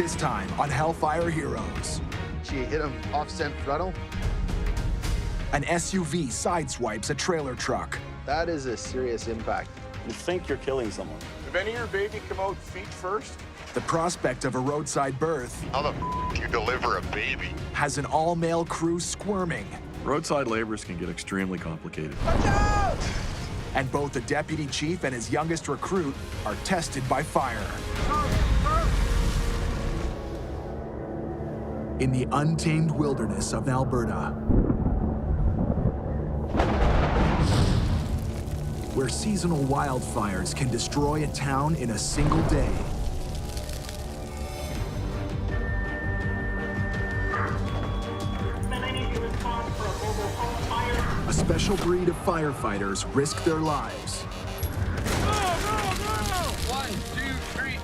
This time on HELLFIRE Heroes. She hit him off-cent throttle. An SUV sideswipes a trailer truck. That is a serious impact. You think you're killing someone. Did any of your baby come out feet first? The prospect of a roadside birth How the you deliver a baby? has an all-male crew squirming. Roadside labors can get extremely complicated. And both the deputy chief and his youngest recruit are tested by fire. In the untamed wilderness of Alberta, where seasonal wildfires can destroy a town in a single day. A special breed of firefighters risk their lives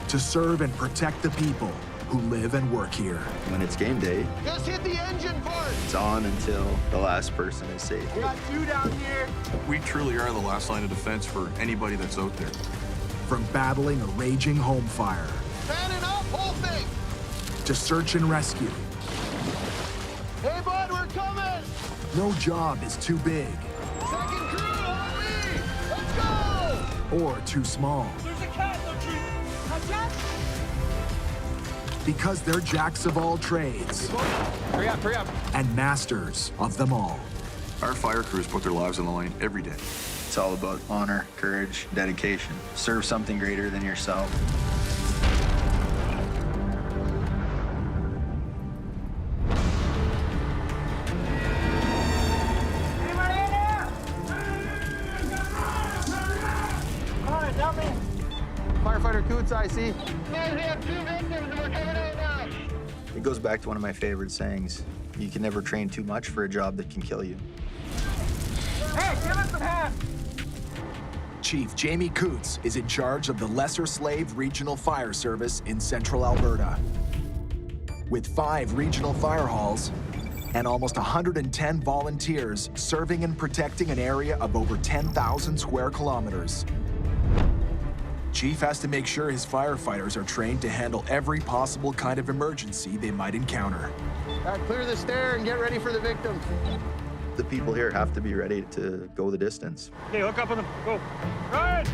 to serve and protect the people who live and work here. When it's game day, Just hit the engine part! it's on until the last person is safe. We got two down here. We truly are the last line of defense for anybody that's out there. From battling a raging home fire Fanning up, whole thing! to search and rescue, Hey, bud, we're coming! no job is too big Second crew, on me! Let's go! or too small. There's a cat, no tree. Because they're jacks of all trades Hurry up, hurry up. and masters of them all. Our fire crews put their lives on the line every day. It's all about honor, courage, dedication. Serve something greater than yourself. Firefighter Coots, I see. It goes back to one of my favorite sayings. You can never train too much for a job that can kill you. Hey, give us some hand! Chief Jamie Coots is in charge of the Lesser Slave Regional Fire Service in central Alberta. With 5 regional fire halls and almost 110 volunteers serving and protecting an area of over 10,000 square kilometers. Chief has to make sure his firefighters are trained to handle every possible kind of emergency they might encounter. All right, clear the stair and get ready for the victim. The people here have to be ready to go the distance. Okay, hook up on them. Go. Ryan!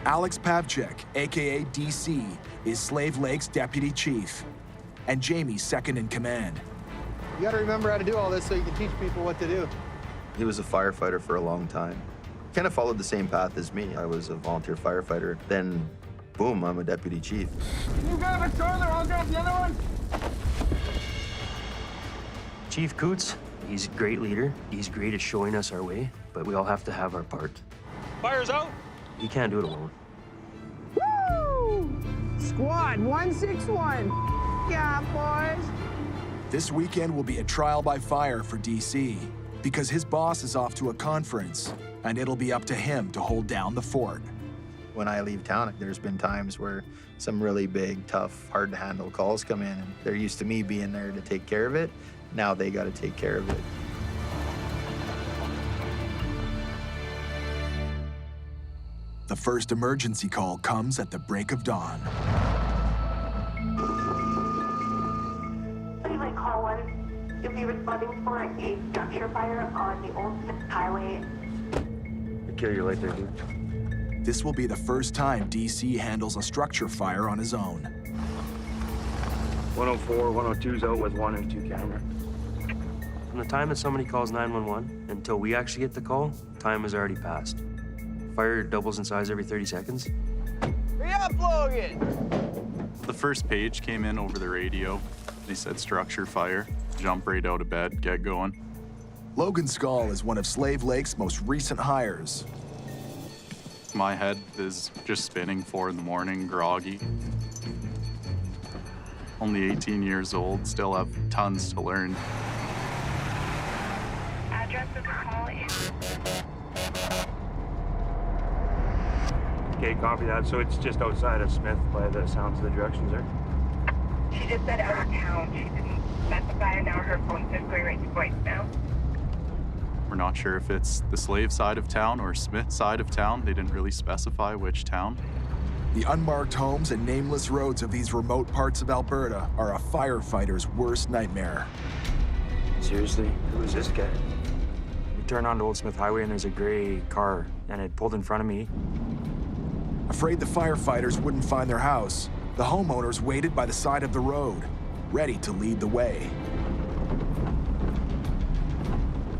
Alex Pavchek, aka DC, is Slave Lake's deputy chief, and Jamie's second in command. You gotta remember how to do all this so you can teach people what to do. He was a firefighter for a long time. Kind of followed the same path as me. I was a volunteer firefighter. Then, boom, I'm a deputy chief. You grab a stroller, I'll grab the other one. Chief Coots, he's a great leader. He's great at showing us our way, but we all have to have our part. Fire's out. He can't do it alone. Woo! Squad 161. Yeah, boys. This weekend will be a trial by fire for DC because his boss is off to a conference, and it'll be up to him to hold down the fort. When I leave town, there's been times where some really big, tough, hard-to-handle calls come in, and they're used to me being there to take care of it. Now they got to take care of it. The first emergency call comes at the break of dawn. Anyway, call 1. You'll be responding for a structure fire on the Old Smith Highway. Kill you right there, dude. This will be the first time DC handles a structure fire on his own. 104, 102's out with 1 and 2 camera. From the time that somebody calls 911 until we actually get the call, time has already passed. Fire doubles in size every 30 seconds. Hurry up, Logan! The first page came in over the radio. They said structure fire. Jump right out of bed, get going. Logan Skull is one of Slave Lake's most recent hires. My head is just spinning, 4 in the morning, groggy. Only 18 years old, still have tons to learn. Address of the call is... Okay, copy that. So it's just outside of Smith by the sounds of the directions there. She just said out of town. She didn't specify, and now her phone's just going right to voicemail. We're not sure if it's the Slave side of town or Smith side of town. They didn't really specify which town. The unmarked homes and nameless roads of these remote parts of Alberta are a firefighter's worst nightmare. Seriously, who is this guy? We turned onto Old Smith Highway and there's a gray car and it pulled in front of me. Afraid the firefighters wouldn't find their house, the homeowners waited by the side of the road, ready to lead the way.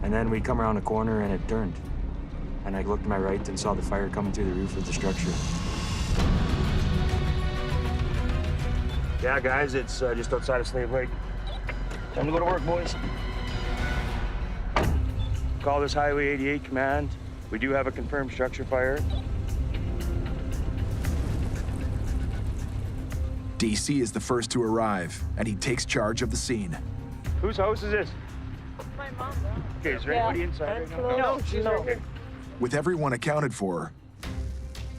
And then we come around a corner and it turned. And I looked to my right and saw the fire coming through the roof of the structure. Yeah, guys, it's just outside of Slave Lake. Time to go to work, boys. Call this Highway 88 command. We do have a confirmed structure fire. DC is the first to arrive, and he takes charge of the scene. Whose house is this? My mom. Okay, is there anybody inside right now? No, she's right here. With everyone accounted for,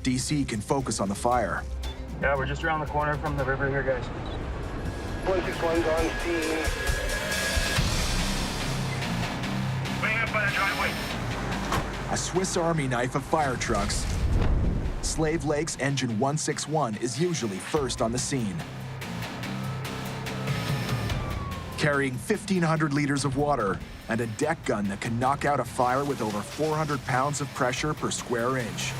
DC can focus on the fire. Yeah, we're just around the corner from the river here, guys. 161's on scene. Bring up by the driveway. A Swiss Army knife of fire trucks, Slave Lake's Engine 161 is usually first on the scene. Carrying 1,500 liters of water and a deck gun that can knock out a fire with over 400 pounds of pressure per square inch.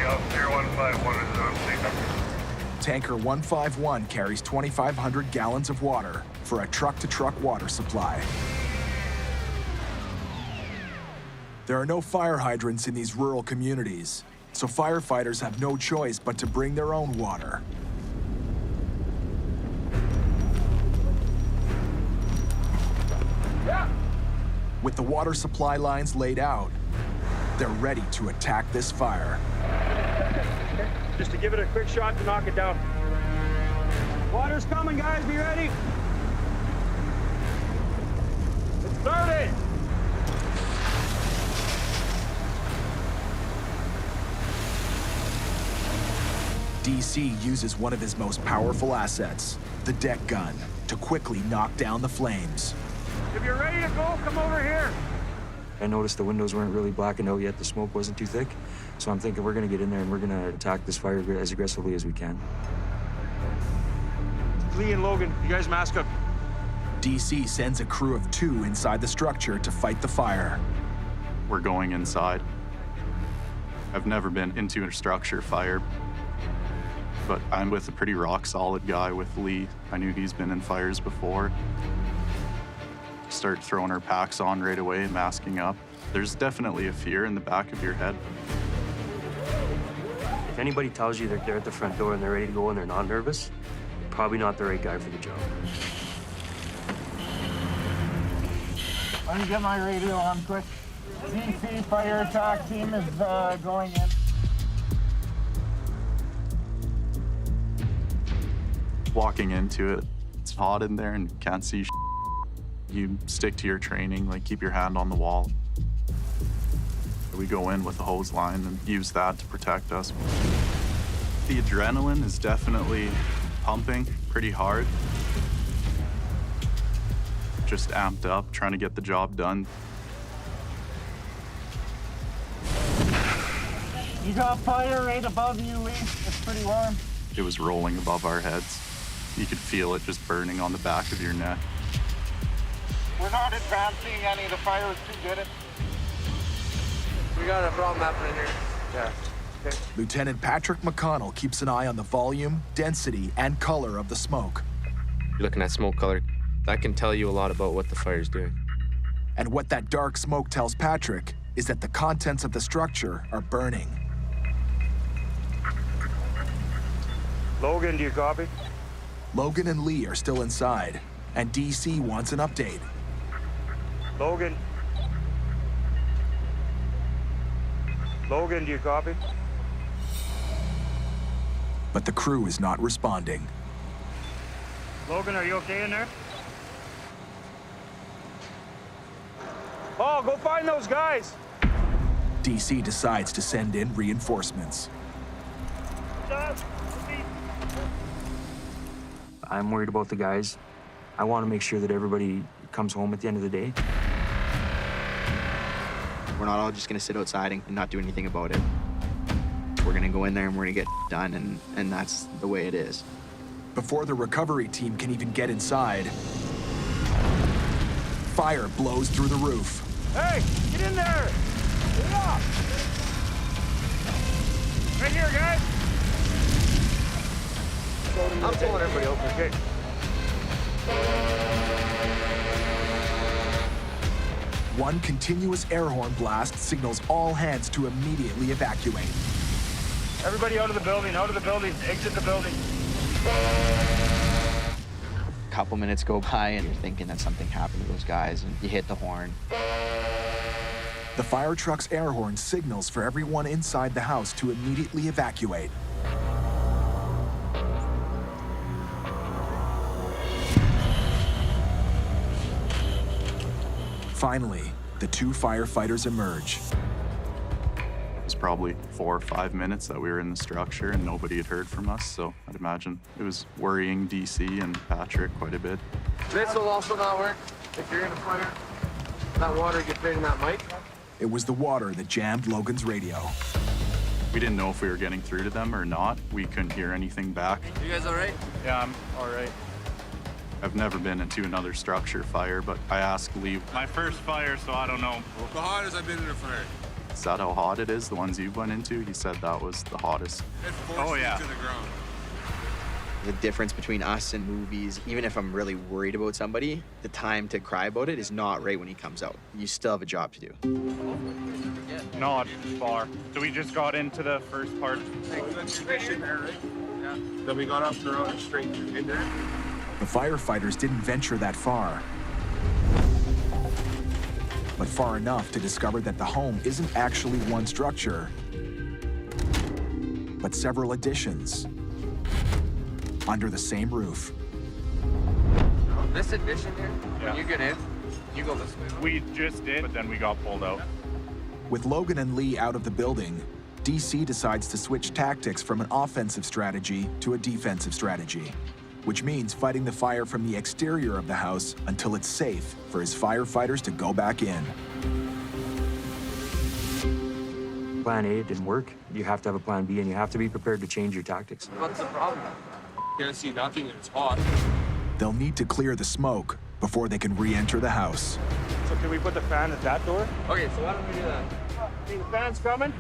Officer 151 is on scene. Tanker 151 carries 2,500 gallons of water for a truck-to-truck water supply. There are no fire hydrants in these rural communities, so firefighters have no choice but to bring their own water. With the water supply lines laid out, they're ready to attack this fire. Just to give it a quick shot to knock it down. Water's coming, guys. Be ready. It started. DC uses one of his most powerful assets, the deck gun, to quickly knock down the flames. If you're ready to go, come over here. I noticed the windows weren't really blackened out yet. The smoke wasn't too thick. So I'm thinking we're gonna get in there and we're gonna attack this fire as aggressively as we can. Lee and Logan, you guys mask up. DC sends a crew of 2 inside the structure to fight the fire. We're going inside. I've never been into a structure fire, but I'm with a pretty rock-solid guy with Lee. I knew he's been in fires before. Start throwing our packs on right away and masking up. There's definitely a fear in the back of your head. If anybody tells you that they're at the front door and they're ready to go and they're not nervous, probably not the right guy for the job. Let me get my radio on quick. DC fire attack team is going in. Walking into it, it's hot in there and you can't see shit. You stick to your training, like keep your hand on the wall. We go in with a hose line and use that to protect us. The adrenaline is definitely pumping pretty hard. Just amped up, trying to get the job done. You got fire right above you, Lee. It's pretty warm. It was rolling above our heads. You could feel it just burning on the back of your neck. We're not advancing any. The fire was too good. We got a problem happening here. Yeah. Okay. Lieutenant Patrick McConnell keeps an eye on the volume, density, and color of the smoke. You're looking at smoke color. That can tell you a lot about what the fire's doing. And what that dark smoke tells Patrick is that the contents of the structure are burning. Logan, do you copy? Logan and Lee are still inside, and DC wants an update. Logan. Logan, do you copy? But the crew is not responding. Logan, are you okay in there? Oh, go find those guys. DC decides to send in reinforcements. I'm worried about the guys. I want to make sure that everybody comes home at the end of the day. We're not all just going to sit outside and not do anything about it. We're gonna go in there and we're gonna get done, and that's the way it is. Before the recovery team can even get inside, fire blows through the roof. Hey, get in there! Get up! Right here, guys! I'm pulling everybody open. Okay. One continuous air horn blast signals all hands to immediately evacuate. Everybody out of the building, exit the building. A couple minutes go by and you're thinking that something happened to those guys, and you hit the horn. The fire truck's air horn signals for everyone inside the house to immediately evacuate. Finally, the two firefighters emerge. It was probably 4 or 5 minutes that we were in the structure and nobody had heard from us, so I'd imagine it was worrying DC and Patrick quite a bit. This will also not work if you're in a fire. That water gets right in that mic. It was the water that jammed Logan's radio. We didn't know if we were getting through to them or not. We couldn't hear anything back. You guys all right? Yeah, I'm all right. I've never been into another structure fire, but I asked Lee, My first fire, so I don't know. The hottest I've been in a fire. is that how hot it is, the ones you went into? He said that was the hottest. It forced me to the ground. The difference between us and movies, even if I'm really worried about somebody, the time to cry about it is not right when he comes out. You still have a job to do. Not far. So we just got into the first part. Extrication there, right? Yeah. Then we got up the road and straight in there. The firefighters didn't venture that far, but far enough to discover that the home isn't actually one structure, but several additions under the same roof. This addition here, Yeah. when you get in, you go this way. We just did, but then we got pulled out. With Logan and Lee out of the building, DC decides to switch tactics from an offensive strategy to a defensive strategy, which means fighting the fire from the exterior of the house until it's safe for his firefighters to go back in. Plan A didn't work. You have to have a plan B, and you have to be prepared to change your tactics. What's the problem? Can't see nothing and it's hot. They'll need to clear the smoke before they can re-enter the house. So can we put the fan at that door? Okay, so why don't we do that? See the fan's coming?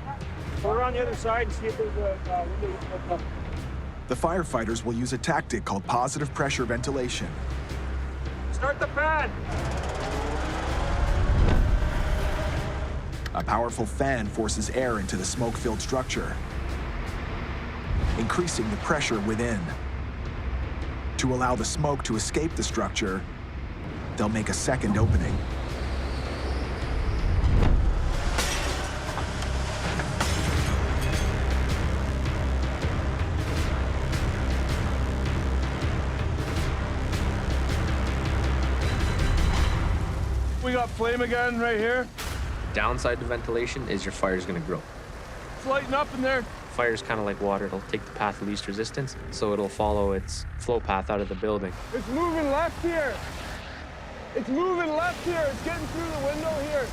Go around the other side and see if there's a window you can open up. The firefighters will use a tactic called positive pressure ventilation. Start the fan! A powerful fan forces air into the smoke-filled structure, increasing the pressure within. To allow the smoke to escape the structure, they'll make a second opening. We got flame again right here. Downside to ventilation is your fire's gonna grow. It's lighting up in there. Fire's kind of like water. It'll take the path of least resistance, so it'll follow its flow path out of the building. It's moving left here. It's moving left here. It's getting through the window here.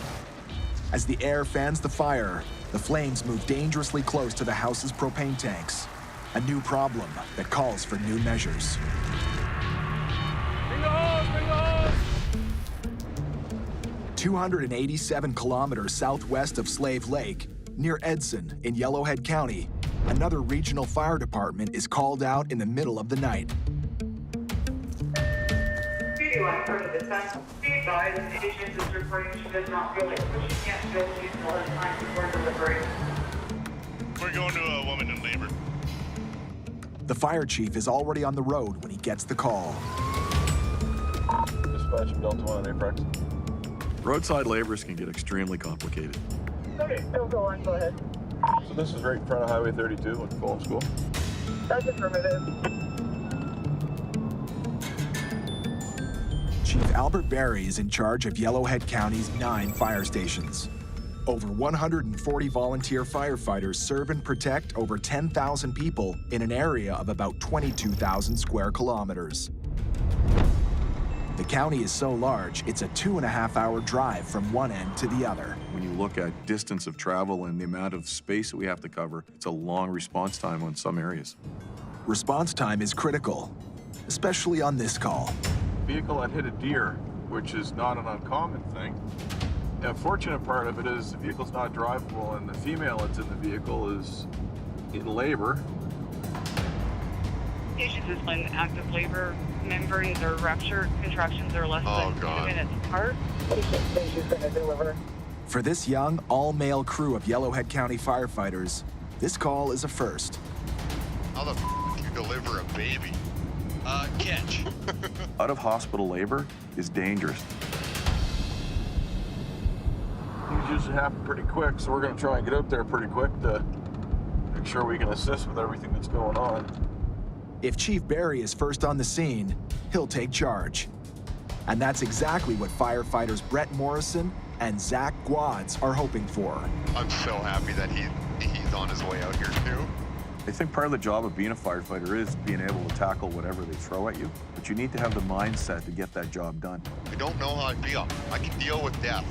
As the air fans the fire, the flames move dangerously close to the house's propane tanks. A new problem that calls for new measures. Bring the hose, bring the hose. 287 kilometers southwest of Slave Lake, near Edson in Yellowhead County, another regional fire department is called out in the middle of the night. Be advised, the patient is reporting she does not feel like she can't feel she's still in time before delivery. We're going to a woman in labor. The fire chief is already on the road when he gets the call. Dispatch Delta 1 on Apex. Roadside labors can get extremely complicated. Okay, still go on, go ahead. So this is right in front of Highway 32 with Fulham School. That's affirmative. Chief Albert Berry is in charge of Yellowhead County's 9 fire stations. Over 140 volunteer firefighters serve and protect over 10,000 people in an area of about 22,000 square kilometers. The county is so large, it's a 2.5-hour drive from one end to the other. When you look at distance of travel and the amount of space that we have to cover, it's a long response time on some areas. Response time is critical, especially on this call. Vehicle that hit a deer, which is not an uncommon thing. The unfortunate part of it is the vehicle's not drivable and the female that's in the vehicle is in labor. Patients is when active labor membranes are ruptured, contractions are less than 2 minutes apart. Patient's going to deliver. For this young, all-male crew of Yellowhead County firefighters, this call is a first. How the f you deliver a baby? Catch. Out of hospital labor is dangerous. Things usually happen pretty quick, so we're going to try and get out there pretty quick to make sure we can assist with everything that's going on. If Chief Barry is first on the scene, he'll take charge. And that's exactly what firefighters Brett Morrison and Zach Guads are hoping for. I'm so happy that he's on his way out here too. I think part of the job of being a firefighter is being able to tackle whatever they throw at you, but you need to have the mindset to get that job done. I don't know how I feel. I can deal with death.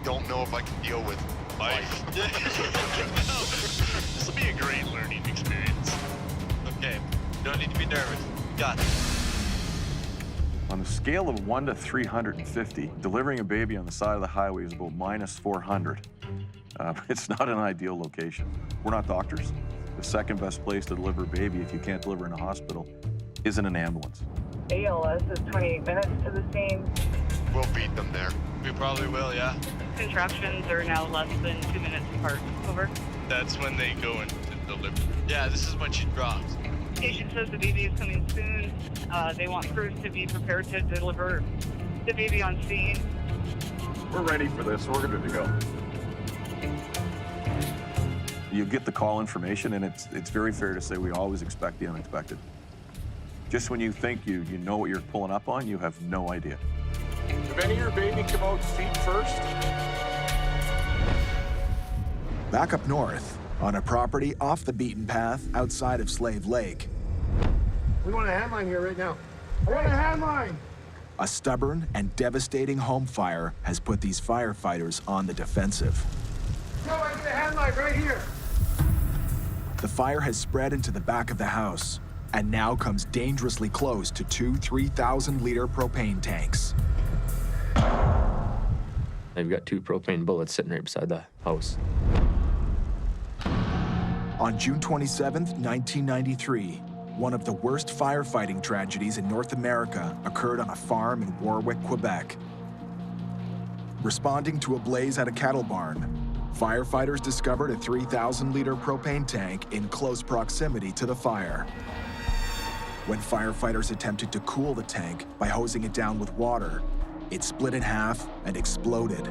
I don't know if I can deal with life. This will be a great learning experience. Okay, don't need to be nervous. Got it. On the scale of 1 to 350, delivering a baby on the side of the highway is about -400. It's not an ideal location. We're not doctors. The second best place to deliver a baby if you can't deliver in a hospital is in an ambulance. ALS is 28 minutes to the scene. We'll beat them there. We probably will, yeah. Contractions are now less than 2 minutes apart. Over. That's when they go into deliver. Yeah, this is when she drops. Patient says the baby is coming soon. They want crews to be prepared to deliver the baby on scene. We're ready for this. We're good to go. You get the call information, and it's very fair to say we always expect the unexpected. Just when you think you know what you're pulling up on, you have no idea. Did any of your baby come out feet first? Back up north, on a property off the beaten path outside of Slave Lake, We want a handline here right now. I want a handline! a stubborn and devastating home fire has put these firefighters on the defensive. No, I get a handline right here. The fire has spread into the back of the house and now comes dangerously close to 2 3,000-liter propane tanks. I've got 2 propane bullets sitting right beside the house. On June 27, 1993, one of the worst firefighting tragedies in North America occurred on a farm in Warwick, Quebec. Responding to a blaze at a cattle barn, firefighters discovered a 3,000-liter propane tank in close proximity to the fire. When firefighters attempted to cool the tank by hosing it down with water, it split in half and exploded,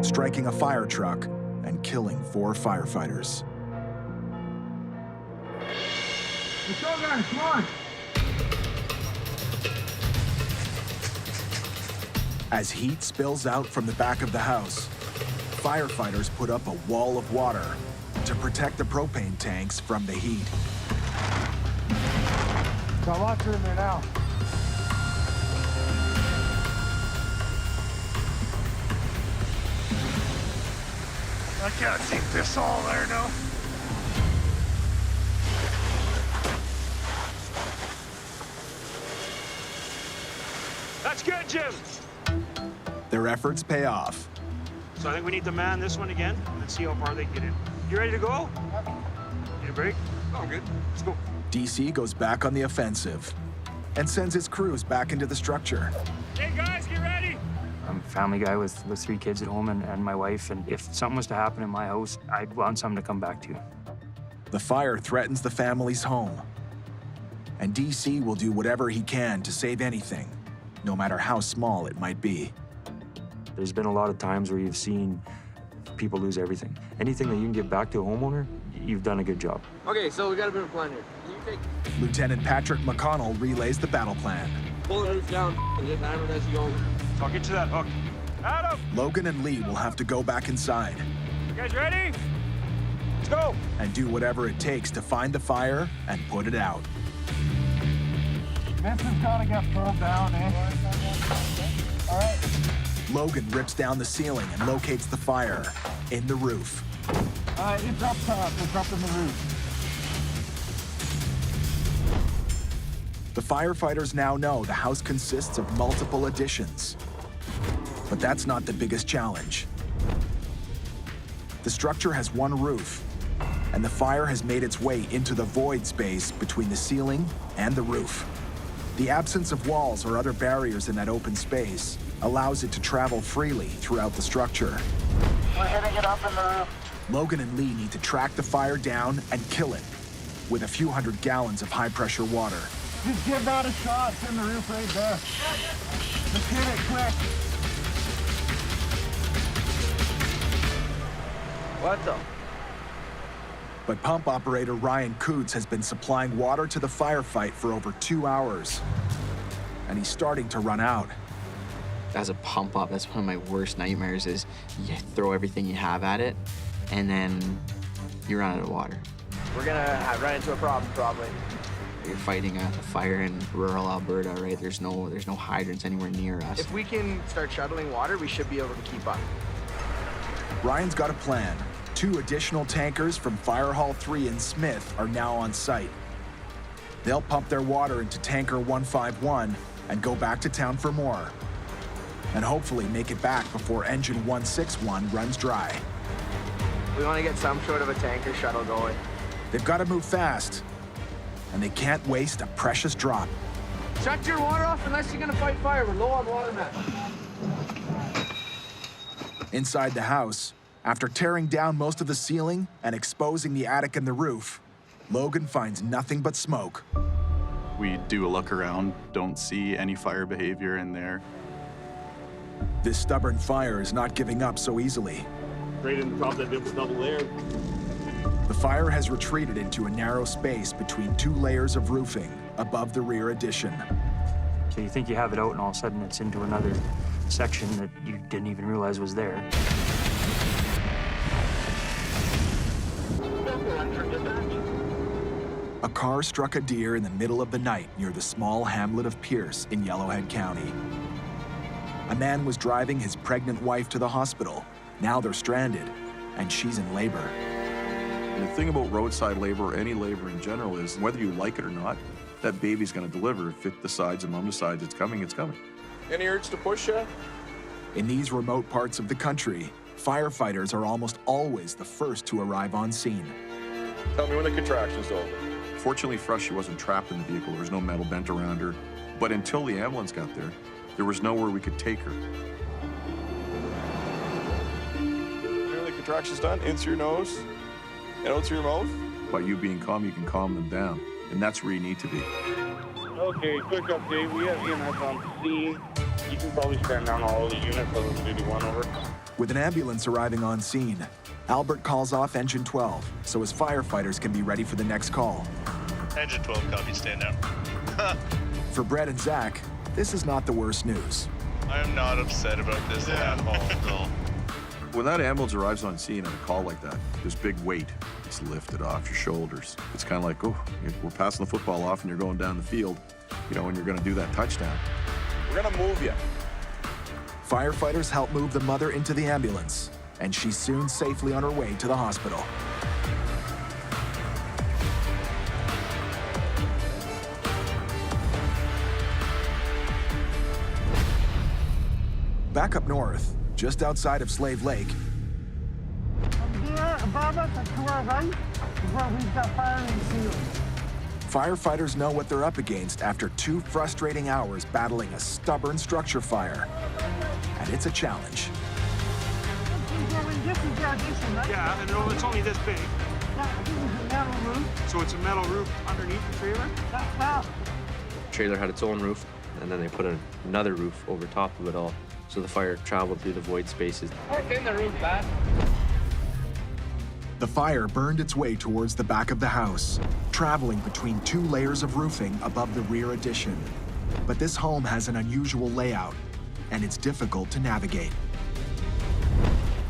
striking a fire truck and killing 4 firefighters. Let's go, guys, come on! As heat spills out from the back of the house, firefighters put up a wall of water to protect the propane tanks from the heat. Got lots of room there now. I can't see this all there now. That's good, Jim. Their efforts pay off. So I think we need to man this one again and see how far they can get in. You ready to go? Need a break? Oh, good. Let's go. DC goes back on the offensive and sends his crews back into the structure. Hey, guys, get ready. I'm a family guy with 3 kids at home and my wife, and if something was to happen in my house, I'd want something to come back to. The fire threatens the family's home, and DC will do whatever he can to save anything, no matter how small it might be. There's been a lot of times where you've seen people lose everything. Anything that you can give back to a homeowner, you've done a good job. Okay, so we got a bit of a plan here. You take Lieutenant Patrick McConnell relays the battle plan. pull the roof down and just hammer it as you go. So I'll get to that hook. Adam! Logan and Lee will have to go back inside You guys ready? Let's go! and do whatever it takes to find the fire and put it out. This has got to get pulled down, eh? All right. Logan rips down the ceiling and locates the fire in the roof. It's up top. It's up in the roof. The firefighters now know the house consists of multiple additions. But that's not the biggest challenge. The structure has one roof, and the fire has made its way into the void space between the ceiling and the roof. The absence of walls or other barriers in that open space allows it to travel freely throughout the structure. We're hitting it up in the roof. Logan and Lee need to track the fire down and kill it with a few hundred gallons of high-pressure water. Just give that a shot. It's in the roof right there. Just hit it quick. What the? But pump operator Ryan Coots has been supplying water to the firefight for over 2 hours, and he's starting to run out. As a pump up, that's one of my worst nightmares is you throw everything you have at it, and then you run out of water. We're gonna run into a problem probably. You're fighting a fire in rural Alberta, right? There's no hydrants anywhere near us. If we can start shuttling water, we should be able to keep up. Ryan's got a plan. 2 additional tankers from Fire Hall 3 in Smith are now on site. They'll pump their water into tanker 151 and go back to town for more, and hopefully make it back before engine 161 runs dry. We want to get some sort of a tanker shuttle going. They've got to move fast, and they can't waste a precious drop. Shut your water off unless you're gonna fight fire. We're low on water now. Inside the house, after tearing down most of the ceiling and exposing the attic and the roof, Logan finds nothing but smoke. We do a look around, don't see any fire behavior in there. This stubborn fire is not giving up so easily. Right in the top of that double layer. The fire has retreated into a narrow space between 2 layers of roofing above the rear addition. So you think you have it out, and all of a sudden it's into another section that you didn't even realize was there. A car struck a deer in the middle of the night near the small hamlet of Pierce in Yellowhead County. A man was driving his pregnant wife to the hospital. Now they're stranded, and she's in labor. And the thing about roadside labor, or any labor in general, is whether you like it or not, that baby's gonna deliver. If it decides and mom decides it's coming, it's coming. Any urge to push ya? In these remote parts of the country, firefighters are almost always the first to arrive on scene. Tell me when the contraction's over. Fortunately for us, she wasn't trapped in the vehicle. There was no metal bent around her. But until the ambulance got there was nowhere we could take her. When the contraction's done, in through your nose and out through your mouth. By you being calm, you can calm them down. And that's where you need to be. Okay, quick update. We have EMS on scene. You can probably stand down all of the units so we can do one over. With an ambulance arriving on scene, Albert calls off engine 12 so his firefighters can be ready for the next call. Engine 12, copy, stand down. For Brett and Zach, this is not the worst news. I am not upset about this at all. No. When that ambulance arrives on scene on a call like that, this big weight is lifted off your shoulders. It's kind of like, oh, we're passing the football off and you're going down the field, and you're going to do that touchdown. We're going to move you. Firefighters help move the mother into the ambulance, and she's soon safely on her way to the hospital. Back up north, just outside of Slave Lake, There, above us and to our right is where we've got fire in the ceiling. firefighters know what they're up against after 2 frustrating hours battling a stubborn structure fire. And it's a challenge. This is the addition, right? Yeah, and it's only this big. Yeah, this is a metal roof. So it's a metal roof underneath the trailer? That's that. The trailer had its own roof, and then they put another roof over top of it all. So the fire traveled through the void spaces. What's in the roof, Pat? The fire burned its way towards the back of the house, traveling between 2 layers of roofing above the rear addition. But this home has an unusual layout, and it's difficult to navigate.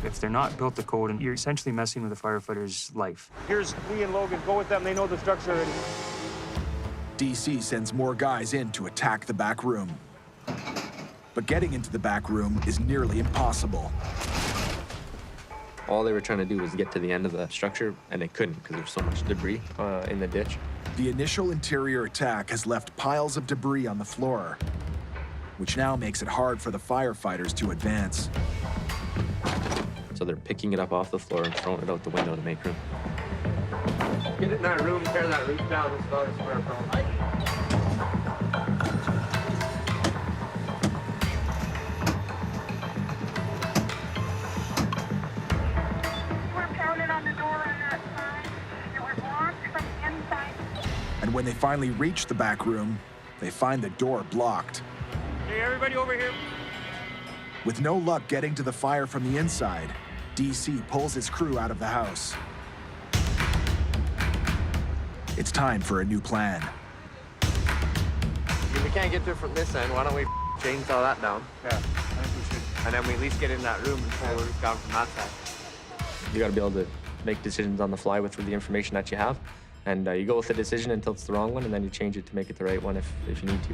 If they're not built to code, and you're essentially messing with a firefighter's life. Here's Lee and Logan. Go with them. They know the structure already. DC sends more guys in to attack the back room. But getting into the back room is nearly impossible. All they were trying to do was get to the end of the structure, and they couldn't because there's so much debris in the ditch. The initial interior attack has left piles of debris on the floor, which now makes it hard for the firefighters to advance. So they're picking it up off the floor and throwing it out the window to make room. Get in that room, tear that roof down, and start a square problem. And when they finally reach the back room, they find the door blocked. Hey, everybody over here. With no luck getting to the fire from the inside, DC pulls his crew out of the house. It's time for a new plan. If we can't get to it from this end, why don't we chainsaw that down? Yeah, I think we should. And then we at least get in that room and pull the roof down from that side. You got to be able to make decisions on the fly with the information that you have. And you go with the decision until it's the wrong one, and then you change it to make it the right one if you need to.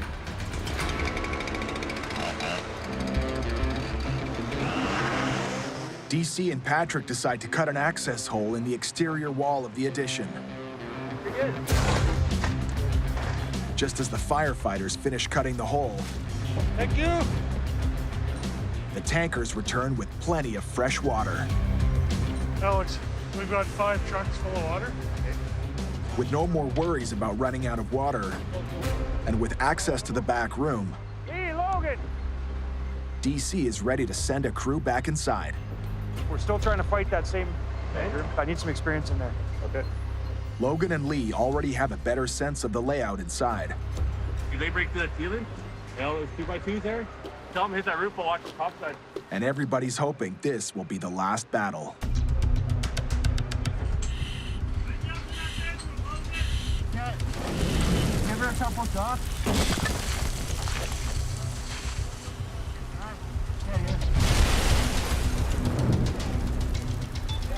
DC and Patrick decide to cut an access hole in the exterior wall of the addition. Just as the firefighters finish cutting the hole, Thank you. the tankers return with plenty of fresh water. Alex, we've got 5 trucks full of water. With no more worries about running out of water, and with access to the back room, Hey, Logan! DC is ready to send a crew back inside. We're still trying to fight that same thing. I need some experience in there. Okay. Logan and Lee already have a better sense of the layout inside. Did they break through that ceiling? Yeah, there's 2x2s there. Tell them to hit that roof, I'll watch the top side. And everybody's hoping this will be the last battle. Give her a couple shots.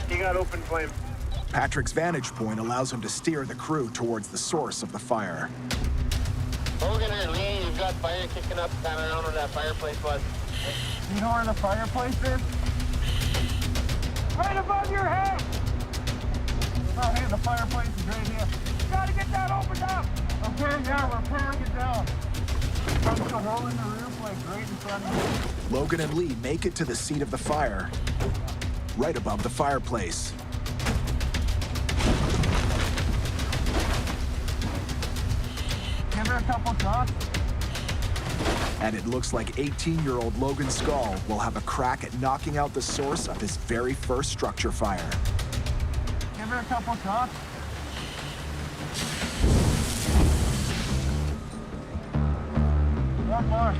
You got open flame. Patrick's vantage point allows him to steer the crew towards the source of the fire. Logan and Lee, you've got fire kicking up kind of around where that fireplace was. You know where the fireplace is? Right above your head! Oh, hey, the fireplace is right here. Gotta get that opened up! Okay, yeah, we're pulling it down. Punch a hole in the roof, like right in front of you. Logan and Lee make it to the seat of the fire, right above the fireplace. Give her a couple shots. And it looks like 18-year-old Logan Skull will have a crack at knocking out the source of his very first structure fire. Give her a couple shots. One more.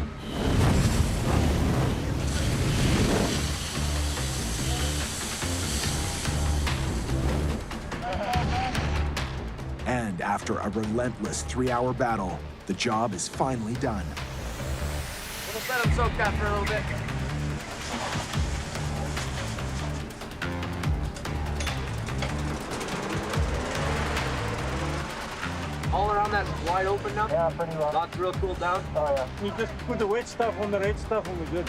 And after a relentless 3-hour battle, the job is finally done. We'll just let them soak that for a little bit. All around that wide open now? Yeah, pretty well. Lots real cooled down? Oh, yeah. We just put the wet stuff on the right stuff and we're good.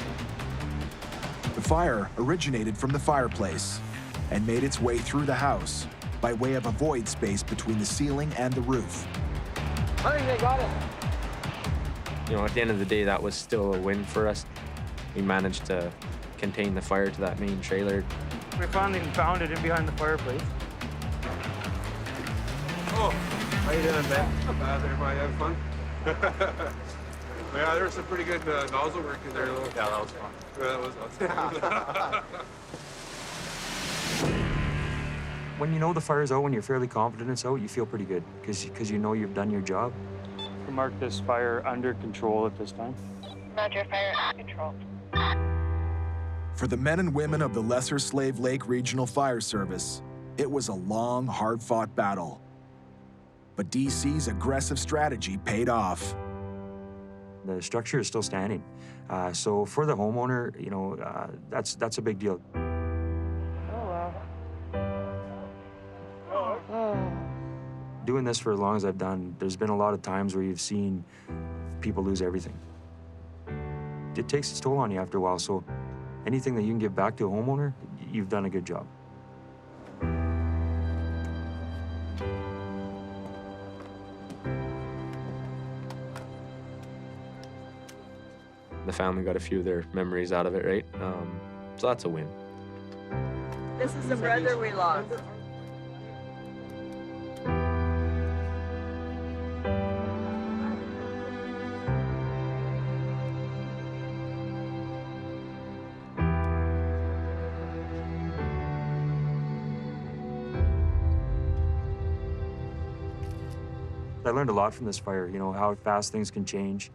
The fire originated from the fireplace and made its way through the house by way of a void space between the ceiling and the roof. I think they got it. You know, at the end of the day, that was still a win for us. We managed to contain the fire to that main trailer. We finally found it in behind the fireplace. Oh, how you doing, man? Not bad, everybody having fun? Yeah, there was some pretty good nozzle work in there. Yeah, that was fun. Yeah, that was fun. When you know the fire's out, when you're fairly confident it's out, you feel pretty good because you know you've done your job. We mark this fire under control at this time. Roger, fire under control. For the men and women of the Lesser Slave Lake Regional Fire Service, it was a long, hard-fought battle. But DC's aggressive strategy paid off. The structure is still standing. So for the homeowner, you know, that's a big deal. Doing this for as long as I've done, there's been a lot of times where you've seen people lose everything. it takes its toll on you after a while. So anything that you can give back to a homeowner, you've done a good job. The family got a few of their memories out of it, right? So that's a win. This is the brother we lost. I learned a lot from this fire, you know, how fast things can change.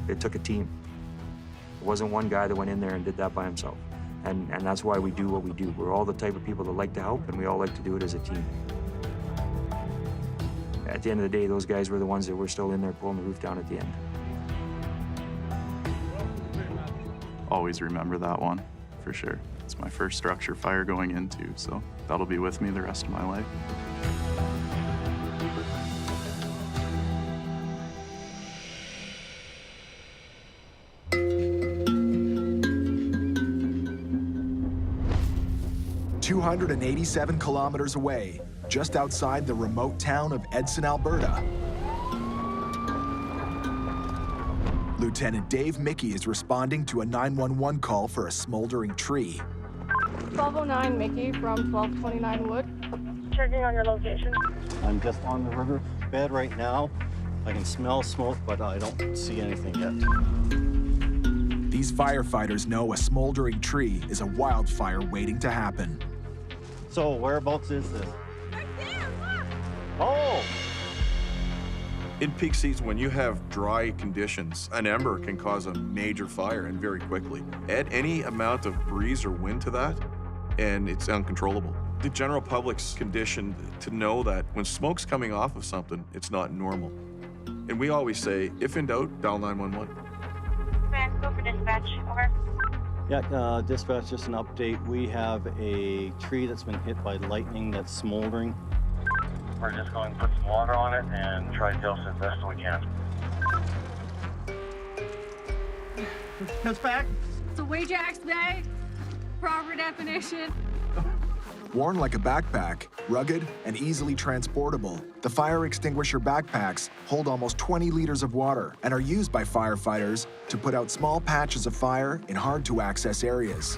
It took a team. It wasn't one guy that went in there and did that by himself. And that's why we do what we do. We're all the type of people that like to help, and we all like to do it as a team. At the end of the day, those guys were the ones that were still in there pulling the roof down at the end. Always remember that one, for sure. It's my first structure fire going into, so that'll be with me the rest of my life. "287 kilometers away, just outside the remote town of Edson, Alberta, Lieutenant Dave Mickey is responding to a 911 call for a smoldering tree. 1209 Mickey from 1229 Wood. Checking on your location. I'm just on the river bed right now. I can smell smoke, but I don't see anything yet. These firefighters know a smoldering tree is a wildfire waiting to happen. So whereabouts is this? Right there, look! Oh! In peak season, when you have dry conditions, an ember can cause a major fire, and very quickly. Add any amount of breeze or wind to that, and it's uncontrollable. The general public's conditioned to know that when smoke's coming off of something, it's not normal. And we always say, if in doubt, dial 911. Go for dispatch, over. Yeah, dispatch, just an update. We have a tree that's been hit by lightning that's smoldering. We're just going to put some water on it and try to deal with it as best as we can. It's back. It's a Wajax bag. Proper definition. Worn like a backpack, rugged and easily transportable, the fire extinguisher backpacks hold almost 20 liters of water and are used by firefighters to put out small patches of fire in hard-to-access areas.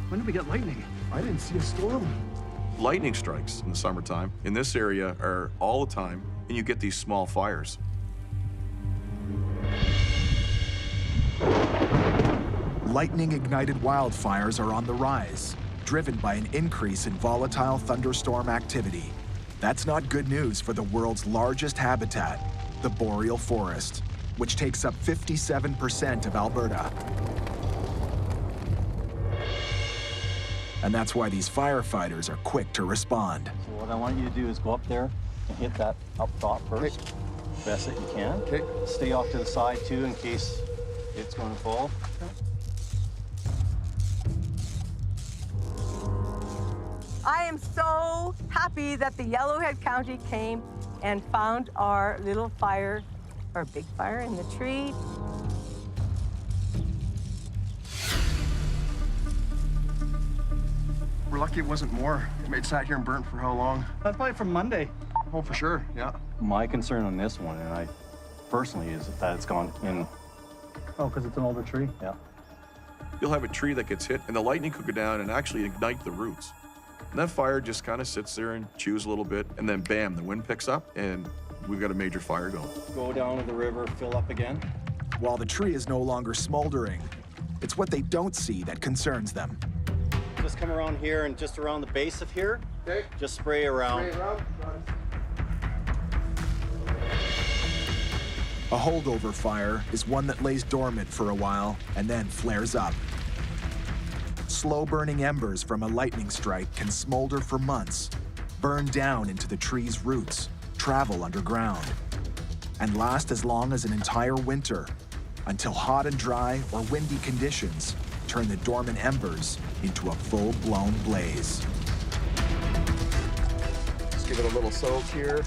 When did we get lightning? I didn't see a storm. Lightning strikes in the summertime in this area are all the time, and you get these small fires. Lightning-ignited wildfires are on the rise, driven by an increase in volatile thunderstorm activity. That's not good news for the world's largest habitat, the boreal forest, which takes up 57% of Alberta. And that's why these firefighters are quick to respond. So what I want you to do is go up there and hit that up top first, best that you can. Okay. Stay off to the side too in case it's going to fall. I am so happy that the Yellowhead County came and found our little fire, our big fire in the tree. We're lucky it wasn't more. It sat here and burnt for how long? That's probably from Monday. Oh, for sure, yeah. My concern on this one, and I personally, is that it's gone in. Oh, because it's an older tree? Yeah. You'll have a tree that gets hit, and the lightning could go down and actually ignite the roots. And that fire just kind of sits there and chews a little bit, and then bam, the wind picks up, and we've got a major fire going. Go down to the river, fill up again. While the tree is no longer smoldering, it's what they don't see that concerns them. Just come around here and just around the base of here. Okay. Just spray around. A holdover fire is one that lays dormant for a while and then flares up. Slow-burning embers from a lightning strike can smolder for months, burn down into the tree's roots, travel underground, and last as long as an entire winter, until hot and dry or windy conditions turn the dormant embers into a full-blown blaze. Just give it a little soak here.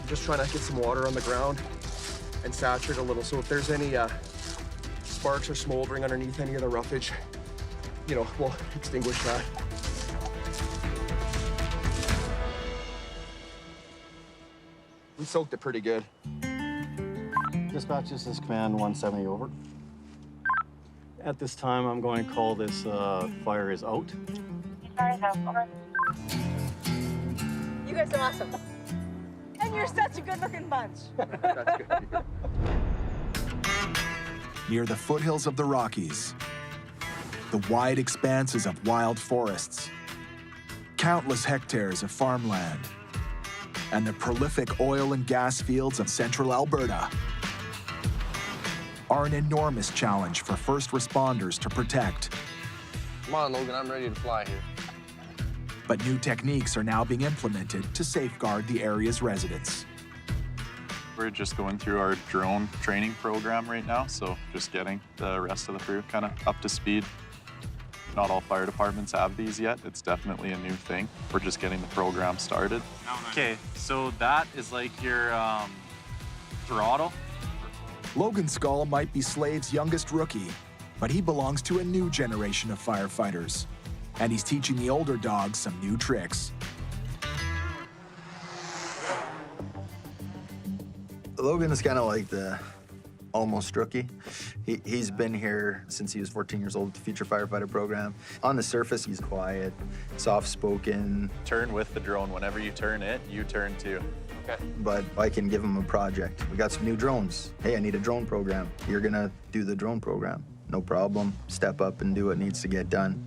Just trying to get some water on the ground and saturate a little. So if there's any sparks or smoldering underneath any of the roughage, you know, we'll extinguish that. We soaked it pretty good. Dispatch, this is Command 170 over. At this time, I'm going to call this fire is out. Fire is out, over. You guys are awesome. And you're such a good-looking bunch. That's good. Near the foothills of the Rockies, the wide expanses of wild forests, countless hectares of farmland, and the prolific oil and gas fields of central Alberta are an enormous challenge for first responders to protect. Come on, Logan, I'm ready to fly here. But new techniques are now being implemented to safeguard the area's residents. We're just going through our drone training program right now, so just getting the rest of the crew kind of up to speed. Not all fire departments have these yet. It's definitely a new thing. We're just getting the program started. Okay, so that is like your throttle. Logan Skull might be Slave's youngest rookie, but he belongs to a new generation of firefighters, and he's teaching the older dogs some new tricks. Logan is kind of like the almost rookie. He's been here since he was 14 years old with the Future Firefighter program. On the surface, he's quiet, soft-spoken. Turn with the drone. Whenever you turn it, you turn too. Okay. But I can give him a project. We got some new drones. Hey, I need a drone program. You're gonna do the drone program. No problem. Step up and do what needs to get done.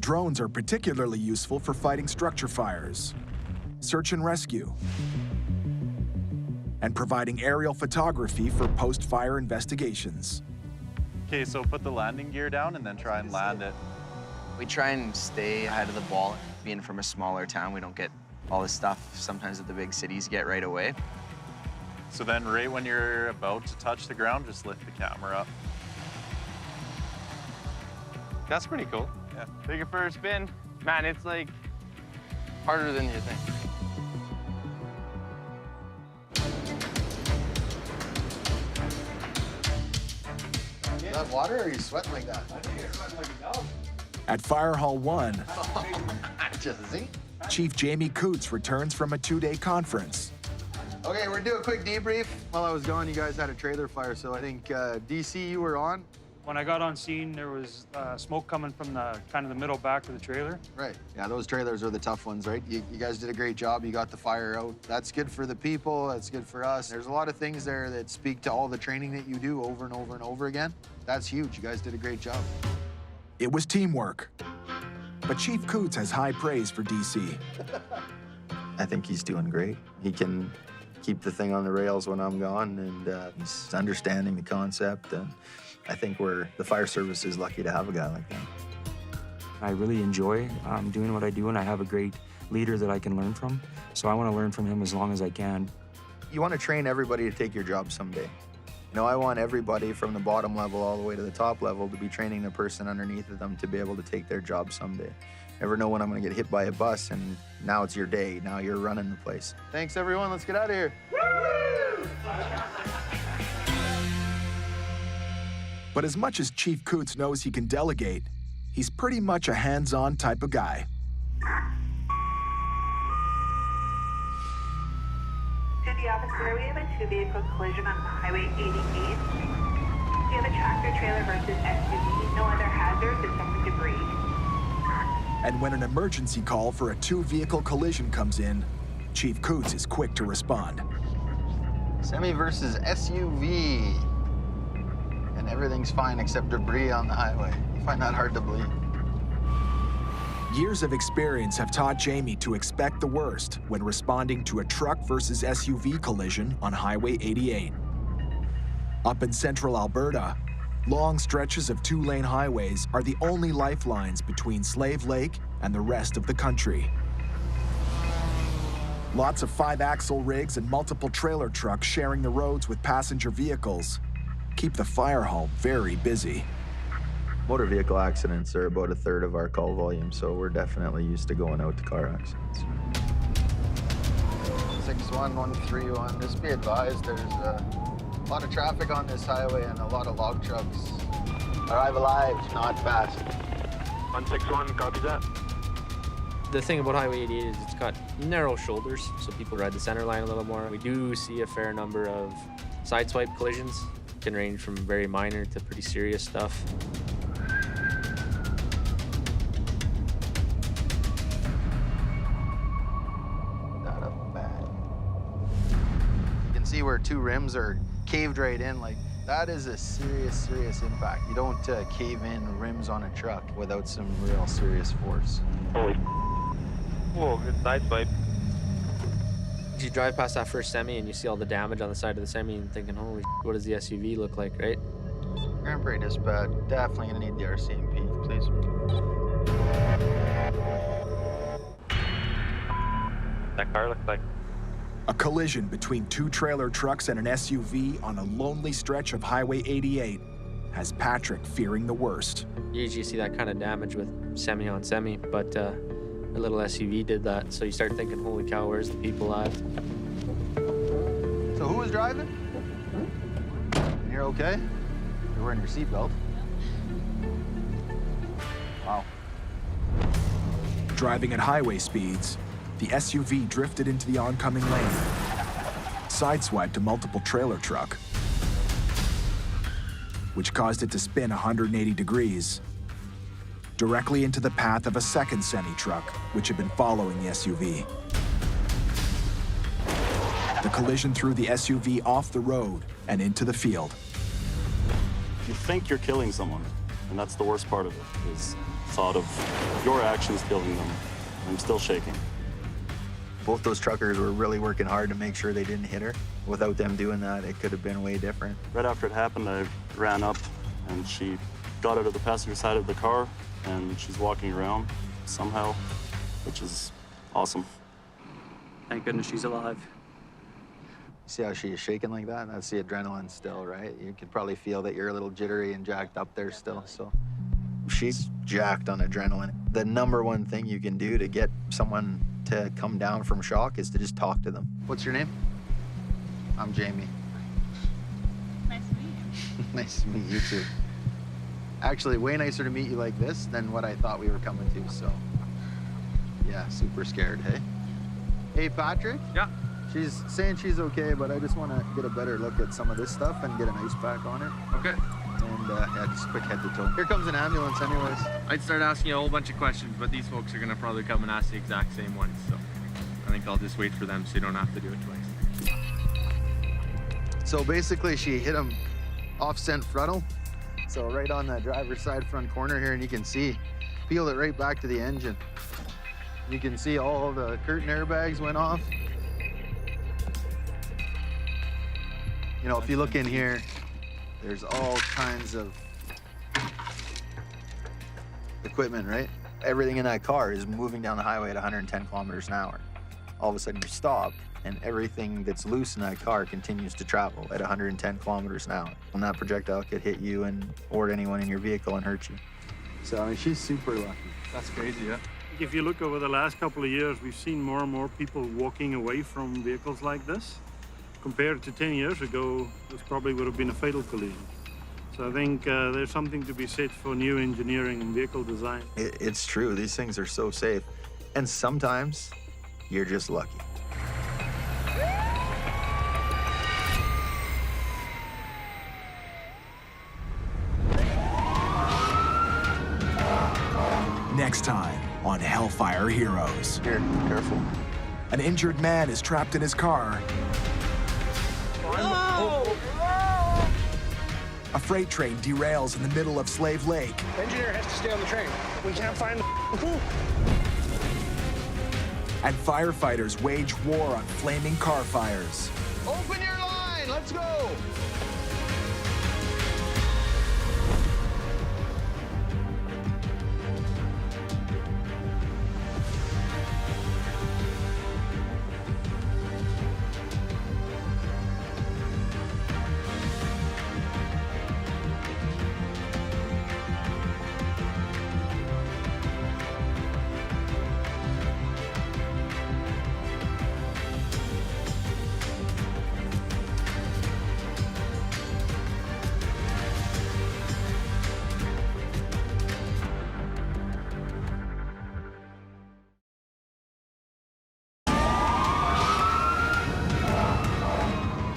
Drones are particularly useful for fighting structure fires, search and rescue, and providing aerial photography for post-fire investigations. Okay, so put the landing gear down and then try and land it. We try and stay ahead of the ball. Being from a smaller town, we don't get all this stuff sometimes that the big cities get right away. So then right when you're about to touch the ground, just lift the camera up. That's pretty cool. Yeah. Take it for a spin. Man, it's like harder than you think. Is that water or are you sweating like that? I think you're sweating like a dog. At Fire Hall 1, Just see? Chief Jamie Coots returns from a 2-day conference. Okay, we're doing a quick debrief. While I was gone, you guys had a trailer fire, so I think DC, you were on. When I got on scene, there was smoke coming from the kind of the middle back of the trailer. Right. Yeah, those trailers are the tough ones, right? You guys did a great job. You got the fire out. That's good for the people. That's good for us. There's a lot of things there that speak to all the training that you do over and over and over again. That's huge. You guys did a great job. It was teamwork. But Chief Coots has high praise for DC. I think he's doing great. He can keep the thing on the rails when I'm gone, and he's understanding the concept. And I think the fire service is lucky to have a guy like that. I really enjoy doing what I do, and I have a great leader that I can learn from. So I want to learn from him as long as I can. You want to train everybody to take your job someday. You know, I want everybody from the bottom level all the way to the top level to be training the person underneath of them to be able to take their job someday. Never know when I'm going to get hit by a bus, and now it's your day. Now you're running the place. Thanks, everyone. Let's get out of here. But as much as Chief Coots knows he can delegate, he's pretty much a hands-on type of guy. To the officer, we have a 2-vehicle collision on Highway 88. We have a tractor trailer versus SUV. No other hazards except for debris. And when an emergency call for a 2-vehicle collision comes in, Chief Coots is quick to respond. Semi versus SUV. And everything's fine except debris on the highway. You find that hard to believe. Years of experience have taught Jamie to expect the worst when responding to a truck versus SUV collision on Highway 88. Up in central Alberta, long stretches of 2-lane highways are the only lifelines between Slave Lake and the rest of the country. Lots of 5-axle rigs and multiple trailer trucks sharing the roads with passenger vehicles keep the fire hall very busy. Motor vehicle accidents are about 1/3 of our call volume, so we're definitely used to going out to car accidents. 161-131. Just be advised, there's a lot of traffic on this highway and a lot of log trucks. Arrive alive, not fast. 161, copy that. The thing about Highway 88 is it's got narrow shoulders, so people ride the center line a little more. We do see a fair number of sideswipe collisions. Can range from very minor to pretty serious stuff. That up bad. You can see where two rims are caved right in. Like, that is a serious impact. You don't cave in rims on a truck without some real serious force. Holy. Whoa, good side swipe. You drive past that first semi and you see all the damage on the side of the semi and thinking, holy, what does the SUV look like, right? Grand Prairie Dispatch, definitely gonna need the RCMP, please. That car looks like. A collision between two trailer trucks and an SUV on a lonely stretch of Highway 88 has Patrick fearing the worst. You usually see that kind of damage with semi on semi, but a little SUV did that. So you start thinking, holy cow, where's the people at? So who was driving? And you're okay? You're wearing your seatbelt. Wow. Driving at highway speeds, the SUV drifted into the oncoming lane, sideswiped a multiple trailer truck, which caused it to spin 180 degrees, directly into the path of a second semi-truck, which had been following the SUV. The collision threw the SUV off the road and into the field. You think you're killing someone, and that's the worst part of it, is thought of your actions killing them. I'm still shaking. Both those truckers were really working hard to make sure they didn't hit her. Without them doing that, it could have been way different. Right after it happened, I ran up, and she got out of the passenger side of the car, and she's walking around somehow, which is awesome. Thank goodness she's alive. See how she is shaking like that? That's the adrenaline still, right? You could probably feel that you're a little jittery and jacked up there still, so. She's jacked on adrenaline. The number one thing you can do to get someone to come down from shock is to just talk to them. What's your name? I'm Jamie. Nice to meet you. Nice to meet you too. Actually, way nicer to meet you like this than what I thought we were coming to, so. Yeah, super scared, hey? Hey, Patrick? Yeah? She's saying she's okay, but I just want to get a better look at some of this stuff and get an ice pack on it. Okay. And yeah, just quick head to toe. Here comes an ambulance anyways. I'd start asking you a whole bunch of questions, but these folks are gonna probably come and ask the exact same ones, so I think I'll just wait for them so you don't have to do it twice. So basically she hit him off-scent frontal. So right on the driver's side front corner here, and you can see, peeled it right back to the engine. You can see all the curtain airbags went off. You know, if you look in here, there's all kinds of equipment, right? Everything in that car is moving down the highway at 110 kilometers an hour. All of a sudden you stop, and everything that's loose in that car continues to travel at 110 kilometers an hour. And that projectile could hit you or anyone in your vehicle and hurt you. So, I mean, she's super lucky. That's crazy, yeah. If you look over the last couple of years, we've seen more and more people walking away from vehicles like this. Compared to 10 years ago, this probably would have been a fatal collision. So I think there's something to be said for new engineering and vehicle design. It's true, these things are so safe. And sometimes you're just lucky. Next time on Hellfire Heroes. Here, careful. An injured man is trapped in his car. A freight train derails in the middle of Slave Lake. The engineer has to stay on the train. We can't find the crew. And firefighters wage war on flaming car fires. Open your line, let's go.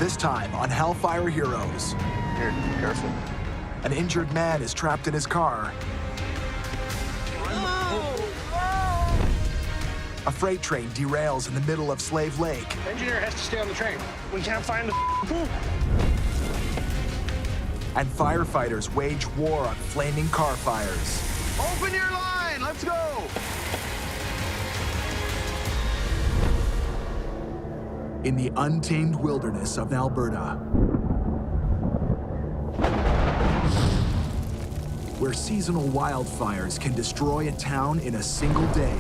This time on Hellfire Heroes. Here, careful. An injured man is trapped in his car. A freight train derails in the middle of Slave Lake. Engineer has to stay on the train. We can't find the poop. And firefighters wage war on flaming car fires. Open your line. Let's go. In the untamed wilderness of Alberta, where seasonal wildfires can destroy a town in a single day.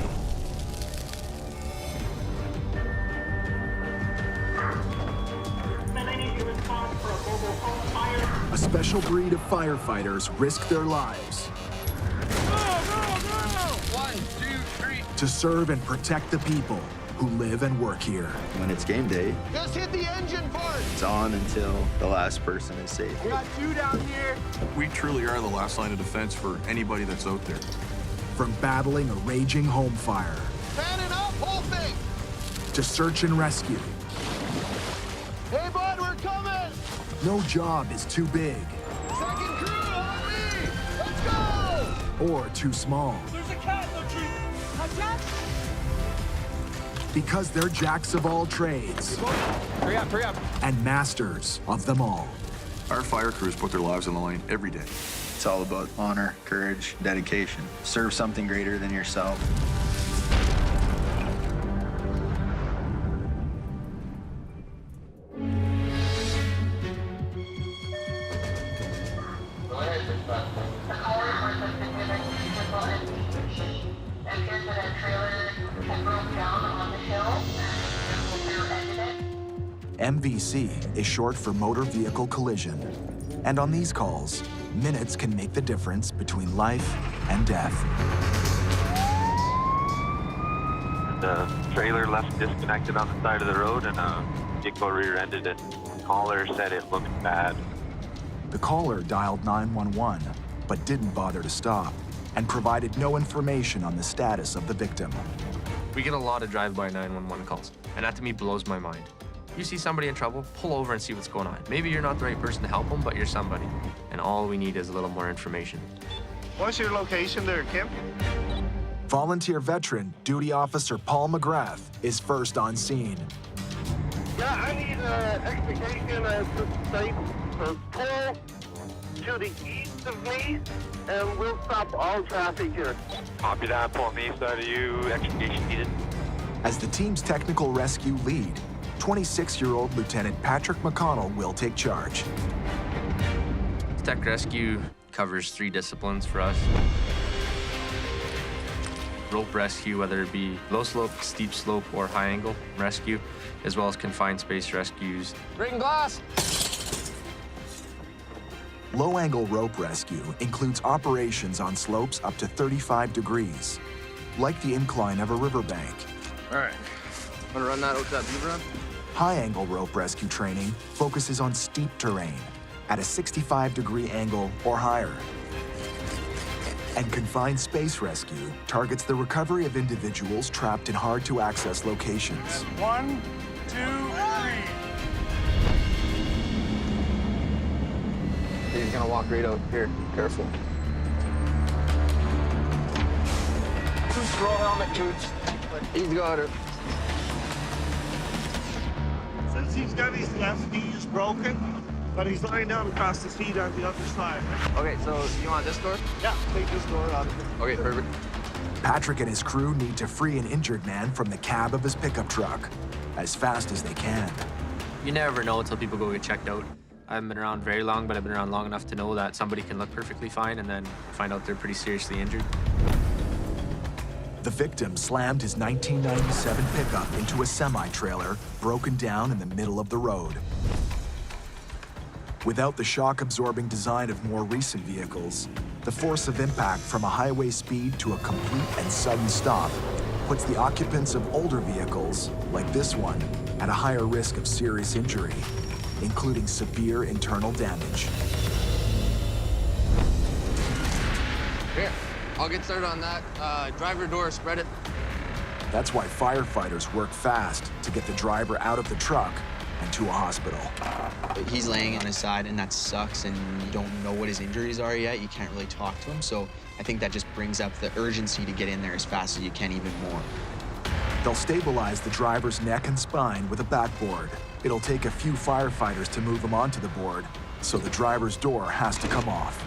A special breed of firefighters risk their lives to serve and protect the people who live and work here. When it's game day, Just hit the engine part. it's on until the last person is safe. We got 2 down here. We truly are the last line of defense for anybody that's out there. From battling a raging home fire Fanning up, whole thing. to search and rescue, Hey, bud, we're coming. no job is too big Second crew, on me. Let's go. or too small. There's a cat in the tree. Watch out. Because they're jacks of all trades Hurry up, hurry up. and masters of them all. Our fire crews put their lives on the line every day. It's all about honor, courage, dedication. Serve something greater than yourself. MVC is short for motor vehicle collision. And on these calls, minutes can make the difference between life and death. The trailer left disconnected on the side of the road and a vehicle rear-ended it. Caller said it looked bad. The caller dialed 911, but didn't bother to stop and provided no information on the status of the victim. We get a lot of drive-by 911 calls, and that to me blows my mind. You see somebody in trouble, pull over and see what's going on. Maybe you're not the right person to help them, but you're somebody. And all we need is a little more information. What's your location there, Kim? Volunteer veteran Duty Officer Paul McGrath is first on scene. Yeah, I need extrication at the site for pull to the east of me, and we'll stop all traffic here. Copy that, pull on the east side of you, extrication needed. As the team's technical rescue lead, 26-year-old Lieutenant Patrick McConnell will take charge. Tech rescue covers 3 disciplines for us. Rope rescue, whether it be low slope, steep slope, or high angle rescue, as well as confined space rescues. Breaking glass. Low-angle rope rescue includes operations on slopes up to 35 degrees, like the incline of a riverbank. All right. Want to run that out to that beaver run? High-angle rope rescue training focuses on steep terrain at a 65-degree angle or higher. And confined space rescue targets the recovery of individuals trapped in hard-to-access locations. 1, 2, 3. He's gonna walk right out here. Careful. Toots, roll helmet, Toots. He's got her. Since he's got his left knee is broken, but he's lying down across the street on the other side. Okay, so you want this door? Yeah, take this door out of it. Okay, perfect. Patrick and his crew need to free an injured man from the cab of his pickup truck as fast as they can. You never know until people go get checked out. I haven't been around very long, but I've been around long enough to know that somebody can look perfectly fine and then find out they're pretty seriously injured. The victim slammed his 1997 pickup into a semi-trailer broken down in the middle of the road. Without the shock-absorbing design of more recent vehicles, the force of impact from a highway speed to a complete and sudden stop puts the occupants of older vehicles, like this one, at a higher risk of serious injury, including severe internal damage. Here, I'll get started on that. Driver door, spread it. That's why firefighters work fast to get the driver out of the truck into a hospital. He's laying on his side, and that sucks, and you don't know what his injuries are yet. You can't really talk to him, so I think that just brings up the urgency to get in there as fast as you can, even more. They'll stabilize the driver's neck and spine with a backboard. It'll take a few firefighters to move him onto the board, so the driver's door has to come off.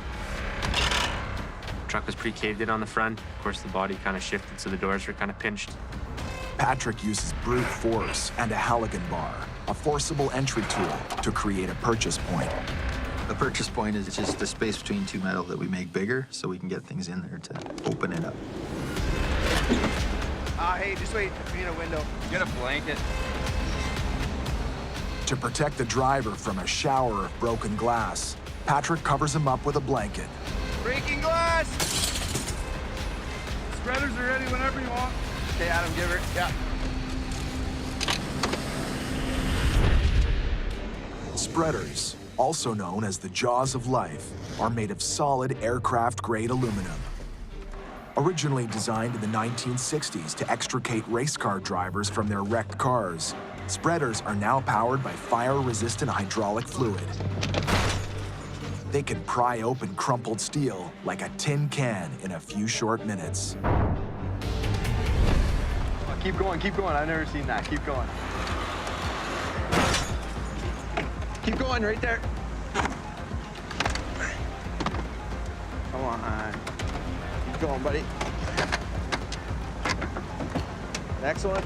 The truck was pretty caved in on the front. Of course, the body kind of shifted, so the doors were kind of pinched. Patrick uses brute force and a Halligan bar, a forcible entry tool, to create a purchase point. The purchase point is just the space between two metal that we make bigger so we can get things in there to open it up. Hey, just wait. We need a window. Get a blanket. To protect the driver from a shower of broken glass, Patrick covers him up with a blanket. Breaking glass! Spreaders are ready whenever you want. Okay, Adam, give her. Yeah. Spreaders, also known as the jaws of life, are made of solid aircraft-grade aluminum. Originally designed in the 1960s to extricate race car drivers from their wrecked cars, spreaders are now powered by fire-resistant hydraulic fluid. They can pry open crumpled steel like a tin can in a few short minutes. Keep going, keep going. I've never seen that. Keep going. Keep going, right there. Come on. Keep going, buddy. Next one.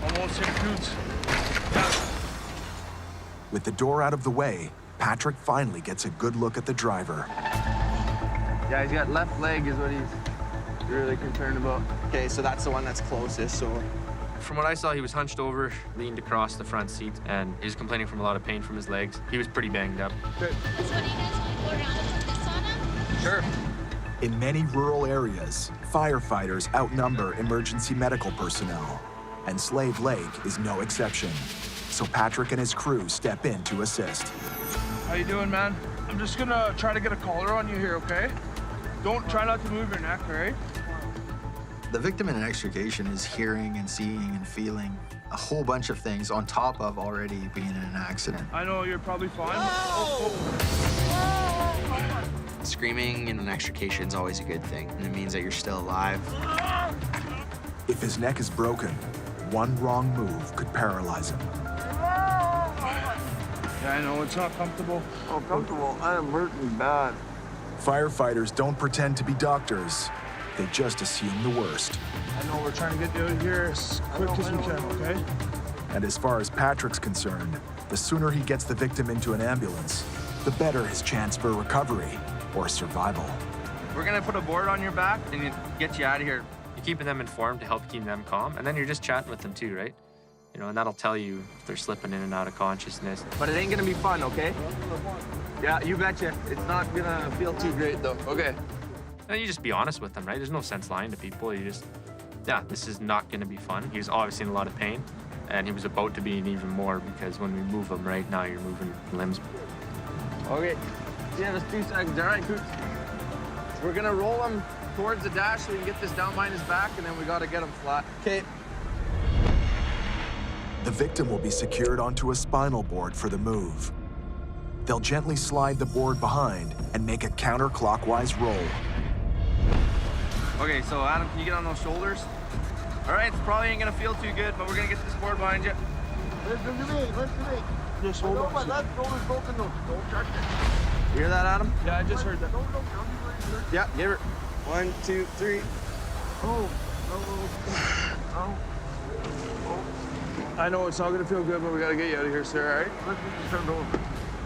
Almost hit Coots. With the door out of the way, Patrick finally gets a good look at the driver. Yeah, he's got left leg is what he's really concerned about. Okay, so that's the one that's closest, so. From what I saw, he was hunched over, leaned across the front seat, and he was complaining from a lot of pain from his legs. He was pretty banged up. Okay. So what do you guys want to go around and put this on him? Sure. In many rural areas, firefighters outnumber emergency medical personnel, and Slave Lake is no exception. So Patrick and his crew step in to assist. How you doing, man? I'm just gonna try to get a collar on you here, okay? Try not to move your neck, all right? The victim in an extrication is hearing and seeing and feeling a whole bunch of things on top of already being in an accident. I know you're probably fine. Screaming in an extrication is always a good thing, and it means that you're still alive. If his neck is broken, one wrong move could paralyze him. Yeah, I know, it's not comfortable. Oh, comfortable. I am hurting bad. Firefighters don't pretend to be doctors. They just assume the worst. I know, we're trying to get you out of here as quick as we can, okay? And as far as Patrick's concerned, the sooner he gets the victim into an ambulance, the better his chance for recovery or survival. We're gonna put a board on your back and get you out of here. You're keeping them informed to help keep them calm, and then you're just chatting with them too, right? You know, and that'll tell you if they're slipping in and out of consciousness. But it ain't gonna be fun, okay? Yeah, you betcha. It's not gonna feel too great, though. Okay. And you just be honest with them, right? There's no sense lying to people. You just, yeah, this is not gonna be fun. He was obviously in a lot of pain, and he was about to be in even more because when we move him right now, you're moving limbs. Okay. Yeah, that's 2 seconds. All right, Coots. We're gonna roll him towards the dash so we can get this down behind his back, and then we gotta get him flat. Okay. The victim will be secured onto a spinal board for the move. They'll gently slide the board behind and make a counterclockwise roll. Okay, so Adam, can you get on those shoulders? All right, it probably ain't gonna feel too good, but we're gonna get this board behind you. Listen to me. Just hold on. My left shoulder's broken, though. Don't touch it. You hear that, Adam? Yeah, I just heard that. Yeah, give her. 1, 2, 3. Oh. I know it's not gonna feel good, but we gotta get you out of here, sir, all right? Let's get turned over.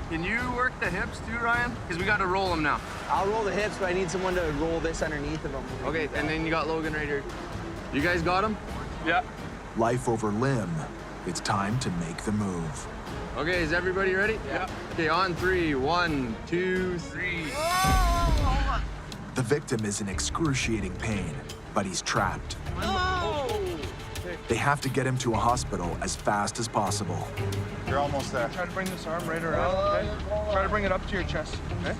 Can you work the hips too, Ryan? Because we got to roll them now. I'll roll the hips, but I need someone to roll this underneath of them. Okay, and then you got Logan right here. You guys got him? Yeah. Life over limb. It's time to make the move. Okay, is everybody ready? Yeah. Okay, on 3. 1, 2, 3. The victim is in excruciating pain, but he's trapped. They have to get him to a hospital as fast as possible. You're almost there. Try to bring this arm right around, okay? Try to bring it up to your chest, okay?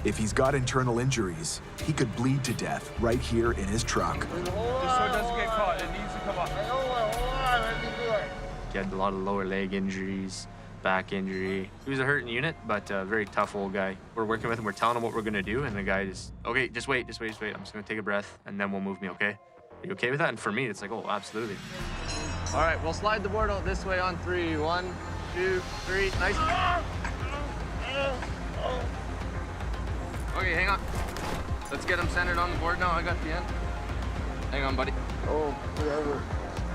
If he's got internal injuries, he could bleed to death right here in his truck. Just so it doesn't get caught, it needs to come up. He had a lot of lower leg injuries, back injury. He was a hurting unit, but a very tough old guy. We're working with him, we're telling him what we're gonna do, and the guy just, okay, just wait. I'm just gonna take a breath, and then we'll move me, okay? Are you okay with that? And for me, it's like, oh, absolutely. All right, we'll slide the board out this way on 3. 1, 2, 3. Nice. Okay, hang on. Let's get him centered on the board now. I got the end. Hang on, buddy. Oh, whatever.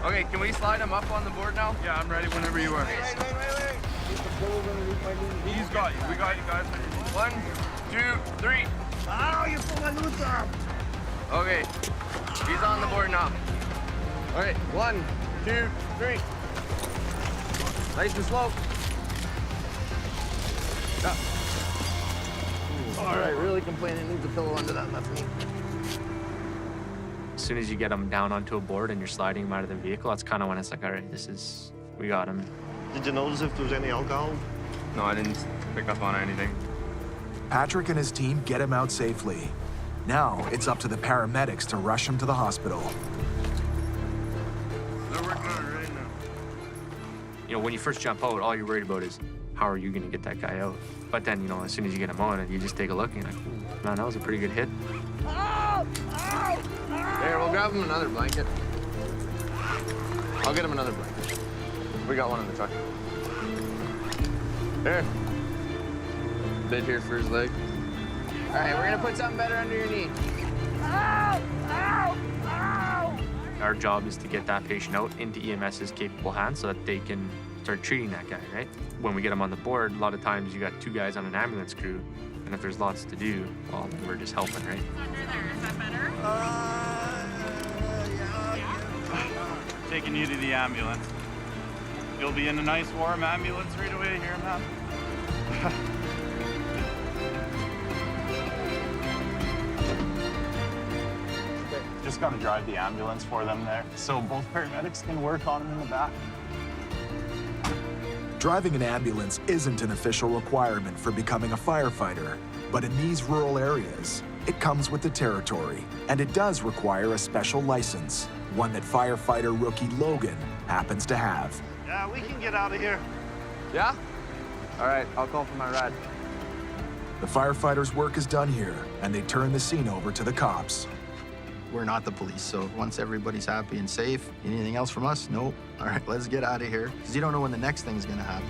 Okay, can we slide him up on the board now? Yeah, I'm ready whenever you are. Wait. He's got you. We got you guys. 1, 2, 3. Ow, you pulled my loose arm. Okay, he's on the board now. All right, 1, 2, 3. Nice and slow. Yeah. All right, really complaining. Needs a pillow under that left knee. As soon as you get him down onto a board and you're sliding him out of the vehicle, that's kind of when it's like, all right, we got him. Did you notice if there was any alcohol? No, I didn't pick up on anything. Patrick and his team get him out safely. Now it's up to the paramedics to rush him to the hospital. They're working on it right now. You know, when you first jump out, all you're worried about is how are you going to get that guy out? But then, you know, as soon as you get him on, you just take a look and you're like, ooh, man, that was a pretty good hit. Here, we'll grab him another blanket. I'll get him another blanket. We got one in the truck. Here. Bit here for his leg. All right, we're gonna put something better under your knee. Our job is to get that patient out into EMS's capable hands so that they can start treating that guy, right? When we get him on the board, a lot of times you got 2 guys on an ambulance crew, and if there's lots to do, well, then we're just helping, right? Under there, is that better? Taking you to the ambulance. You'll be in a nice warm ambulance right away here, ma'am. Just gotta drive the ambulance for them there, so both paramedics can work on them in the back. Driving an ambulance isn't an official requirement for becoming a firefighter, but in these rural areas, it comes with the territory, and it does require a special license, one that firefighter rookie Logan happens to have. Yeah, we can get out of here. Yeah? All right, I'll call for my ride. The firefighters' work is done here, and they turn the scene over to the cops. We're not the police, so once everybody's happy and safe, anything else from us? Nope. All right, let's get out of here, because you don't know when the next thing's gonna happen.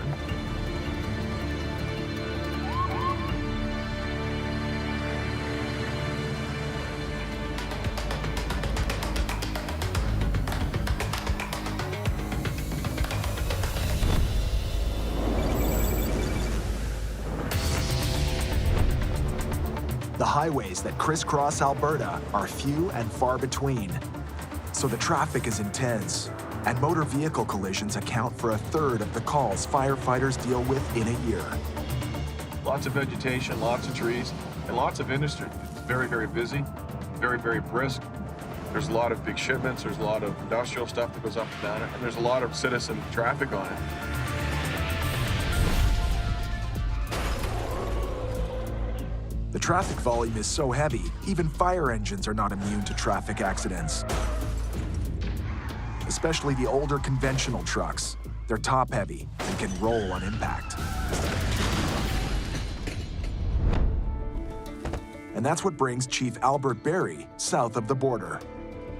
The highways that crisscross Alberta are few and far between, so the traffic is intense, and motor vehicle collisions account for 1/3 of the calls firefighters deal with in a year. Lots of vegetation, lots of trees, and lots of industry. It's very, very busy, very, very brisk. There's a lot of big shipments, there's a lot of industrial stuff that goes up and down it, and there's a lot of citizen traffic on it. The traffic volume is so heavy, even fire engines are not immune to traffic accidents. Especially the older conventional trucks. They're top-heavy and can roll on impact. And that's what brings Chief Albert Berry south of the border.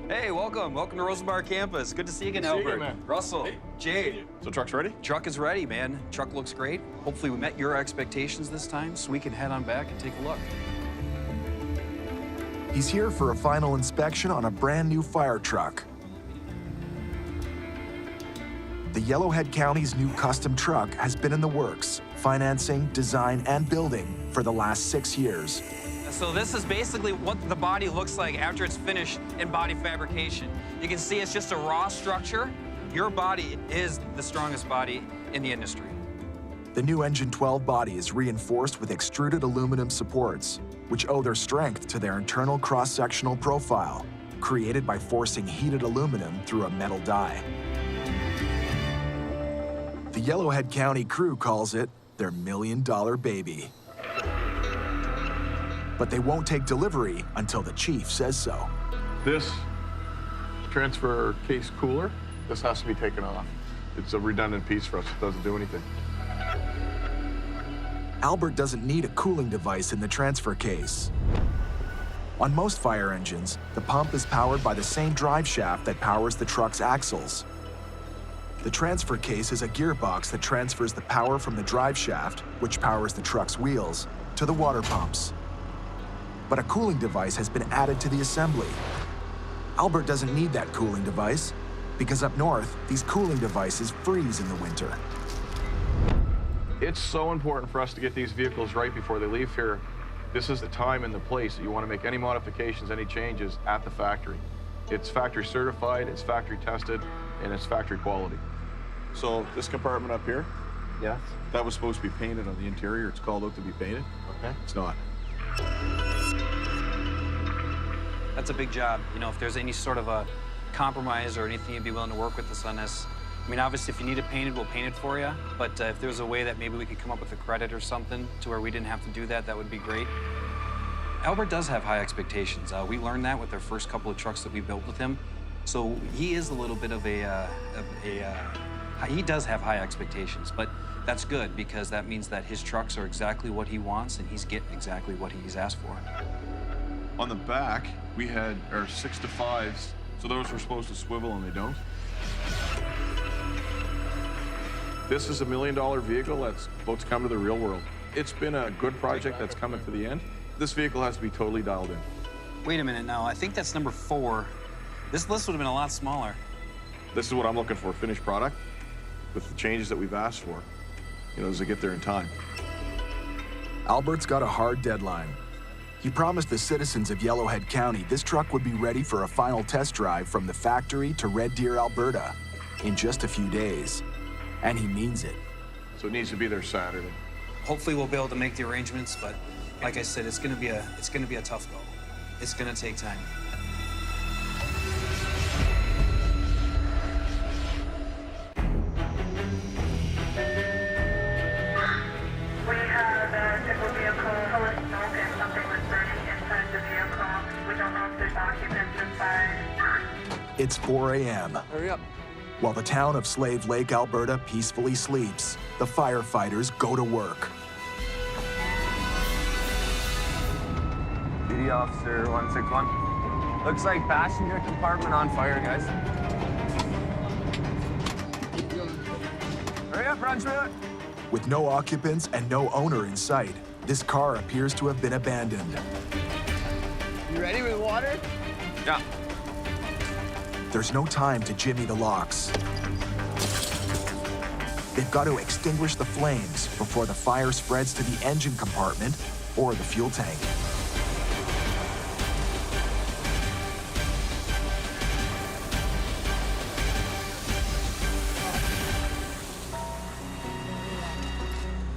Hey, welcome to Rosenbar campus. Good to see you again, Albert. Russell, Jade. So truck's ready? Truck is ready, man. Truck looks great. Hopefully we met your expectations this time so we can head on back and take a look. He's here for a final inspection on a brand new fire truck. The Yellowhead County's new custom truck has been in the works, financing, design, and building for the last 6 years. So this is basically what the body looks like after it's finished in body fabrication. You can see it's just a raw structure. Your body is the strongest body in the industry. The new Engine 12 body is reinforced with extruded aluminum supports, which owe their strength to their internal cross-sectional profile, created by forcing heated aluminum through a metal die. The Yellowhead County crew calls it their $1 million baby. But they won't take delivery until the chief says so. This transfer case cooler, this has to be taken off. It's a redundant piece for us. It doesn't do anything. Albert doesn't need a cooling device in the transfer case. On most fire engines, the pump is powered by the same drive shaft that powers the truck's axles. The transfer case is a gearbox that transfers the power from the drive shaft, which powers the truck's wheels, to the water pumps. But a cooling device has been added to the assembly. Albert doesn't need that cooling device, because up north, these cooling devices freeze in the winter. It's so important for us to get these vehicles right before they leave here. This is the time and the place that you want to make any modifications, any changes at the factory. It's factory certified, it's factory tested, and it's factory quality. So this compartment up here, Yeah. that was supposed to be painted on the interior. It's called out to be painted. Okay. It's not. That's a big job. You know, if there's any sort of a compromise or anything you'd be willing to work with us on this. I mean, obviously, if you need it painted, we'll paint it for you. But if there's a way that maybe we could come up with a credit or something to where we didn't have to do that, that would be great. Albert does have high expectations. We learned that with our first couple of trucks that we built with him. So he is a little bit of he does have high expectations, but that's good because that means that his trucks are exactly what he wants and he's getting exactly what he's asked for. On the back, we had our 6 to 5s, so those were supposed to swivel and they don't. This is $1 million vehicle that's about to come to the real world. It's been a good project that's coming to the end. This vehicle has to be totally dialed in. Wait a minute now, I think that's number 4. This list would have been a lot smaller. This is what I'm looking for, finished product with the changes that we've asked for, you know, as they get there in time. Albert's got a hard deadline. He promised the citizens of Yellowhead County this truck would be ready for a final test drive from the factory to Red Deer, Alberta, in just a few days. And he means it. So it needs to be there Saturday. Hopefully we'll be able to make the arrangements, but like I said, it's gonna be a tough go. It's gonna take time. We have a typical vehicle full of smoke and something was burning inside the vehicle. We don't know if there's occupants inside. It's 4 a.m. Hurry up. While the town of Slave Lake, Alberta peacefully sleeps, the firefighters go to work. Duty officer 161. Looks like passenger compartment on fire, guys. Hurry up, run through it. With no occupants and no owner in sight, this car appears to have been abandoned. You ready with water? Yeah. There's no time to jimmy the locks. They've got to extinguish the flames before the fire spreads to the engine compartment or the fuel tank.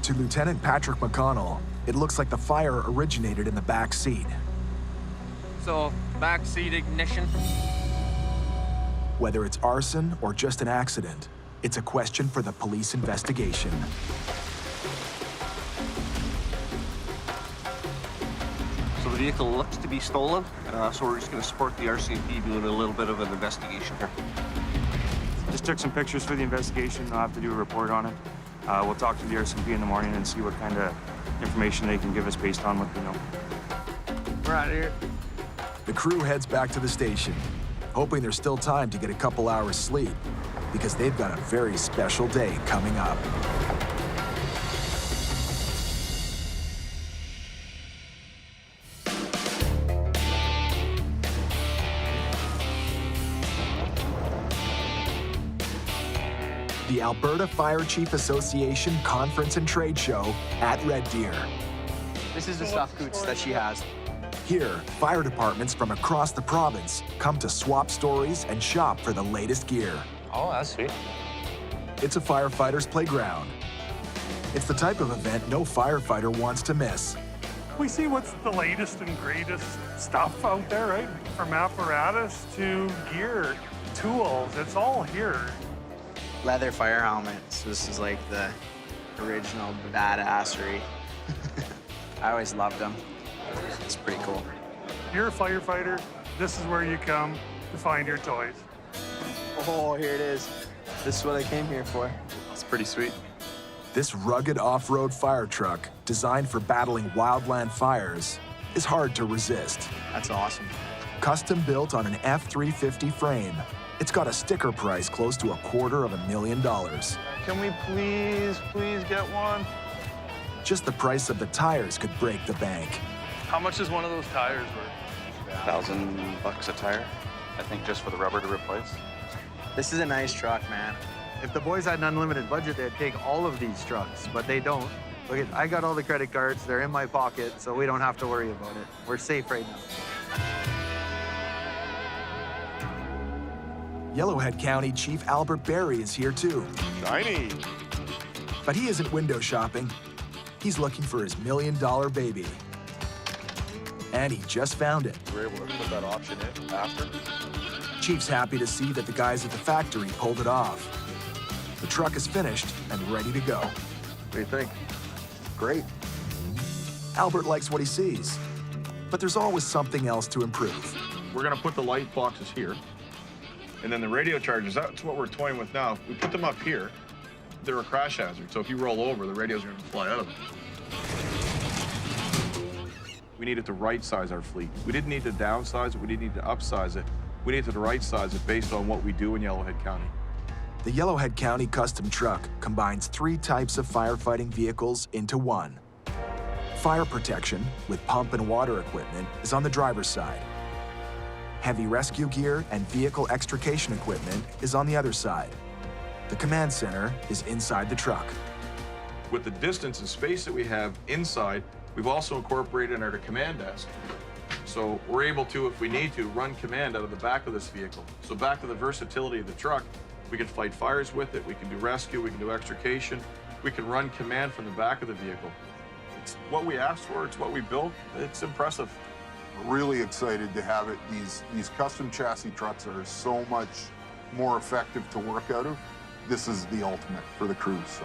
To Lieutenant Patrick McConnell, it looks like the fire originated in the back seat. So, back seat ignition. Whether it's arson or just an accident, it's a question for the police investigation. So the vehicle looks to be stolen, so we're just going to support the RCMP doing a little bit of an investigation here. Just took some pictures for the investigation. I'll have to do a report on it. We'll talk to the RCMP in the morning and see what kind of information they can give us based on what we know. We're out of here. The crew heads back to the station, hoping there's still time to get a couple hours sleep, because they've got a very special day coming up. The Alberta Fire Chief Association Conference and Trade Show at Red Deer. This is the stuff, Coots, that she has. Here, fire departments from across the province come to swap stories and shop for the latest gear. Oh, that's sweet. It's a firefighter's playground. It's the type of event no firefighter wants to miss. We see what's the latest and greatest stuff out there, right? From apparatus to gear, tools, it's all here. Leather fire helmets. This is like the original badassery. I always loved them. It's pretty cool. You're a firefighter, this is where you come to find your toys. Oh, here it is. This is what I came here for. It's pretty sweet. This rugged off-road fire truck, designed for battling wildland fires, is hard to resist. That's awesome. Custom built on an F-350 frame, it's got a sticker price close to $250,000. Can we please get one? Just the price of the tires could break the bank. How much is one of those tires worth? $1,000 a tire, I think, just for the rubber to replace. This is a nice truck, man. If the boys had an unlimited budget, they'd take all of these trucks, but they don't. Look at, I got all the credit cards. They're in my pocket, so we don't have to worry about it. We're safe right now. Yellowhead County Chief Albert Berry is here too. Shiny. But he isn't window shopping. He's looking for his $1 million baby. And he just found it. We're able to put that option in after. Chief's happy to see that the guys at the factory pulled it off. The truck is finished and ready to go. What do you think? Great. Albert likes what he sees, but there's always something else to improve. We're gonna put the light boxes here. And then the radio chargers, that's what we're toying with now. If we put them up here, they're a crash hazard. So if you roll over, the radios are gonna fly out of them. We needed to right-size our fleet. We didn't need to downsize it, we didn't need to upsize it. We needed to right-size it based on what we do in Yellowhead County. The Yellowhead County custom truck combines 3 types of firefighting vehicles into one. Fire protection with pump and water equipment is on the driver's side. Heavy rescue gear and vehicle extrication equipment is on the other side. The command center is inside the truck. With the distance and space that we have inside, we've also incorporated our command desk. So we're able to, if we need to, run command out of the back of this vehicle. So back to the versatility of the truck, we can fight fires with it, we can do rescue, we can do extrication, we can run command from the back of the vehicle. It's what we asked for, it's what we built, it's impressive. Really excited to have it. These custom chassis trucks are so much more effective to work out of. This is the ultimate for the crews. So.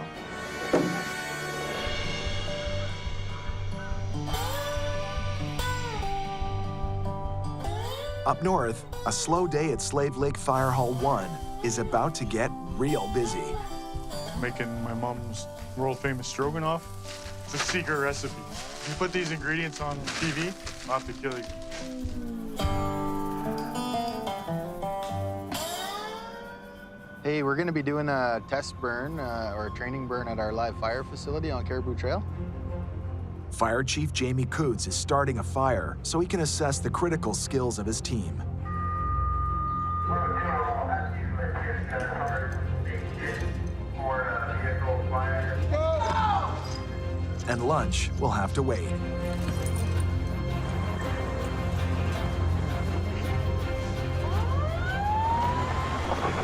Up north, a slow day at Slave Lake Fire Hall 1 is about to get real busy. Making my mom's world-famous stroganoff. It's a secret recipe. If you put these ingredients on TV, I'll have to kill you. Hey, we're gonna be doing a test burn or a training burn at our live fire facility on Caribou Trail. Fire Chief Jamie Coots is starting a fire so he can assess the critical skills of his team. And lunch will have to wait.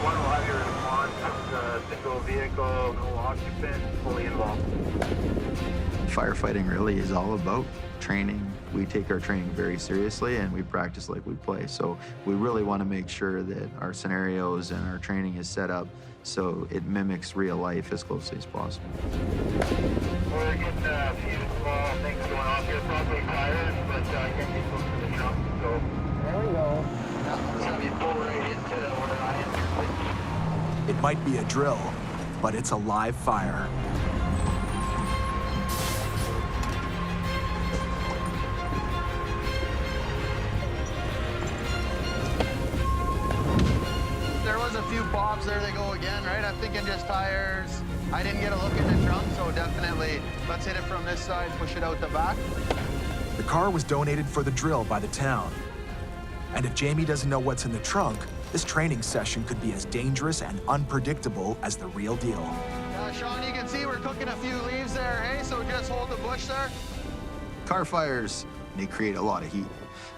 One will have your response, single vehicle, no occupant, fully involved. Firefighting really is all about training. We take our training very seriously and we practice like we play. So we really want to make sure that our scenarios and our training is set up so it mimics real life as closely as possible. We're getting a few small things going off here, probably fires, but I can't get close to the trunk, so. There we go. It's gonna be pulled right into where I am. It might be a drill, but it's a live fire. There was a few pops, there they go again, right? I'm thinking just tires. I didn't get a look in the trunk, so definitely let's hit it from this side, push it out the back. The car was donated for the drill by the town. And if Jamie doesn't know what's in the trunk, this training session could be as dangerous and unpredictable as the real deal. Sean, you can see we're cooking a few leaves there, hey? So just hold the bush there. Car fires, they create a lot of heat.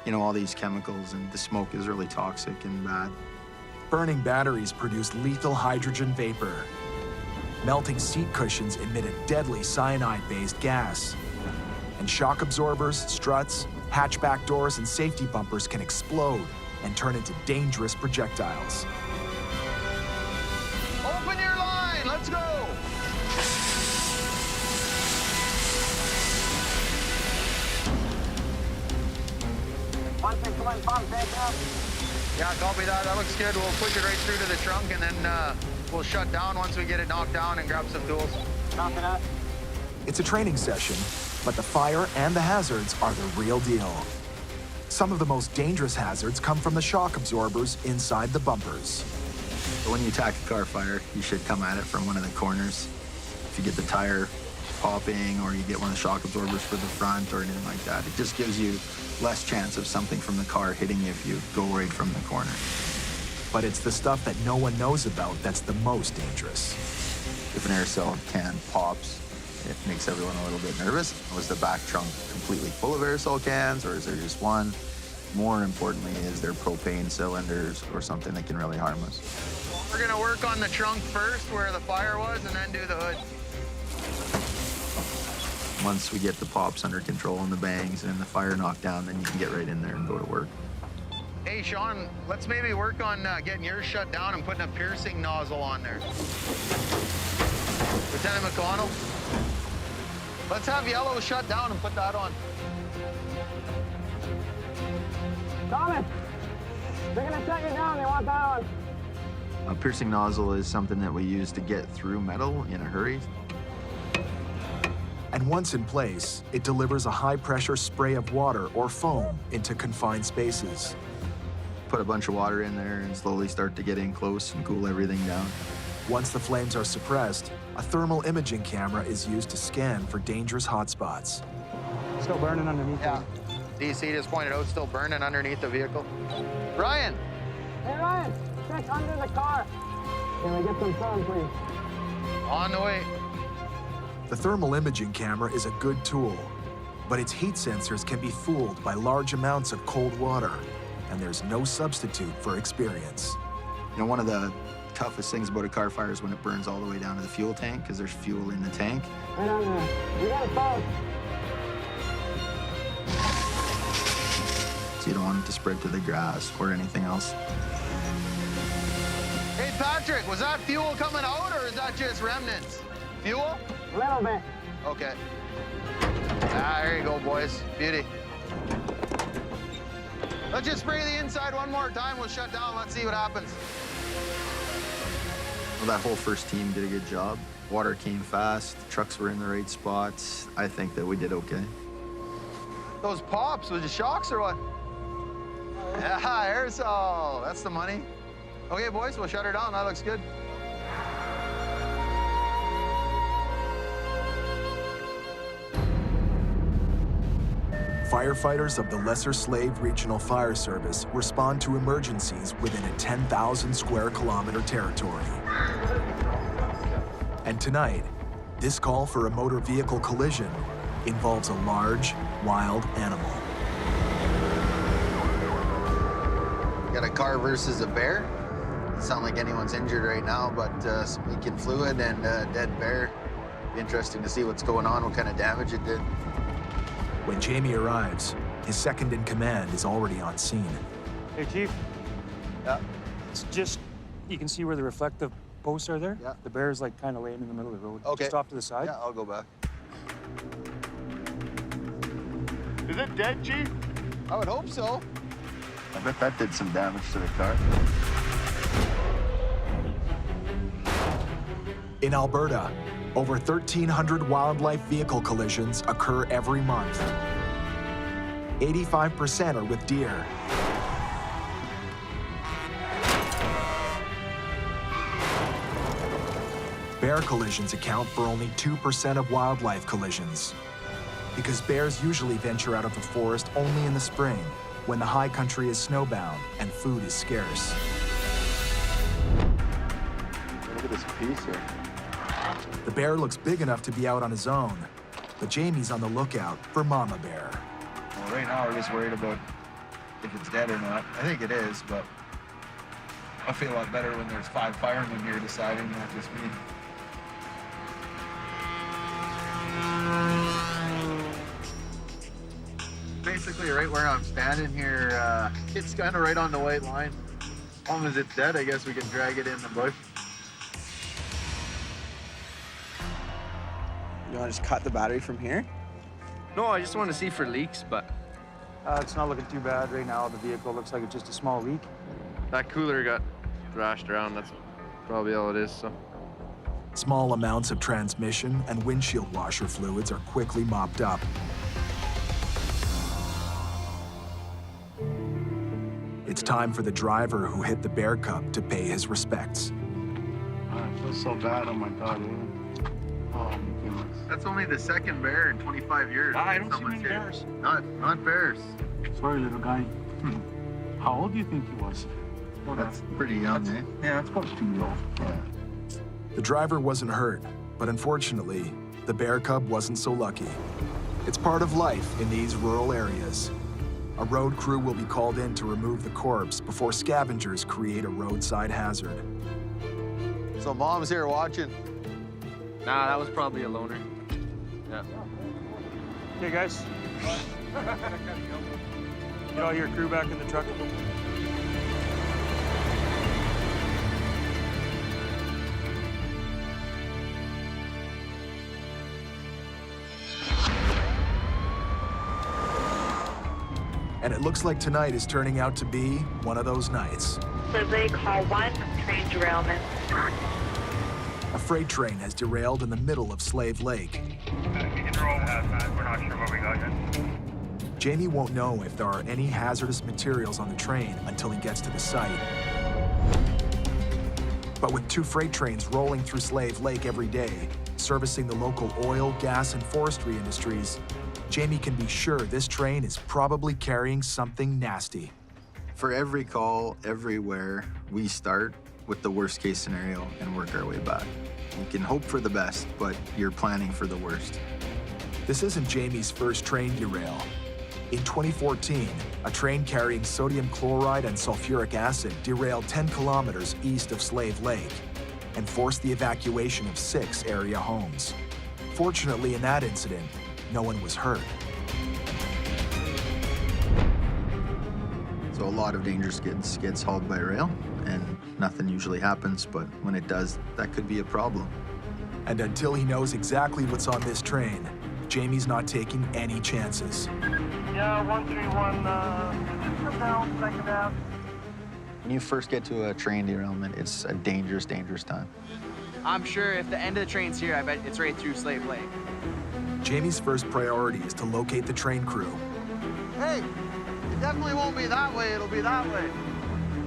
You know, all these chemicals, and the smoke is really toxic and bad. Burning batteries produce lethal hydrogen vapor. Melting seat cushions emit a deadly cyanide-based gas. And shock absorbers, struts, hatchback doors, and safety bumpers can explode and turn into dangerous projectiles. Open your line, let's go! Yeah, copy that. That looks good. We'll push it right through to the trunk and then We'll shut down once we get it knocked down and grab some tools. Copy that. It's a training session, but the fire and the hazards are the real deal. Some of the most dangerous hazards come from the shock absorbers inside the bumpers. But when you attack a car fire, you should come at it from one of the corners. If you get the tire popping or you get one of the shock absorbers for the front or anything like that, it just gives you less chance of something from the car hitting you if you go right from the corner. But it's the stuff that no one knows about that's the most dangerous. If an aerosol can pops, it makes everyone a little bit nervous. Was the back trunk completely full of aerosol cans, or is there just one? More importantly, is there propane cylinders or something that can really harm us? We're gonna work on the trunk first where the fire was and then do the hood. Once we get the pops under control and the bangs and the fire knocked down, then you can get right in there and go to work. Hey, Sean, let's maybe work on getting yours shut down and putting a piercing nozzle on there. Lieutenant McConnell, let's have yellow shut down and put that on. Thomas, they're gonna shut you down. They want that on. A piercing nozzle is something that we use to get through metal in a hurry. And once in place, it delivers a high-pressure spray of water or foam into confined spaces. Put a bunch of water in there and slowly start to get in close and cool everything down. Once the flames are suppressed, a thermal imaging camera is used to scan for dangerous hotspots. Still burning underneath. Yeah. DC just pointed out still burning underneath the vehicle. Ryan! Hey, Ryan, check under the car. Can we get some sun, please? On the way. The thermal imaging camera is a good tool, but its heat sensors can be fooled by large amounts of cold water, and there's no substitute for experience. You know, one of the toughest things about a car fire is when it burns all the way down to the fuel tank, because there's fuel in the tank. Right on there. We got a phone. So you don't want it to spread to the grass or anything else. Hey, Patrick, was that fuel coming out, or is that just remnants? Fuel? A little bit. Okay. Ah, there you go, boys. Beauty. Let's just spray the inside one more time. We'll shut down. Let's see what happens. Well, that whole first team did a good job. Water came fast. Trucks were in the right spots. I think that we did okay. Those pops, was it shocks or what? Yeah, aerosol. That's the money. Okay, boys, we'll shut her down. That looks good. Firefighters of the Lesser Slave Regional Fire Service respond to emergencies within a 10,000 square kilometer territory. And tonight, this call for a motor vehicle collision involves a large, wild animal. Got a car versus a bear. Doesn't sound like anyone's injured right now, but some leaking fluid and a dead bear. Be interesting to see what's going on, what kind of damage it did. When Jamie arrives, his second in command is already on scene. Hey, Chief. Yeah. It's just, you can see where the reflective posts are there? Yeah. The bear's like kind of laying in the middle of the road. Okay. Just off to the side. Yeah, I'll go back. Is it dead, Chief? I would hope so. I bet that did some damage to the car. In Alberta, over 1,300 wildlife vehicle collisions occur every month. 85% are with deer. Bear collisions account for only 2% of wildlife collisions, because bears usually venture out of the forest only in the spring, when the high country is snowbound and food is scarce. Look at this piece here. The bear looks big enough to be out on his own, but Jamie's on the lookout for Mama Bear. Well, right now we're just worried about if it's dead or not. I think it is, but I feel a lot better when there's 5 firemen here deciding, not just me. Basically, right where I'm standing here, it's kind of right on the white line. As long as it's dead, I guess we can drag it in the bush. You want to just cut the battery from here? No, I just want to see for leaks, but... it's not looking too bad right now. The vehicle looks like it's just a small leak. That cooler got thrashed around. probably all it is, so. Small amounts of transmission and windshield washer fluids are quickly mopped up. It's time for the driver who hit the bear cub to pay his respects. I feel so bad on my dog. Oh my goodness. That's only the second bear in 25 years. I don't see many bears. Not bears. Sorry, little guy. How old do you think he was? That's pretty young, eh? Yeah, that's about 2-year-old. Yeah. The driver wasn't hurt, but unfortunately, the bear cub wasn't so lucky. It's part of life in these rural areas. A road crew will be called in to remove the corpse before scavengers create a roadside hazard. So mom's here watching. Nah, that was probably a loner. Yeah. Hey, guys. Get all your crew back in the truck. And it looks like tonight is turning out to be one of those nights. So they call 1 train derailment. A freight train has derailed in the middle of Slave Lake. We're not sure what we got yet. Jamie won't know if there are any hazardous materials on the train until he gets to the site. But with 2 freight trains rolling through Slave Lake every day, servicing the local oil, gas, and forestry industries, Jamie can be sure this train is probably carrying something nasty. For every call, everywhere, we start with the worst case scenario and work our way back. You can hope for the best, but you're planning for the worst. This isn't Jamie's first train derail. In 2014, a train carrying sodium chloride and sulfuric acid derailed 10 kilometers east of Slave Lake and forced the evacuation of 6 area homes. Fortunately, in that incident, no one was hurt. So a lot of dangerous goods gets hauled by rail, and nothing usually happens, but when it does, that could be a problem. And until he knows exactly what's on this train, Jamie's not taking any chances. Yeah, 131, come down, second half. When you first get to a train derailment, it's a dangerous, dangerous time. I'm sure if the end of the train's here, I bet it's right through Slave Lake. Jamie's first priority is to locate the train crew. Hey, it definitely won't be that way, it'll be that way.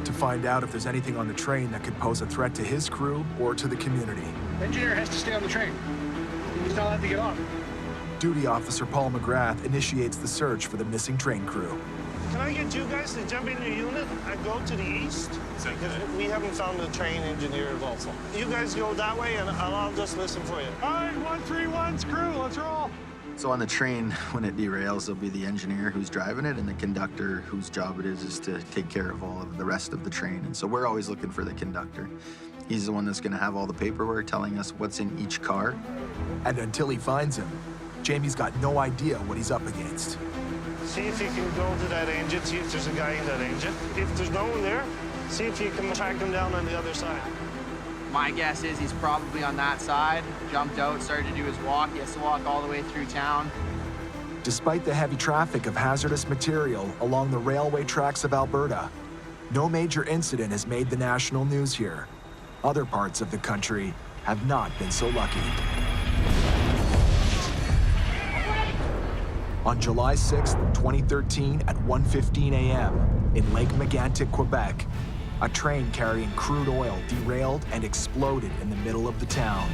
To find out if there's anything on the train that could pose a threat to his crew or to the community. The engineer has to stay on the train. He's not allowed to get off. Duty Officer Paul McGrath initiates the search for the missing train crew. Can I get you guys to jump in your unit and go to the east? Because we haven't found the train engineers also. You guys go that way and I'll just listen for you. All right, 131's crew, let's roll. So on the train, when it derails, there'll be the engineer who's driving it and the conductor whose job it is to take care of all of the rest of the train. And so we're always looking for the conductor. He's the one that's gonna have all the paperwork telling us what's in each car. And until he finds him, Jamie's got no idea what he's up against. See if you can go to that engine, see if there's a guy in that engine. If there's no one there, see if you can track him down on the other side. My guess is he's probably on that side, jumped out, started to do his walk. He has to walk all the way through town. Despite the heavy traffic of hazardous material along the railway tracks of Alberta, no major incident has made the national news here. Other parts of the country have not been so lucky. On July 6, 2013 at 1:15 a.m. in Lake Megantic, Quebec, a train carrying crude oil derailed and exploded in the middle of the town.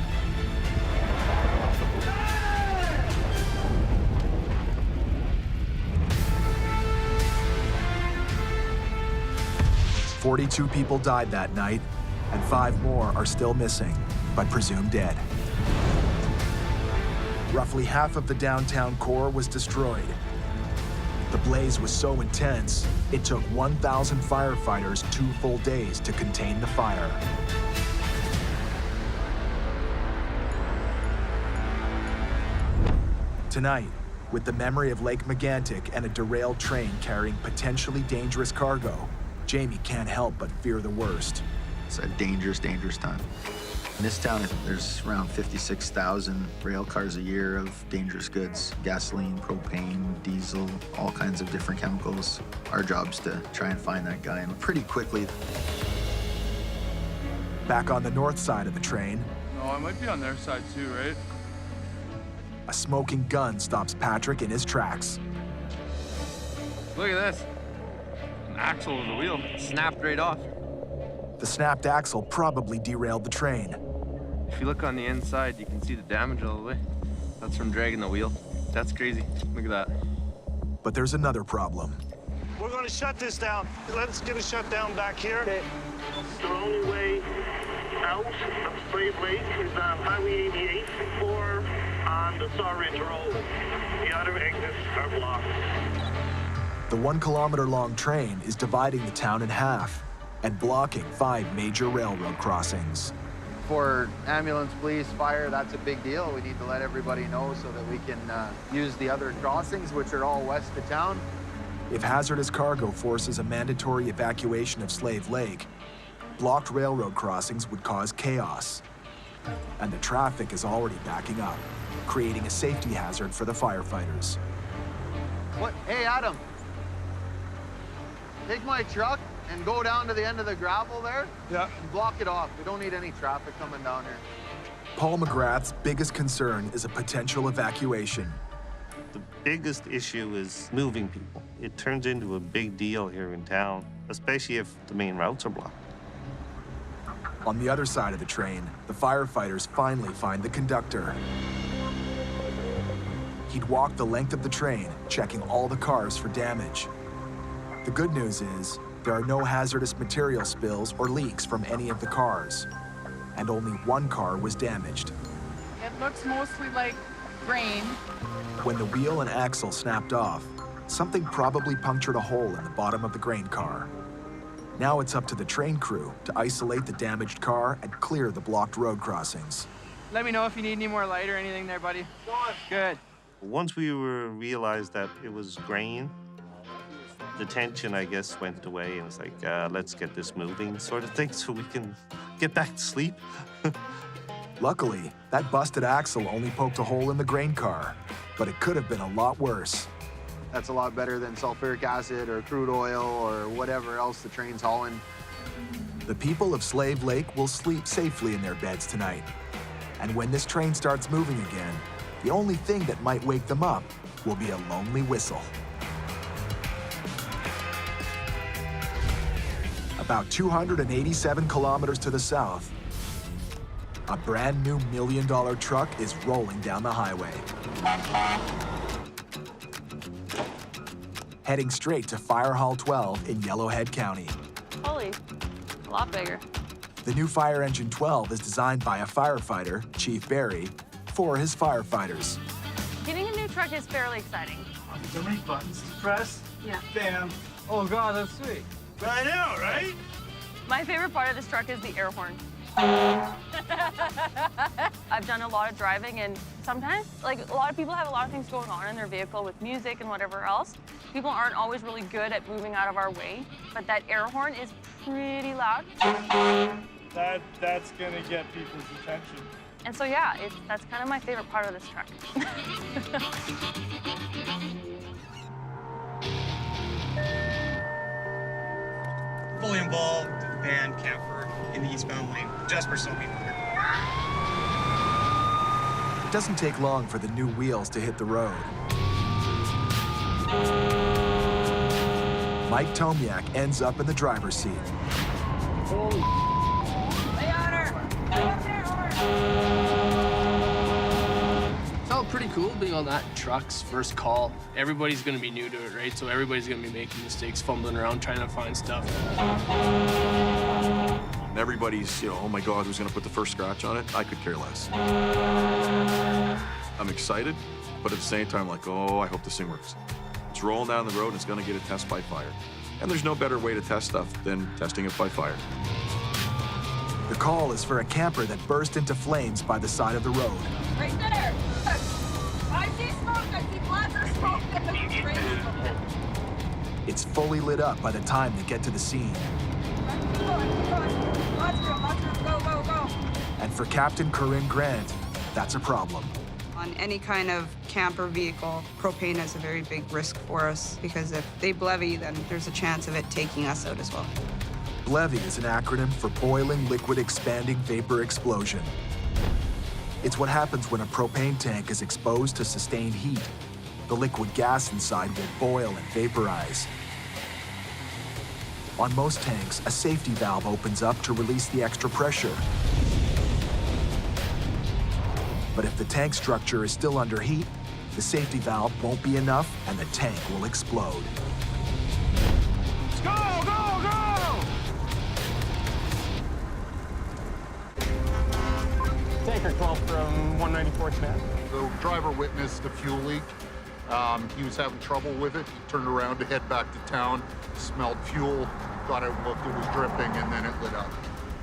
"42 people died that night, and 5 more are still missing, but presumed dead. Roughly half of the downtown core was destroyed. The blaze was so intense, it took 1,000 firefighters 2 full days to contain the fire. Tonight, with the memory of Lake Megantic and a derailed train carrying potentially dangerous cargo, Jamie can't help but fear the worst. It's a dangerous, dangerous time. In this town, there's around 56,000 rail cars a year of dangerous goods, gasoline, propane, diesel, all kinds of different chemicals. Our job's to try and find that guy, and pretty quickly, Back on the north side of the train, Oh, I might be on their side too, right? a smoking gun stops Patrick in his tracks. Look at this. An axle of the wheel. Snapped right off. The snapped axle probably derailed the train. If you look on the inside, you can see the damage all the way. That's from dragging the wheel. That's crazy. Look at that. But there's another problem. We're going to shut this down. Let's get it shut down back here. Okay. The only way out of Slave Lake is on Highway 88 or on the Saw Ridge Road. The other exits are blocked. The 1 kilometer-long train is dividing the town in half and blocking 5 major railroad crossings. For ambulance, police, fire, that's a big deal. We need to let everybody know so that we can use the other crossings, which are all west of town. If hazardous cargo forces a mandatory evacuation of Slave Lake, blocked railroad crossings would cause chaos. And the traffic is already backing up, creating a safety hazard for the firefighters. What? Hey, Adam. Take my truck and go down to the end of the gravel there. Yeah. And block it off. We don't need any traffic coming down here. Paul McGrath's biggest concern is a potential evacuation. The biggest issue is moving people. It turns into a big deal here in town, especially if the main routes are blocked. On the other side of the train, the firefighters finally find the conductor. He'd walked the length of the train, checking all the cars for damage. The good news is, there are no hazardous material spills or leaks from any of the cars, and only 1 car was damaged. It looks mostly like grain. When the wheel and axle snapped off, something probably punctured a hole in the bottom of the grain car. Now it's up to the train crew to isolate the damaged car and clear the blocked road crossings. Let me know if you need any more light or anything there, buddy. Good. Once we realized that it was grain, the tension, I guess, went away, and it's like, let's get this moving sort of thing so we can get back to sleep. Luckily, that busted axle only poked a hole in the grain car, but it could have been a lot worse. That's a lot better than sulfuric acid or crude oil or whatever else the train's hauling. The people of Slave Lake will sleep safely in their beds tonight. And when this train starts moving again, the only thing that might wake them up will be a lonely whistle. About 287 kilometers to the south, a brand new $1 million truck is rolling down the highway. Heading straight to Fire Hall 12 in Yellowhead County. Holy, a lot bigger. The new Fire Engine 12 is designed by a firefighter, Chief Barry, for his firefighters. Getting a new truck is fairly exciting. So many buttons to press. Yeah. Bam. Oh, God, that's sweet. I know, right? My favorite part of this truck is the air horn. I've done a lot of driving, and sometimes, like, a lot of people have a lot of things going on in their vehicle with music and whatever else. People aren't always really good at moving out of our way, but that air horn is pretty loud. That's gonna get people's attention. And so, yeah, that's kind of my favorite part of this truck. Fully involved van camper in the eastbound lane, just for soapy water. It doesn't take long for the new wheels to hit the road. Mike Tomiak ends up in the driver's seat. Felt pretty cool being on that truck's first call. Everybody's gonna be new to it, right? So everybody's gonna be making mistakes, fumbling around, trying to find stuff. Everybody's, oh my God, who's gonna put the first scratch on it? I could care less. I'm excited, but at the same time, like, oh, I hope this thing works. It's rolling down the road and it's gonna get a test by fire. And there's no better way to test stuff than testing it by fire. The call is for a camper that burst into flames by the side of the road. Right there! I see smoke! I see lots of smoke! It's fully lit up by the time they get to the scene. Go, go, go! And for Captain Corinne Grant, that's a problem. On any kind of camper vehicle, propane is a very big risk for us because if they levy, then there's a chance of it taking us out as well. BLEVE is an acronym for Boiling Liquid Expanding Vapor Explosion. It's what happens when a propane tank is exposed to sustained heat. The liquid gas inside will boil and vaporize. On most tanks, a safety valve opens up to release the extra pressure. But if the tank structure is still under heat, the safety valve won't be enough and the tank will explode. Let's go, go, go! Tanker call from 194th man. The driver witnessed a fuel leak. He was having trouble with it. He turned around to head back to town, smelled fuel, got out and looked, it was dripping, and then it lit up.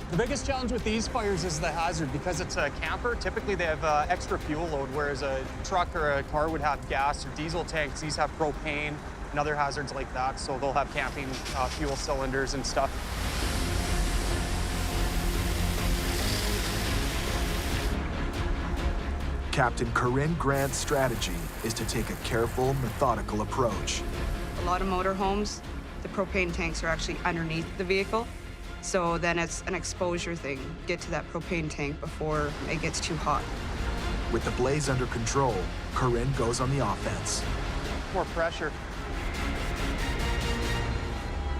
The biggest challenge with these fires is the hazard. Because it's a camper, typically they have extra fuel load, whereas a truck or a car would have gas or diesel tanks. These have propane and other hazards like that, so they'll have camping fuel cylinders and stuff. Captain Corinne Grant's strategy is to take a careful, methodical approach. A lot of motorhomes, the propane tanks are actually underneath the vehicle. So then it's an exposure thing. Get to that propane tank before it gets too hot. With the blaze under control, Corinne goes on the offense. More pressure.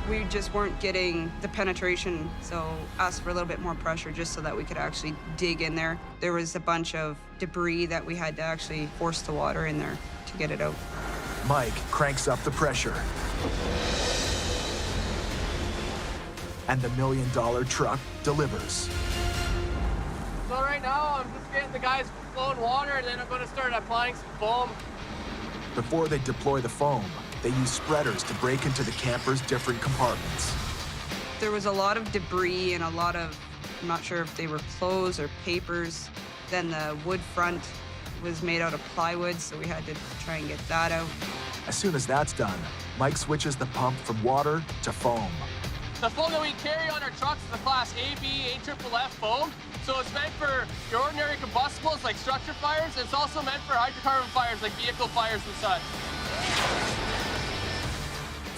We just weren't getting the penetration, so asked for a little bit more pressure just so that we could actually dig in there. There was a bunch of debris that we had to actually force the water in there to get it out. Mike cranks up the pressure. And the $1 million truck delivers. So right now, I'm just getting the guys flowing water, and then I'm going to start applying some foam. Before they deploy the foam, they use spreaders to break into the camper's different compartments. There was a lot of debris and a lot of, I'm not sure if they were clothes or papers. Then the wood front was made out of plywood, so we had to try and get that out. As soon as that's done, Mike switches the pump from water to foam. The foam that we carry on our trucks is a class A, B, AFFF foam. So it's meant for your ordinary combustibles like structure fires. It's also meant for hydrocarbon fires like vehicle fires and such.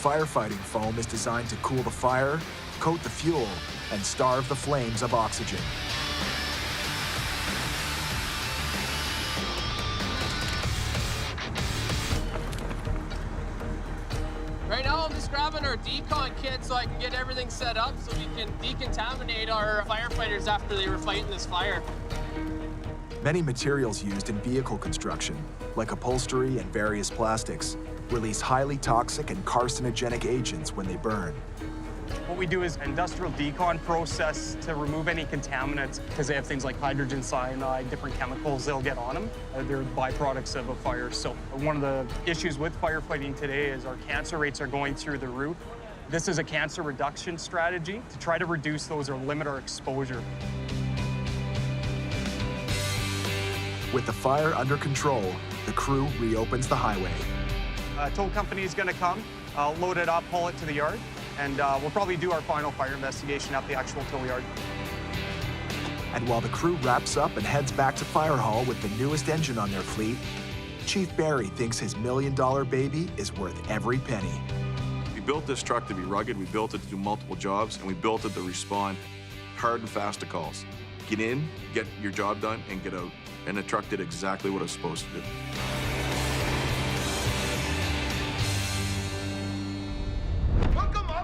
Firefighting foam is designed to cool the fire, coat the fuel, and starve the flames of oxygen. Right now, I'm just grabbing our decon kit so I can get everything set up so we can decontaminate our firefighters after they were fighting this fire. Many materials used in vehicle construction, like upholstery and various plastics, release highly toxic and carcinogenic agents when they burn. What we do is industrial decon process to remove any contaminants because they have things like hydrogen cyanide, different chemicals they'll get on them. They're byproducts of a fire. So one of the issues with firefighting today is our cancer rates are going through the roof. This is a cancer reduction strategy to try to reduce those or limit our exposure. With the fire under control, the crew reopens the highway. A tow company is going to come, load it up, haul it to the yard, and we'll probably do our final fire investigation at the actual tow yard. And while the crew wraps up and heads back to Fire Hall with the newest engine on their fleet, Chief Barry thinks his $1 million baby is worth every penny. We built this truck to be rugged, we built it to do multiple jobs, and we built it to respond hard and fast to calls. Get in, get your job done, and get out. And the truck did exactly what it was supposed to do.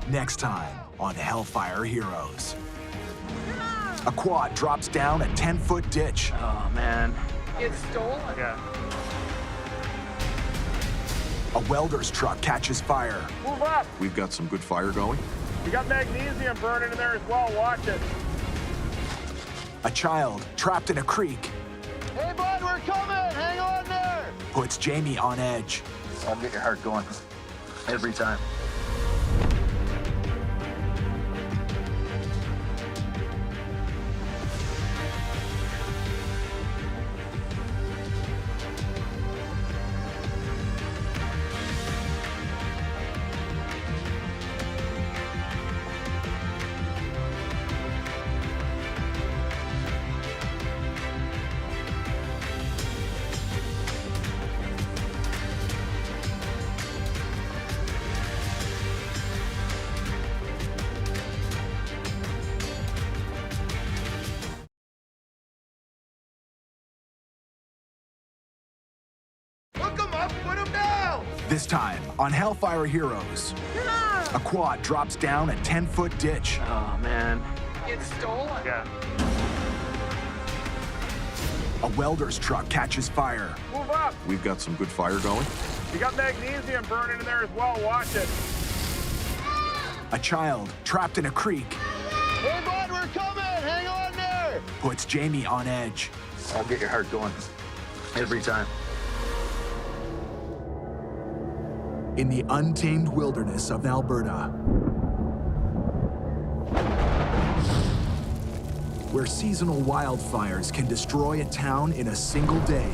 Next time on Hellfire Heroes. A quad drops down a 10-foot ditch. Oh, man. It's stolen? Yeah. A welder's truck catches fire. Move up. We've got some good fire going. You got magnesium burning in there as well. Watch it. A child trapped in a creek Hey, bud, we're coming. Hang on there. puts Jamie on edge. I'll get your heart going every time. This time on Hellfire Heroes, a quad drops down a 10-foot ditch. Oh, man. It's stolen. Yeah. A welder's truck catches fire. Move up. We've got some good fire going. You got magnesium burning in there as well. Watch it. A child trapped in a creek Hey, bud, we're coming. Hang on there. puts Jamie on edge. I'll get your heart going every time. In the untamed wilderness of Alberta, where seasonal wildfires can destroy a town in a single day.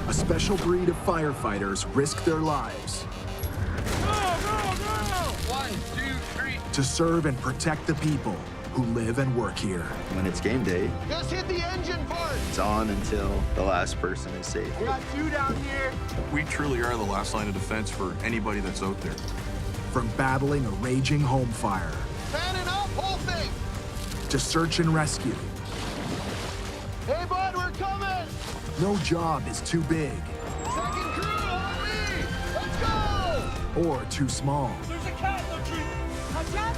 A special breed of firefighters risk their lives 1, 2, 3. to serve and protect the people who live and work here. When it's game day, Just hit the engine part. it's on until the last person is safe. We got 2 down here. We truly are the last line of defense for anybody that's out there. From battling a raging home fire Fanning up, whole thing. to search and rescue, Hey, bud, we're coming. no job is too big Second crew, on me. Let's go. or too small. There's a cat in the tree. What's that?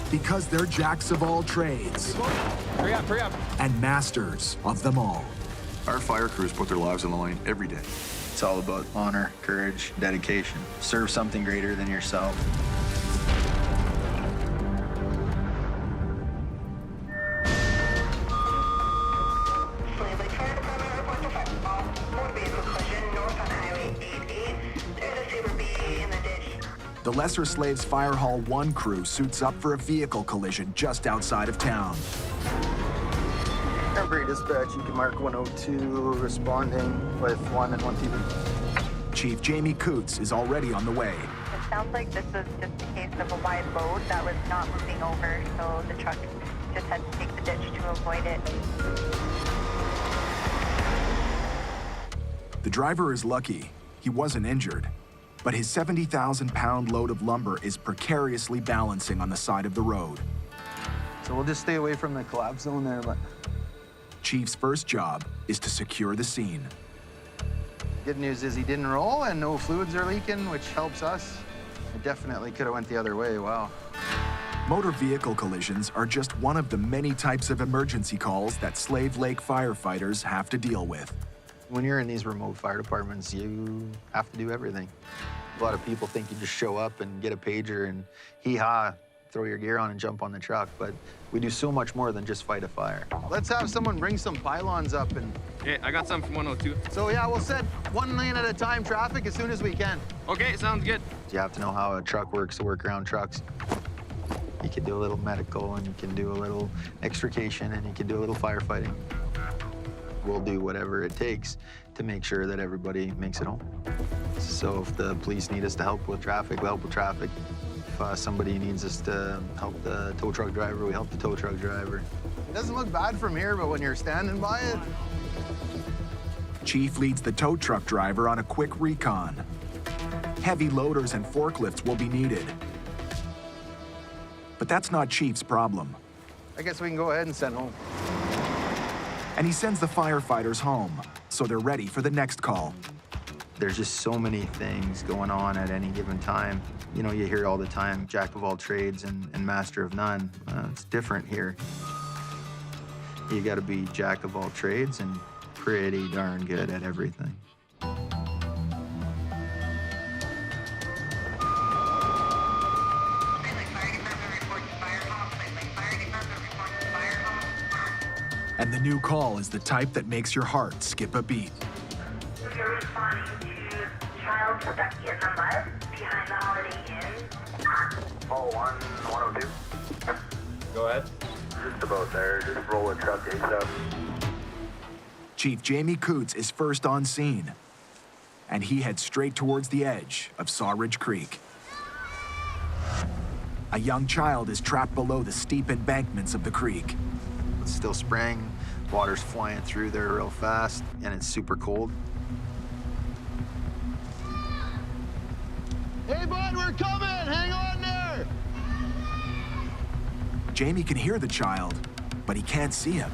Because they're jacks of all trades Hurry up, hurry up. and masters of them all. Our fire crews put their lives on the line every day. It's all about honor, courage, dedication. Serve something greater than yourself. The Lesser Slaves Fire Hall 1 crew suits up for a vehicle collision just outside of town. Ember dispatch, you can mark 102, responding with 1 and 1 TV. Chief Jamie Coots is already on the way. It sounds like this was just a case of a wide load that was not moving over, so the truck just had to take the ditch to avoid it. The driver is lucky. He wasn't injured. But his 70,000-pound load of lumber is precariously balancing on the side of the road. So we'll just stay away from the collapse zone there, but Chief's first job is to secure the scene. good news is he didn't roll and no fluids are leaking, which helps us. It definitely could have went the other way, wow. Motor vehicle collisions are just one of the many types of emergency calls that Slave Lake firefighters have to deal with. When you're in these remote fire departments, you have to do everything. A lot of people think you just show up and get a pager and hee-haw, throw your gear on and jump on the truck, but we do so much more than just fight a fire. Let's have someone bring some pylons up and... Okay, I got some from 102. So yeah, we'll set 1 lane at a time traffic as soon as we can. Okay, sounds good. You have to know how a truck works to work around trucks. You can do a little medical and you can do a little extrication and you can do a little firefighting. We'll do whatever it takes to make sure that everybody makes it home. So if the police need us to help with traffic, we'll help with traffic. If somebody needs us to help the tow truck driver, we help the tow truck driver. It doesn't look bad from here, but when you're standing by it... Chief leads the tow truck driver on a quick recon. Heavy loaders and forklifts will be needed. But that's not Chief's problem. I guess we can go ahead and send home. And he sends the firefighters home, so they're ready for the next call. There's just so many things going on at any given time. You know, you hear all the time, jack of all trades and master of none. It's different here. You gotta be jack of all trades and pretty darn good at everything. And the new call is the type that makes your heart skip a beat. You're responding to child stuck in the mud behind the Holiday Inn. Oh, 102. Go ahead. Just about there. Just roll a truck ASAP. Chief Jamie Coots is first on scene, and he heads straight towards the edge of Sawridge Creek. A young child is trapped below the steep embankments of the creek. It's still spring, water's flying through there real fast, and it's super cold. Hey, bud, we're coming. Hang on there. Jamie can hear the child, but he can't see him.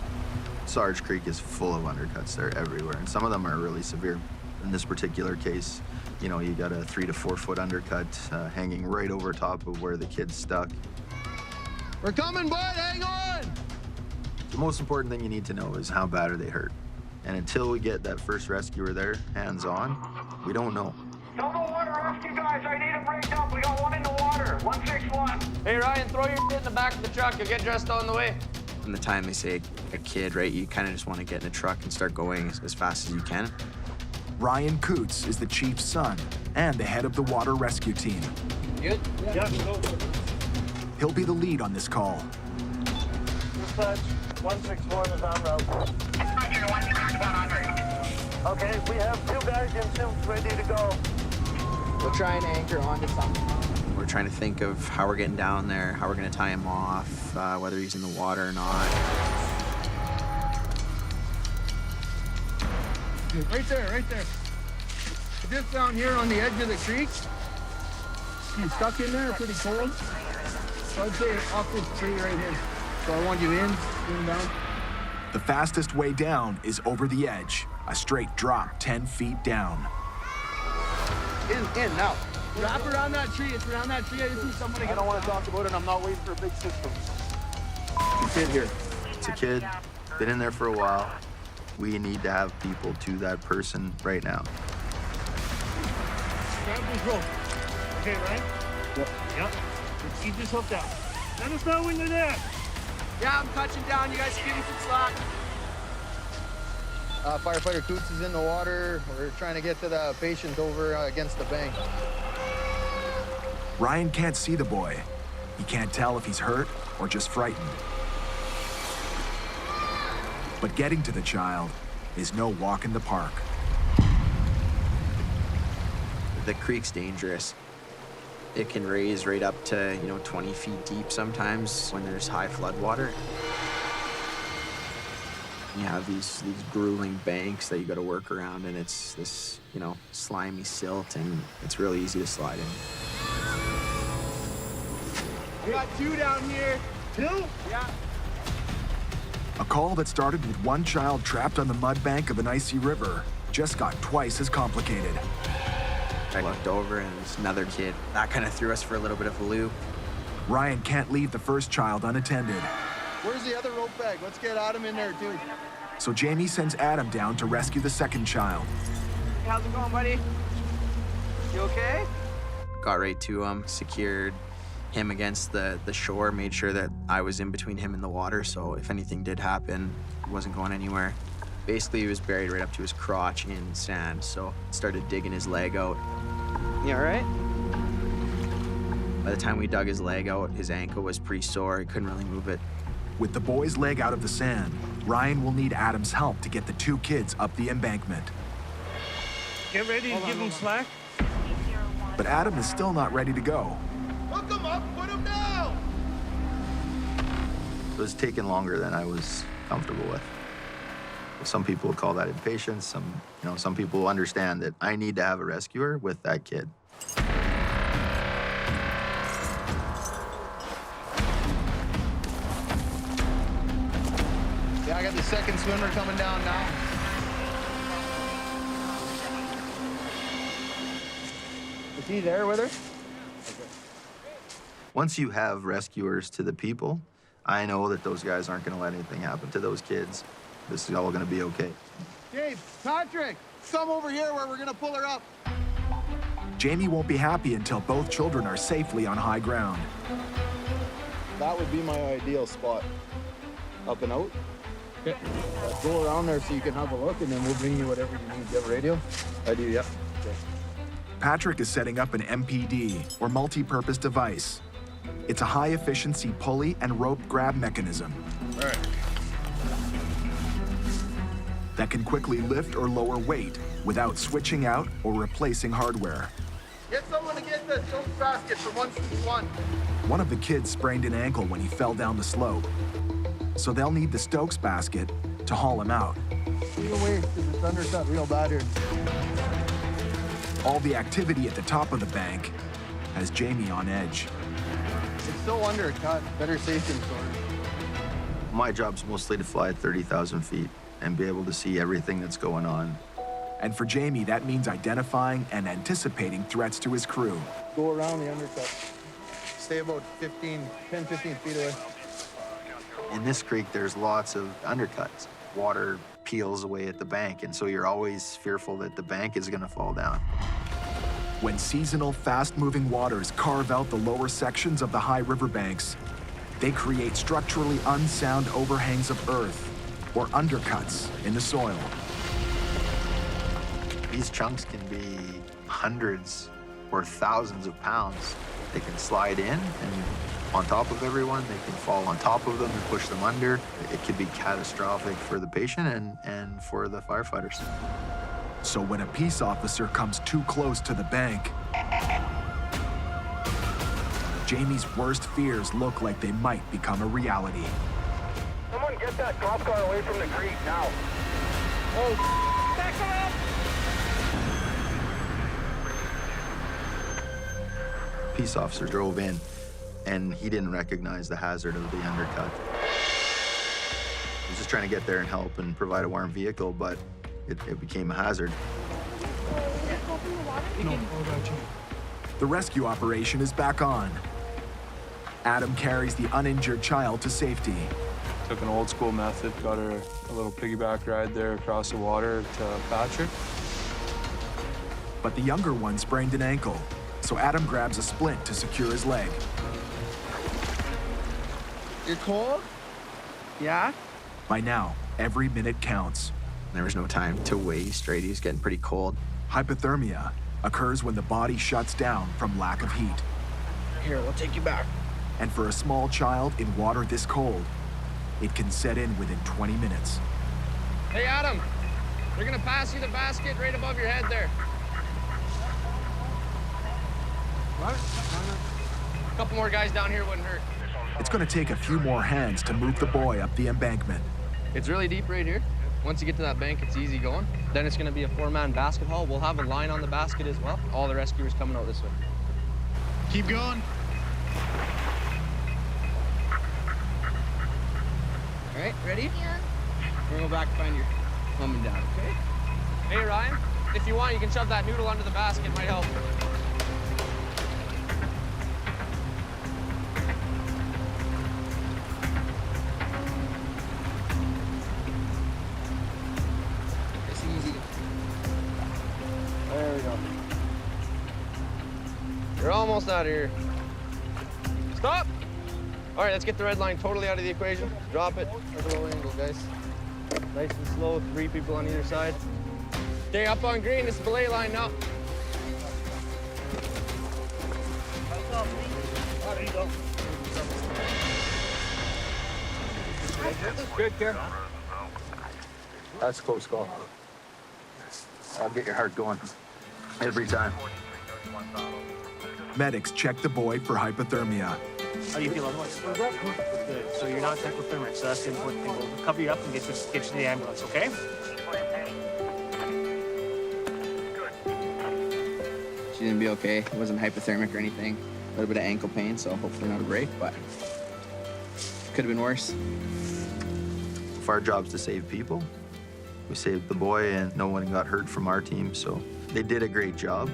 Sarge Creek is full of undercuts. They're everywhere, and some of them are really severe. In this particular case, you know, you got a 3 to 4 foot undercut hanging right over top of where the kid's stuck. We're coming, bud, hang on! The most important thing you need to know is how bad are they hurt. And until we get that first rescuer there, hands on, we don't know. Tell the water rescue guys I need them rigged up. We got one in the water. 161. Hey, Ryan, throw your shit in the back of the truck. You'll get dressed on the way. From the time they say a kid, right, you kind of just want to get in a truck and start going as fast as you can. Ryan Coots is the chief's son and the head of the water rescue team. Good? Yeah, go. He'll be the lead on this call. Dispatch, 161 is en route. Dispatcher, 161 en route. Okay, we have 2 guys in suits ready to go. We'll try and anchor onto something. We're trying to think of how we're getting down there, how we're going to tie him off, whether he's in the water or not. Right there, right there. Just down here on the edge of the creek. You stuck in there, pretty cold. So I'd say off this tree right here. So I want you in down. The fastest way down is over the edge, a straight drop 10 feet down. In, now. Wrap around that tree. It's around that tree. I just need somebody. I don't want to talk about it. I'm not waiting for a big system. It's a kid here. It's a kid, been in there for a while. We need to have people to that person right now. Grab this rope. Okay, right? Yep. You just hooked up. Let us know when you're there. Yeah, I'm touching down. You guys give me some slack. Firefighter Coots is in the water. We're trying to get to the patient over against the bank. Ryan can't see the boy. He can't tell if he's hurt or just frightened. But getting to the child is no walk in the park. The creek's dangerous. It can raise right up to, 20 feet deep sometimes when there's high flood water. You have these grueling banks that you got to work around, and it's this, slimy silt, and it's really easy to slide in. We got 2 down here. 2? Yeah. A call that started with one child trapped on the mud bank of an icy river just got twice as complicated. I looked over and there's another kid. That kind of threw us for a little bit of a loop. Ryan can't leave the first child unattended. Where's the other rope bag? Let's get Adam in there, too. So Jamie sends Adam down to rescue the second child. Hey, how's it going, buddy? You okay? Got right to him, secured him against the shore, made sure that I was in between him and the water, so if anything did happen, he wasn't going anywhere. Basically, he was buried right up to his crotch in sand, so started digging his leg out. You all right? By the time we dug his leg out, his ankle was pretty sore. He couldn't really move it. With the boy's leg out of the sand, Ryan will need Adam's help to get the 2 kids up the embankment. Get ready to give them slack. But Adam is still not ready to go. Hook him up, put him down! It was taking longer than I was comfortable with. Some people would call that impatience. Some people will understand that I need to have a rescuer with that kid. Yeah, I got the second swimmer coming down now. Is he there with her? Once you have rescuers to the people, I know that those guys aren't going to let anything happen to those kids. This is all going to be okay. Hey, Patrick, come over here where we're going to pull her up. Jamie won't be happy until both children are safely on high ground. That would be my ideal spot. Up and out. Okay. Go around there so you can have a look, and then we'll bring you whatever you need. Do you have a radio? I do, yep. Okay. Patrick is setting up an MPD, or multi-purpose device. It's a high-efficiency pulley and rope grab mechanism. All right. That can quickly lift or lower weight without switching out or replacing hardware. Get someone to get the soap basket for 161. One of the kids sprained an ankle when he fell down the slope, so they'll need the Stokes basket to haul him out. Stay away, because it's undercut real bad here. All the activity at the top of the bank has Jamie on edge. It's so undercut. Better safe than sorry. My job's mostly to fly at 30,000 feet and be able to see everything that's going on. And for Jamie, that means identifying and anticipating threats to his crew. Go around the undercut. Stay about 10, 15 feet away. In this creek, there's lots of undercuts. Water peels away at the bank, and so you're always fearful that the bank is gonna fall down. When seasonal, fast-moving waters carve out the lower sections of the high riverbanks, they create structurally unsound overhangs of earth or undercuts in the soil. These chunks can be hundreds or thousands of pounds. They can slide in and on top of everyone, they can fall on top of them and push them under. It could be catastrophic for the patient and for the firefighters. So when a peace officer comes too close to the bank, Jamie's worst fears look like they might become a reality. Someone get that cop car away from the creek now. Oh, back up! Peace officer drove in, and he didn't recognize the hazard of the undercut. He was just trying to get there and help and provide a warm vehicle, but it became a hazard. The rescue operation is back on. Adam carries the uninjured child to safety. Took an old school method, got her a little piggyback ride there across the water to Patrick. But the younger one sprained an ankle, so Adam grabs a splint to secure his leg. You're cold? Yeah? By now, every minute counts. There was no time to waste, right? He was getting pretty cold. Hypothermia occurs when the body shuts down from lack of heat. Here, we'll take you back. And for a small child in water this cold, it can set in within 20 minutes. Hey, Adam, they're gonna pass you the basket right above your head there. What? A couple more guys down here wouldn't hurt. It's going to take a few more hands to move the boy up the embankment. It's really deep right here. Once you get to that bank, it's easy going. Then it's gonna be a 4-man basket haul. We'll have a line on the basket as well. All the rescuers coming out this way. Keep going. All right, ready? Yeah. We're gonna go back and find your mom and dad, okay? Hey, Ryan, if you want, you can shove that noodle under the basket. Might help. It's easy. There we go. You're almost out of here. Stop! All right, let's get the red line totally out of the equation. Drop it. At a low angle, guys. Nice and slow, 3 people on either side. Okay, up on green, it's the belay line now. There you go. Good, Care. That's a close call. I'll get your heart going every time. Medics check the boy for hypothermia. How do you feel otherwise? Good. So you're not hypothermic, so that's the important thing. We'll cover you up and get you to the ambulance, okay? She's gonna be okay. It wasn't hypothermic or anything. A little bit of ankle pain, so hopefully not a break, but could have been worse. If our job's to save people, we saved the boy and no one got hurt from our team, so they did a great job.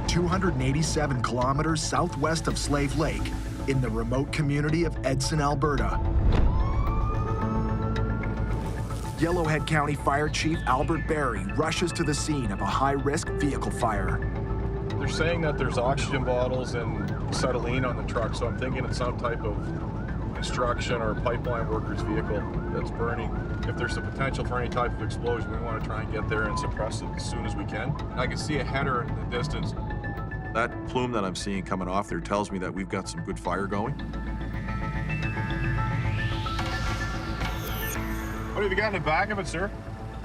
...287 kilometers southwest of Slave Lake in the remote community of Edson, Alberta. Yellowhead County Fire Chief Albert Barry rushes to the scene of a high-risk vehicle fire. They're saying that there's oxygen bottles and acetylene on the truck, so I'm thinking it's some type of construction or pipeline worker's vehicle that's burning. If there's the potential for any type of explosion, we want to try and get there and suppress it as soon as we can. I can see a header in the distance. That plume that I'm seeing coming off there tells me that we've got some good fire going. What have you got in the back of it, sir?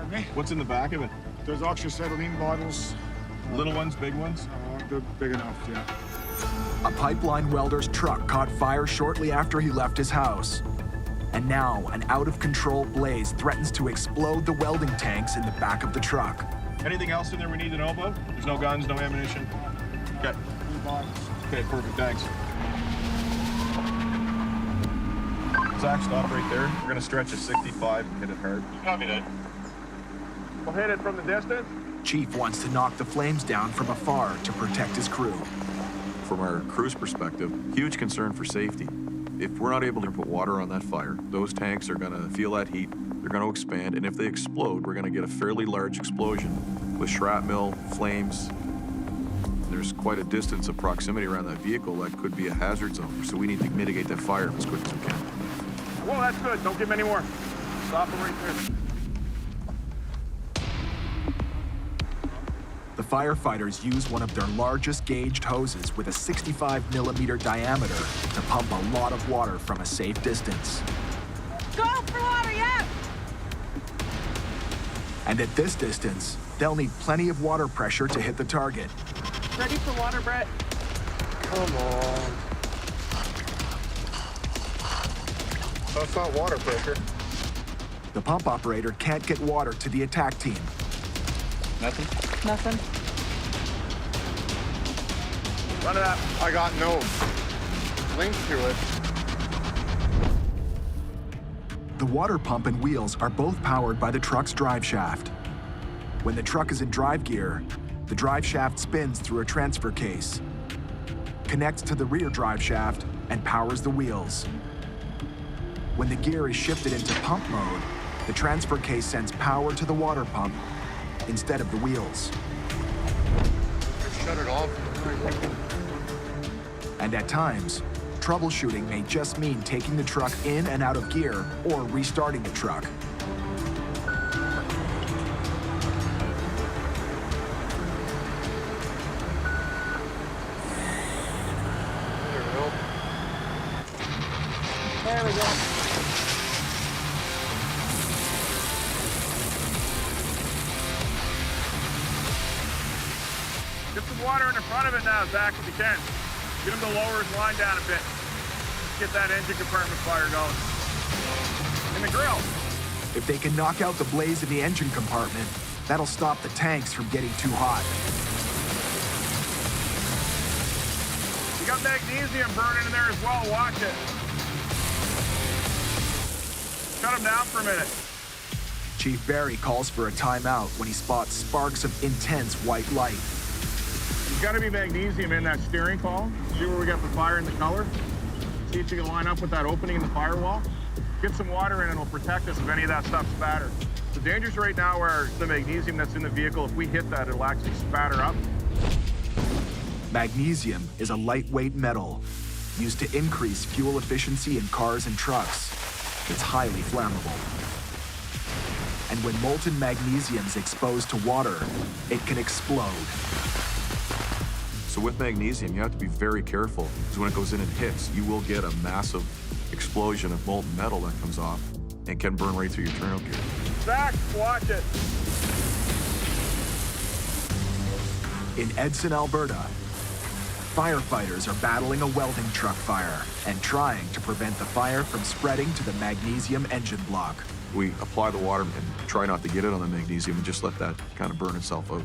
Okay. What's in the back of it? There's oxyacetylene bottles. Little ones, big ones? They're big enough, yeah. A pipeline welder's truck caught fire shortly after he left his house. And now, an out-of-control blaze threatens to explode the welding tanks in the back of the truck. Anything else in there we need to know about? There's no guns, no ammunition? Okay. Okay, perfect, thanks. Zach, stop right there. We're gonna stretch a 65 and hit it hard. Copy that. We'll hit it from the distance. Chief wants to knock the flames down from afar to protect his crew. From our crew's perspective, huge concern for safety. If we're not able to put water on that fire, those tanks are gonna feel that heat, they're gonna expand, and if they explode, we're gonna get a fairly large explosion with shrapnel, flames. There's quite a distance of proximity around that vehicle that could be a hazard zone, so we need to mitigate that fire as quick as we can. Well, that's good. Don't give him any more. Stop him right there. The firefighters use one of their largest gauged hoses with a 65mm diameter to pump a lot of water from a safe distance. Go for water, yeah! And at this distance, they'll need plenty of water pressure to hit the target. Ready for water, Brett? Come on. That's not water pressure. The pump operator can't get water to the attack team. Nothing? Nothing. Run it up. I got no link to it. The water pump and wheels are both powered by the truck's drive shaft. When the truck is in drive gear, the drive shaft spins through a transfer case, connects to the rear drive shaft, and powers the wheels. When the gear is shifted into pump mode, the transfer case sends power to the water pump instead of the wheels. Just shut it off. And at times, troubleshooting may just mean taking the truck in and out of gear or restarting the truck. There we go. Get some water in the front of it now, Zach, if you can. Get him to lower his line down a bit. Get that engine compartment fire going. In the grill. If they can knock out the blaze in the engine compartment, that'll stop the tanks from getting too hot. You got magnesium burning in there as well. Watch it. Shut him down for a minute. Chief Barry calls for a timeout when he spots sparks of intense white light. There's got to be magnesium in that steering column. See where we got the fire in the color? See if you can line up with that opening in the firewall. Get some water in and it'll protect us if any of that stuff spatters. The dangers right now are the magnesium that's in the vehicle. If we hit that, it'll actually spatter up. Magnesium is a lightweight metal used to increase fuel efficiency in cars and trucks. It's highly flammable. And when molten magnesium's exposed to water, it can explode. So with magnesium, you have to be very careful, because when it goes in and hits, you will get a massive explosion of molten metal that comes off and can burn right through your turnout gear. Zach, watch it. In Edson, Alberta, firefighters are battling a welding truck fire and trying to prevent the fire from spreading to the magnesium engine block. We apply the water and try not to get it on the magnesium and just let that kind of burn itself out.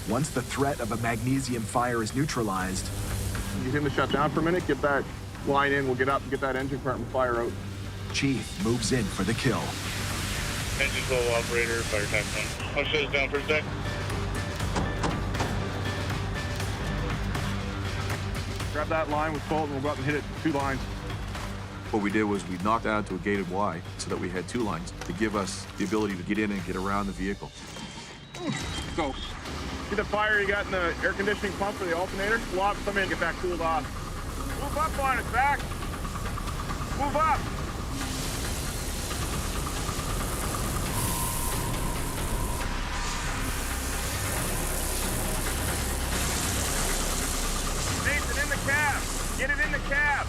Once the threat of a magnesium fire is neutralized, Get him to shut down for a minute, get that line in, we'll get up and get that engine compartment fire out. Chief moves in for the kill. Engine flow operator, fire time 10. I'll shut it down for a sec. Grab that line with Colton, we'll go up and hit it 2 lines. What we did was we knocked out to a gated Y so that we had 2 lines to give us the ability to get in and get around the vehicle. Go. See the fire you got in the air conditioning pump for the alternator? Lob some in, get that cooled off. Move up on it, Zach. Move up. Nathan, in the cab. Get it in the cab.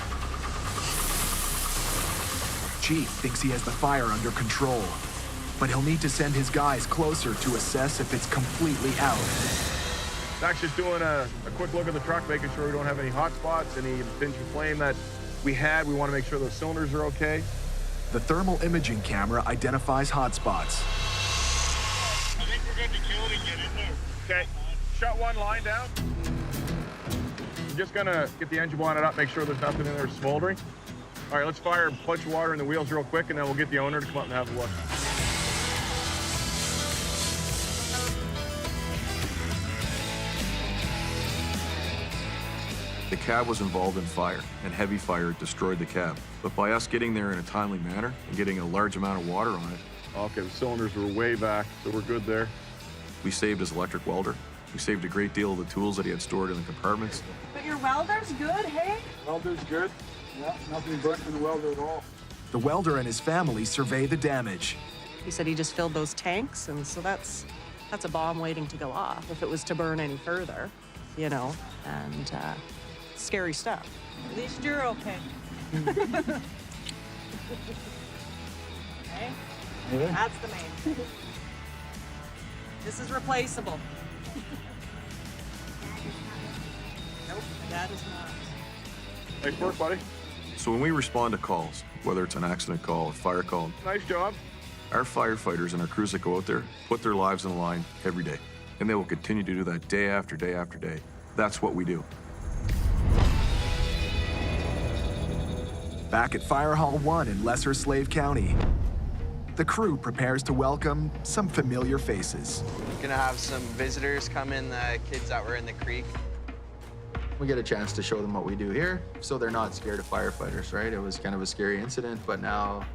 Chief thinks he has the fire under control, but he'll need to send his guys closer to assess if it's completely out. Zach's just doing a quick look at the truck, making sure we don't have any hot spots, any impinging flame that we had. We want to make sure those cylinders are okay. The thermal imaging camera identifies hotspots. I think we're good to kill it and get in there. Okay, shut one line down. I'm just gonna get the engine blinded up, make sure there's nothing in there smoldering. All right, let's fire a bunch of water in the wheels real quick, and then we'll get the owner to come up and have a look. The cab was involved in fire, and heavy fire destroyed the cab. But by us getting there in a timely manner and getting a large amount of water on it, okay, the cylinders were way back, so we're good there. we saved his electric welder. We saved a great deal of the tools that he had stored in the compartments. But your welder's good, hey? Welder's good. Yeah, nothing burnt in the welder at all. The welder and his family survey the damage. He said he just filled those tanks, and so that's a bomb waiting to go off if it was to burn any further, you know, and scary stuff. At least you're okay. Okay? That's the main thing. This is replaceable. Nope, that is not. Nice work, buddy. So when we respond to calls, whether it's an accident call, a fire call, Nice job. our firefighters and our crews that go out there put their lives on the line every day. And they will continue to do that day after day after day. That's what we do. Back at Fire Hall 1 in Lesser Slave County, the crew prepares to welcome some familiar faces. Gonna have some visitors come in, the kids that were in the creek. We get a chance to show them what we do here, so they're not scared of firefighters, right? It was kind of a scary incident, but now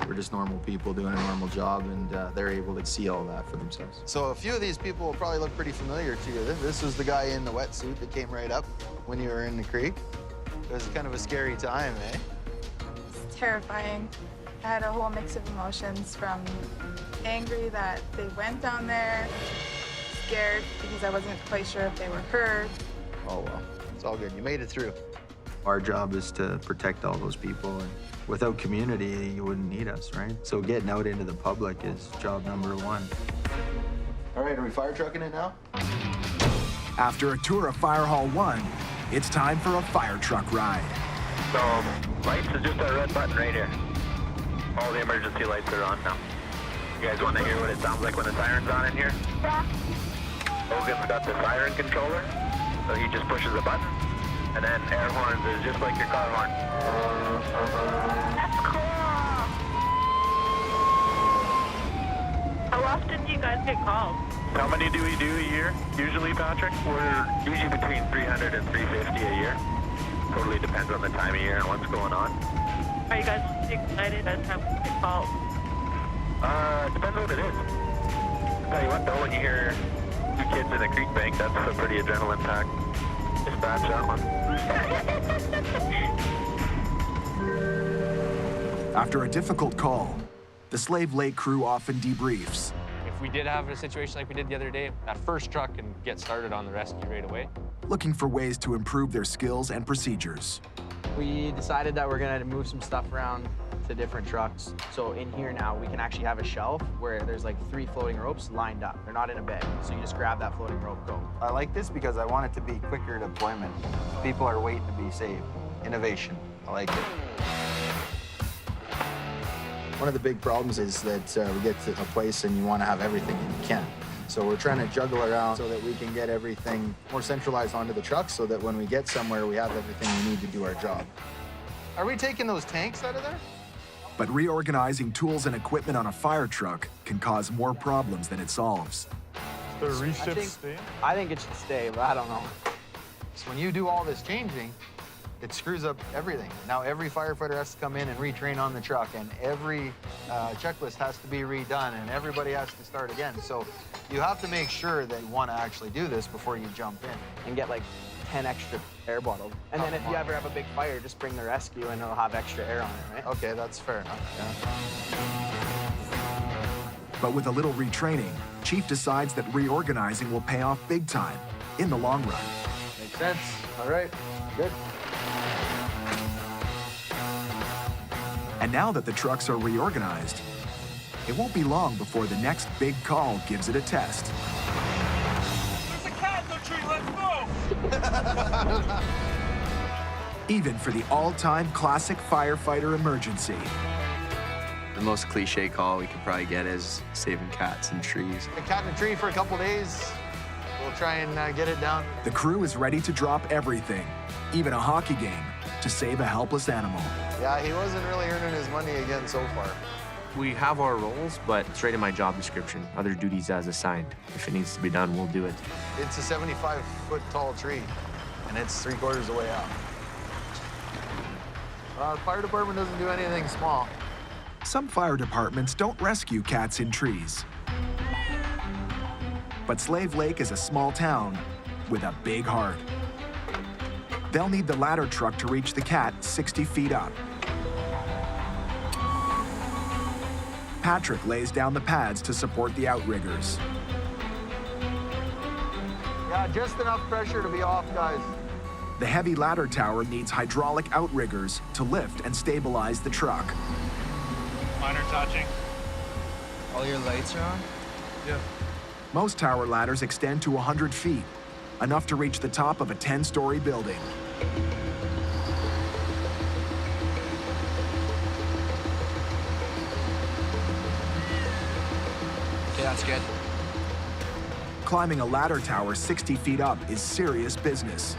we're just normal people doing a normal job, and they're able to see all that for themselves. So a few of these people will probably look pretty familiar to you. This was the guy in the wetsuit that came right up when you were in the creek. It was kind of a scary time, eh? It's terrifying. I had a whole mix of emotions, from angry that they went down there, scared because I wasn't quite sure if they were hurt. Oh, well, it's all good. You made it through. Our job is to protect all those people, and without community, you wouldn't need us, right? So getting out into the public is job number one. All right, are we fire trucking it now? After a tour of Fire Hall 1, it's time for a fire truck ride. So, lights is just that red button right here. All the emergency lights are on now. You guys want to hear what it sounds like when the siren's on in here? Yeah. Logan's got the siren controller, so he just pushes a button. And then air horns is just like your car horn. That's cool. How often do you guys get called? How many do we do a year, usually, Patrick? We're usually between 300 and 350 a year. Totally depends on the time of year and what's going on. Are you guys excited as time to get called? Depends what it is. I'll tell you what, though, when you hear 2 kids in a creek bank, that's a pretty adrenaline-packed dispatch, that one. After a difficult call, the Slave Lake crew often debriefs. If we did have a situation like we did the other day, that first truck can get started on the rescue right away. Looking for ways to improve their skills and procedures. We decided that we're gonna move some stuff around to different trucks. So in here now, we can actually have a shelf where there's like 3 floating ropes lined up. They're not in a bed, so you just grab that floating rope, go. I like this because I want it to be quicker deployment. People are waiting to be saved. Innovation. I like it. One of the big problems is that we get to a place and you want to have everything and you can't. So we're trying to juggle around so that we can get everything more centralized onto the truck so that when we get somewhere, we have everything we need to do our job. Are we taking those tanks out of there? But reorganizing tools and equipment on a fire truck can cause more problems than it solves. The reshift stay? I think it should stay, but I don't know. So when you do all this changing, it screws up everything. Now every firefighter has to come in and retrain on the truck, and every checklist has to be redone, and everybody has to start again. So you have to make sure that you want to actually do this before you jump in. And get like 10 extra air bottles. And then if you ever have a big fire, just bring the rescue and it'll have extra air on it, right? Okay, that's fair enough. Yeah. But with a little retraining, Chief decides that reorganizing will pay off big time in the long run. Makes sense. All right, good. And now that the trucks are reorganized, it won't be long before the next big call gives it a test. There's a cat in the tree, let's go! Even for the all-time classic firefighter emergency. The most cliche call we could probably get is saving cats in trees. A cat in a tree for a couple days. We'll try and get it down. The crew is ready to drop everything, even a hockey game, to save a helpless animal. Yeah, he wasn't really earning his money again so far. We have our roles, but it's right in my job description. Other duties as assigned. If it needs to be done, we'll do it. It's a 75-foot tall tree, and it's 3/4 of the way up. The fire department doesn't do anything small. Some fire departments don't rescue cats in trees. But Slave Lake is a small town with a big heart. They'll need the ladder truck to reach the cat 60 feet up. Patrick lays down the pads to support the outriggers. Yeah, just enough pressure to be off, guys. The heavy ladder tower needs hydraulic outriggers to lift and stabilize the truck. Mine are touching. All your lights are on? Yeah. Most tower ladders extend to 100 feet, enough to reach the top of a 10-story building. Okay, that's good. Climbing a ladder tower 60 feet up is serious business.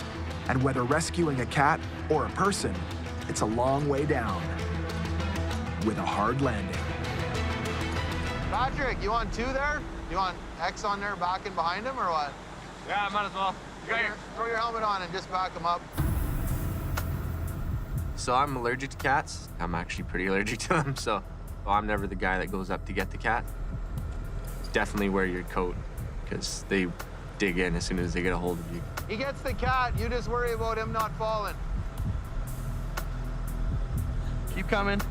And whether rescuing a cat or a person, it's a long way down with a hard landing. Patrick, you want 2 there? You want X on there backing behind him or what? Yeah, I might as well. Throw your helmet on and just back him up. So I'm allergic to cats. I'm actually pretty allergic to them, so I'm never the guy that goes up to get the cat. Definitely wear your coat, because they dig in as soon as they get a hold of you. He gets the cat, you just worry about him not falling. Keep coming.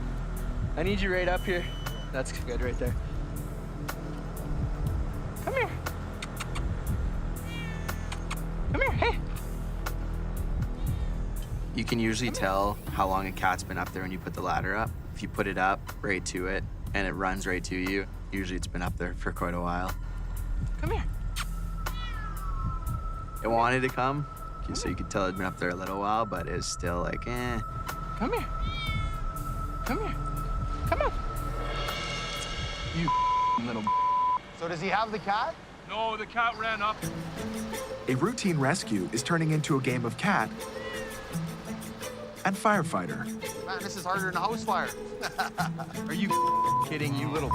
I need you right up here. That's good right there. Come here. Come here, hey. You can usually tell how long a cat's been up there when you put the ladder up. If you put it up right to it and it runs right to you, usually it's been up there for quite a while. Come here. It wanted to come, so you could tell it'd been up there a little while, but it's still like, eh. Come here. Come here. Come on. You little. So does he have the cat? No, the cat ran up. A routine rescue is turning into a game of cat and firefighter. Man, this is harder than a house fire. Are you kidding, you little?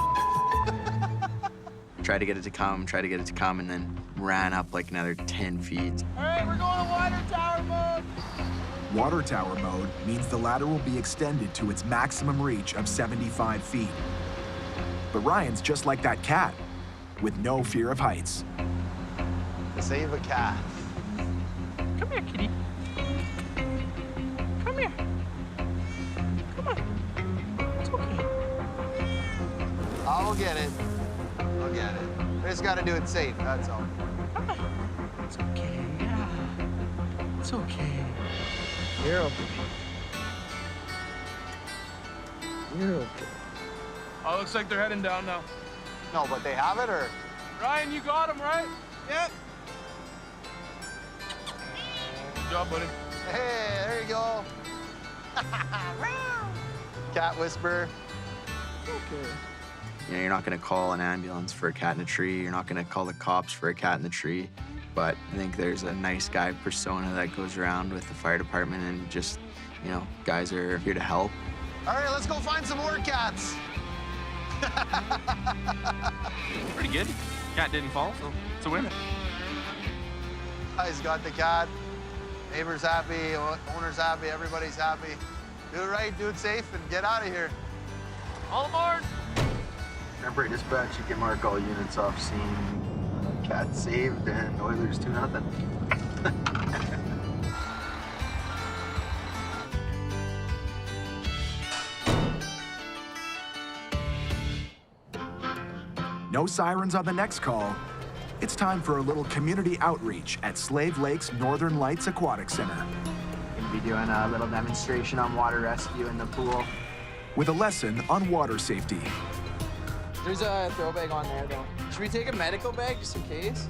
Tried to get it to come, and then ran up like another 10 feet. All right, we're going to water tower mode. Water tower mode means the ladder will be extended to its maximum reach of 75 feet. But Ryan's just like that cat, with no fear of heights. Save a cat. Come here, kitty. Come here. Come on. It's okay. I'll get it. I'll get it. I just got to do it safe, that's all. It's okay, yeah. It's okay. You're okay. You're okay. Oh, looks like they're heading down now. No, but they have it, or? Ryan, you got him, right? Yep. Good job, buddy. Hey, there you go. Cat whisperer. Okay. You know, you're not gonna call an ambulance for a cat in a tree. You're not gonna call the cops for a cat in the tree. But I think there's a nice guy persona that goes around with the fire department, and just, you know, guys are here to help. All right, let's go find some more cats. Pretty good. Cat didn't fall, so it's a win. Guys got the cat. Neighbor's happy, owner's happy, everybody's happy. Do it right, do it safe, and get out of here. All aboard! Remember, dispatch, you can mark all units off scene. Cat saved, and Oilers 2-0. No sirens on the next call. It's time for a little community outreach at Slave Lake's Northern Lights Aquatic Center. Gonna be doing a little demonstration on water rescue in the pool. With a lesson on water safety. There's a throw bag on there, though. Should we take a medical bag just in case?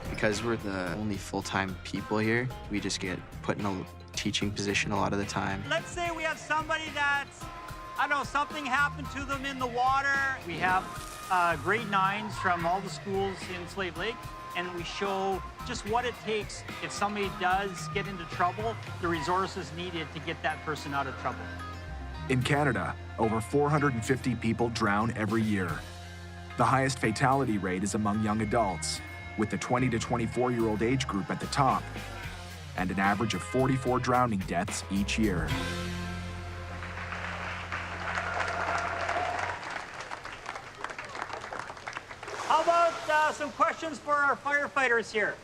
Because we're the only full-time people here, we just get put in a teaching position a lot of the time. Let's say we have somebody that's I don't know, something happened to them in the water. We have grade 9s from all the schools in Slave Lake, and we show just what it takes if somebody does get into trouble, the resources needed to get that person out of trouble. In Canada, over 450 people drown every year. The highest fatality rate is among young adults, with the 20 to 24-year-old age group at the top, and an average of 44 drowning deaths each year. How about some questions for our firefighters here?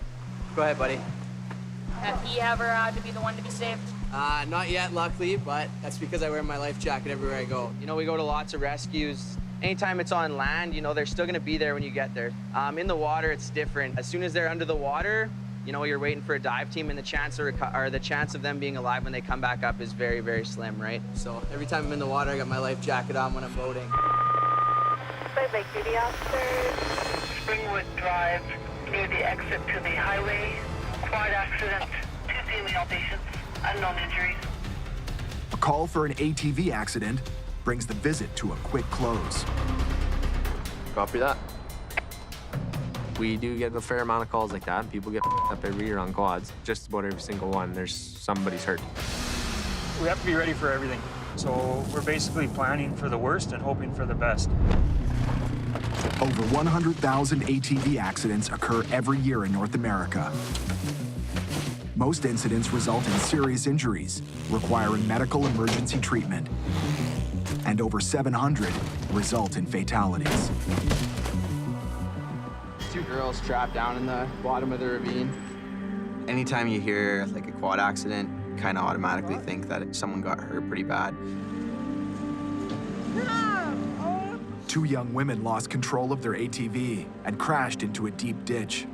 Go ahead, buddy. Have you ever had to be the one to be saved? Not yet, luckily, but that's because I wear my life jacket everywhere I go. You know, we go to lots of rescues. Anytime it's on land, you know, they're still gonna be there when you get there. In the water, it's different. As soon as they're under the water, you know, you're waiting for a dive team, and the chance of them being alive when they come back up is very, very slim, right? So every time I'm in the water, I got my life jacket on when I'm boating. Slave Lake duty officers. Springwood Drive, near the exit to the highway. Quad accident, 2 female patients, unknown injuries. A call for an ATV accident brings the visit to a quick close. Copy that. We do get a fair amount of calls like that. People get up every year on quads. Just about every single one, there's somebody's hurt. We have to be ready for everything. So we're basically planning for the worst and hoping for the best. Over 100,000 ATV accidents occur every year in North America. Most incidents result in serious injuries, requiring medical emergency treatment. And over 700 result in fatalities. 2 girls trapped down in the bottom of the ravine. Anytime you hear like a quad accident, you kind of automatically think that someone got hurt pretty bad. 2 young women lost control of their ATV and crashed into a deep ditch.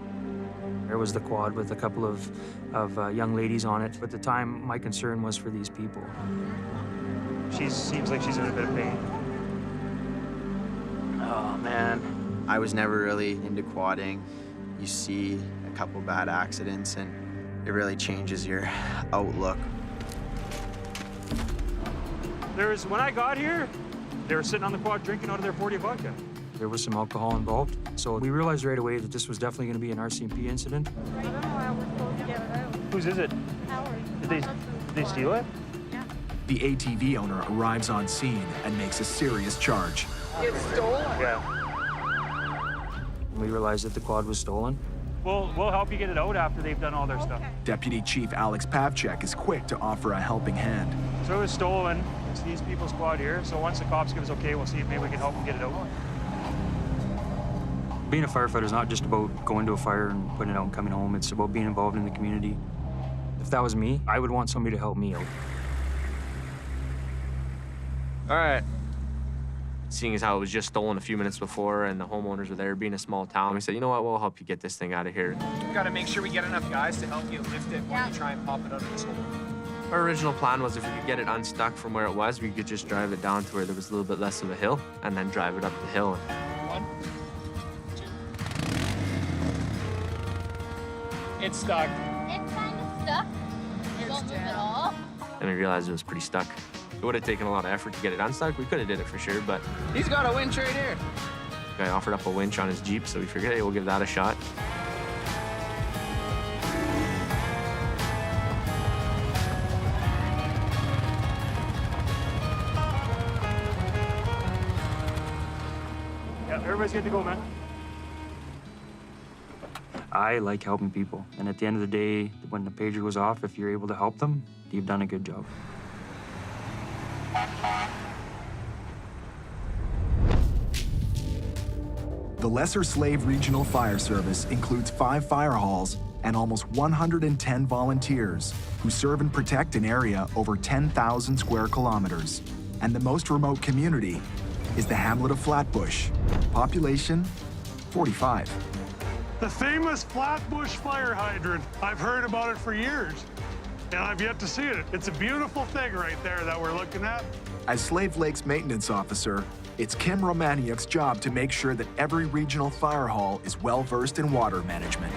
There was the quad with a couple of young ladies on it. At the time, my concern was for these people. She seems like she's in a bit of pain. Oh, man. I was never really into quadding. You see a couple bad accidents, and it really changes your outlook. When I got here, they were sitting on the quad drinking out of their 40 vodka. There was some alcohol involved, so we realized right away that this was definitely going to be an RCMP incident. Whose is it? Did they steal it? The ATV owner arrives on scene and makes a serious charge. It's stolen? Yeah. We realized that the quad was stolen. We'll help you get it out after they've done all their stuff. Deputy Chief Alex Pavchek is quick to offer a helping hand. So it was stolen. It's these people's quad here. So once the cops give us okay, we'll see if maybe we can help them get it out. Being a firefighter is not just about going to a fire and putting it out and coming home. It's about being involved in the community. If that was me, I would want somebody to help me out. All right. Seeing as how it was just stolen a few minutes before and the homeowners were there, being a small town, we said, you know what, we'll help you get this thing out of here. We gotta make sure we get enough guys to help you lift it while you try and pop it out of this hole. Our original plan was if we could get it unstuck from where it was, we could just drive it down to where there was a little bit less of a hill and then drive it up the hill. 1, 2. It's stuck. It's kind of stuck. It won't move at all. And we realized it was pretty stuck. It would have taken a lot of effort to get it unstuck. We could have did it for sure, but He's got a winch right here. the guy offered up a winch on his Jeep, so we figured, hey, we'll give that a shot. Yeah, everybody's good to go, man. I like helping people, and at the end of the day, when the pager goes off, if you're able to help them, you've done a good job. The Lesser Slave Regional Fire Service includes 5 fire halls and almost 110 volunteers who serve and protect an area over 10,000 square kilometers. And the most remote community is the hamlet of Flatbush. Population, 45. The famous Flatbush fire hydrant. I've heard about it for years, and I've yet to see it. It's a beautiful thing right there that we're looking at. As Slave Lake's maintenance officer, it's Kim Romaniuk's job to make sure that every regional fire hall is well-versed in water management.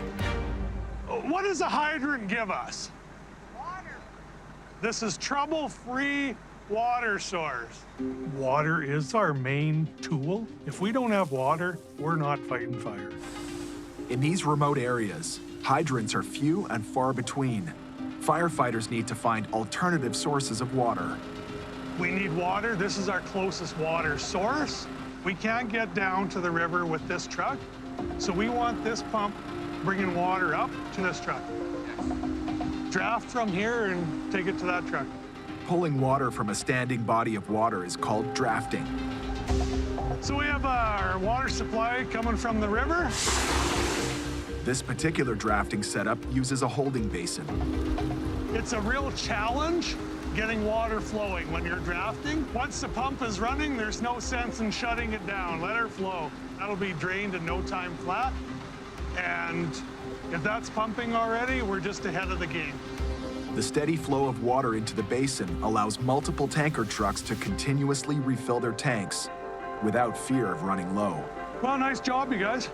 What does a hydrant give us? Water. This is trouble-free Water source. Water is our main tool. If we don't have water, we're not fighting fire. In these remote areas, hydrants are few and far between. Firefighters need to find alternative sources of water. We need water. This is our closest water source. We can't get down to the river with this truck, so we want this pump bringing water up to this truck. Draft from here and take it to that truck. Pulling water from a standing body of water is called drafting. So we have our water supply coming from the river. This particular drafting setup uses a holding basin. It's a real challenge getting water flowing when you're drafting. Once the pump is running, there's no sense in shutting it down. Let her flow. That'll be drained in no time flat. And if that's pumping already, we're just ahead of the game. The steady flow of water into the basin allows multiple tanker trucks to continuously refill their tanks without fear of running low. Well, nice job, you guys.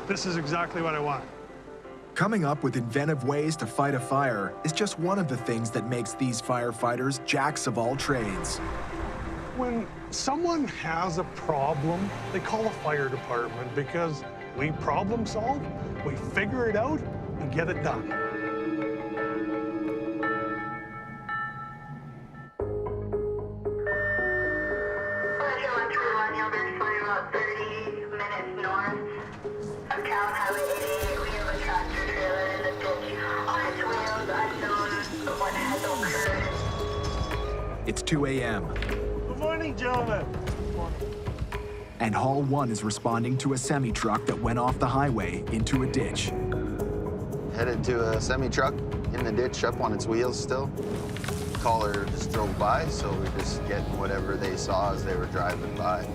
This is exactly what I want. Coming up with inventive ways to fight a fire is just one of the things that makes these firefighters jacks of all trades. When someone has a problem, they call the fire department because we problem solve, we figure it out, and get it done. It's 2 a.m. Good morning, gentlemen. And Hall 1 is responding to a semi-truck that went off the highway into a ditch. Headed to a semi-truck in the ditch, up on its wheels still. Caller just drove by, so we're just getting whatever they saw as they were driving by.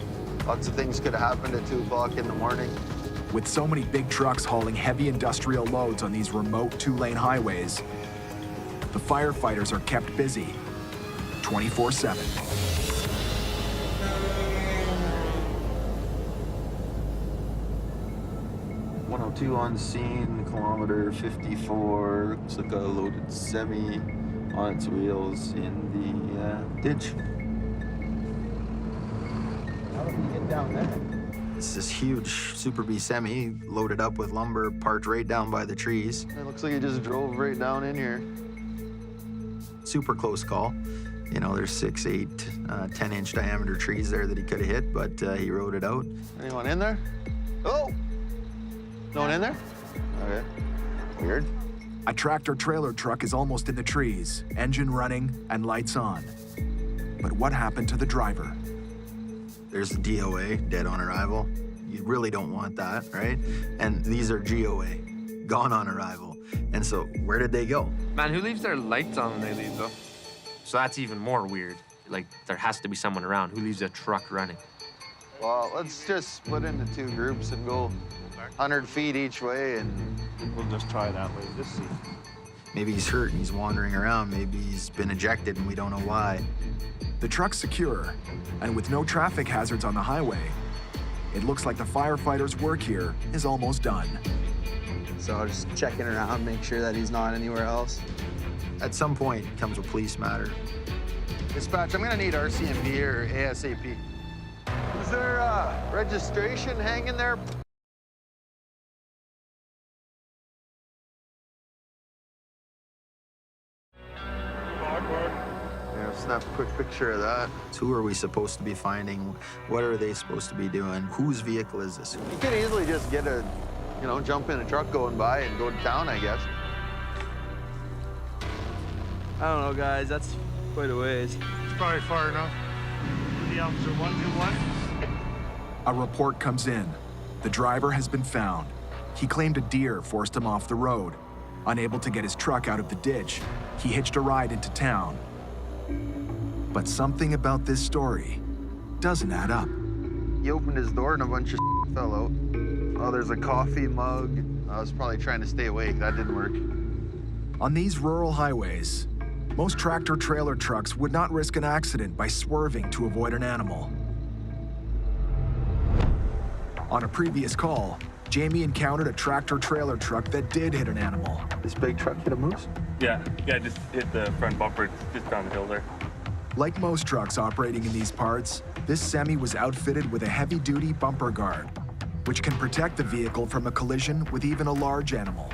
Lots of things could have happened at 2 o'clock in the morning. With so many big trucks hauling heavy industrial loads on these remote 2-lane highways, the firefighters are kept busy 24/7. 102 on scene, kilometer 54. Looks like a loaded semi on its wheels in the ditch. How did we get down there? It's this huge Super B semi loaded up with lumber, parked right down by the trees. It looks like he just drove right down in here. Super close call. You know, there's 6, 8, 10-inch diameter trees there that he could have hit, but he rode it out. Anyone in there? Oh! No one in there? Okay. Weird. A tractor-trailer truck is almost in the trees, engine running and lights on. But what happened to the driver? There's the DOA, dead on arrival. You really don't want that, right? And these are GOA, gone on arrival. And so, where did they go? Man, who leaves their lights on when they leave, though? So that's even more weird. Like, there has to be someone around who leaves a truck running. Well, let's just split into 2 groups and go 100 feet each way, and we'll just try that way, just see. Maybe he's hurt and he's wandering around. Maybe he's been ejected and we don't know why. The truck's secure, and with no traffic hazards on the highway, it looks like the firefighters' work here is almost done. So just checking around, make sure that he's not anywhere else. At some point, it comes a police matter. Dispatch, I'm gonna need RCMP or ASAP. Is there registration hanging there? Yeah, snap a quick picture of that. Who are we supposed to be finding? What are they supposed to be doing? Whose vehicle is this? You could easily just get a, you know, jump in a truck going by and go to town, I guess. I don't know, guys. That's quite a ways. It's probably far enough. The officer 121. A report comes in. The driver has been found. He claimed a deer forced him off the road. Unable to get his truck out of the ditch, he hitched a ride into town. But something about this story doesn't add up. He opened his door and a bunch of fell out. Oh, there's a coffee mug. I was probably trying to stay awake. That didn't work. On these rural highways, most tractor-trailer trucks would not risk an accident by swerving to avoid an animal. On a previous call, Jamie encountered a tractor-trailer truck that did hit an animal. This big truck hit a moose? Yeah, just hit the front bumper just down the hill there. Like most trucks operating in these parts, this semi was outfitted with a heavy-duty bumper guard, which can protect the vehicle from a collision with even a large animal.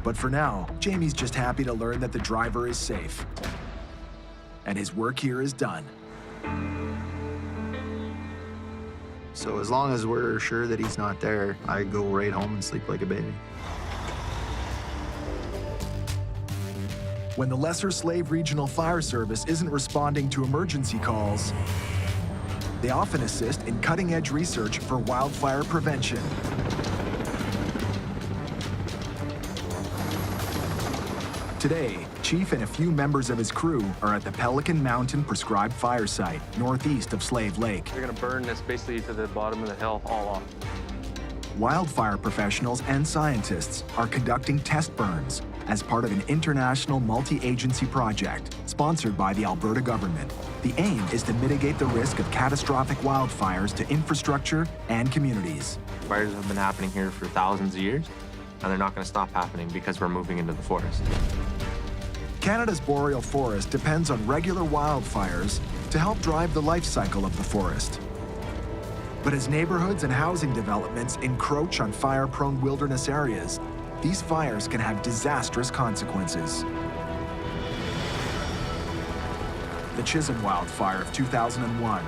But for now, Jamie's just happy to learn that the driver is safe. And his work here is done. So as long as we're sure that he's not there, I go right home and sleep like a baby. When the Lesser Slave Regional Fire Service isn't responding to emergency calls, they often assist in cutting-edge research for wildfire prevention. Today, Chief and a few members of his crew are at the Pelican Mountain Prescribed Fire Site, northeast of Slave Lake. They're gonna burn this basically to the bottom of the hill all off. Wildfire professionals and scientists are conducting test burns as part of an international multi-agency project sponsored by the Alberta government. The aim is to mitigate the risk of catastrophic wildfires to infrastructure and communities. Fires have been happening here for thousands of years, and they're not going to stop happening because we're moving into the forest. Canada's boreal forest depends on regular wildfires to help drive the life cycle of the forest. But as neighborhoods and housing developments encroach on fire-prone wilderness areas, these fires can have disastrous consequences. The Chisholm wildfire of 2001,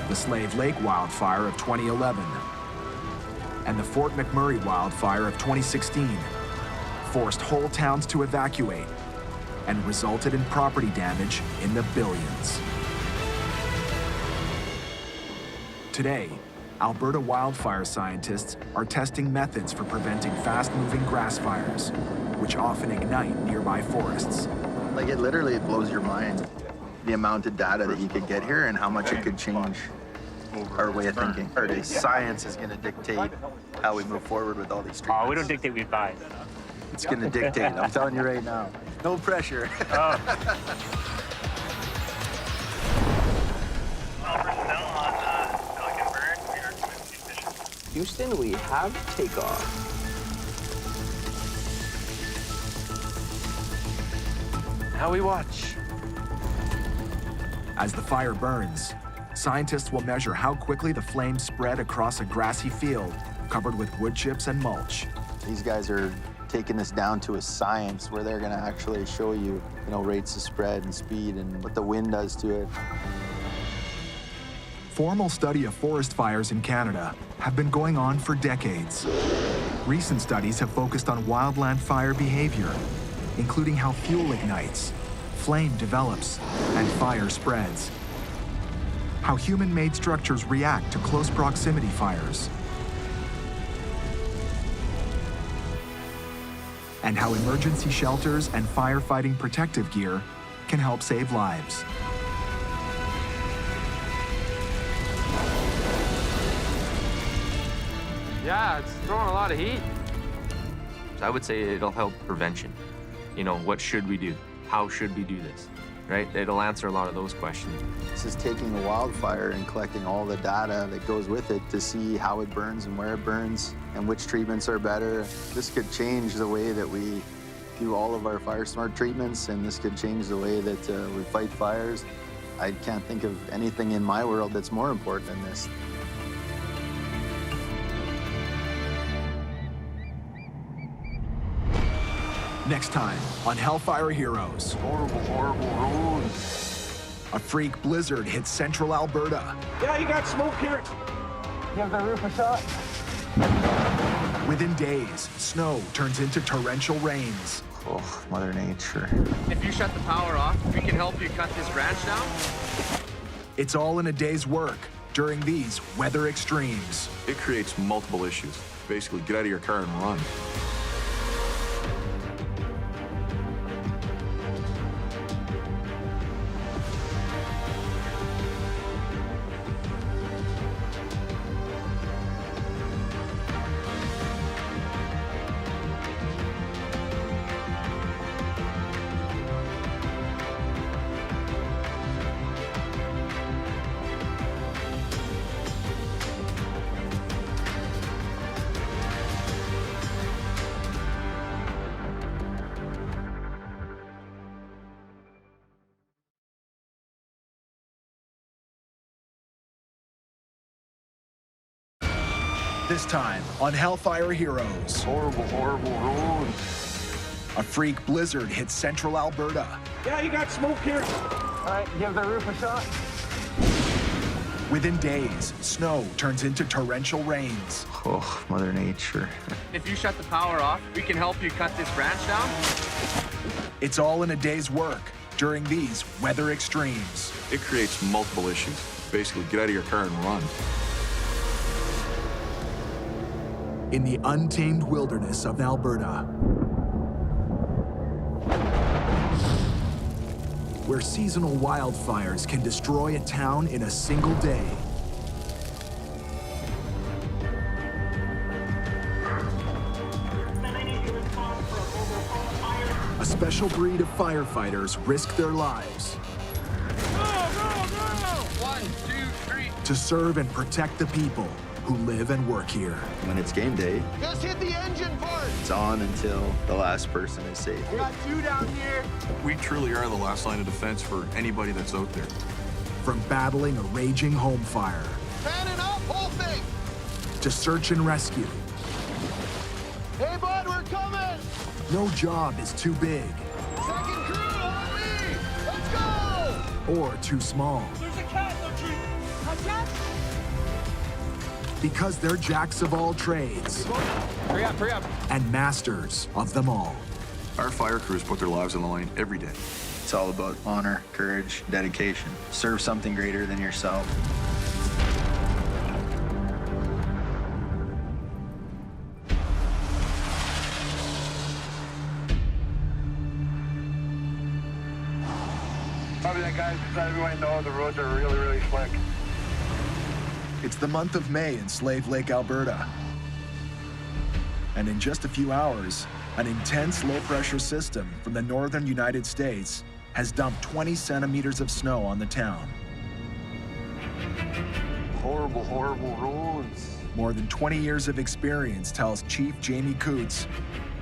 the Slave Lake wildfire of 2011, and the Fort McMurray wildfire of 2016 forced whole towns to evacuate and resulted in property damage in the billions. Today, Alberta wildfire scientists are testing methods for preventing fast-moving grass fires, which often ignite nearby forests. Like, it literally blows your mind, the amount of data that you could get here and how much it could change our way of thinking. Science is going to dictate how we move forward with all these treatments. Oh, we don't dictate, we advise. It's going to dictate. I'm telling you right now. No pressure. Houston, we have takeoff. How we watch. As the fire burns, scientists will measure how quickly the flames spread across a grassy field covered with wood chips and mulch. These guys are taking this down to a science where they're going to actually show you, rates of spread and speed and what the wind does to it. Formal study of forest fires in Canada have been going on for decades. Recent studies have focused on wildland fire behavior, including how fuel ignites, flame develops, and fire spreads. How human-made structures react to close proximity fires. And how emergency shelters and firefighting protective gear can help save lives. Yeah, it's throwing a lot of heat. So I would say it'll help prevention. What should we do? How should we do this? Right? It'll answer a lot of those questions. This is taking a wildfire and collecting all the data that goes with it to see how it burns and where it burns and which treatments are better. This could change the way that we do all of our fire smart treatments, and this could change the way that we fight fires. I can't think of anything in my world that's more important than this. Next time on Hellfire Heroes. Horrible, horrible roads. A freak blizzard hits central Alberta. Yeah, you got smoke here. You have the roof a shot? Within days, snow turns into torrential rains. Oh, Mother Nature. If you shut the power off, we can help you cut this branch down. It's all in a day's work during these weather extremes. It creates multiple issues. Basically, get out of your car and run. this time on Hellfire Heroes. Horrible, horrible road. A freak blizzard hits central Alberta. Yeah, you got smoke here. All right, give the roof a shot. Within days, snow turns into torrential rains. Oh, Mother Nature. If you shut the power off, we can help you cut this branch down. It's all in a day's work during these weather extremes. It creates multiple issues. Basically, get out of your car and run. In the untamed wilderness of Alberta, where seasonal wildfires can destroy a town in a single day. A special breed of firefighters risk their lives to serve and protect the people who live and work here. When it's game day, Just hit the engine part. it's on until the last person is safe. We got 2 down here. We truly are the last line of defense for anybody that's out there. From battling a raging home fire Fanning up, whole thing. to search and rescue, Hey, bud, we're coming. no job is too big Second crew, on me. Let's go. or too small. There's a cat, Lucky. A cat? Because they're jacks of all trades Hurry up, hurry up. and masters of them all. Our fire crews put their lives on the line every day. It's all about honor, courage, dedication. Serve something greater than yourself. Probably that guy just let everyone know the roads are really, really slick. It's the month of May in Slave Lake, Alberta. And in just a few hours, an intense low-pressure system from the northern United States has dumped 20 centimeters of snow on the town. Horrible, horrible roads. More than 20 years of experience tells Chief Jamie Coots,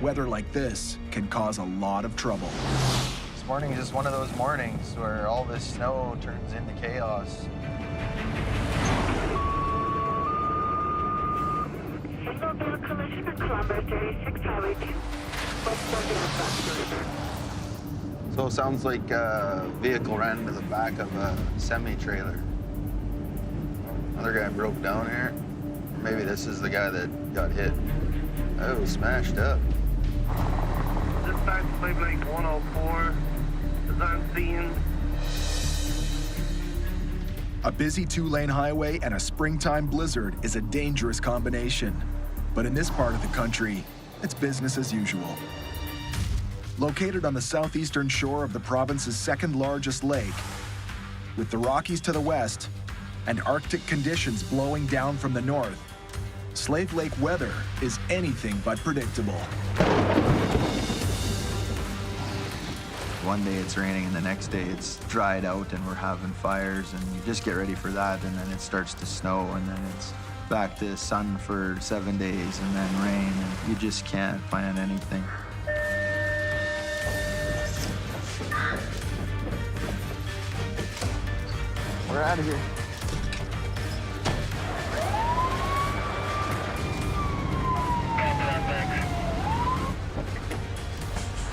weather like this can cause a lot of trouble. This morning is just one of those mornings where all this snow turns into chaos. Single vehicle collision in Columbus, 36 Highway 2. So it sounds like a vehicle ran into the back of a semi-trailer. Another guy broke down here. Maybe this is the guy that got hit. Oh, smashed up. Dispatch Slave Lake 104 is on scene. A busy 2-lane highway and a springtime blizzard is a dangerous combination. But in this part of the country, it's business as usual. Located on the southeastern shore of the province's second largest lake, with the Rockies to the west and Arctic conditions blowing down from the north, Slave Lake weather is anything but predictable. One day it's raining and the next day it's dried out and we're having fires, and you just get ready for that, and then it starts to snow, and then it's back to sun for 7 days and then rain, and you just can't plan anything. We're out of here.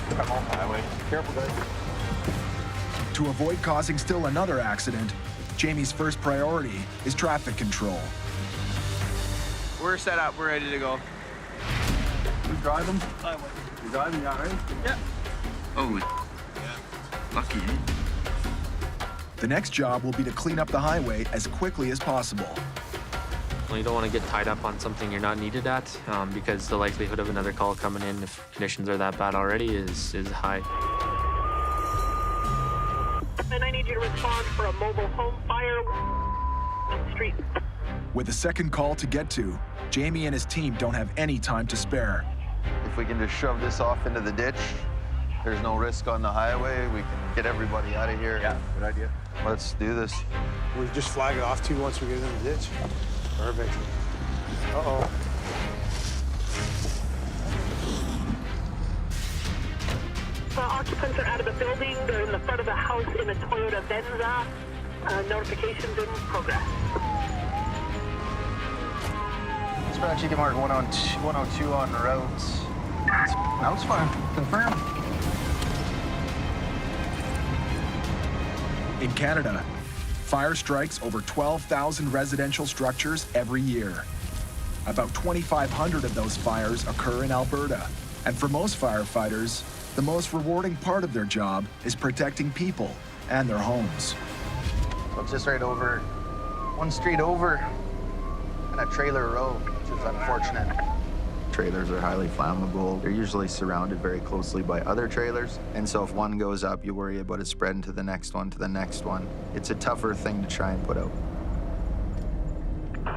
Come on, highway. Careful, guys. To avoid causing still another accident, Jamie's first priority is traffic control. We're set up. We're ready to go. You driving? You driving, yeah, right? Yeah. Oh, lucky. The next job will be to clean up the highway as quickly as possible. Well, you don't want to get tied up on something you're not needed at, because the likelihood of another call coming in if conditions are that bad already is high. And I need you to respond for a mobile home fire on the street. With a second call to get to, Jamie and his team don't have any time to spare. If we can just shove this off into the ditch, there's no risk on the highway. We can get everybody out of here. Yeah, good idea. Let's do this. We just flag it off to you once we get in the ditch. Perfect. Uh-oh. The occupants are out of the building. They're in the front of the house in a Toyota Venza. Notifications in progress. Dispatch, you can mark 102 on routes. That was fine. Confirm. In Canada, fire strikes over 12,000 residential structures every year. About 2,500 of those fires occur in Alberta. And for most firefighters, the most rewarding part of their job is protecting people and their homes. So it's just right over, one street over, and a trailer row, which is unfortunate. Trailers are highly flammable. They're usually surrounded very closely by other trailers. And so if one goes up, you worry about it spreading to the next one, to the next one. It's a tougher thing to try and put out.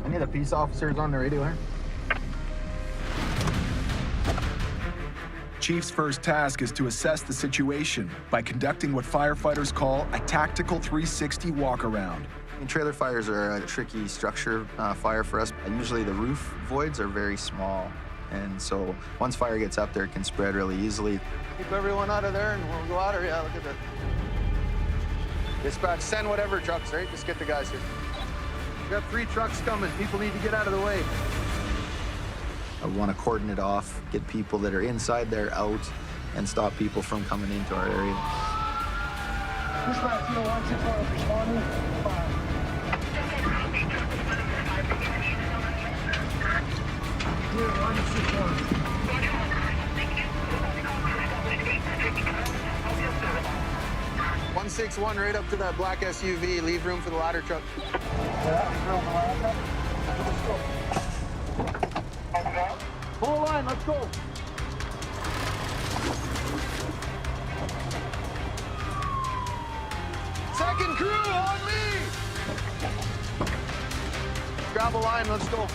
Any of the peace officers on the radio here? Chief's first task is to assess the situation by conducting what firefighters call a tactical 360 walk-around. Trailer fires are a tricky structure fire for us. Usually the roof voids are very small. And so once fire gets up there, it can spread really easily. Keep everyone out of there and we'll go out. Yeah, look at that. Dispatch, send whatever trucks, right? Just get the guys here. We got 3 trucks coming. People need to get out of the way. I want to cordon it off, get people that are inside there out, and stop people from coming into our area. Dispatch, 161 responding. 161 right up to that black SUV. Leave room for the ladder truck. Pull a line, let's go. Second crew on me! Grab a line, let's go.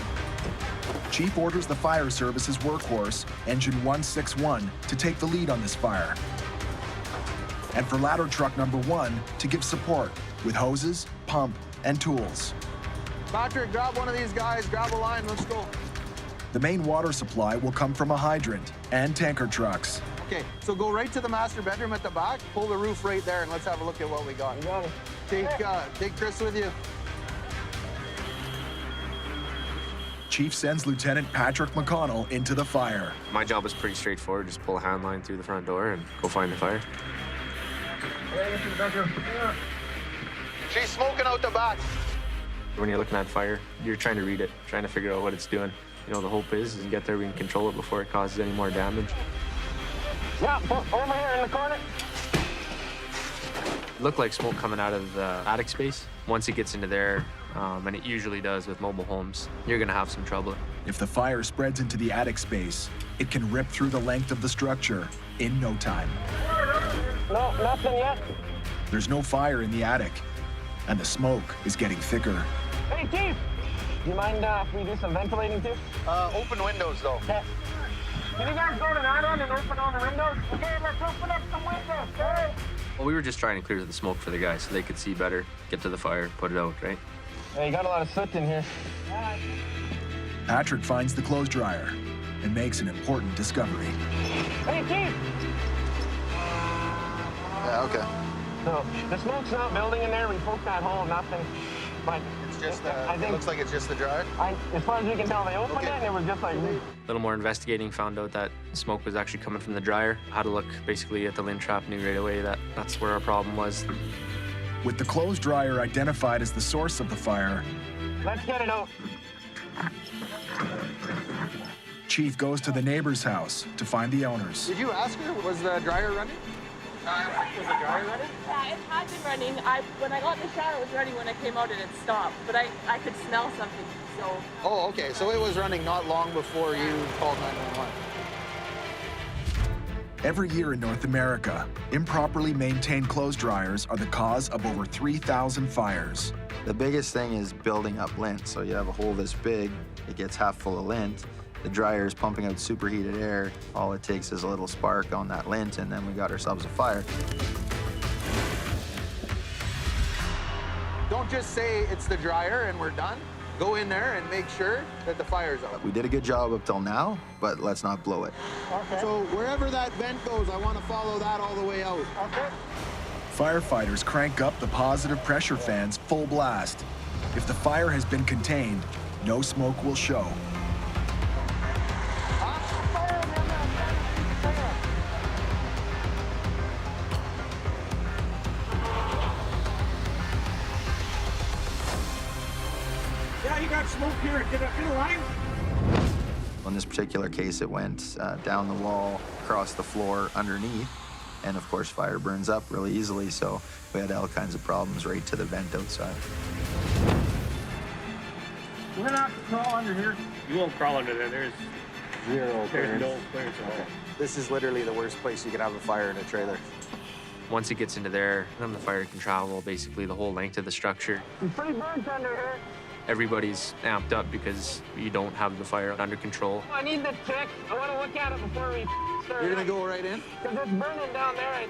Chief orders the fire service's workhorse, Engine 161, to take the lead on this fire. And for ladder truck number 1 to give support with hoses, pump, and tools. Patrick, grab one of these guys, grab a line, let's go. The main water supply will come from a hydrant and tanker trucks. Okay, so go right to the master bedroom at the back, pull the roof right there, and let's have a look at what we got. You got it. Take Chris with you. Chief sends Lieutenant Patrick McConnell into the fire. My job is pretty straightforward. Just pull a hand line through the front door and go find the fire. She's smoking out the back. When you're looking at fire, you're trying to read it, trying to figure out what it's doing. You know, the hope is you get there, we can control it before it causes any more damage. Yeah, over here in the corner. It looked like smoke coming out of the attic space. Once it gets into there, and it usually does with mobile homes, you're gonna have some trouble. If the fire spreads into the attic space, it can rip through the length of the structure in no time. No, nothing yet. There's no fire in the attic, and the smoke is getting thicker. Hey, Chief! Do you mind if we do some ventilating too? Open windows, though. Okay. Can you guys go to that end and open all the windows? Okay, let's open up some windows, okay? Well, we were just trying to clear the smoke for the guys so they could see better, get to the fire, put it out, right? Yeah, you got a lot of soot in here. Patrick finds the clothes dryer and makes an important discovery. Hey, Chief! Yeah, okay. So, the smoke's not building in there. We poked that hole, nothing. But it's just, I think, it looks like it's just the dryer? As far as we can tell, they opened it and it was just like... A little more investigating found out that smoke was actually coming from the dryer. Had to look basically at the lint trap, knew right away that that's where our problem was. With the clothes dryer identified as the source of the fire, let's get it out. Chief goes to the neighbor's house to find the owners. Did you ask her, was the dryer running? Was the dryer running? Yeah, it had been running. When I got in the shower, it was running. When I came out, it had stopped. But I could smell something, so... Oh, okay. So it was running not long before you called 911. Every year in North America, improperly maintained clothes dryers are the cause of over 3,000 fires. The biggest thing is building up lint. So you have a hole this big, it gets half full of lint. The dryer is pumping out superheated air. All it takes is a little spark on that lint, and then we got ourselves a fire. Don't just say it's the dryer and we're done. Go in there and make sure that the fire's out. We did a good job up till now, but let's not blow it. Okay. So wherever that vent goes, I want to follow that all the way out. Okay. Firefighters crank up the positive pressure fans full blast. If the fire has been contained, no smoke will show. Yeah, you got smoke here. Get a line. In this particular case, it went down the wall, across the floor, underneath, and of course, fire burns up really easily, so we had all kinds of problems right to the vent outside. We're gonna have to crawl under here. You won't crawl under there. There's no clearance at all. This is literally the worst place you could have a fire in a trailer. Once it gets into there, then the fire can travel basically the whole length of the structure. It's pretty burnt under here. Everybody's amped up because you don't have the fire under control. I need the check. I want to look at it before we start. You're gonna go right in? Because it's burning down there.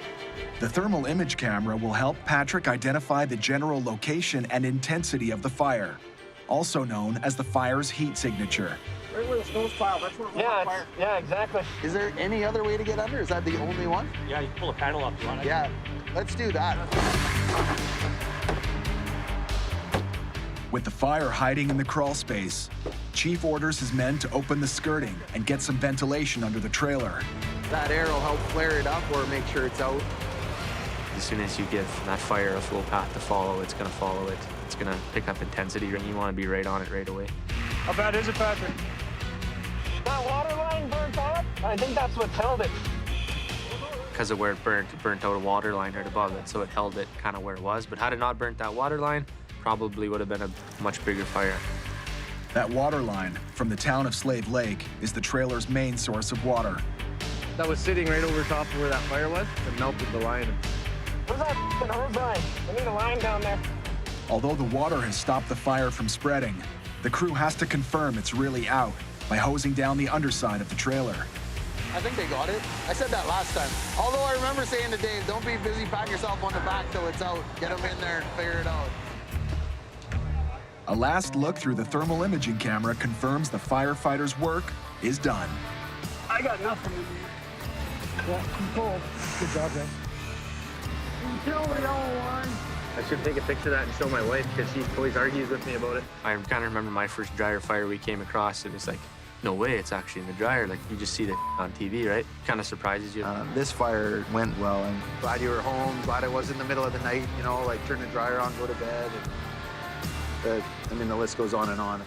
The thermal image camera will help Patrick identify the general location and intensity of the fire, also known as the fire's heat signature. Right where the snow's piled, that's where we're fire. Yeah, exactly. Is there any other way to get under? Is that the only one? Yeah, you can pull a panel up if you want. Yeah, let's do that. With the fire hiding in the crawl space, Chief orders his men to open the skirting and get some ventilation under the trailer. That air will help flare it up or make sure it's out. As soon as you give that fire a flow path to follow, it's gonna follow it. It's gonna pick up intensity, and you wanna be right on it right away. How bad is it, Patrick? That water line burnt out. I think that's what's held it. Because of where it burnt out a water line right above it, so it held it kind of where it was. But had it not burnt that water line, probably would have been a much bigger fire. That water line from the town of Slave Lake is the trailer's main source of water. That was sitting right over top of where that fire was. It melted the line. Where's that hose line? I need a line down there. Although the water has stopped the fire from spreading, the crew has to confirm it's really out by hosing down the underside of the trailer. I think they got it. I said that last time. Although I remember saying to Dave, don't be busy patting yourself on the back till it's out. Get them in there and figure it out. A last look through the thermal imaging camera confirms the firefighters' work is done. I got nothing. Yeah, control. Good job, guys. Until the yellow line. I should take a picture of that and show my wife because she always argues with me about it. I kind of remember my first dryer fire we came across, and it's like, no way, it's actually in the dryer. Like, you just see it on TV, right? Kind of surprises you. This fire went well, and glad you were home, glad it was in the middle of the night, you know, like turn the dryer on, go to bed. I mean, the list goes on and on.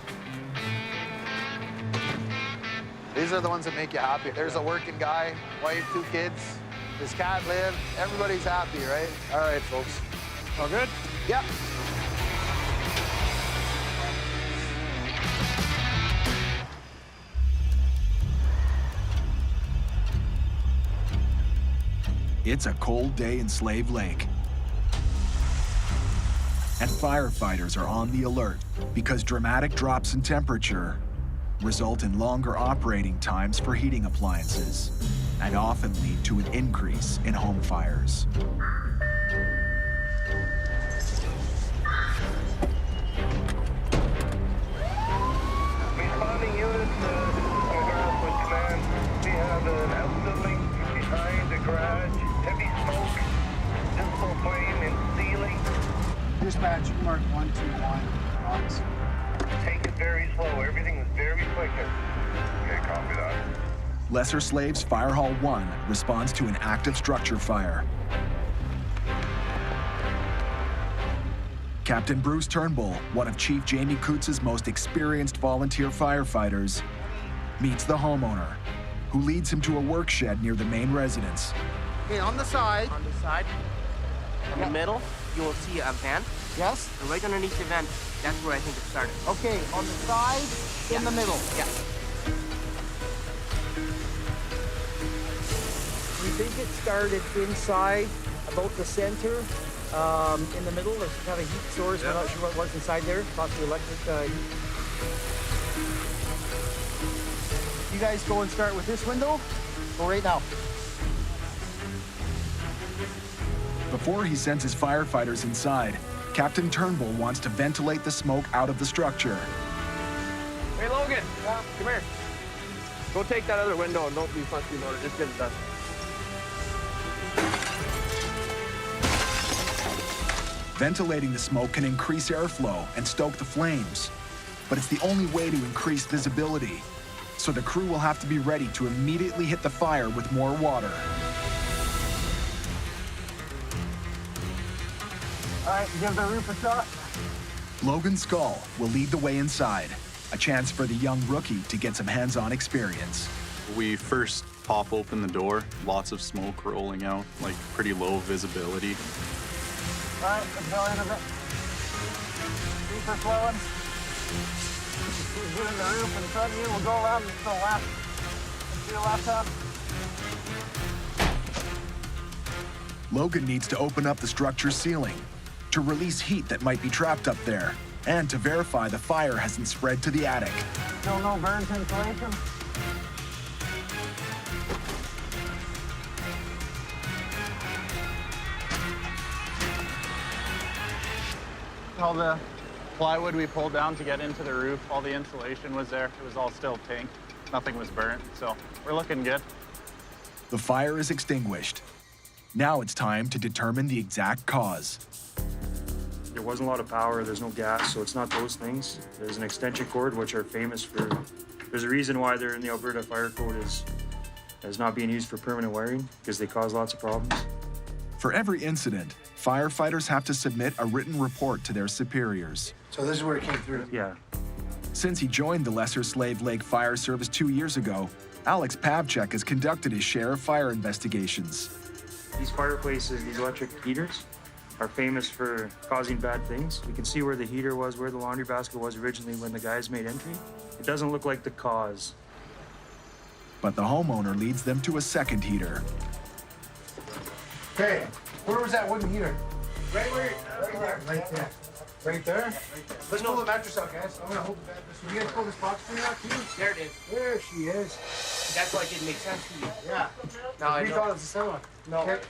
These are the ones that make you happy. There's a working guy, wife, 2 kids, his cat lived. Everybody's happy, right? All right, folks. All good? Yep. It's a cold day in Slave Lake. And firefighters are on the alert because dramatic drops in temperature result in longer operating times for heating appliances and often lead to an increase in home fires. Responding units, with command. We have an outbuilding behind the garage, heavy smoke, visible flame in ceiling. Dispatch, mark 121. Rocks. Take it very slow. Everything is very quick. Okay, copy that. Lesser Slaves Fire Hall 1 responds to an active structure fire. Captain Bruce Turnbull, one of Chief Jamie Coots's most experienced volunteer firefighters, meets the homeowner, who leads him to a work shed near the main residence. Okay, on the side. On the side, in the middle, you will see a vent. Yes? And right underneath the vent, that's where I think it started. Okay, on the side, in the middle. Yeah. We think it started inside, about the center, in the middle. There's kind of heat source. We're not sure what was inside there. Possibly electric heat. You guys go and start with this window. Go right now. Before he sends his firefighters inside, Captain Turnbull wants to ventilate the smoke out of the structure. Hey, Logan. Come here. Go take that other window and don't be fussy about it. Just get it done. Ventilating the smoke can increase airflow and stoke the flames, but it's the only way to increase visibility, so the crew will have to be ready to immediately hit the fire with more water. All right, give the roof a shot. Logan Skull will lead the way inside, a chance for the young rookie to get some hands-on experience. We first pop open the door, lots of smoke rolling out, like pretty low visibility. All right, let's go in a bit. Deeper flowing. Get in the roof in front of you. We'll go around to the left. To your left hand. Logan needs to open up the structure's ceiling to release heat that might be trapped up there and to verify the fire hasn't spread to the attic. Still no burn to insulation. All the plywood we pulled down to get into the roof, all the insulation was there. It was all still pink. Nothing was burnt, so we're looking good. The fire is extinguished. Now it's time to determine the exact cause. There wasn't a lot of power, there's no gas, so it's not those things. There's an extension cord, which are famous for, there's a reason why they're in the Alberta Fire Code as not being used for permanent wiring, because they cause lots of problems. For every incident, firefighters have to submit a written report to their superiors. So this is where it came through? Yeah. Since he joined the Lesser Slave Lake Fire Service 2 years ago, Alex Pavchek has conducted his share of fire investigations. These fireplaces, these electric heaters, are famous for causing bad things. You can see where the heater was, where the laundry basket was originally when the guys made entry. It doesn't look like the cause. But the homeowner leads them to a second heater. Hey, where was that wooden heater? Right there. Right there? Let's pull the mattress out, guys. I'm gonna hold the mattress. Will you guys pull this box for me out too? There it is. There she is. That's why it didn't make sense to you. Yeah. Now I We know. thought it was the same one. No. Okay.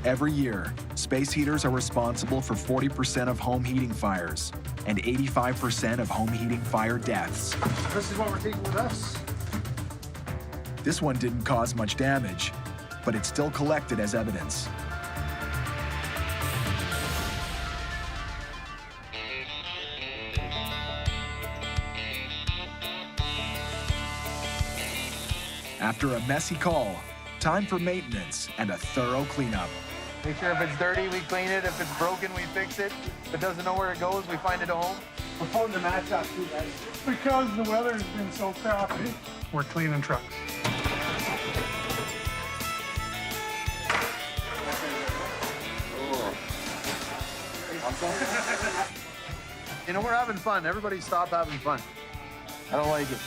Every year, space heaters are responsible for 40% of home heating fires and 85% of home heating fire deaths. This is what we're taking with us. This one didn't cause much damage, but it's still collected as evidence. After a messy call, time for maintenance and a thorough cleanup. Make sure if it's dirty, we clean it. If it's broken, we fix it. If it doesn't know where it goes, we find it at home. We're pulling the mats out too, guys. Because the weather's been so crappy, we're cleaning trucks. You know, we're having fun. Everybody stop having fun. I don't like it.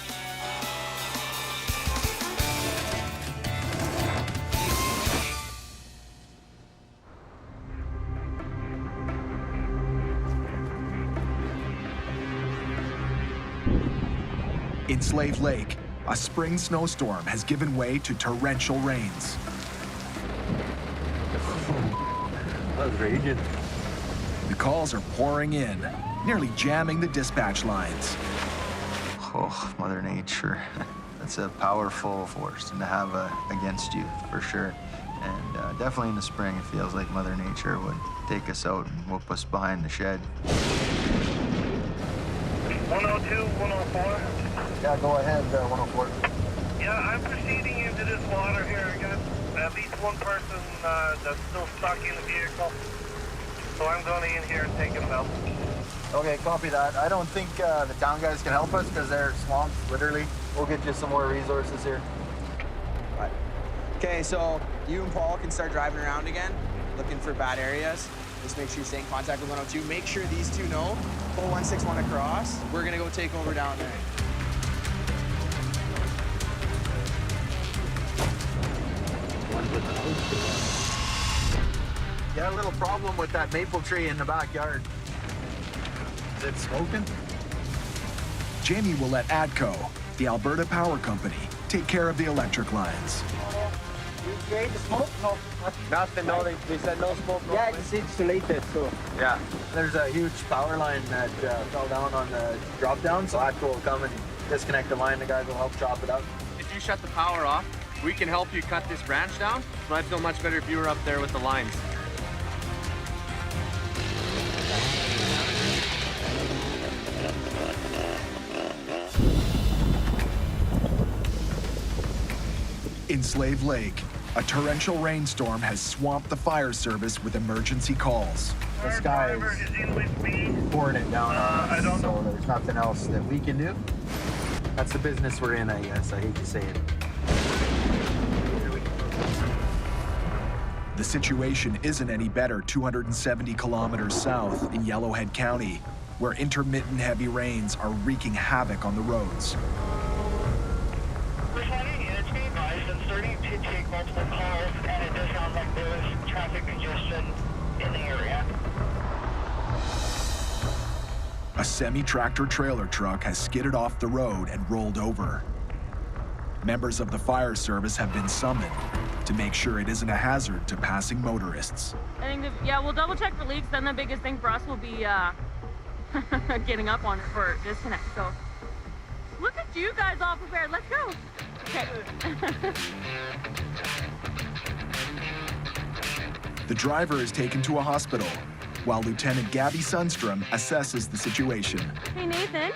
In Slave Lake, a spring snowstorm has given way to torrential rains. That was raging. The calls are pouring in, nearly jamming the dispatch lines. Oh, Mother Nature. That's a powerful force to have against you, for sure. And definitely in the spring, it feels like Mother Nature would take us out and whoop us behind the shed. 102, 104. Yeah, go ahead, 104. Yeah, I'm proceeding into this water here. I got at least one person that's still stuck in the vehicle. So I'm going in here and taking them out. Okay, copy that. I don't think the town guys can help us because they're swamped, literally. We'll get you some more resources here. Right. Okay, so you and Paul can start driving around again, looking for bad areas. Just make sure you stay in contact with 102. Make sure these two know. Pull 161 across. We're gonna go take over down there. Got a little problem with that maple tree in the backyard. Is it smoking? Jamie will let ADCO, the Alberta Power Company, take care of the electric lines. You create the smoke? No. Nothing, no, they said no smoke. Yeah, it's insulated, so. Yeah. There's a huge power line that fell down on the drop down, so ADCO will come and disconnect the line. The guys will help chop it up. If you shut the power off, we can help you cut this branch down, but I'd feel much better if you were up there with the lines. In Slave Lake, A torrential rainstorm has swamped the fire service with emergency calls. The sky is pouring it down on us, so there's nothing else that we can do. That's the business we're in, I guess. I hate to say it. The situation isn't any better 270 kilometers south in Yellowhead County, where intermittent heavy rains are wreaking havoc on the roads. Responding units being advised and starting to take multiple calls, and it does sound like there is traffic congestion in the area. A semi-tractor trailer truck has skidded off the road and rolled over. Members of the fire service have been summoned to make sure it isn't a hazard to passing motorists. I think, yeah, we'll double check for leaks. Then the biggest thing for us will be getting up on it for disconnect. So look at you guys all prepared. Let's go. Okay. The driver is taken to a hospital, while Lieutenant Gabby Sundstrom assesses the situation. Hey, Nathan,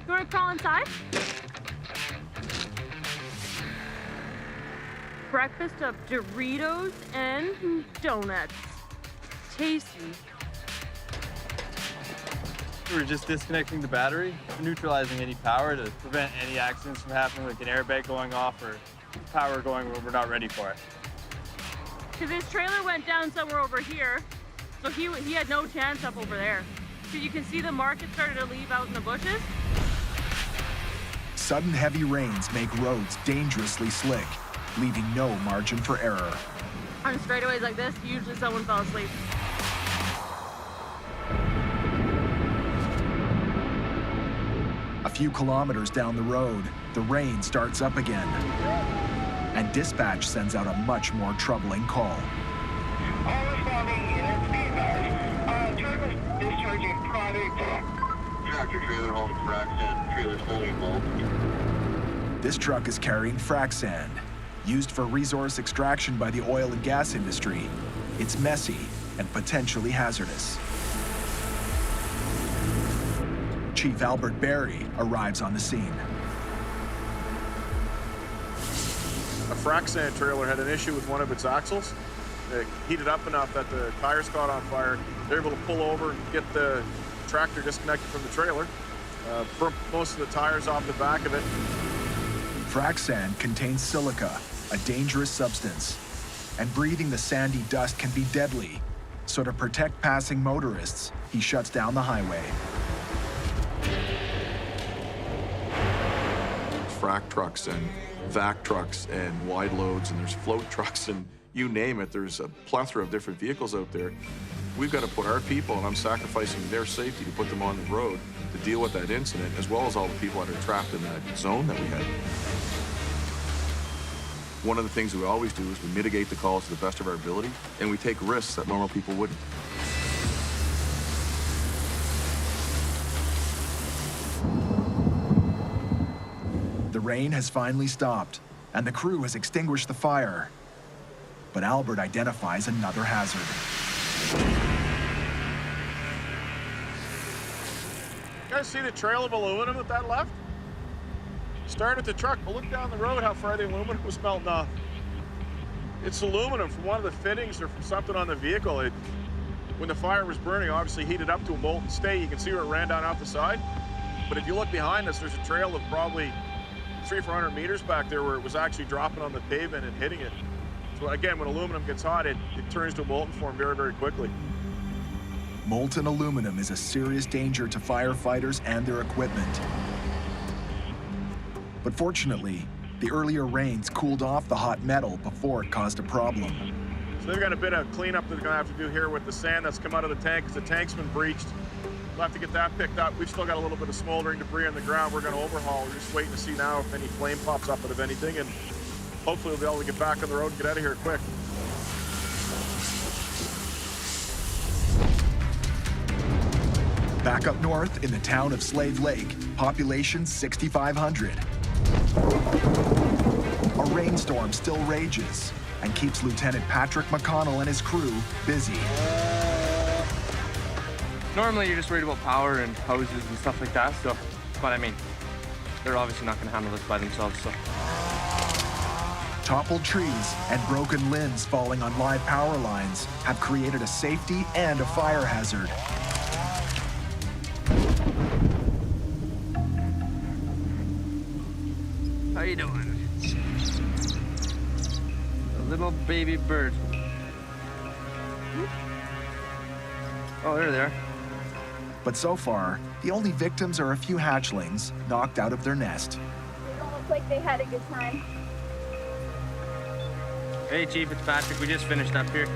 you want to crawl inside? Breakfast of Doritos and donuts. Tasty. We're just disconnecting the battery, neutralizing any power to prevent any accidents from happening, like an airbag going off or power going where we're not ready for it. Because his trailer went down somewhere over here, so he had no chance up over there. So you can see the mark it started to leave out in the bushes. Sudden heavy rains make roads dangerously slick, leaving no margin for error. On straightaways like this, usually someone fell asleep. A few kilometers down the road, the rain starts up again, and dispatch sends out a much more troubling call. All responding units be advised. Trailer discharging product. Tractor trailer holding frac sand, trailer's holding mold. This truck is carrying frac sand, used for resource extraction by the oil and gas industry. It's messy and potentially hazardous. Chief Albert Barry arrives on the scene. A frac sand trailer had an issue with one of its axles. It heated up enough that the tires caught on fire. They're able to pull over, get the tractor disconnected from the trailer, burn most of the tires off the back of it. Frac sand contains silica, a dangerous substance, and breathing the sandy dust can be deadly. So to protect passing motorists, he shuts down the highway. Frac trucks and vac trucks and wide loads, and there's float trucks, and you name it. There's a plethora of different vehicles out there. We've got to put our people, and I'm sacrificing their safety to put them on the road to deal with that incident, as well as all the people that are trapped in that zone that we had. One of the things we always do is we mitigate the calls to the best of our ability, and we take risks that normal people wouldn't. The rain has finally stopped, and the crew has extinguished the fire. But Albert identifies another hazard. You guys see the trail of aluminum at that left? Start at the truck, but look down the road how far the aluminum was melting off. It's aluminum from one of the fittings or from something on the vehicle. When the fire was burning, obviously heated up to a molten state. You can see where it ran down out the side. But if you look behind us, there's a trail of probably 300-400 meters back there where it was actually dropping on the pavement and hitting it. So again, when aluminum gets hot, it turns to a molten form very, very quickly. Molten aluminum is a serious danger to firefighters and their equipment. But fortunately, the earlier rains cooled off the hot metal before it caused a problem. So they've got a bit of cleanup they're gonna have to do here with the sand that's come out of the tank, because the tank's been breached. We'll have to get that picked up. We've still got a little bit of smoldering debris on the ground we're gonna overhaul. We're just waiting to see now if any flame pops up out of anything, and hopefully we'll be able to get back on the road and get out of here quick. Back up north in the town of Slave Lake, population 6,500. A rainstorm still rages and keeps Lieutenant Patrick McConnell and his crew busy. Normally you're just worried about power and hoses and stuff like that, so, but I mean, they're obviously not gonna handle this by themselves, so. Toppled trees and broken limbs falling on live power lines have created a safety and a fire hazard. How you doing? A little baby bird. Oh, there they are. But so far, the only victims are a few hatchlings knocked out of their nest. They don't look like they had a good time. Hey, Chief, it's Patrick. We just finished up here.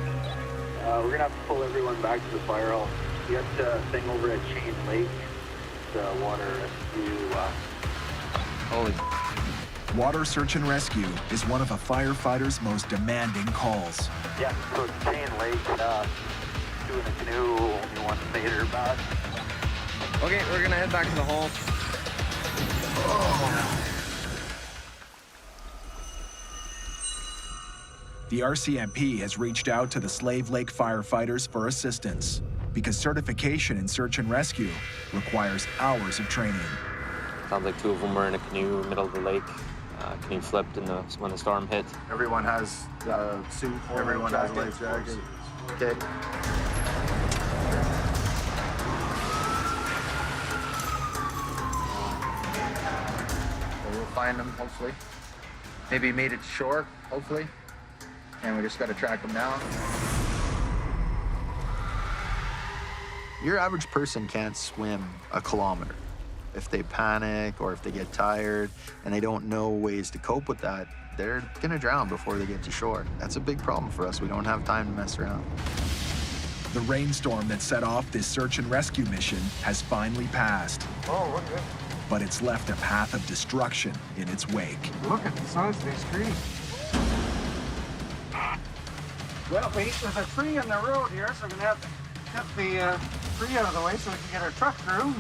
We're gonna have to pull everyone back to the fire hall. We got the thing over at Chain Lake, the water rescue. Holy. Water search and rescue is one of a firefighter's most demanding calls. Yeah, so it's Chain Lake, doing a canoe, only 1 meter about. Okay, we're gonna head back to the hall. The RCMP has reached out to the Slave Lake firefighters for assistance because certification in search and rescue requires hours of training. Sounds like 2 of them were in a canoe in the middle of the lake. Canoe flipped when the storm hit. Everyone has suit. Everyone has a life jacket. Okay. We'll find them, hopefully. Maybe he made it to shore, hopefully. And we just got to track them down. Your average person can't swim a kilometer. If they panic or if they get tired and they don't know ways to cope with that, they're gonna drown before they get to shore. That's a big problem for us. We don't have time to mess around. The rainstorm that set off this search and rescue mission has finally passed. Oh, look at But it's left a path of destruction in its wake. Look at the size of these trees. Well, Pete, there's a tree in the road here, so we're gonna have to get the tree out of the way so we can get our truck through.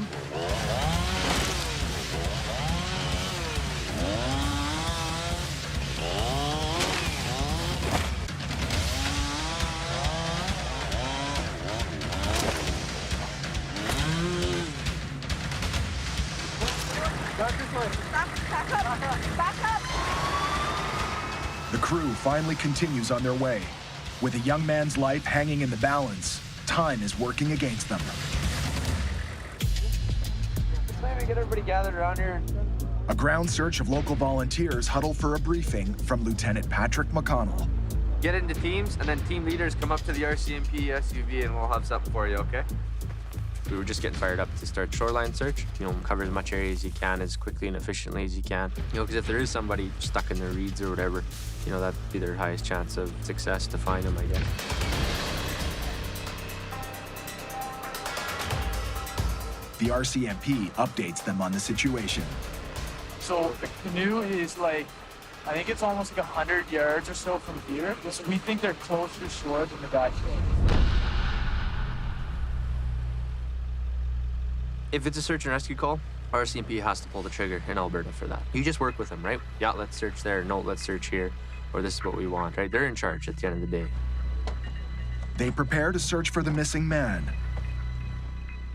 The crew finally continues on their way. With a young man's life hanging in the balance, time is working against them. Let's maybe get everybody gathered around here. A ground search of local volunteers huddle for a briefing from Lieutenant Patrick McConnell. Get into teams, and then team leaders come up to the RCMP SUV, and we'll have something for you, okay? We were just getting fired up to start shoreline search. Cover as much area as you can, as quickly and efficiently as you can. Because if there is somebody stuck in the reeds or whatever, that'd be their highest chance of success to find them, I guess. The RCMP updates them on the situation. So the canoe is I think it's almost 100 yards or so from here. So we think they're closer to shore than the backyard. If it's a search and rescue call, RCMP has to pull the trigger in Alberta for that. You just work with them, right? Yeah, let's search there. No, let's search here. Or this is what we want, right? They're in charge at the end of the day. They prepare to search for the missing man.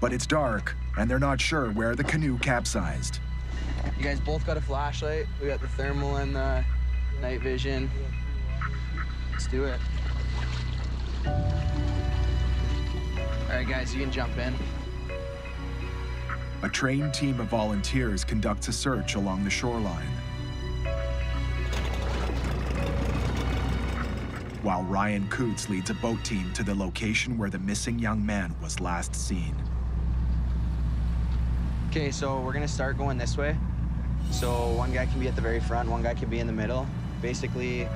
But it's dark, and they're not sure where the canoe capsized. You guys both got a flashlight. We got the thermal and the night vision. Let's do it. All right, guys, you can jump in. A trained team of volunteers conducts a search along the shoreline. While Ryan Coots leads a boat team to the location where the missing young man was last seen. Okay, so we're gonna start going this way. So one guy can be at the very front, one guy can be in the middle. Basically,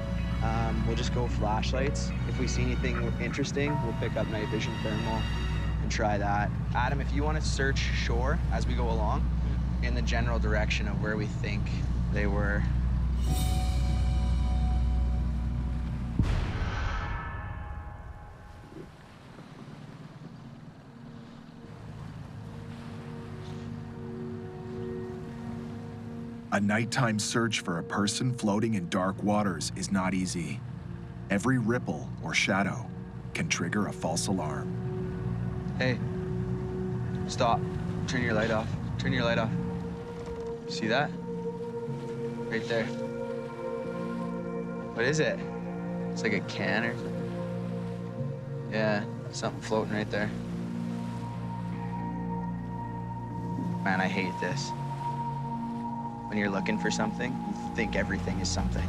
we'll just go flashlights. If we see anything interesting, we'll pick up night vision thermal and try that. Adam, if you want to search shore as we go along in the general direction of where we think they were. A nighttime search for a person floating in dark waters is not easy. Every ripple or shadow can trigger a false alarm. Hey, stop. Turn your light off. Turn your light off. See that? Right there. What is it? It's like a can or something. Yeah, something floating right there. Man, I hate this. When you're looking for something, you think everything is something.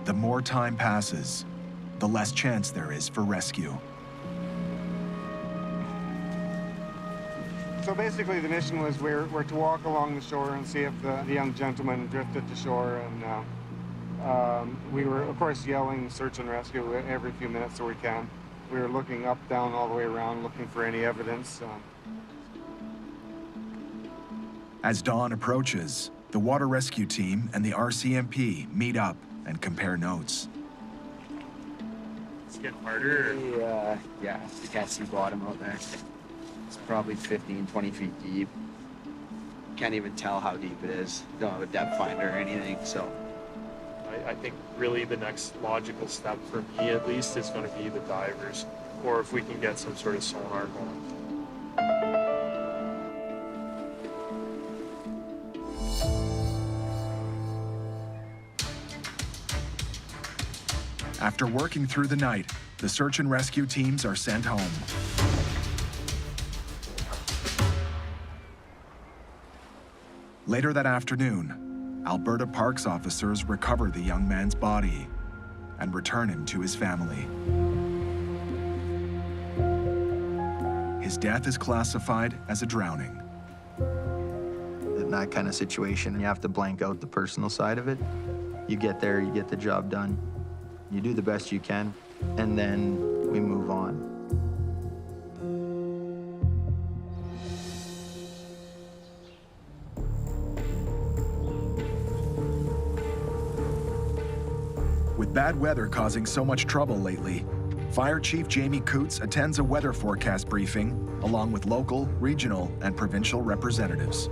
The more time passes, the less chance there is for rescue. So basically the mission was we're to walk along the shore and see if the young gentleman drifted to shore, and we were of course yelling search and rescue every few minutes so we can. We were looking up, down, all the way around, looking for any evidence. As dawn approaches, the water rescue team and the RCMP meet up and compare notes. It's getting harder. Yeah, you can't see bottom out there. It's probably 15, 20 feet deep. Can't even tell how deep it is. Don't have a depth finder or anything, so. I think really the next logical step for me at least is going to be the divers, or if we can get some sort of sonar going. After working through the night, the search and rescue teams are sent home. Later that afternoon, Alberta Parks officers recover the young man's body and return him to his family. His death is classified as a drowning. In that kind of situation, you have to blank out the personal side of it. You get there, you get the job done. You do the best you can, and then we move on. With bad weather causing so much trouble lately, Fire Chief Jamie Coots attends a weather forecast briefing along with local, regional, and provincial representatives.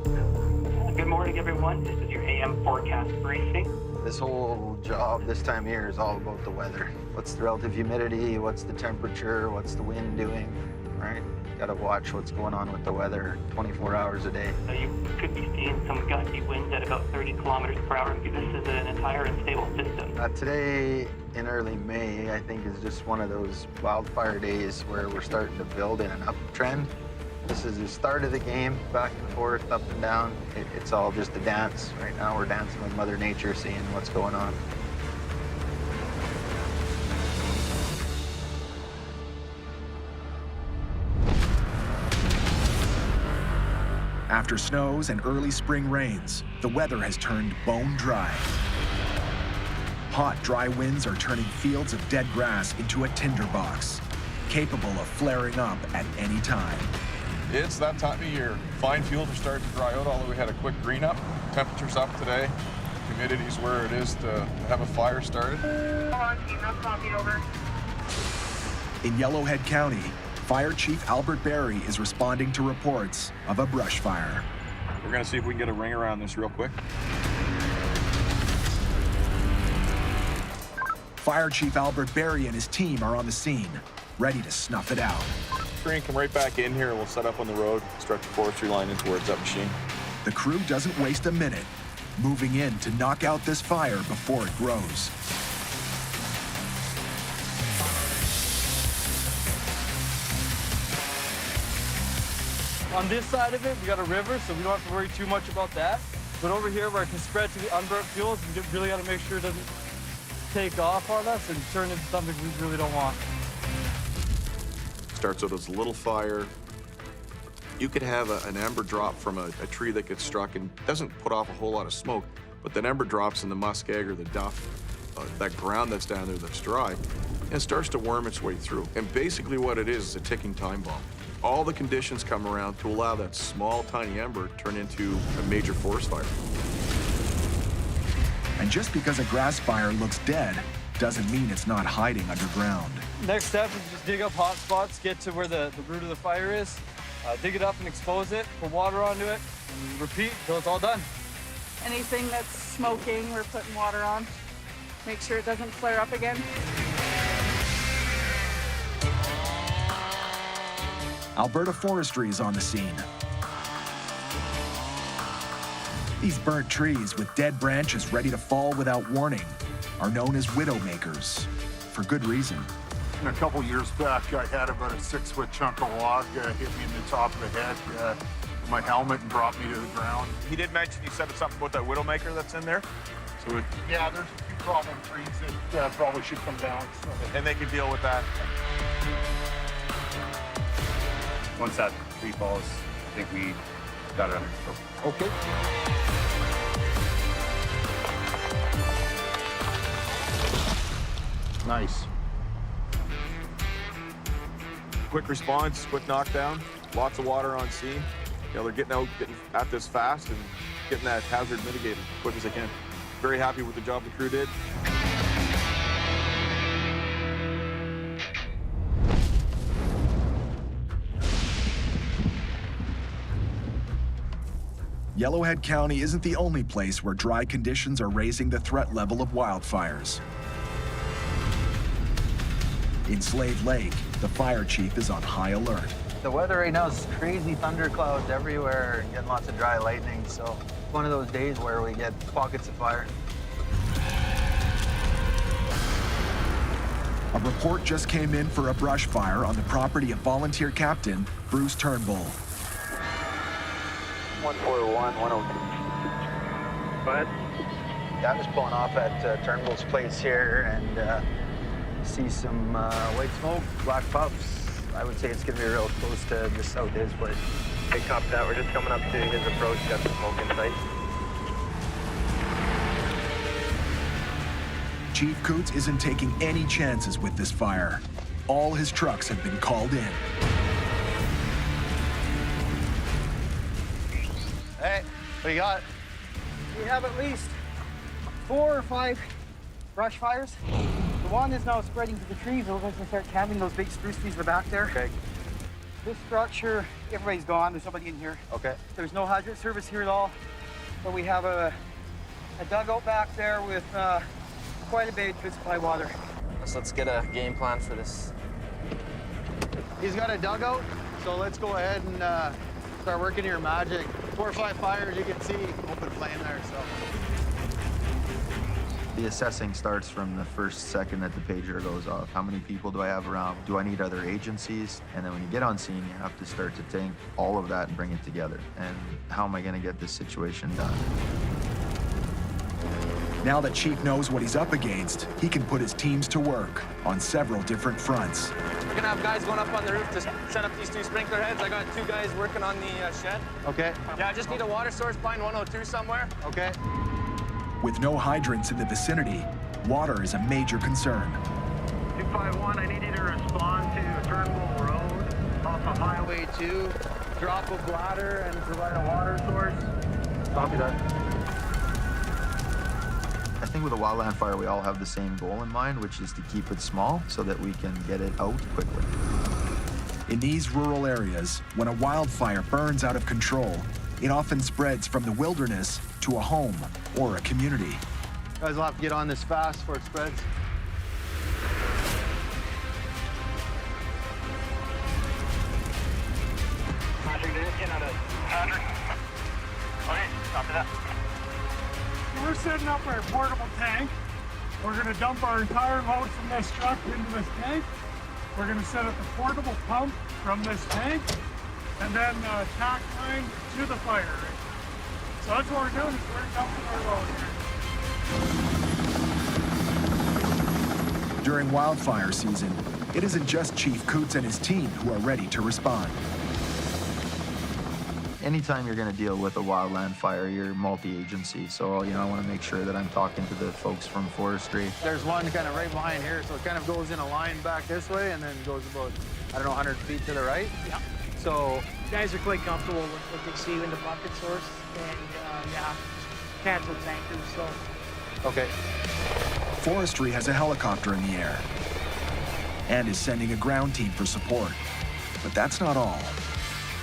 Good morning, everyone. This is your AM forecast briefing. This whole job this time of year is all about the weather. What's the relative humidity? What's the temperature? What's the wind doing? Right? Got to watch what's going on with the weather 24 hours a day. You could be seeing some gusty winds at about 30 kilometers per hour. This is an entire unstable system. Today in early May, I think, is just one of those wildfire days where we're starting to build in an uptrend. This is the start of the game, back and forth, up and down. It's all just a dance. Right now we're dancing with Mother Nature, seeing what's going on. After snows and early spring rains, the weather has turned bone dry. Hot, dry winds are turning fields of dead grass into a tinderbox, capable of flaring up at any time. It's that time of year. Fine fields are starting to dry out, although we had a quick green up. Temperature's up today. Humidity's where it is to have a fire started. Hold on, team. That's copy over. In Yellowhead County, Fire Chief Albert Barry is responding to reports of a brush fire. We're gonna see if we can get a ring around this real quick. Fire Chief Albert Barry and his team are on the scene, ready to snuff it out. We're gonna come right back in here and we'll set up on the road, stretch the forestry line in towards that machine. The crew doesn't waste a minute, moving in to knock out this fire before it grows. On this side of it, we got a river, so we don't have to worry too much about that. But over here, where it can spread to the unburnt fuels, we really got to make sure it doesn't take off on us and turn into something we really don't want. Starts out as a little fire. You could have an ember drop from a tree that gets struck and doesn't put off a whole lot of smoke, but that ember drops in the muskeg or the duff, that ground that's down there that's dry, and it starts to worm its way through. And basically what it is a ticking time bomb. All the conditions come around to allow that small, tiny ember to turn into a major forest fire. And just because a grass fire looks dead doesn't mean it's not hiding underground. Next step is just dig up hot spots, get to where the root of the fire is, dig it up and expose it, put water onto it, and repeat until it's all done. Anything that's smoking, we're putting water on. Make sure it doesn't flare up again. Alberta Forestry is on the scene. These burnt trees with dead branches ready to fall without warning are known as widowmakers, for good reason. A couple years back, I had about a 6-foot chunk of log hit me in the top of the head, my helmet, and brought me to the ground. He did mention, you said something about that widowmaker that's in there. So yeah, there's a few problem trees that probably should come down. So. And they can deal with that. Once that tree falls, I think we got it under control. Okay. Nice. Quick response, quick knockdown, lots of water on scene. You know, they're getting at this fast and getting that hazard mitigated as quick as they can. Very happy with the job the crew did. Yellowhead County isn't the only place where dry conditions are raising the threat level of wildfires. In Slave Lake, the fire chief is on high alert. The weather right now is crazy, thunderclouds everywhere, getting lots of dry lightning, so one of those days where we get pockets of fire. A report just came in for a brush fire on the property of volunteer captain Bruce Turnbull. 141, 102. Go ahead. Yeah, I'm just pulling off at Turnbull's place here and see some white smoke, black puffs. I would say it's gonna be real close to just south of his place. Hey, copy that. We're just coming up to his approach. Got some smoke in sight. Chief Coots isn't taking any chances with this fire. All his trucks have been called in. Hey, what do you got? We have at least 4 or 5 brush fires. The one is now spreading to the trees. We're going to start camping those big spruce trees in the back there. Okay. This structure, everybody's gone. There's nobody in here. Okay. There's no hydrant service here at all. But we have a dugout back there with quite a bit of good supply water. So let's get a game plan for this. He's got a dugout, so let's go ahead and start working your magic. 4 or 5 fires, you can see open flame there, so. The assessing starts from the first second that the pager goes off. How many people do I have around? Do I need other agencies? And then when you get on scene, you have to start to think all of that and bring it together. And how am I gonna get this situation done? Now that Chief knows what he's up against, he can put his teams to work on several different fronts. We're gonna have guys going up on the roof to set up these 2 sprinkler heads. I got 2 guys working on the shed. Okay. Yeah, I just need a water source behind 102 somewhere. Okay. With no hydrants in the vicinity, water is a major concern. 251, I need you to respond to Turnbull Road off of Highway 2. Drop a bladder and provide a water source. Copy that. I think with a wildland fire, we all have the same goal in mind, which is to keep it small so that we can get it out quickly. In these rural areas, when a wildfire burns out of control, it often spreads from the wilderness to a home or a community. You guys will have to get on this fast before it spreads. Okay, copy that. We're setting up our portable tank. We're gonna dump our entire load from this truck into this tank. We're gonna set up a portable pump from this tank and then tack line to the fire. So that's what we're doing, is we're dumping our load here. During wildfire season, it isn't just Chief Coots and his team who are ready to respond. Anytime you're going to deal with a wildland fire, you're multi-agency. So, you know, I want to make sure that I'm talking to the folks from forestry. There's one kind of right behind here, so it kind of goes in a line back this way and then goes about, I don't know, 100 feet to the right. Yeah. So You guys are quite comfortable with what they see in the bucket source and, yeah, cancel tankers, so. Okay. Forestry has a helicopter in the air and is sending a ground team for support. But that's not all.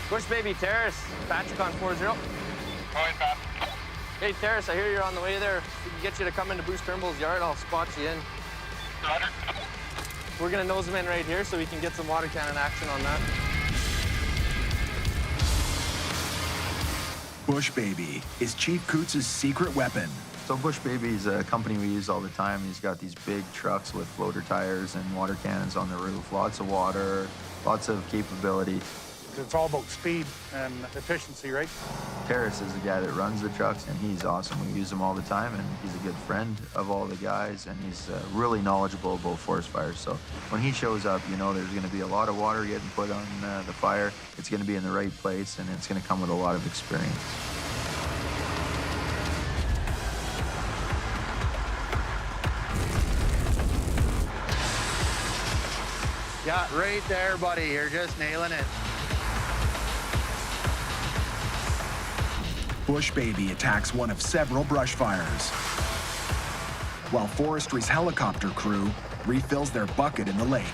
Bush Baby Terrace, Patrick on 40. Go ahead, Pat. Hey, Terrace, I hear you're on the way there. If we can get you to come into Bruce Turnbull's yard, I'll spot you in. Roger. We're gonna nose him in right here so we can get some water cannon action on that. Bush Baby is Chief Coots' secret weapon. So Bush Baby's a company we use all the time. He's got these big trucks with floater tires and water cannons on the roof. Lots of water, lots of capability. It's all about speed and efficiency, right? Terrace is the guy that runs the trucks, and he's awesome. We use him all the time, and he's a good friend of all the guys, and he's really knowledgeable about forest fires. So when he shows up, you know there's going to be a lot of water getting put on the fire. It's going to be in the right place, and it's going to come with a lot of experience. Yeah, right there, buddy. You're just nailing it. Bush Baby attacks one of several brush fires, while Forestry's helicopter crew refills their bucket in the lake.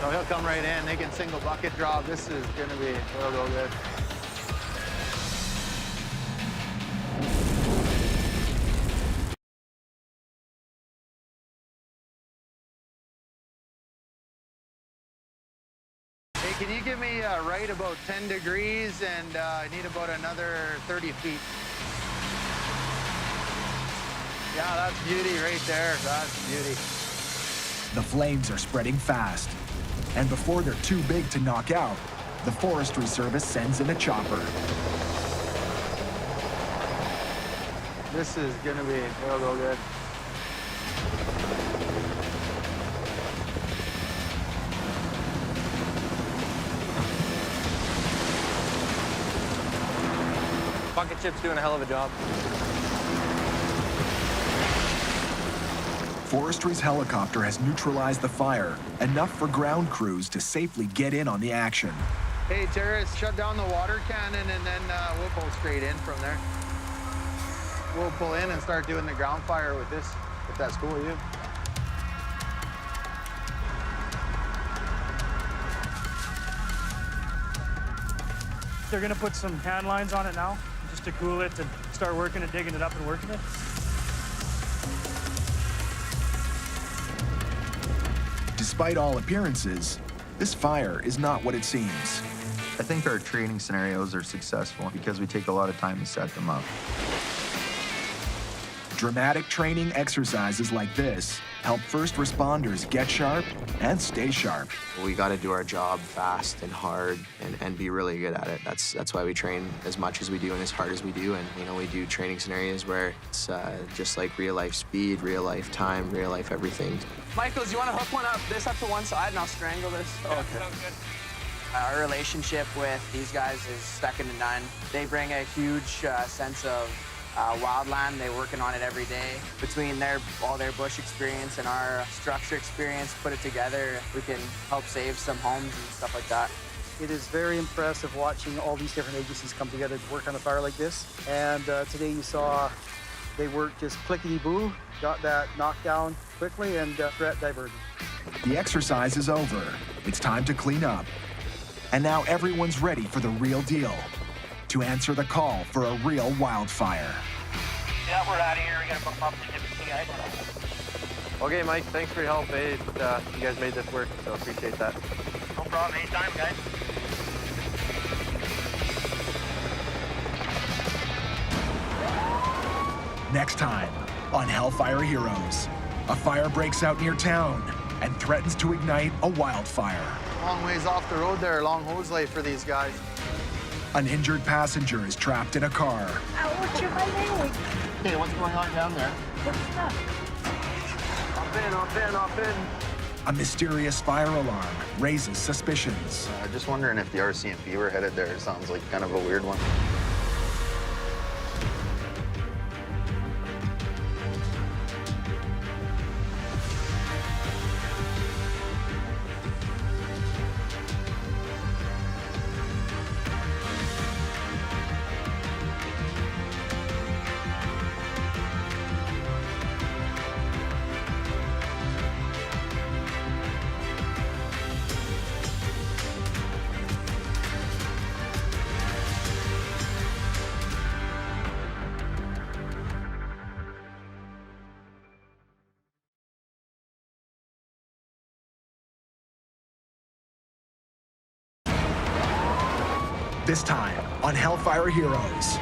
So he'll come right in. They can single bucket drop. This is going to be real good. Hey, can you give me right about 10 degrees and I need about another 30 feet? Yeah, that's beauty right there. That's beauty. The flames are spreading fast, and before they're too big to knock out, the Forestry Service sends in a chopper. This is gonna be real good. Bucket chip's doing a hell of a job. Forestry's helicopter has neutralized the fire, enough for ground crews to safely get in on the action. Hey, Terrace, shut down the water cannon and then we'll pull straight in from there. We'll pull in and start doing the ground fire with this, if that's cool with you. They're gonna put some hand lines on it now, just to cool it and start working it, digging it up and working it. Despite all appearances, this fire is not what it seems. I think our training scenarios are successful because we take a lot of time to set them up. Dramatic training exercises like this help first responders get sharp and stay sharp. We got to do our job fast and hard and be really good at it. That's why we train as much as we do and as hard as we do. And you know, we do training scenarios where it's just like real life speed, real life time, real life everything. Michaels, you want to hook one up this up to one side and I'll strangle this? Okay. Sounds good. Our relationship with these guys is second to none. They bring a huge sense of Wildland. They're working on it every day. Between all their bush experience and our structure experience, put it together, we can help save some homes and stuff like that. It is very impressive watching all these different agencies come together to work on a fire like this. And today you saw they worked just clickety-boo, got that knocked down quickly and threat diverted. The exercise is over. It's time to clean up. And now everyone's ready for the real deal, to answer the call for a real wildfire. Yeah, we're out of here. We gotta book up the different guys. Okay, Mike, thanks for your help. You guys made this work, so appreciate that. No problem. Anytime, guys. Next time on HELLFIRE HEROES, a fire breaks out near town and threatens to ignite a wildfire. Long ways off the road there, long hose life for these guys. An injured passenger is trapped in a car. Ouch, my leg. Hey, what's going on down there? What's that? Hop in. A mysterious fire alarm raises suspicions. Just wondering if the RCMP were headed there. It sounds like kind of a weird one. This time on HELLFIRE HEROES,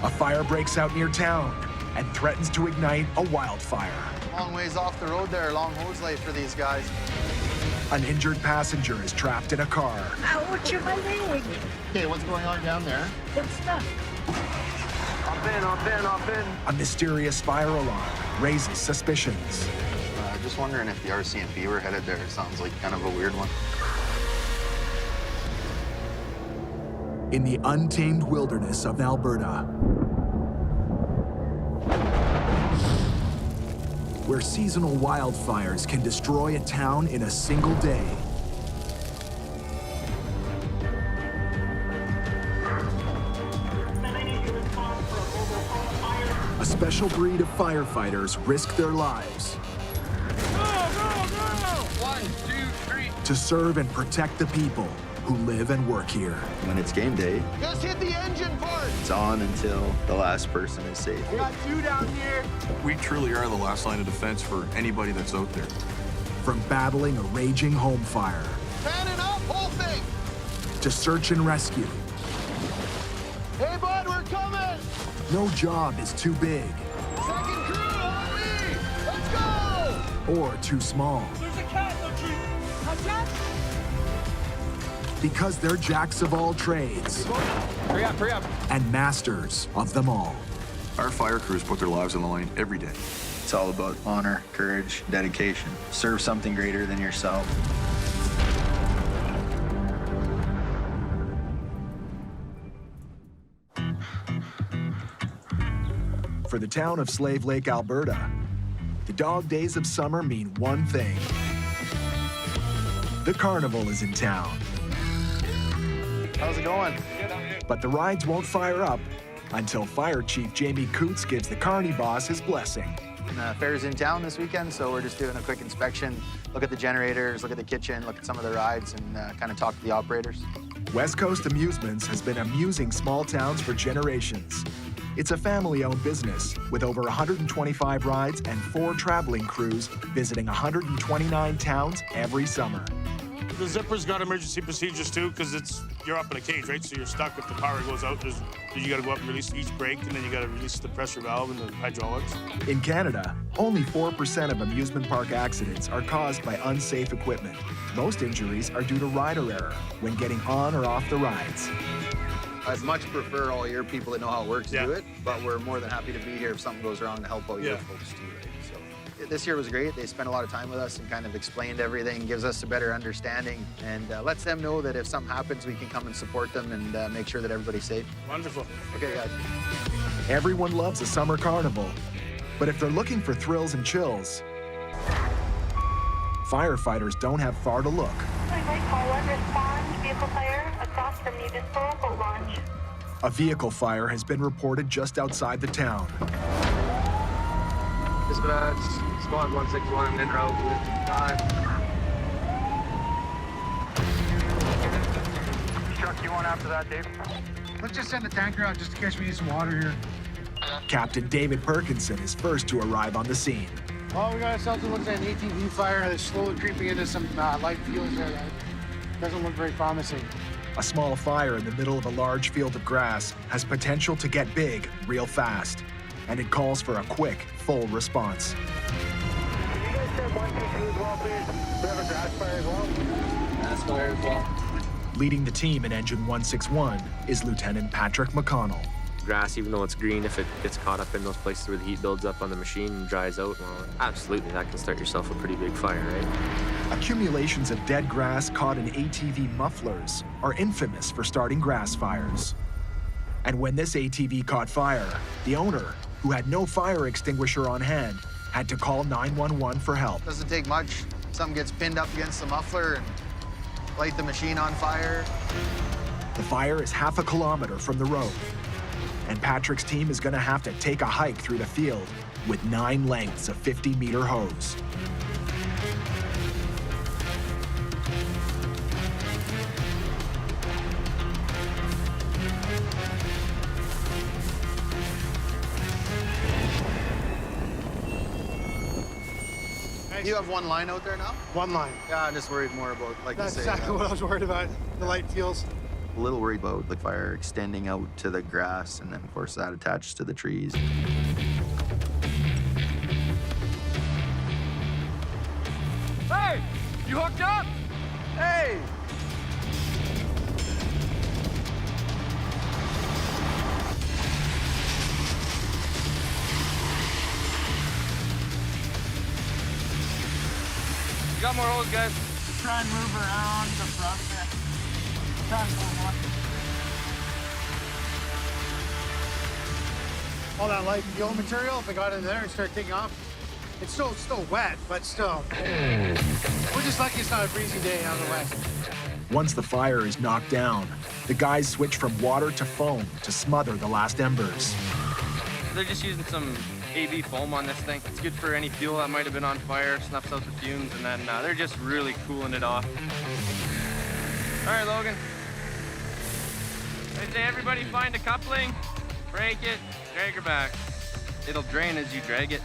A fire breaks out near town and threatens to ignite a wildfire. Long ways off the road there, long hose life for these guys. An injured passenger is trapped in a car. Ouch, my leg. Okay, what's going on down there? It's stuck. Hop in. A mysterious fire alarm raises suspicions. Just wondering if the RCMP were headed there. It sounds like kind of a weird one. In the untamed wilderness of Alberta, where seasonal wildfires can destroy a town in a single day. A special breed of firefighters risk their lives to serve and protect the people who live and work here. When it's game day, Just hit the engine part. it's on until the last person is safe. We got 2 down here. We truly are the last line of defense for anybody that's out there. From battling a raging home fire Fanning up, whole thing. to search and rescue, Hey, bud, we're coming. no job is too big Second crew, on me. Let's go. or too small. There's a cat, A cat? Because they're jacks of all trades Hurry up. and masters of them all. Our fire crews put their lives on the line every day. It's all about honor, courage, dedication. Serve something greater than yourself. For the town of Slave Lake, Alberta, the dog days of summer mean one thing. The carnival is in town. How's it going? But the rides won't fire up until Fire Chief Jamie Coots gives the carny boss his blessing. Fair's in town this weekend, so we're just doing a quick inspection. Look at the generators, look at the kitchen, look at some of the rides, and kind of talk to the operators. West Coast Amusements has been amusing small towns for generations. It's a family-owned business with over 125 rides and 4 traveling crews visiting 129 towns every summer. The zipper's got emergency procedures too, because you're up in a cage, right? So you're stuck if the power goes out. You got to go up and release each brake, and then you got to release the pressure valve and the hydraulics. In Canada, only 4% of amusement park accidents are caused by unsafe equipment. Most injuries are due to rider error when getting on or off the rides. I'd much prefer all your people that know how it works do it, but we're more than happy to be here if something goes wrong to help out your folks too, right? So this year was great. They spent a lot of time with us and kind of explained everything, gives us a better understanding, and lets them know that if something happens, we can come and support them and make sure that everybody's safe. Wonderful. Okay, guys. Everyone loves a summer carnival, but if they're looking for thrills and chills, firefighters don't have far to look. Vehicle fire across from Municipal Boat Launch. A vehicle fire has been reported just outside the town. Dispatch, squad 161 en route with 5. Truck, you want after that, Dave? Let's just send the tanker out just in case we need some water here. Captain David Perkinson is first to arrive on the scene. Well, we got ourselves, it looks like an ATV fire that's slowly creeping into some light fields there. Doesn't look very promising. A small fire in the middle of a large field of grass has potential to get big real fast, and it calls for a quick, full response. Can you guys send 122 as well, please? We have a grass fire as well. Grass fire as well. Leading the team in Engine 161 is Lieutenant Patrick McConnell. Grass, even though it's green, if it gets caught up in those places where the heat builds up on the machine and dries out, well, absolutely, that can start yourself a pretty big fire, right? Accumulations of dead grass caught in ATV mufflers are infamous for starting grass fires. And when this ATV caught fire, the owner, who had no fire extinguisher on hand, had to call 911 for help. Doesn't take much. Something gets pinned up against the muffler and light the machine on fire. The fire is half a kilometer from the road, and Patrick's team is gonna have to take a hike through the field with 9 lengths of 50-meter hose. You have one line out there now? One line. Yeah, I'm just worried more about, like That's you say. exactly what I was worried about. The light fields. A little worried about the fire extending out to the grass, and then of course that attaches to the trees. Hey, you hooked up? Hey! You got more hose, guys? Try and move around the front there. Try and pull one. All that light fuel material, if it got in there and started taking off, it's still wet, but still. We're just lucky it's not a breezy day out of the west. Once the fire is knocked down, the guys switch from water to foam to smother the last embers. They're just using some AB foam on this thing. It's good for any fuel that might have been on fire, snuffs out the fumes, and then they're just really cooling it off. All right, Logan. I say everybody find a coupling, break it, drag her back. It'll drain as you drag it.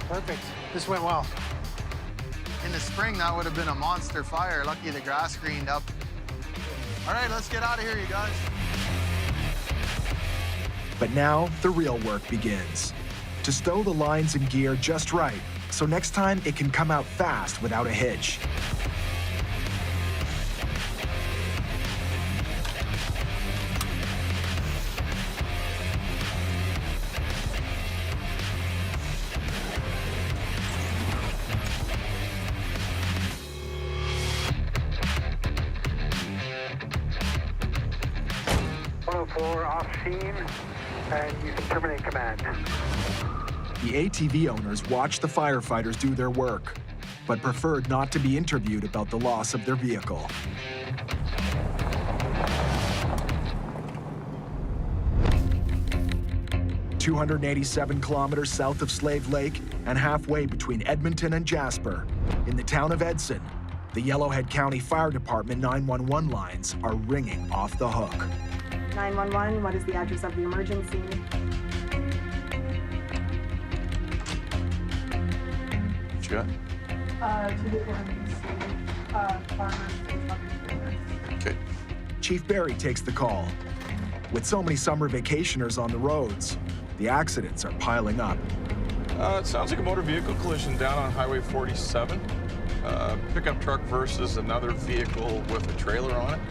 Perfect. This went well. In the spring, that would have been a monster fire. Lucky the grass greened up. All right, let's get out of here, you guys. But now the real work begins. To stow the lines and gear just right, so next time it can come out fast without a hitch. Off scene, and you can terminate command. The ATV owners watched the firefighters do their work, but preferred not to be interviewed about the loss of their vehicle. "287 kilometers south of Slave Lake and halfway between Edmonton and Jasper, in the town of Edson, the Yellowhead County Fire Department 911 lines are ringing off the hook. 911, what is the address of the emergency? What you got? 2 people farmers and truckers. Okay. Chief Barry takes the call. With so many summer vacationers on the roads, the accidents are piling up. It sounds like a motor vehicle collision down on Highway 47. Pickup truck versus another vehicle with a trailer on it.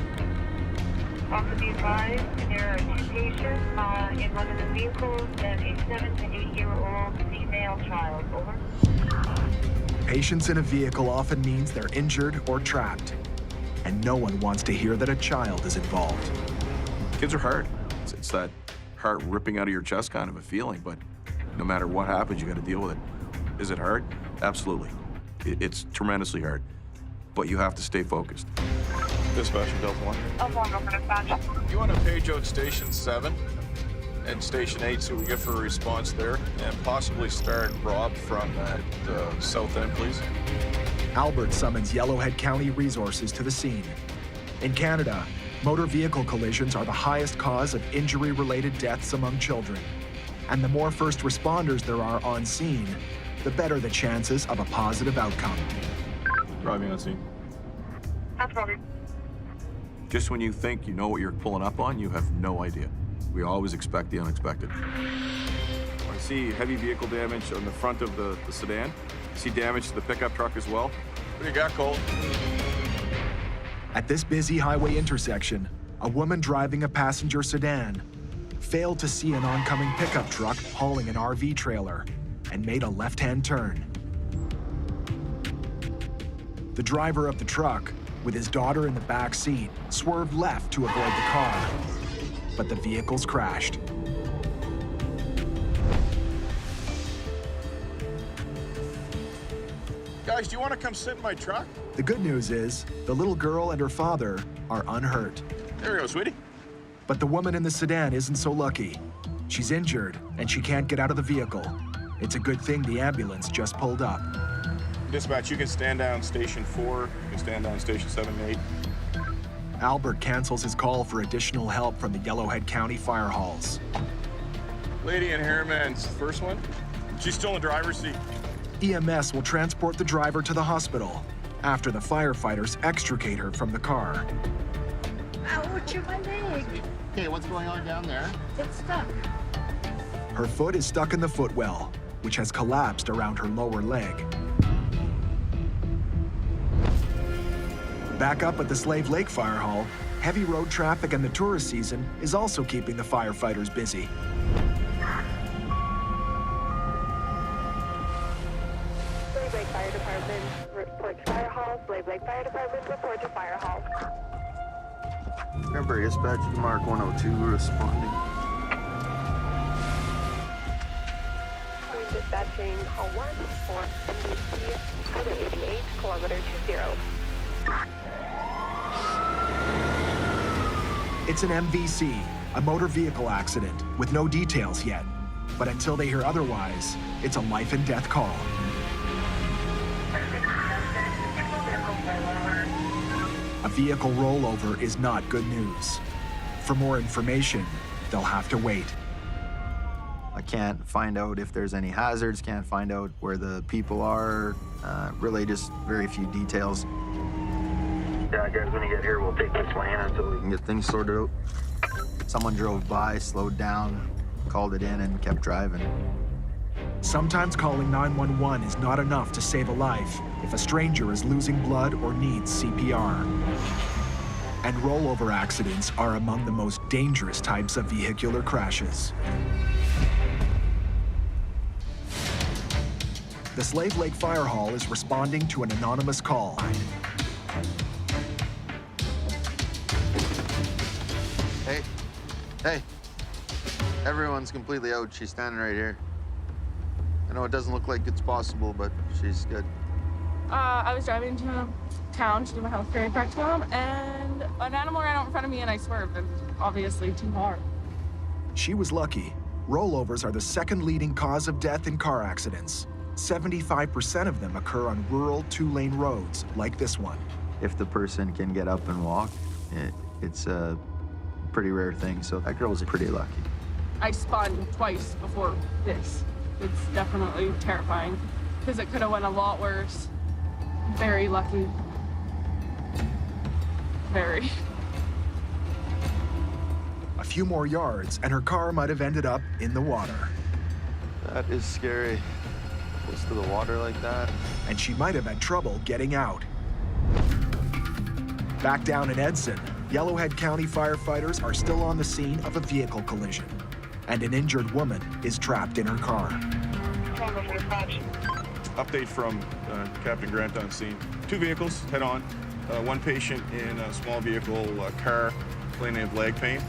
Also be advised, there are 2 patients in one of the vehicles and a 7 to 8-year-old female child. Over. Patients in a vehicle often means they're injured or trapped, and no one wants to hear that a child is involved. Kids are hard. It's that heart ripping out of your chest kind of a feeling, but no matter what happens, you got to deal with it. Is it hard? Absolutely. It's tremendously hard, but you have to stay focused. Dispatcher, Delta 1. Delta 1, over dispatch. You want to page out Station 7 and Station 8, so we get for a response there, and possibly start Rob from that south end, please. Albert summons Yellowhead County resources to the scene. In Canada, motor vehicle collisions are the highest cause of injury-related deaths among children. And the more first responders there are on scene, the better the chances of a positive outcome. Driving on scene. That's Robert. Just when you think you know what you're pulling up on, you have no idea. We always expect the unexpected. I see heavy vehicle damage on the front of the sedan. I see damage to the pickup truck as well. What do you got, Cole? At this busy highway intersection, a woman driving a passenger sedan failed to see an oncoming pickup truck hauling an RV trailer and made a left-hand turn. The driver of the truck, with his daughter in the back seat, swerved left to avoid the car, but the vehicles crashed. Guys, do you want to come sit in my truck? The good news is, the little girl and her father are unhurt. There we go, sweetie. But the woman in the sedan isn't so lucky. She's injured, and she can't get out of the vehicle. It's a good thing the ambulance just pulled up. Dispatch, you can stand down Station 4, you can stand down Station 7 and 8. Albert cancels his call for additional help from the Yellowhead County fire halls. Lady in Harriman's first one. She's still in the driver's seat. EMS will transport the driver to the hospital after the firefighters extricate her from the car. Ouch, my leg. Okay, what's going on down there? It's stuck. Her foot is stuck in the footwell, which has collapsed around her lower leg. Back up at the Slave Lake Fire Hall, heavy road traffic and the tourist season is also keeping the firefighters busy. Slave Lake Fire Department, report to Fire Hall. Slave Lake Fire Department, report to Fire Hall. Ember, dispatch Mark 102 responding. I'm dispatching Hall 1 for NBC, Highway 88, kilometer 20. It's an MVC, a motor vehicle accident, with no details yet. But until they hear otherwise, it's a life and death call. A vehicle rollover is not good news. For more information, they'll have to wait. I can't find out if there's any hazards, can't find out where the people are, really just very few details. Yeah, guys, when you get here, we'll take this lane until We can get things sorted out. Someone drove by, slowed down, called it in, and kept driving. Sometimes calling 911 is not enough to save a life if a stranger is losing blood or needs CPR. And rollover accidents are among the most dangerous types of vehicular crashes. The Slave Lake Fire Hall is responding to an anonymous call. Hey, hey, everyone's completely out. She's standing right here. I know it doesn't look like it's possible, but she's good. I was driving to town to do my healthcare practicum, and an animal ran out in front of me, and I swerved, and obviously too hard. She was lucky. Rollovers are the second leading cause of death in car accidents. 75% of them occur on rural two-lane roads like this one. If the person can get up and walk, it's a pretty rare thing, so that girl was pretty lucky. I spun twice before this. It's definitely terrifying because it could have went a lot worse. Very lucky. Very. A few more yards and her car might have ended up in the water. That is scary. Close to the water like that. And she might have had trouble getting out. Back down in Edson, Yellowhead County firefighters are still on the scene of a vehicle collision, and an injured woman is trapped in her car. Update from Captain Grant on scene. 2 vehicles head on. One patient in a small vehicle car complaining of leg pain.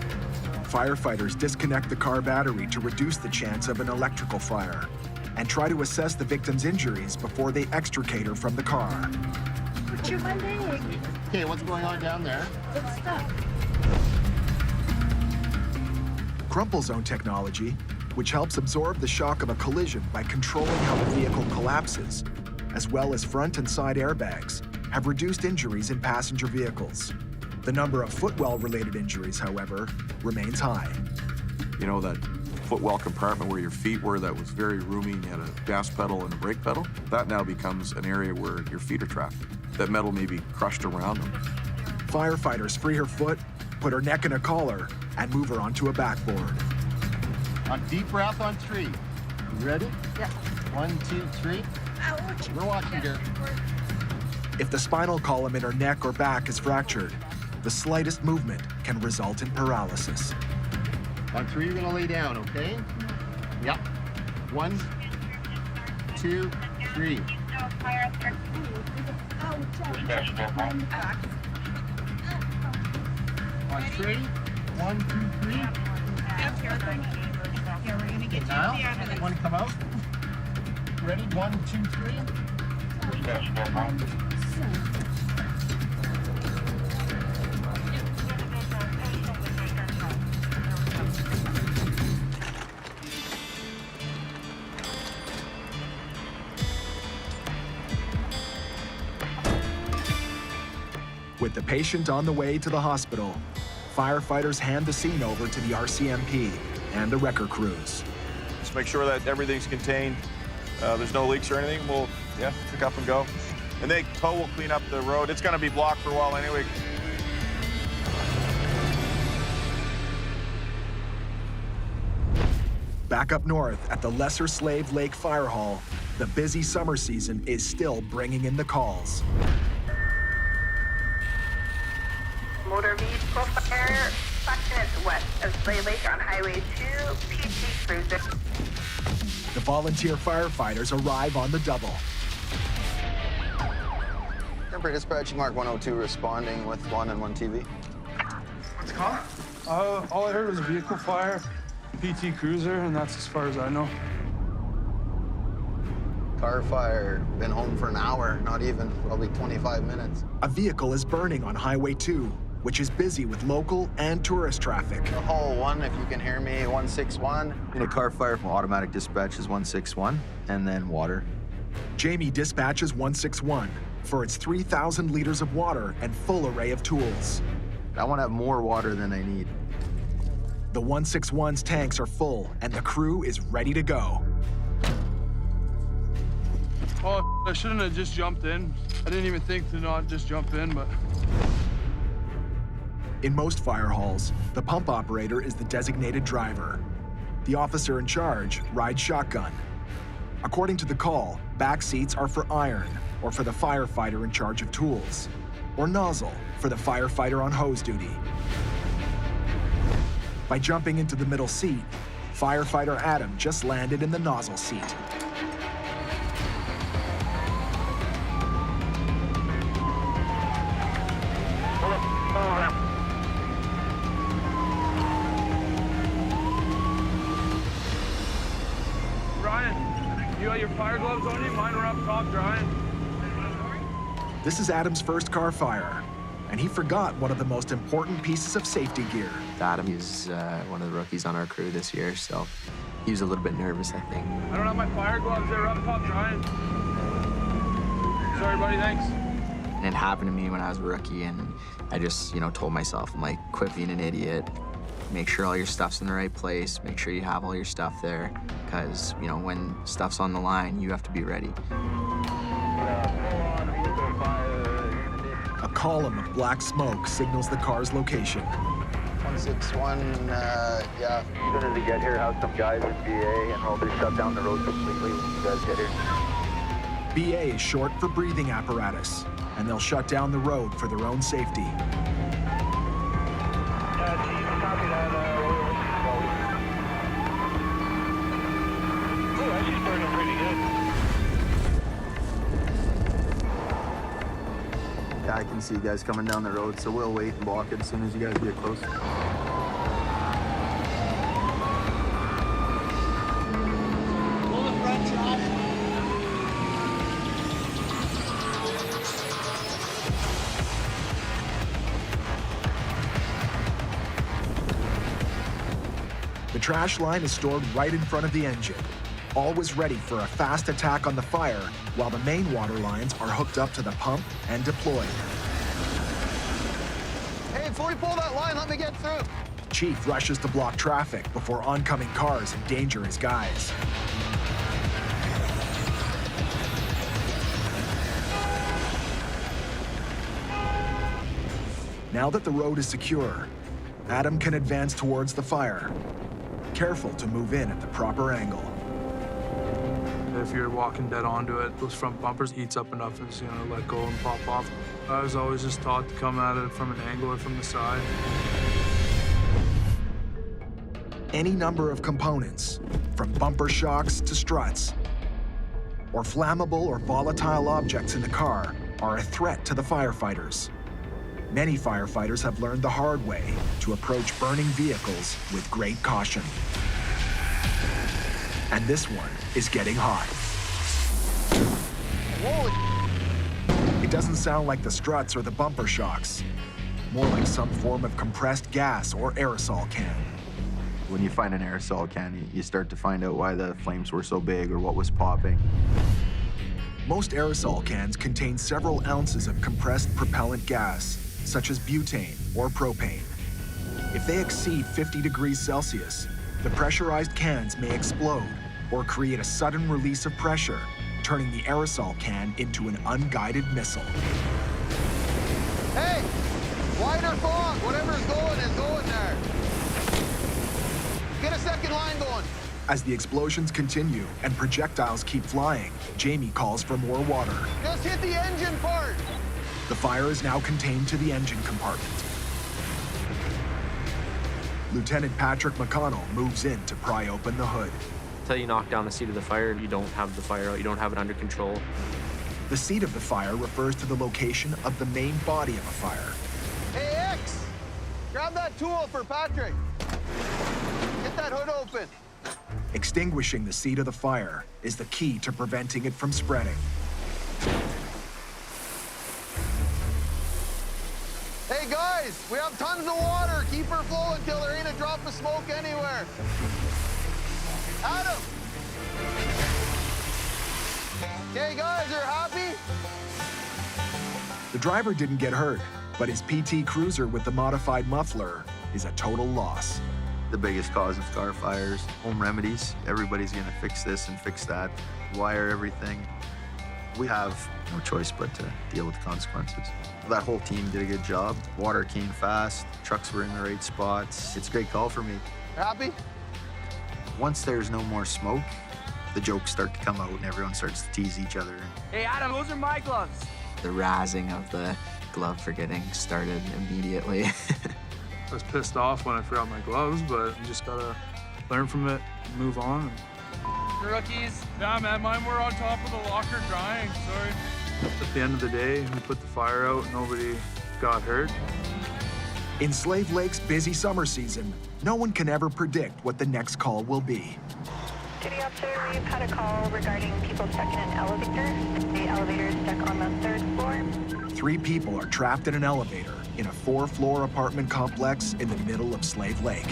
Firefighters disconnect the car battery to reduce the chance of an electrical fire and try to assess the victim's injuries before they extricate her from the car. Put your leg. Okay, what's going on down there? It's stuck. Crumple zone technology, which helps absorb the shock of a collision by controlling how the vehicle collapses, as well as front and side airbags, have reduced injuries in passenger vehicles. The number of footwell-related injuries, however, remains high. You know, that footwell compartment where your feet were that was very roomy and you had a gas pedal and a brake pedal? That now becomes an area where your feet are trapped. That metal may be crushed around them. Firefighters free her foot, put her neck in a collar, and move her onto a backboard. On deep breath on 3. You ready? Yeah. 1, 2, 3. Ouch. We're watching, dear. If the spinal column in her neck or back is fractured, the slightest movement can result in paralysis. On 3, you're gonna lay down, okay? Yep. 1, 2, 3. On 3, 1, 2, 3. Here, we're gonna get Now, you out of this. one come out. Ready? 1, 2, 3. With the patient on the way to the hospital, firefighters hand the scene over to the RCMP and the wrecker crews. Just make sure that everything's contained. There's no leaks or anything. We'll, pick up and go. And tow will clean up the road. It's gonna be blocked for a while anyway. Back up north at the Lesser Slave Lake Fire Hall, the busy summer season is still bringing in the calls. Motor vehicle fire, 5 minutes west of Slave Lake on Highway 2, PT Cruiser. The volunteer firefighters arrive on the double. Ember dispatching Mark 102 responding with 1 and 1 TV. What's the call? All I heard was a vehicle fire, PT Cruiser, and that's as far as I know. Car fire, been home for an hour, not even, probably 25 minutes. A vehicle is burning on Highway 2, which is busy with local and tourist traffic. Hall 1, if you can hear me, 161. In a car fire from automatic dispatch is 161, and then water. Jamie dispatches 161 for its 3,000 liters of water and full array of tools. I want to have more water than I need. The 161's tanks are full, and the crew is ready to go. Oh, I shouldn't have just jumped in. I didn't even think to not just jump in, but... In most fire halls, the pump operator is the designated driver. The officer in charge rides shotgun. According to the call, back seats are for iron, or for the firefighter in charge of tools, or nozzle for the firefighter on hose duty. By jumping into the middle seat, firefighter Adam just landed in the nozzle seat. Ryan, you got your fire gloves on you? Mine are up top drying. This is Adam's first car fire, and he forgot one of the most important pieces of safety gear. Adam is one of the rookies on our crew this year, so he was a little bit nervous, I think. I don't have my fire gloves. They're up top drying. Sorry, buddy. Thanks. And it happened to me when I was a rookie, and I just, told myself, I'm like, quit being an idiot. Make sure all your stuff's in the right place. Make sure you have all your stuff there, because, when stuff's on the line, you have to be ready. A column of black smoke signals the car's location. 161, yeah. As soon as we get here, have some guys in BA, and we'll just shut down the road completely when you guys get here. BA is short for breathing apparatus, and they'll shut down the road for their own safety. Copy that, oh, actually burning pretty good. Yeah, I can see you guys coming down the road, so we'll wait and block it as soon as you guys get close. The trash line is stored right in front of the engine, always ready for a fast attack on the fire, while the main water lines are hooked up to the pump and deployed. Hey, before we pull that line, let me get through. Chief rushes to block traffic before oncoming cars endanger his guys. Now that the road is secure, Adam can advance towards the fire, careful to move in at the proper angle. If you're walking dead onto it, those front bumpers heats up enough it's gonna let go and pop off. I was always just taught to come at it from an angle or from the side. Any number of components, from bumper shocks to struts, or flammable or volatile objects in the car, are a threat to the firefighters. Many firefighters have learned the hard way to approach burning vehicles with great caution. And this one is getting hot. Whoa. It doesn't sound like the struts or the bumper shocks, more like some form of compressed gas or aerosol can. When you find an aerosol can, you start to find out why the flames were so big or what was popping. Most aerosol cans contain several ounces of compressed propellant gas, such as butane or propane. If they exceed 50 degrees Celsius, the pressurized cans may explode or create a sudden release of pressure, turning the aerosol can into an unguided missile. Hey, wider fog, whatever's going is going there. Get a second line going. As the explosions continue and projectiles keep flying, Jamie calls for more water. Just hit the engine part. The fire is now contained to the engine compartment. Lieutenant Patrick McConnell moves in to pry open the hood. Until you knock down the seat of the fire, you don't have the fire out, you don't have it under control. The seat of the fire refers to the location of the main body of a fire. Hey, X, grab that tool for Patrick. Get that hood open. Extinguishing the seat of the fire is the key to preventing it from spreading. Hey guys, we have tons of water. Keep her flowing till there ain't a drop of smoke anywhere. Adam! Okay guys, you're happy? The driver didn't get hurt, but his PT Cruiser with the modified muffler is a total loss. The biggest cause of car fires, home remedies. Everybody's gonna fix this and fix that, wire everything. We have no choice but to deal with the consequences. That whole team did a good job. Water came fast, trucks were in the right spots. It's a great call for me. Happy? Once there's no more smoke, the jokes start to come out and everyone starts to tease each other. Hey, Adam, those are my gloves. The razzing of the glove for getting started immediately. I was pissed off when I forgot my gloves, but you just gotta learn from it, move on. Rookies. Yeah, man, mine were on top of the locker drying, sorry. At the end of the day, we put the fire out, nobody got hurt. In Slave Lake's busy summer season, no one can ever predict what the next call will be. City officer, we've had a call regarding people stuck in an elevator. The elevator is stuck on the 3rd floor. 3 people are trapped in an elevator in a 4-floor apartment complex in the middle of Slave Lake.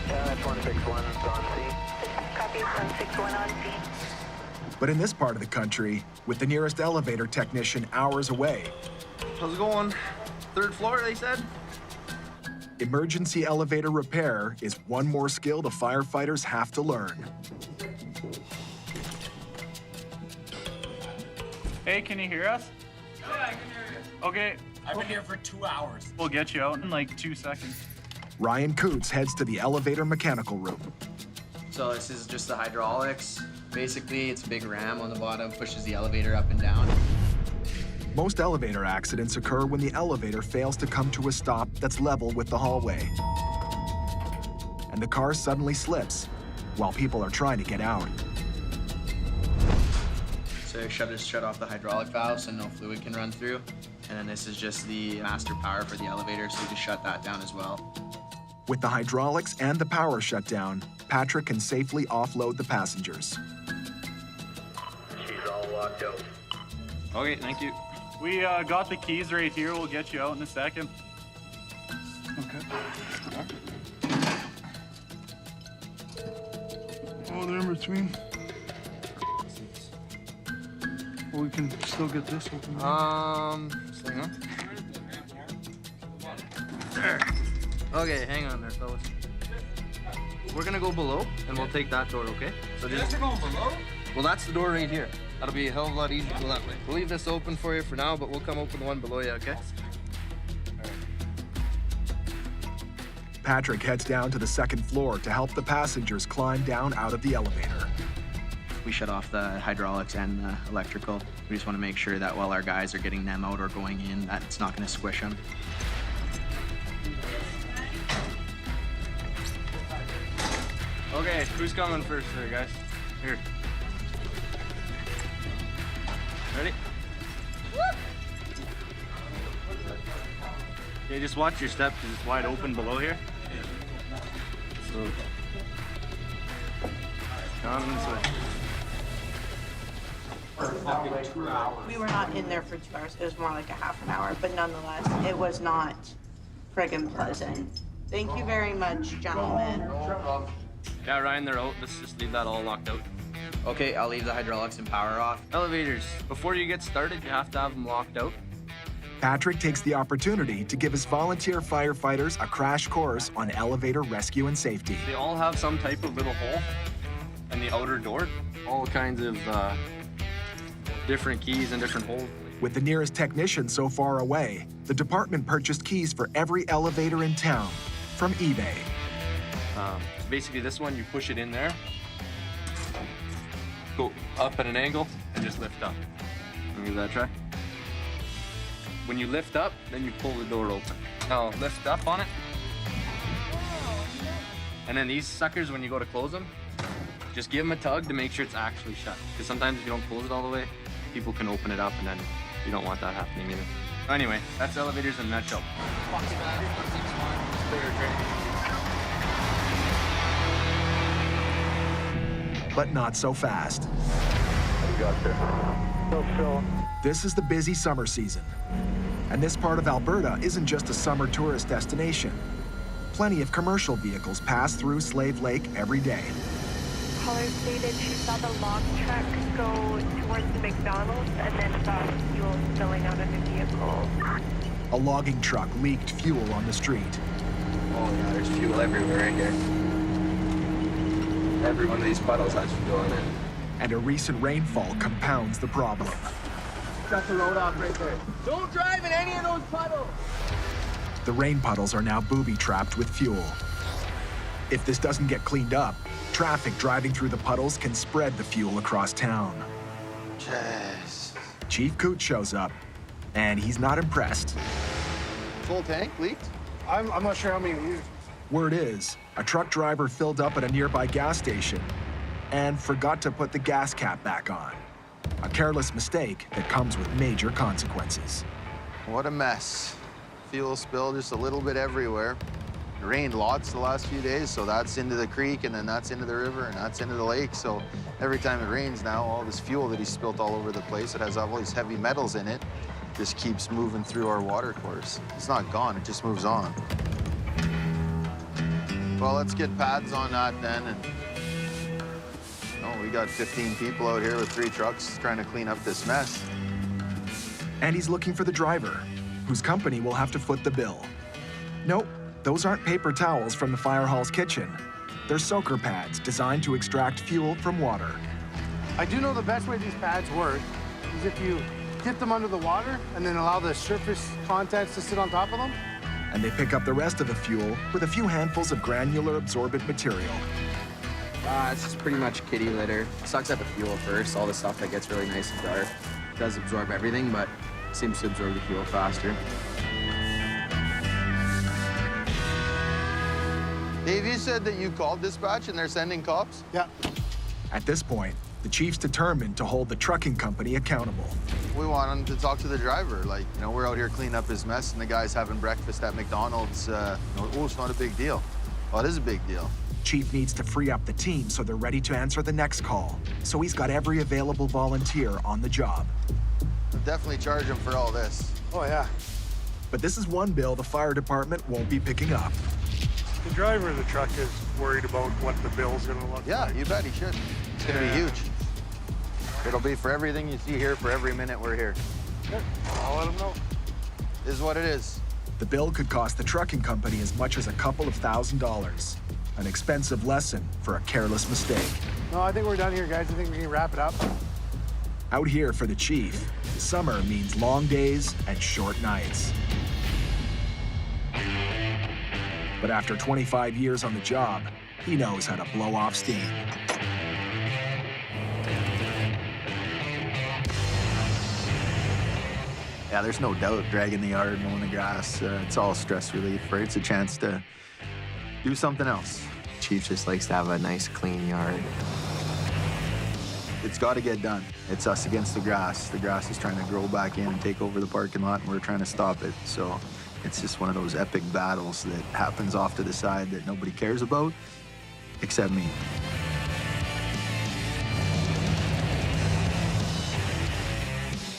That's 161 on scene. Copy, 161 on scene. But in this part of the country, with the nearest elevator technician hours away, How's it going? 3rd floor, they said? emergency elevator repair is one more skill the firefighters have to learn. Hey, can you hear us? Yeah, I can hear you. Okay. I've been here for 2 hours. We'll get you out in like 2 seconds. Ryan Coots heads to the elevator mechanical room. So this is just the hydraulics. Basically, it's a big ram on the bottom, pushes the elevator up and down. Most elevator accidents occur when the elevator fails to come to a stop that's level with the hallway. And the car suddenly slips while people are trying to get out. So I shut off the hydraulic valve so no fluid can run through. And then this is just the master power for the elevator, so we just shut that down as well. With the hydraulics and the power shut down, Patrick can safely offload the passengers. She's all locked out. Okay, thank you. We got the keys right here. We'll get you out in a second. Okay. Oh, they're in between. Well, we can still get this open. Hang on. There. Okay, hang on there, fellas. We're gonna go below, and we'll take that door, okay? So You guys are going below? Well, that's the door right here. That'll be a hell of a lot easier to go that way. We'll leave this open for you for now, but we'll come open the one below you, okay? Patrick heads down to the 2nd floor to help the passengers climb down out of the elevator. We shut off the hydraulics and the electrical. We just want to make sure that while our guys are getting them out or going in, that it's not going to squish them. Okay, who's coming first there, guys? Here. Ready? Okay, just watch your step because it's wide open below here. So, come this way. We were not in there for 2 hours. It was more like a half an hour, but nonetheless, it was not friggin' pleasant. Thank you very much, gentlemen. Yeah, Ryan, they're out. Let's just leave that all locked out. Okay, I'll leave the hydraulics and power off. Elevators, before you get started, you have to have them locked out. Patrick takes the opportunity to give his volunteer firefighters a crash course on elevator rescue and safety. They all have some type of little hole in the outer door. All kinds of different keys and different holes. With the nearest technician so far away, the department purchased keys for every elevator in town from eBay. Basically, this one, you push it in there, go up at an angle, and just lift up. Let me give that a try. When you lift up, then you pull the door open. Now, lift up on it. And then these suckers, when you go to close them, just give them a tug to make sure it's actually shut. Because sometimes if you don't close it all the way, people can open it up, and then you don't want that happening either. Anyway, that's elevators in a nutshell. But not so fast. This is the busy summer season. And this part of Alberta isn't just a summer tourist destination. Plenty of commercial vehicles pass through Slave Lake every day. Caller stated she saw the log truck go towards the McDonald's and then saw fuel spilling out of the vehicle. A logging truck leaked fuel on the street. Oh yeah, there's fuel everywhere right here. Every one of these puddles has fuel in it. And a recent rainfall compounds the problem. Shut the road off right there. Don't drive in any of those puddles. The rain puddles are now booby-trapped with fuel. If this doesn't get cleaned up, traffic driving through the puddles can spread the fuel across town. Jeez. Chief Coots shows up, and he's not impressed. Full tank leaked? I'm not sure how many we used. Word is, a truck driver filled up at a nearby gas station and forgot to put the gas cap back on. A careless mistake that comes with major consequences. What a mess. Fuel spill just a little bit everywhere. It rained lots the last few days, so that's into the creek, and then that's into the river, and that's into the lake. So every time it rains now, all this fuel that he spilt all over the place, it has all these heavy metals in it, just keeps moving through our water course. It's not gone, it just moves on. Well, let's get pads on that then. And we got 15 people out here with 3 trucks trying to clean up this mess. And he's looking for the driver, whose company will have to foot the bill. Nope, those aren't paper towels from the fire hall's kitchen. They're soaker pads designed to extract fuel from water. I do know the best way these pads work is if you dip them under the water and then allow the surface contents to sit on top of them. And they pick up the rest of the fuel with a few handfuls of granular absorbent material. It's just pretty much kitty litter. Sucks up the fuel first, all the stuff that gets really nice and dark. It does absorb everything, but seems to absorb the fuel faster. Dave, you said that you called dispatch and they're sending cops? Yeah. At this point, the chief's determined to hold the trucking company accountable. We want him to talk to the driver. Like, we're out here cleaning up his mess and the guy's having breakfast at McDonald's. It's not a big deal. Well, it is a big deal. Chief needs to free up the team so they're ready to answer the next call. So he's got every available volunteer on the job. We'll definitely charge him for all this. Oh, yeah. But this is one bill the fire department won't be picking up. The driver of the truck is worried about what the bill's gonna look like. Yeah, you bet he should. It's gonna be huge. It'll be for everything you see here for every minute we're here. Good. I'll let him know. This is what it is. The bill could cost the trucking company as much as a couple of $1,000s. An expensive lesson for a careless mistake. No, I think we're done here, guys. I think we can wrap it up. Out here for the chief, summer means long days and short nights. But after 25 years on the job, he knows how to blow off steam. Yeah, there's no doubt dragging the yard, mowing the grass, it's all stress relief, right? It's a chance to do something else. Chief just likes to have a nice, clean yard. It's got to get done. It's us against the grass. The grass is trying to grow back in and take over the parking lot, and we're trying to stop it. So it's just one of those epic battles that happens off to the side that nobody cares about, except me.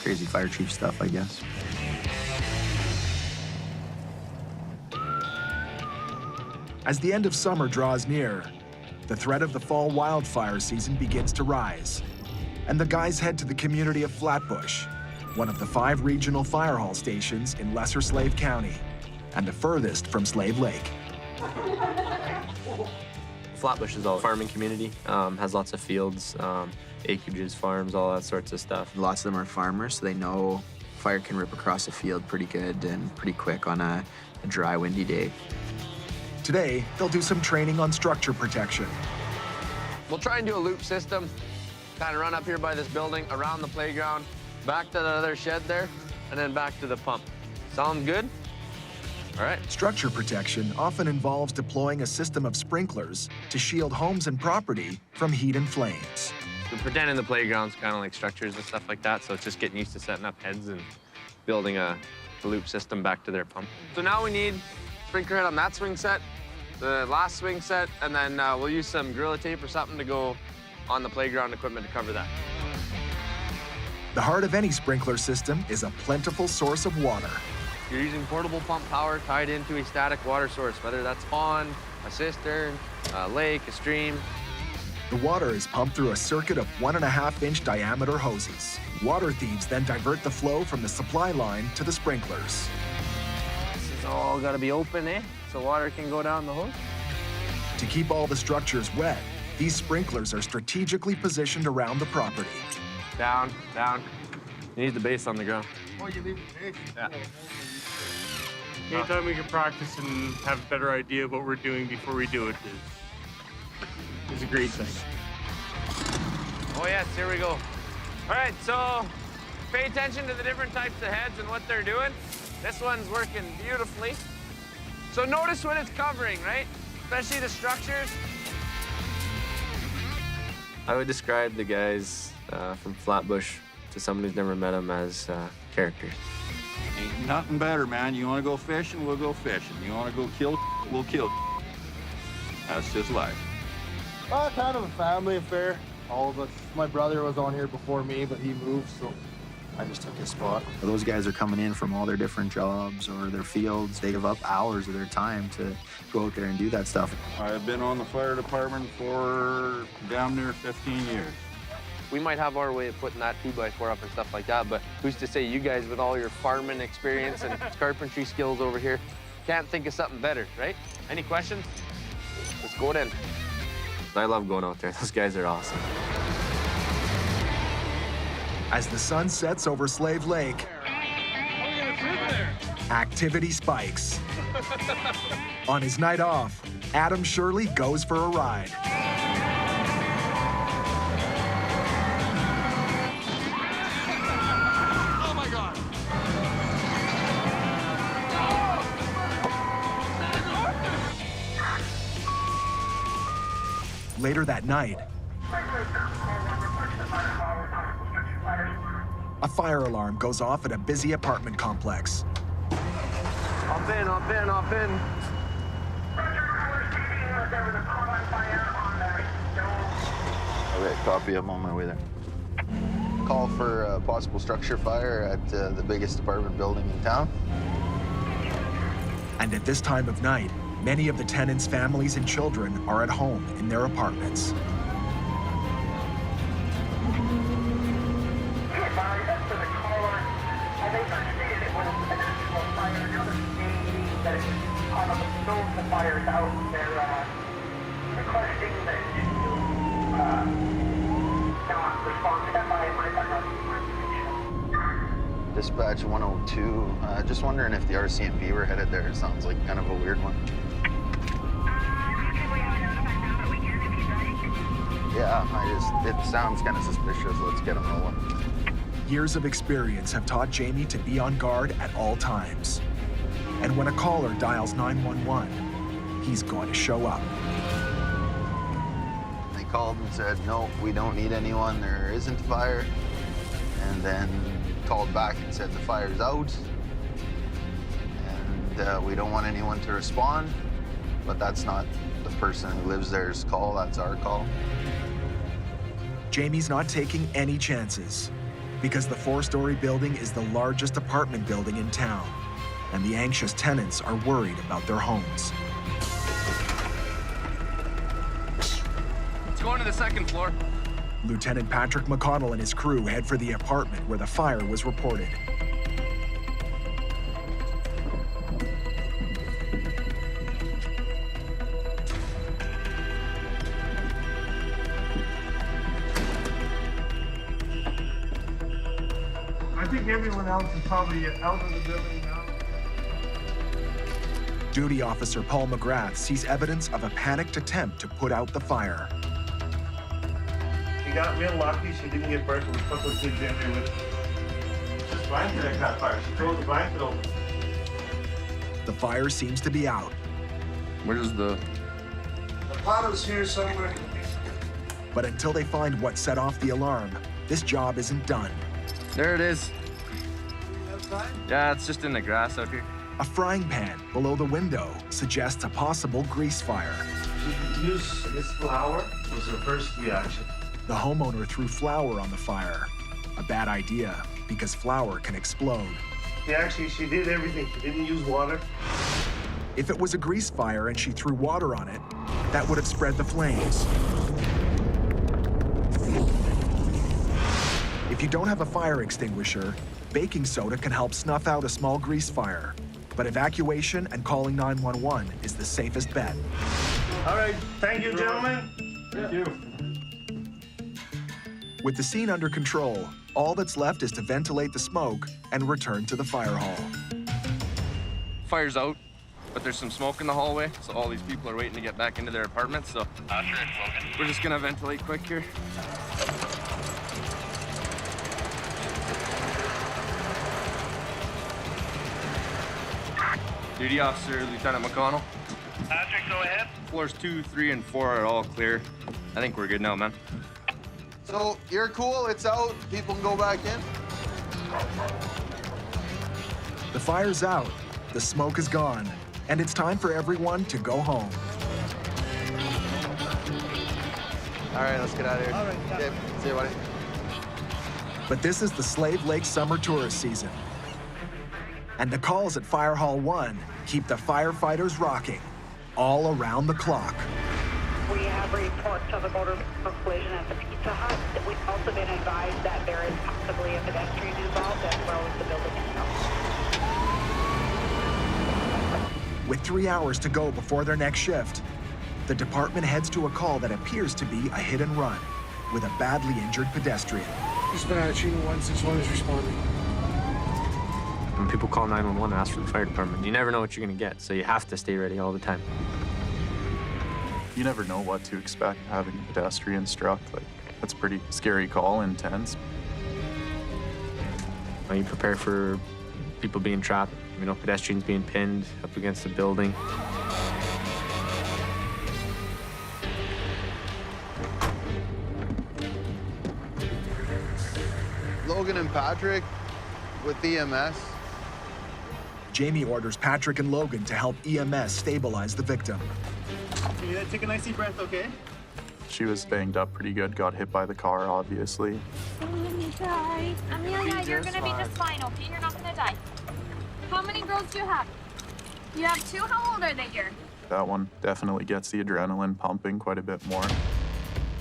Crazy fire chief stuff, I guess. As the end of summer draws near, the threat of the fall wildfire season begins to rise, and the guys head to the community of Flatbush, one of the 5 regional fire hall stations in Lesser Slave County, and the furthest from Slave Lake. Flatbush is a farming community, has lots of fields, acreages, farms, all that sorts of stuff. Lots of them are farmers, so they know fire can rip across a field pretty good and pretty quick on a dry, windy day. Today, they'll do some training on structure protection. We'll try and do a loop system, kind of run up here by this building, around the playground, back to the other shed there, and then back to the pump. Sound good? All right. Structure protection often involves deploying a system of sprinklers to shield homes and property from heat and flames. We're pretending the playground's kind of like structures and stuff like that, so it's just getting used to setting up heads and building a loop system back to their pump. So now we need sprinkler head on that swing set, the last swing set, and then we'll use some Gorilla Tape or something to go on the playground equipment to cover that. The heart of any sprinkler system is a plentiful source of water. You're using portable pump power tied into a static water source, whether that's pond, a cistern, a lake, a stream. The water is pumped through a circuit of 1.5-inch diameter hoses. Water thieves then divert the flow from the supply line to the sprinklers. This is all got to be open, eh? So water can go down the hose. To keep all the structures wet, these sprinklers are strategically positioned around the property. Down, down. You need the base on the ground. Oh, you leave it? Yeah. Anytime we can practice and have a better idea of what we're doing before we do it is a great thing. Oh yes, here we go. All right, so pay attention to the different types of heads and what they're doing. This one's working beautifully. So notice what it's covering, right? Especially the structures. I would describe the guys from Flatbush to someone who's never met them as characters. Ain't nothing better, man. You want to go fishing, we'll go fishing. You want to go kill, we'll kill. That's just life. Kind of a family affair. All of us. My brother was on here before me, but he moved, so I just took his spot. Those guys are coming in from all their different jobs or their fields. They give up hours of their time to go out there and do that stuff. I've been on the fire department for down near 15 years. We might have our way of putting that 2x4 up and stuff like that, but who's to say you guys with all your farming experience and carpentry skills over here can't think of something better, right? Any questions? Let's go in. I love going out there. Those guys are awesome. As the sun sets over Slave Lake, activity spikes. On his night off, Adam Shirley goes for a ride. Oh my God! Later that night, a fire alarm goes off at a busy apartment complex. Hop in, hop in, hop in. Okay, copy. I'm on my way there. Call for a possible structure fire at the biggest apartment building in town. And at this time of night, many of the tenants' families and children are at home in their apartments. Dispatch 102. Just wondering if the RCMP were headed there. It sounds like kind of a weird one. Yeah, it sounds kind of suspicious. Let's get them rolling. Years of experience have taught Jamie to be on guard at all times. And when a caller dials 911, he's going to show up. They called and said, no, we don't need anyone. There isn't a fire. And then called back and said the fire's out. And we don't want anyone to respond. But that's not the person who lives there's call. That's our call. Jamie's not taking any chances because the 4-story building is the largest apartment building in town, and the anxious tenants are worried about their homes. Let's go into the second floor. Lieutenant Patrick McConnell and his crew head for the apartment where the fire was reported. I think everyone else is probably out of the building now. Duty Officer Paul McGrath sees evidence of a panicked attempt to put out the fire. She got real lucky. She didn't get burnt. We put those kids in there with this blanket that caught fire. She throws the blanket over. The fire seems to be out. Where's the... The pot is here somewhere. But until they find what set off the alarm, this job isn't done. There it is. Yeah, it's just in the grass out here. A frying pan below the window suggests a possible grease fire. She used this flour was her first reaction. The homeowner threw flour on the fire. A bad idea, because flour can explode. She did everything. She didn't use water. If it was a grease fire and she threw water on it, that would have spread the flames. If you don't have a fire extinguisher, baking soda can help snuff out a small grease fire. But evacuation and calling 911 is the safest bet. All right, thank you, gentlemen. Thank you. With the scene under control, all that's left is to ventilate the smoke and return to the fire hall. Fire's out, but there's some smoke in the hallway, so all these people are waiting to get back into their apartments, so we're just gonna ventilate quick here. Duty Officer Lieutenant McConnell. Patrick, go ahead. Floors 2, 3, and 4 are all clear. I think we're good now, man. So you're cool, it's out, people can go back in? The fire's out, the smoke is gone, and it's time for everyone to go home. All right, let's get out of here. All right, yeah. Okay, see you, buddy. But this is the Slave Lake summer tourist season. And the calls at Fire Hall 1 keep the firefighters rocking all around the clock. We have reports of a motor vehicle collision at the Pizza Hut. We've also been advised that there is possibly a pedestrian involved as well as the building itself. With 3 hours to go before their next shift, the department heads to a call that appears to be a hit and run with a badly injured pedestrian. He's been at Chino 161 is responding. When people call 911 and ask for the fire department, you never know what you're gonna get, so you have to stay ready all the time. You never know what to expect having a pedestrian struck. Like, that's a pretty scary call, intense. You prepare for people being trapped, pedestrians being pinned up against a building. Logan and Patrick with EMS. Jamie orders Patrick and Logan to help EMS stabilize the victim. Take a nice deep breath, okay? She was banged up pretty good, got hit by the car, obviously. Amelia, you're gonna be just fine, okay? You're not gonna die. How many girls do you have? You have 2? How old are they here? That one definitely gets the adrenaline pumping quite a bit more.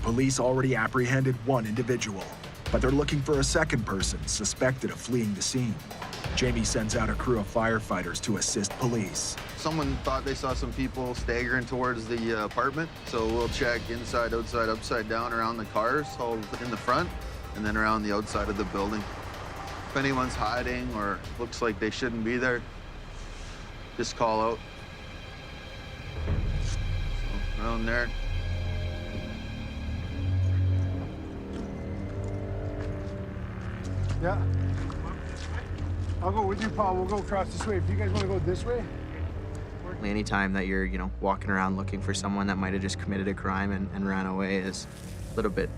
Police already apprehended one individual, but they're looking for a second person suspected of fleeing the scene. Jamie sends out a crew of firefighters to assist police. Someone thought they saw some people staggering towards the apartment, so we'll check inside, outside, upside down around the cars, all in the front, and then around the outside of the building. If anyone's hiding or looks like they shouldn't be there, just call out. So, around there. Yeah. I'll go with you, Paul. We'll go across this way. If you guys want to go this way. Anytime that you're, walking around looking for someone that might have just committed a crime and ran away is a little bit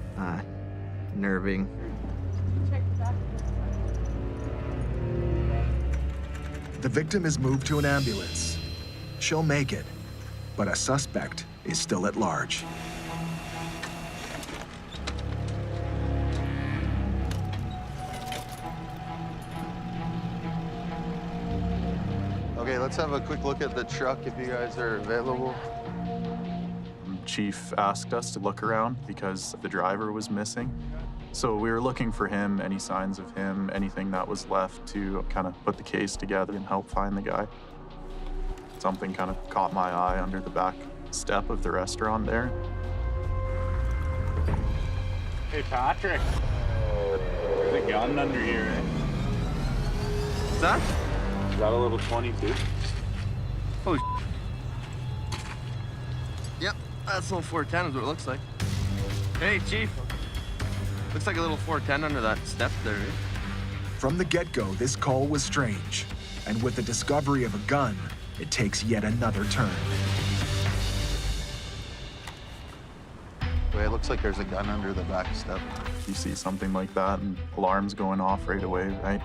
nerving. The victim is moved to an ambulance. She'll make it, but a suspect is still at large. Okay, let's have a quick look at the truck if you guys are available. Chief asked us to look around because the driver was missing. So we were looking for him, any signs of him, anything that was left to kind of put the case together and help find the guy. Something kind of caught my eye under the back step of the restaurant there. Hey, Patrick. There's a gun under here, eh? What's that? Is that a little 22? Oh, yep, that's a little 410 is what it looks like. Hey, Chief. Looks like a little 410 under that step there. From the get-go, this call was strange. And with the discovery of a gun, it takes yet another turn. Well, it looks like there's a gun under the back step. You see something like that and alarms going off right away, right?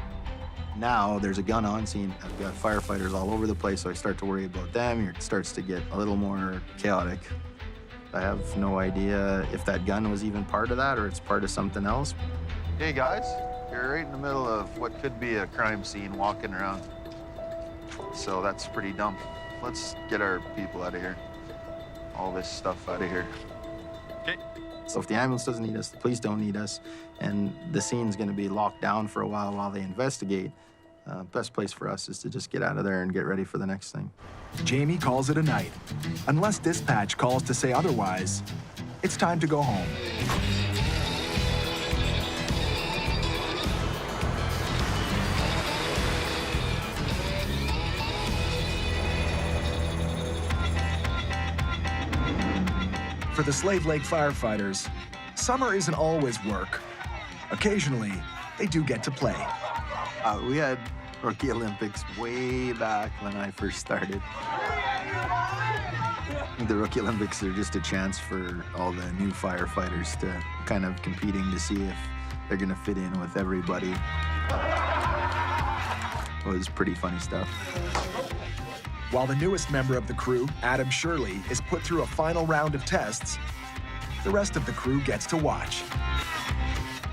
Now there's a gun on scene. I've got firefighters all over the place, so I start to worry about them. It starts to get a little more chaotic. I have no idea if that gun was even part of that or it's part of something else. Hey guys, you're right in the middle of what could be a crime scene walking around. So that's pretty dumb. Let's get our people out of here. All this stuff out of here. Okay. So if the ambulance doesn't need us, the police don't need us, and the scene's gonna be locked down for a while they investigate, best place for us is to just get out of there and get ready for the next thing. Jamie calls it a night. Unless dispatch calls to say otherwise, it's time to go home. For the Slave Lake firefighters, summer isn't always work. Occasionally, they do get to play. We had Rookie Olympics way back when I first started. The Rookie Olympics are just a chance for all the new firefighters to kind of competing to see if they're gonna fit in with everybody. It was pretty funny stuff. While the newest member of the crew, Adam Shirley, is put through a final round of tests, the rest of the crew gets to watch.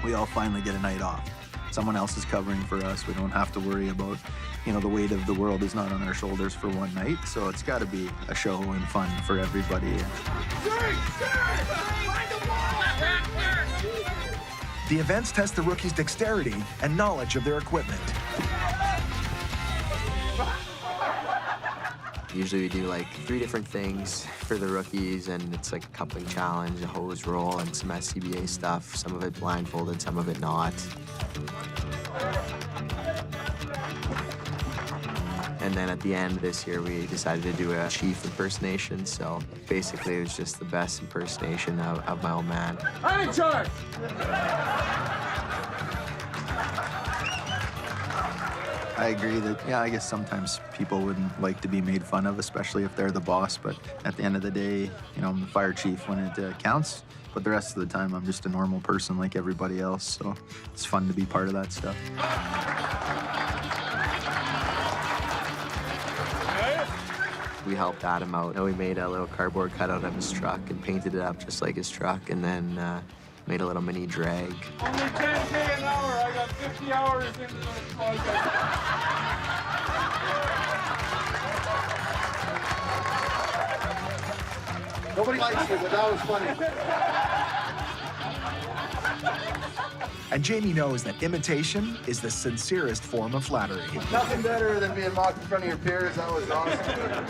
We all finally get a night off. Someone else is covering for us. We don't have to worry about, the weight of the world is not on our shoulders for one night. So it's got to be a show and fun for everybody. The events test the rookies' dexterity and knowledge of their equipment. Usually we do like 3 different things for the rookies, and it's like a coupling challenge, a hose roll, and some SCBA stuff. Some of it blindfolded, some of it not. And then at the end this year, we decided to do a chief impersonation. So basically, it was just the best impersonation of my old man. I'm in charge! I agree that, I guess sometimes people wouldn't like to be made fun of, especially if they're the boss. But at the end of the day, I'm the fire chief when it counts. But the rest of the time, I'm just a normal person like everybody else. So it's fun to be part of that stuff. We helped Adam out. We made a little cardboard cutout of his truck and painted it up just like his truck, and then made a little mini drag. Only 10K an hour. I got 50 hours into this project. Nobody likes it, but that was funny. And Jamie knows that imitation is the sincerest form of flattery. Nothing better than being mocked in front of your peers. That was awesome.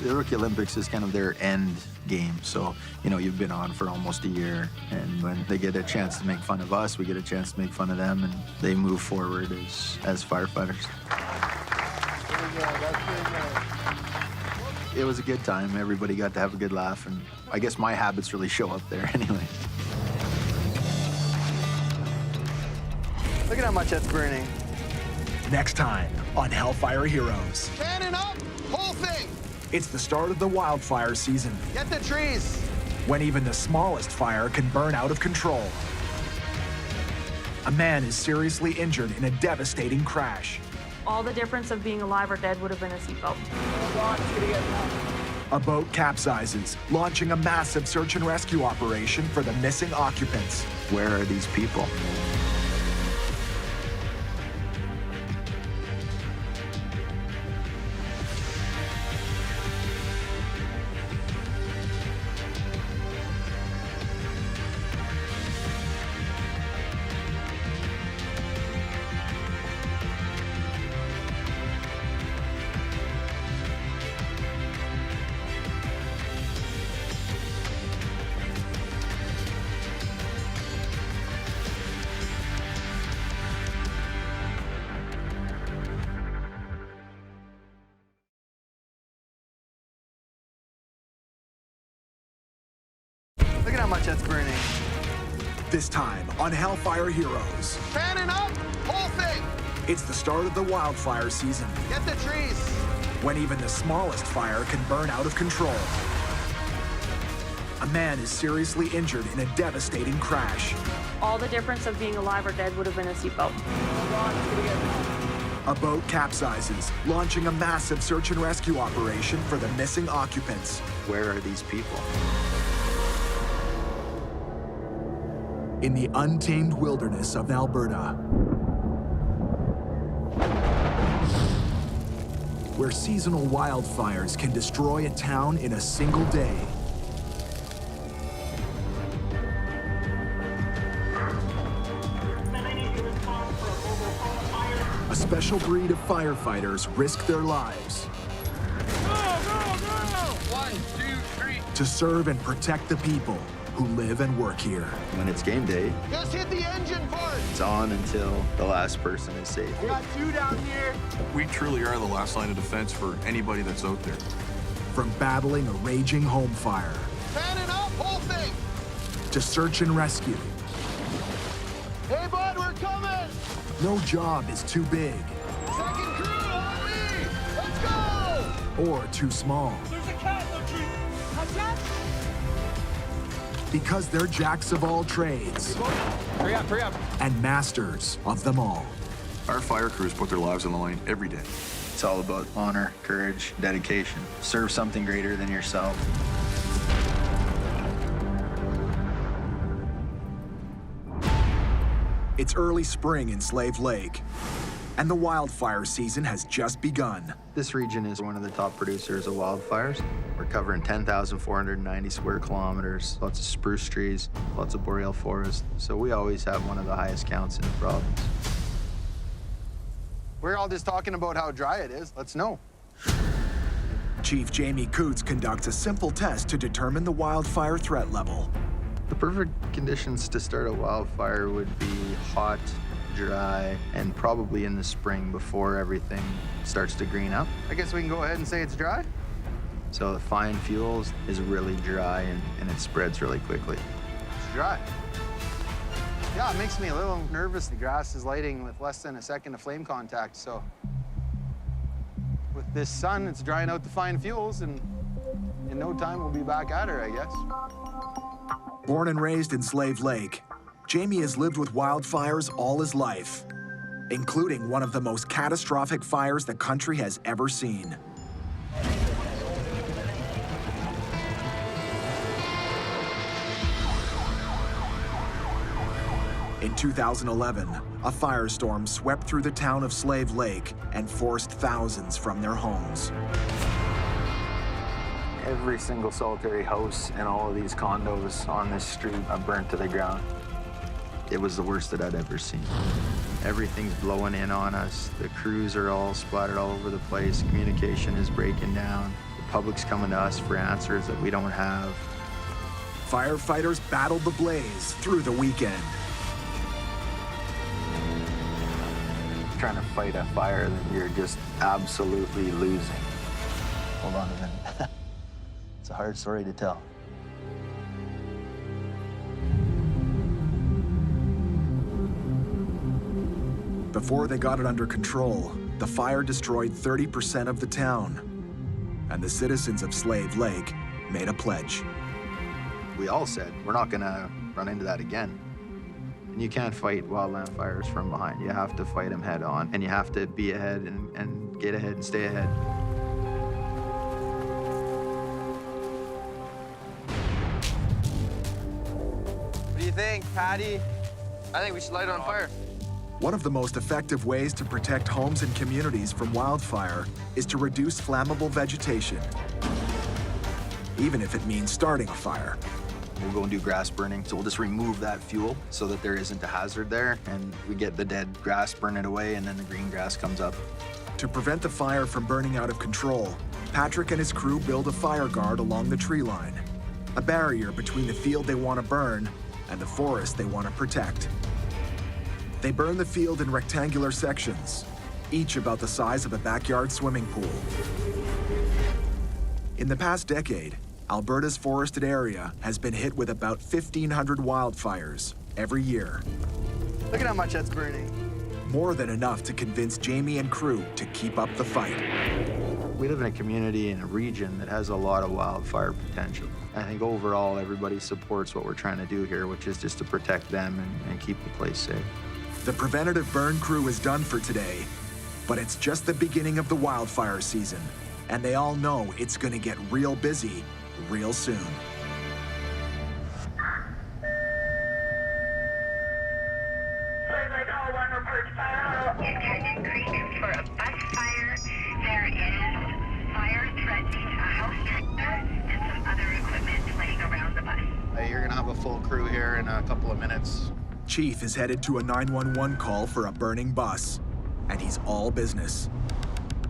The Rookie Olympics is kind of their end game. So, you've been on for almost a year, and when they get a chance to make fun of us, we get a chance to make fun of them, and they move forward as firefighters. It was a good time. Everybody got to have a good laugh, and I guess my habits really show up there anyway. Look at how much that's burning. Next time on Hellfire Heroes. Cannon up, whole thing. It's the start of the wildfire season, Get the trees. when even the smallest fire can burn out of control. A man is seriously injured in a devastating crash. All the difference of being alive or dead would have been a seatbelt. A boat capsizes, launching a massive search and rescue operation for the missing occupants. Where are these people? much that's burning. This time on Hellfire Heroes. Fanning up, whole thing. It's the start of the wildfire season, Get the trees. when even the smallest fire can burn out of control. A man is seriously injured in a devastating crash. All the difference of being alive or dead would have been a seatbelt. A boat capsizes, launching a massive search and rescue operation for the missing occupants. Where are these people? In the untamed wilderness of Alberta, where seasonal wildfires can destroy a town in a single day. A special breed of firefighters risk their lives Go, go, go! 1, 2, 3. to serve and protect the people who live and work here. When it's game day, Just hit the engine part. it's on until the last person is safe. We got 2 down here. We truly are the last line of defense for anybody that's out there. From battling a raging home fire Fanning up, whole thing. to search and rescue, Hey, bud, we're coming. no job is too big Second crew on me. Let's go. or too small. There's a cat in the tree. Because they're jacks of all trades Hurry up, hurry up. and masters of them all. Our fire crews put their lives on the line every day. It's all about honor, courage, dedication. Serve something greater than yourself. It's early spring in Slave Lake, and the wildfire season has just begun. This region is one of the top producers of wildfires. We're covering 10,490 square kilometers, lots of spruce trees, lots of boreal forest. So we always have one of the highest counts in the province. We're all just talking about how dry it is. Let's know. Chief Jamie Coots conducts a simple test to determine the wildfire threat level. The perfect conditions to start a wildfire would be hot, dry, and probably in the spring before everything starts to green up. I guess we can go ahead and say it's dry. So the fine fuels is really dry and it spreads really quickly. It's dry. Yeah, it makes me a little nervous. The grass is lighting with less than a second of flame contact, so with this sun, it's drying out the fine fuels, and in no time we'll be back at her, I guess. Born and raised in Slave Lake, Jamie has lived with wildfires all his life, including one of the most catastrophic fires the country has ever seen. In 2011, a firestorm swept through the town of Slave Lake and forced thousands from their homes. Every single solitary house and all of these condos on this street are burnt to the ground. It was the worst that I'd ever seen. Everything's blowing in on us. The crews are all splattered all over the place. Communication is breaking down. The public's coming to us for answers that we don't have. Firefighters battled the blaze through the weekend. Trying to fight a fire that you're just absolutely losing. Hold on a minute. It's a hard story to tell. Before they got it under control, the fire destroyed 30% of the town, and the citizens of Slave Lake made a pledge. We all said, we're not gonna run into that again. And you can't fight wildland fires from behind. You have to fight them head on, and you have to be ahead and get ahead and stay ahead. What do you think, Patty? I think we should light it on fire. One of the most effective ways to protect homes and communities from wildfire is to reduce flammable vegetation, even if it means starting a fire. We'll go and do grass burning, so we'll just remove that fuel so that there isn't a hazard there, and we get the dead grass, burn it away, and then the green grass comes up. To prevent the fire from burning out of control, Patrick and his crew build a fire guard along the tree line, a barrier between the field they want to burn and the forest they want to protect. They burn the field in rectangular sections, each about the size of a backyard swimming pool. In the past decade, Alberta's forested area has been hit with about 1,500 wildfires every year. Look at how much that's burning. More than enough to convince Jamie and crew to keep up the fight. We live in a community in a region that has a lot of wildfire potential. I think overall everybody supports what we're trying to do here, which is just to protect them and keep the place safe. The preventative burn crew is done for today, but it's just the beginning of the wildfire season, and they all know it's gonna get real busy real soon. In Creek for a bus fire. There is fire threatening a house trailer and some other equipment laying around the bus. You're gonna have a full crew here in a couple of minutes. Chief is headed to a 911 call for a burning bus, and he's all business.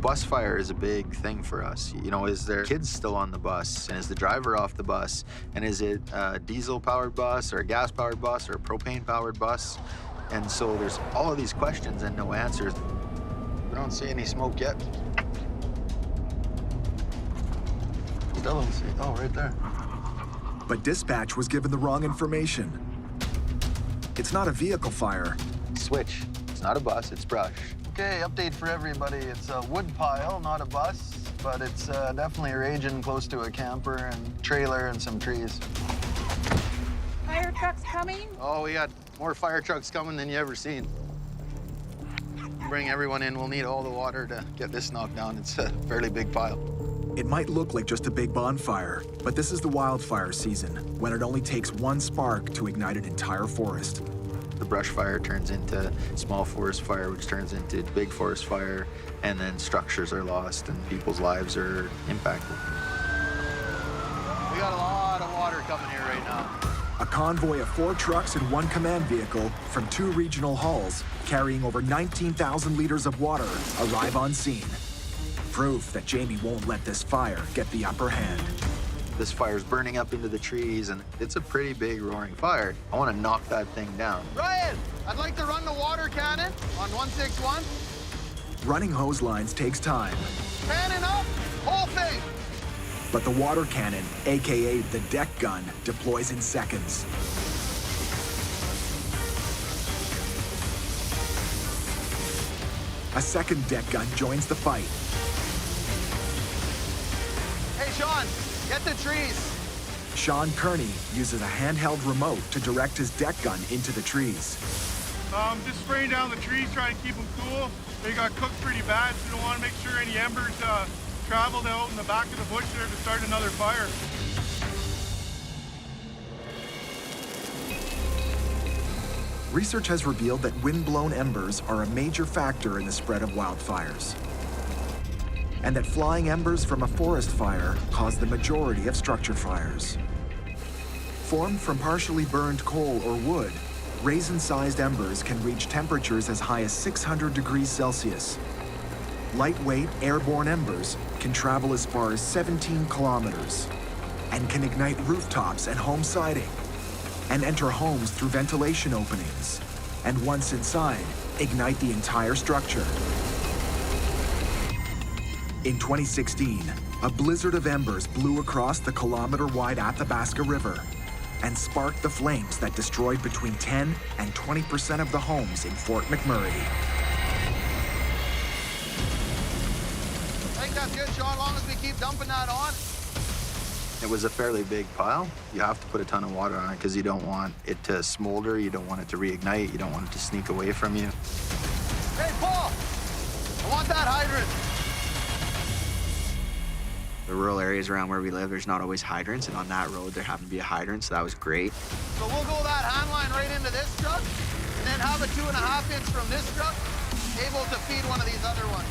Bus fire is a big thing for us. You know, is there kids still on the bus? And is the driver off the bus? And is it a diesel-powered bus or a gas-powered bus or a propane-powered bus? And so there's all of these questions and no answers. We don't see any smoke yet. Still don't see it. Oh, right there. But dispatch was given the wrong information. It's not a vehicle fire. Switch. It's not a bus, it's brush. Okay, update for everybody. It's a wood pile, not a bus, but it's definitely raging close to a camper and trailer and some trees. Fire trucks coming? Oh, we got more fire trucks coming than you ever seen. Bring everyone in. We'll need all the water to get this knocked down. It's a fairly big pile. It might look like just a big bonfire, but this is the wildfire season, when it only takes one spark to ignite an entire forest. The brush fire turns into small forest fire, which turns into big forest fire, and then structures are lost and people's lives are impacted. We got a lot of water coming here right now. A convoy of 4 trucks and 1 command vehicle from 2 regional hulls carrying over 19,000 liters of water arrive on scene. Proof that Jamie won't let this fire get the upper hand. This fire's burning up into the trees, and it's a pretty big roaring fire. I want to knock that thing down. Ryan, I'd like to run the water cannon on 161. Running hose lines takes time, Cannon up, whole thing. but the water cannon, AKA the deck gun, deploys in seconds. A second deck gun joins the fight. Hey, Sean, get the trees. Sean Kearney uses a handheld remote to direct his deck gun into the trees. Just spraying down the trees, trying to keep them cool. They got cooked pretty bad, so we don't want to make sure any embers traveled out in the back of the bush there to start another fire. Research has revealed that wind-blown embers are a major factor in the spread of wildfires, and that flying embers from a forest fire cause the majority of structure fires. Formed from partially burned coal or wood, raisin-sized embers can reach temperatures as high as 600 degrees Celsius. Lightweight, airborne embers can travel as far as 17 kilometers and can ignite rooftops and home siding and enter homes through ventilation openings, and once inside, ignite the entire structure. In 2016, a blizzard of embers blew across the kilometer-wide Athabasca River and sparked the flames that destroyed between 10 and 20% of the homes in Fort McMurray. I think that's good, Sean, as long as we keep dumping that on. It was a fairly big pile. You have to put a ton of water on it because you don't want it to smolder, you don't want it to reignite, you don't want it to sneak away from you. Hey, Paul, I want that hydrant. The rural areas around where we live, there's not always hydrants, and on that road there happened to be a hydrant, so that was great. So we'll go that hand line right into this truck, and then have a 2.5 inch from this truck, able to feed one of these other ones.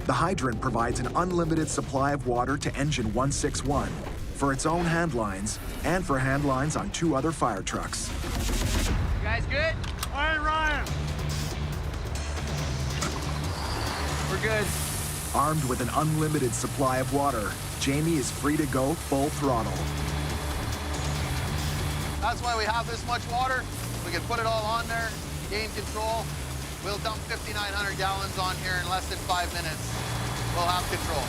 The hydrant provides an unlimited supply of water to engine 161 for its own hand lines and for hand lines on 2 other fire trucks. You guys good? All right, Ryan. We're good. Armed with an unlimited supply of water, Jamie is free to go full throttle. That's why we have this much water. We can put it all on there, gain control. We'll dump 5,900 gallons on here in less than 5 minutes. We'll have control.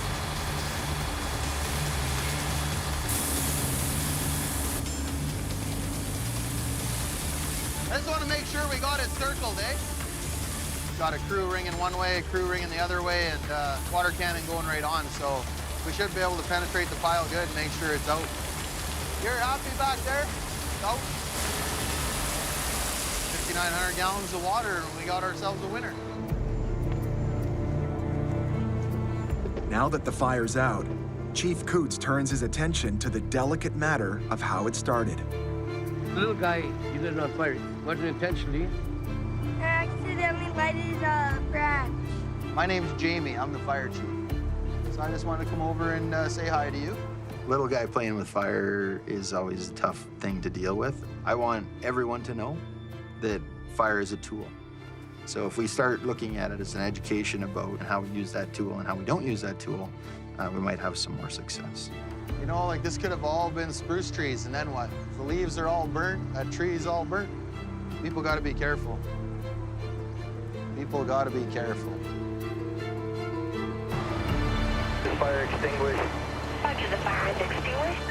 I just want to make sure we got it circled, eh? Got a crew ringing one way, a crew ringing the other way, and water cannon going right on. So we should be able to penetrate the pile good and make sure it's out. You're happy back there? It's out. 5,900 gallons of water, and we got ourselves a winner. Now that the fire's out, Chief Coots turns his attention to the delicate matter of how it started. The little guy, he lit it on fire. Wasn't intentionally. I accidentally lighted a branch. My name's Jamie. I'm the fire chief. So I just wanted to come over and say hi to you. Little guy playing with fire is always a tough thing to deal with. I want everyone to know that fire is a tool. So if we start looking at it as an education about how we use that tool and how we don't use that tool, we might have some more success. You know, like this could have all been spruce trees, and then what? If the leaves are all burnt, that tree's all burnt. People gotta be careful. People gotta be careful. Fire extinguished. Roger, the fire is extinguished.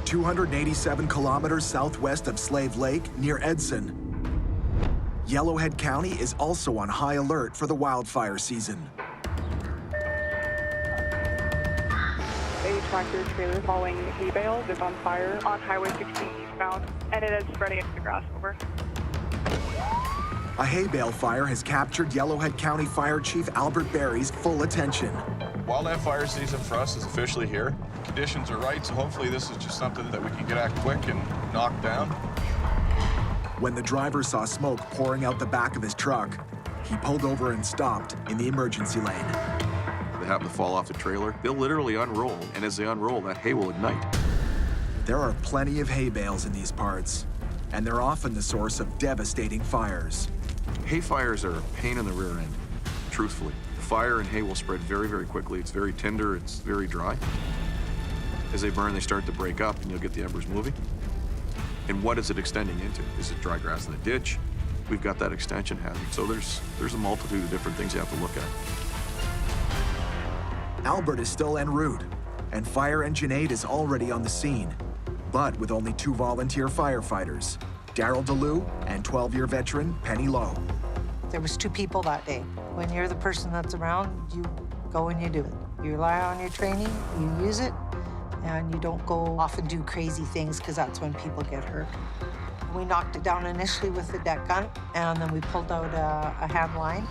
287 kilometers southwest of Slave Lake, near Edson. Yellowhead County is also on high alert for the wildfire season. A tractor trailer hauling hay bales is on fire on Highway 16 eastbound, and it is spreading into the grass. Over. A hay bale fire has captured Yellowhead County Fire Chief Albert Berry's full attention. Wildland fire season for us is officially here. Conditions are right, so hopefully this is just something that we can get at quick and knock down. When the driver saw smoke pouring out the back of his truck, he pulled over and stopped in the emergency lane. They happen to fall off the trailer, they'll literally unroll, and as they unroll, that hay will ignite. There are plenty of hay bales in these parts, and they're often the source of devastating fires. Hay fires are a pain in the rear end, truthfully. The fire and hay will spread very, very quickly. It's very tender, it's very dry. As they burn, they start to break up, and you'll get the embers moving. And what is it extending into? Is it dry grass in the ditch? We've got that extension hazard. So there's a multitude of different things you have to look at. Albert is still en route, and Fire Engine 8 is already on the scene, but with only 2 volunteer firefighters, Daryl DeLue and 12-year veteran Penny Lowe. There was 2 people that day. When you're the person that's around, you go and you do it. You rely on your training, you use it, and you don't go off and do crazy things, because that's when people get hurt. We knocked it down initially with the deck gun, and then we pulled out a hand line.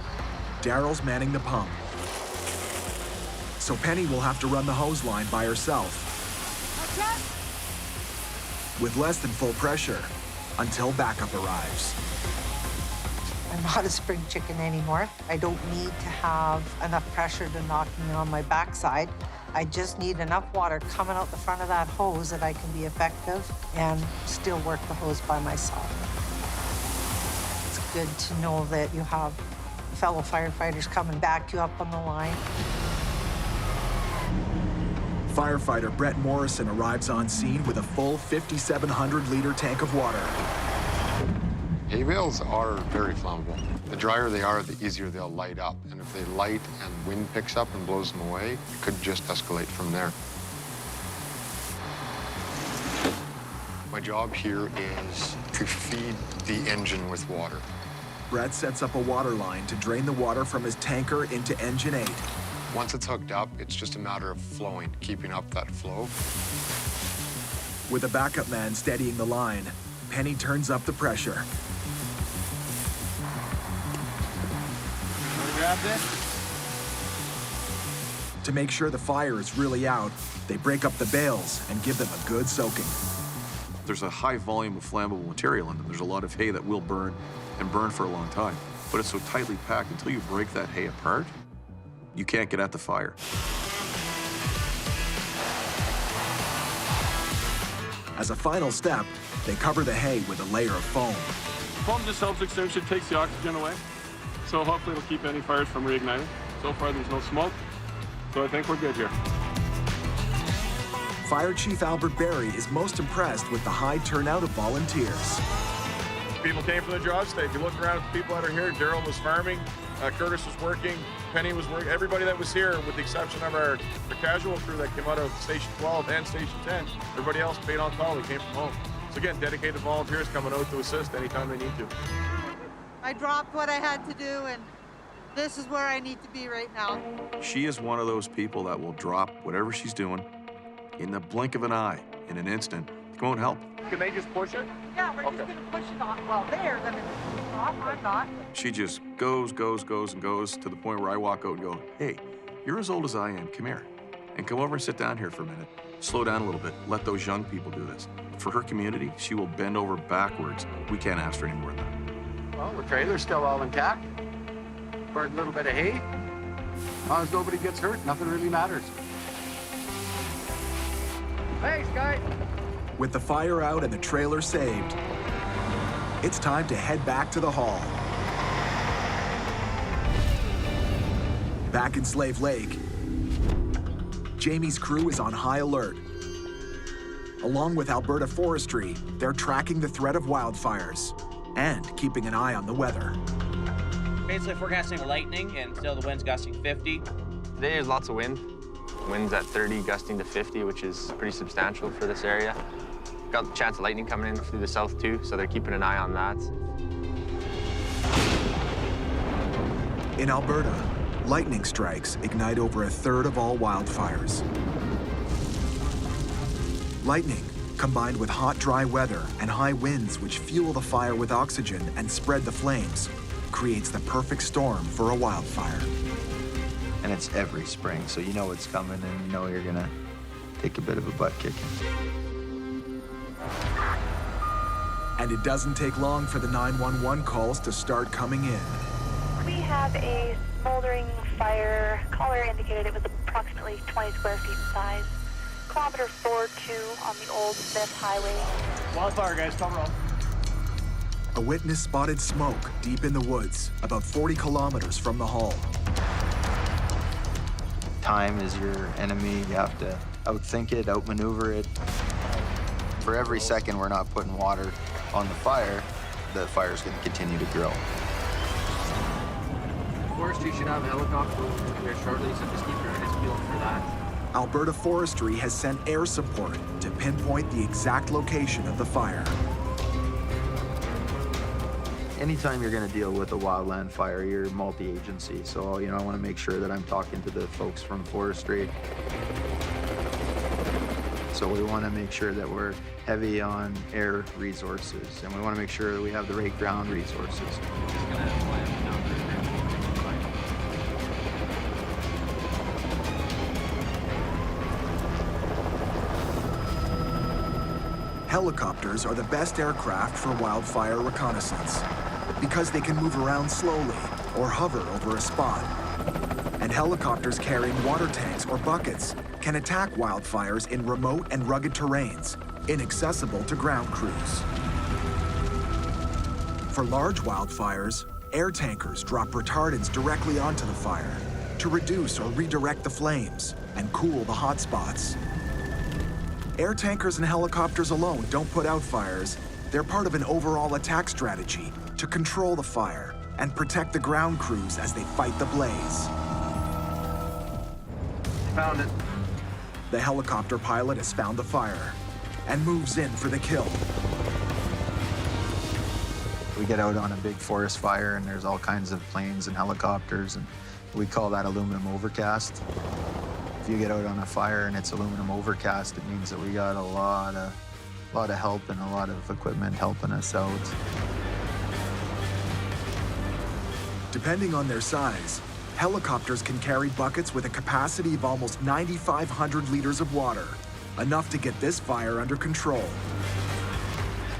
Daryl's manning the pump, so Penny will have to run the hose line by herself. With less than full pressure, until backup arrives. I'm not a spring chicken anymore. I don't need to have enough pressure to knock me on my backside. I just need enough water coming out the front of that hose that I can be effective and still work the hose by myself. It's good to know that you have fellow firefighters come and back you up on the line. Firefighter Brett Morrison arrives on scene with a full 5,700-liter tank of water. Hay bales are very flammable. The drier they are, the easier they'll light up. And if they light and wind picks up and blows them away, it could just escalate from there. My job here is to feed the engine with water. Brett sets up a water line to drain the water from his tanker into Engine 8. Once it's hooked up, it's just a matter of flowing, keeping up that flow. With a backup man steadying the line, Penny turns up the pressure. Grab this. To make sure the fire is really out, they break up the bales and give them a good soaking. There's a high volume of flammable material in them. There's a lot of hay that will burn and burn for a long time. But it's so tightly packed, until you break that hay apart, you can't get at the fire. As a final step, they cover the hay with a layer of foam. Foam just helps extinguish it, takes the oxygen away. So hopefully it'll keep any fires from reigniting. So far there's no smoke, so I think we're good here. Fire Chief Albert Berry is most impressed with the high turnout of volunteers. People came from the job site. If you look around at the people that are here, Daryl was farming, Curtis was working, Penny was working. Everybody that was here, with the exception of our casual crew that came out of Station 12 and Station 10, everybody else paid on call. They came from home. So again, dedicated volunteers coming out to assist anytime they need to. I dropped what I had to do, and this is where I need to be right now. She is one of those people that will drop whatever she's doing in the blink of an eye, in an instant, to go and help. Can they just push it? Yeah, we're just gonna push it off. Well, they're gonna push it off, I'm not. She just goes to the point where I walk out and go, hey, you're as old as I am, come here. And come over and sit down here for a minute. Slow down a little bit, let those young people do this. For her community, she will bend over backwards. We can't ask for any more than that. Well, the trailer's still all intact. Burnt a little bit of hay. As long as nobody gets hurt, nothing really matters. Thanks, guys. With the fire out and the trailer saved, it's time to head back to the hall. Back in Slave Lake, Jamie's crew is on high alert. Along with Alberta Forestry, they're tracking the threat of wildfires and keeping an eye on the weather. Basically forecasting lightning and still the wind's gusting 50. Today there's lots of wind. Winds at 30, gusting to 50, which is pretty substantial for this area. Got the chance of lightning coming in through the south too, so they're keeping an eye on that. In Alberta, lightning strikes ignite over a third of all wildfires. Lightning, combined with hot, dry weather and high winds which fuel the fire with oxygen and spread the flames, creates the perfect storm for a wildfire. And it's every spring, so you know it's coming and you know you're gonna take a bit of a butt kicking. And it doesn't take long for the 911 calls to start coming in. We have a smoldering fire. Caller indicated it was approximately 20 square feet in size. Kilometer 42 on the Old Smith Highway. Wildfire, guys, come around. A witness spotted smoke deep in the woods, about 40 kilometers from the hall. Time is your enemy. You have to outthink it, outmaneuver it. For every second we're not putting water on the fire's going to continue to grow. Forestry should have a helicopter here shortly, so just keep your eyes peeled for that. Alberta Forestry has sent air support to pinpoint the exact location of the fire. Anytime you're going to deal with a wildland fire, you're multi-agency. So, I want to make sure that I'm talking to the folks from forestry. So we want to make sure that we're heavy on air resources, and we want to make sure that we have the right ground resources. Helicopters are the best aircraft for wildfire reconnaissance because they can move around slowly or hover over a spot. And helicopters carrying water tanks or buckets can attack wildfires in remote and rugged terrains, inaccessible to ground crews. For large wildfires, air tankers drop retardants directly onto the fire to reduce or redirect the flames and cool the hot spots. Air tankers and helicopters alone don't put out fires. They're part of an overall attack strategy to control the fire and protect the ground crews as they fight the blaze. Found it. The helicopter pilot has found the fire and moves in for the kill. We get out on a big forest fire and there's all kinds of planes and helicopters, and we call that aluminum overcast. If you get out on a fire and it's aluminum overcast, it means that we got a lot of help and a lot of equipment helping us out. Depending on their size, helicopters can carry buckets with a capacity of almost 9,500 liters of water, enough to get this fire under control.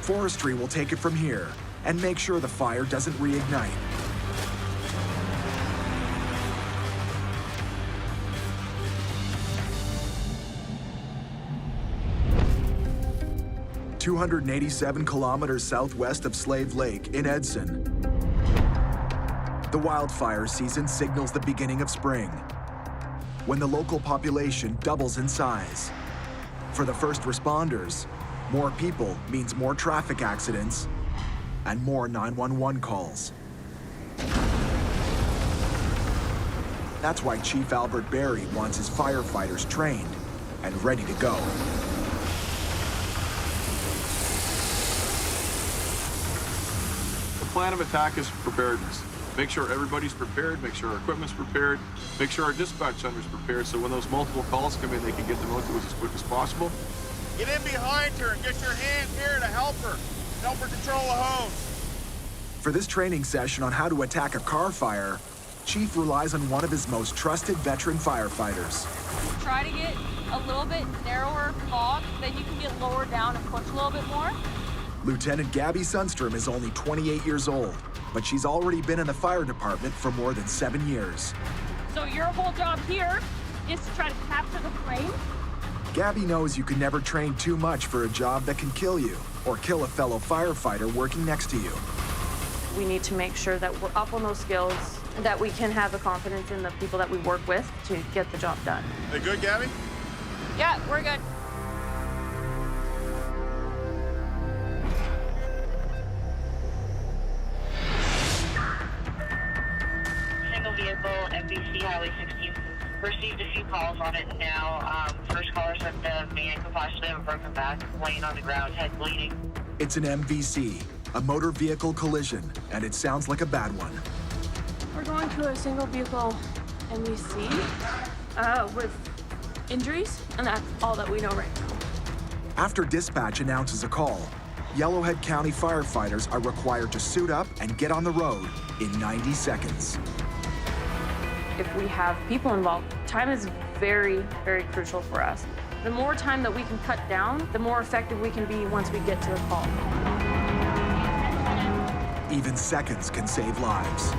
Forestry will take it from here and make sure the fire doesn't reignite. "287 kilometers southwest of Slave Lake in Edson, the wildfire season signals the beginning of spring, when the local population doubles in size. For the first responders, more people means more traffic accidents and more 911 calls. That's why Chief Albert Berry wants his firefighters trained and ready to go. plan of attack is preparedness. Make sure everybody's prepared, make sure our equipment's prepared, make sure our dispatch center's prepared, so when those multiple calls come in, they can get them out to us as quick as possible. Get in behind her and get your hand here to help her. Help her control the hose. For this training session on how to attack a car fire, Chief relies on one of his most trusted veteran firefighters. Try to get a little bit narrower fog, then you can get lower down and push a little bit more. Lieutenant Gabby Sundstrom is only 28 years old, but she's already been in the fire department for more than 7 years. So your whole job here is to try to capture the flame. Gabby knows you can never train too much for a job that can kill you or kill a fellow firefighter working next to you. We need to make sure that we're up on those skills, and that we can have the confidence in the people that we work with to get the job done. Hey, good, Gabby? Yeah, we're good. Single vehicle, MVC Highway 16. Received a few calls on it now. First caller said the man could possibly have a broken back, laying on the ground, head bleeding. It's an MVC, a motor vehicle collision, and it sounds like a bad one. We're going to a single vehicle MVC with injuries, and that's all that we know right now. After dispatch announces a call, Yellowhead County firefighters are required to suit up and get on the road in 90 seconds. If we have people involved, time is very, very crucial for us. The more time that we can cut down, the more effective we can be once we get to the call. Even seconds can save lives.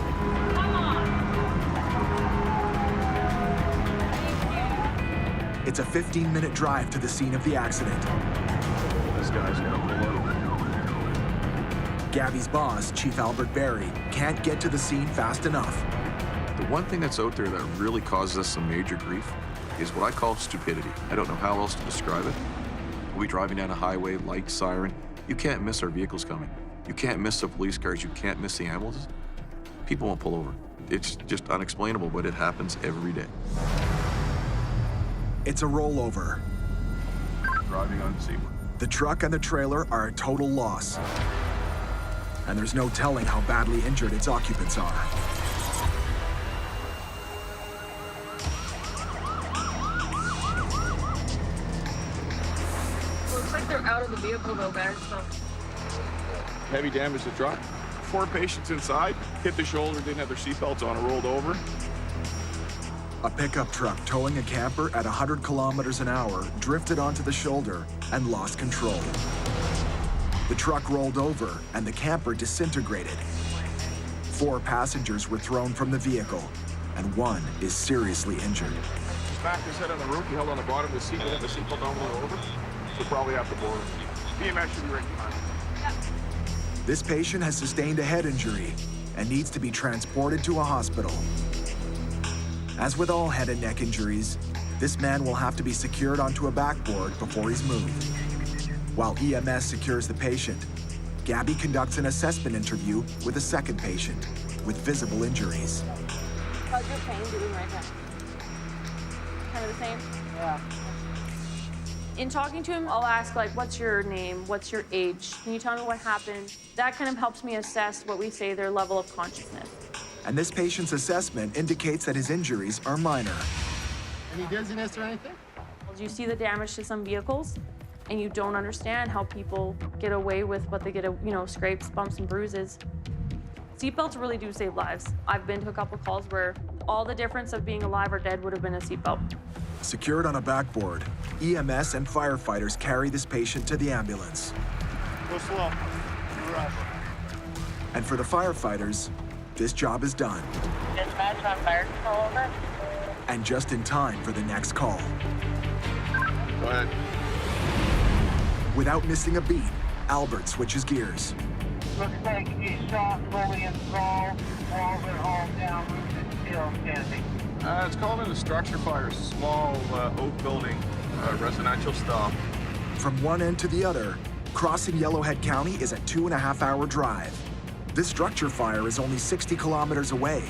It's a 15-minute drive to the scene of the accident. This guy's gonna pull out. Gabby's boss, Chief Albert Berry, can't get to the scene fast enough. The one thing that's out there that really causes us some major grief is what I call stupidity. I don't know how else to describe it. We'll be driving down a highway, light, siren. You can't miss our vehicles coming. You can't miss the police cars. You can't miss the ambulances. People won't pull over. It's just unexplainable, but it happens every day. It's a rollover. Driving on Seaward. The truck and the trailer are a total loss. And there's no telling how badly injured its occupants are. Looks like they're out of the vehicle though, guys, so. Heavy damage to truck. 4 patients inside, hit the shoulder, didn't have their seatbelts on, and rolled over. A pickup truck towing a camper at 100 kilometers an hour drifted onto the shoulder and lost control. The truck rolled over and the camper disintegrated. 4 passengers were thrown from the vehicle, and 1 is seriously injured. Smacked his head on the roof, he held on the bottom of the seat, didn't have the seatbelt on, rolled over. So probably have to board him. EMS should be right behind him. This patient has sustained a head injury and needs to be transported to a hospital. As with all head and neck injuries, this man will have to be secured onto a backboard before he's moved. While EMS secures the patient, Gabby conducts an assessment interview with a second patient with visible injuries. How's your pain doing right now? Kind of the same? Yeah. In talking to him, I'll ask, like, what's your name? What's your age? Can you tell me what happened? That kind of helps me assess what we say their level of consciousness. And this patient's assessment indicates that his injuries are minor. Any dizziness or anything? You see the damage to some vehicles, and you don't understand how people get away with what they get, scrapes, bumps, and bruises. Seatbelts really do save lives. I've been to a couple calls where all the difference of being alive or dead would have been a seatbelt. Secured on a backboard, EMS and firefighters carry this patient to the ambulance. Go slow. Rush. And for the firefighters, this job is done. Dispatch on fire control, over. And just in time for the next call. Go ahead. Without missing a beat, Albert switches gears. Looks like he's shot, fully installed, walls are all down, roof is still standing. It's called in a structure fire, small oak building, residential style. From one end to the other, crossing Yellowhead County is a 2.5-hour drive. This structure fire is only 60 kilometers away,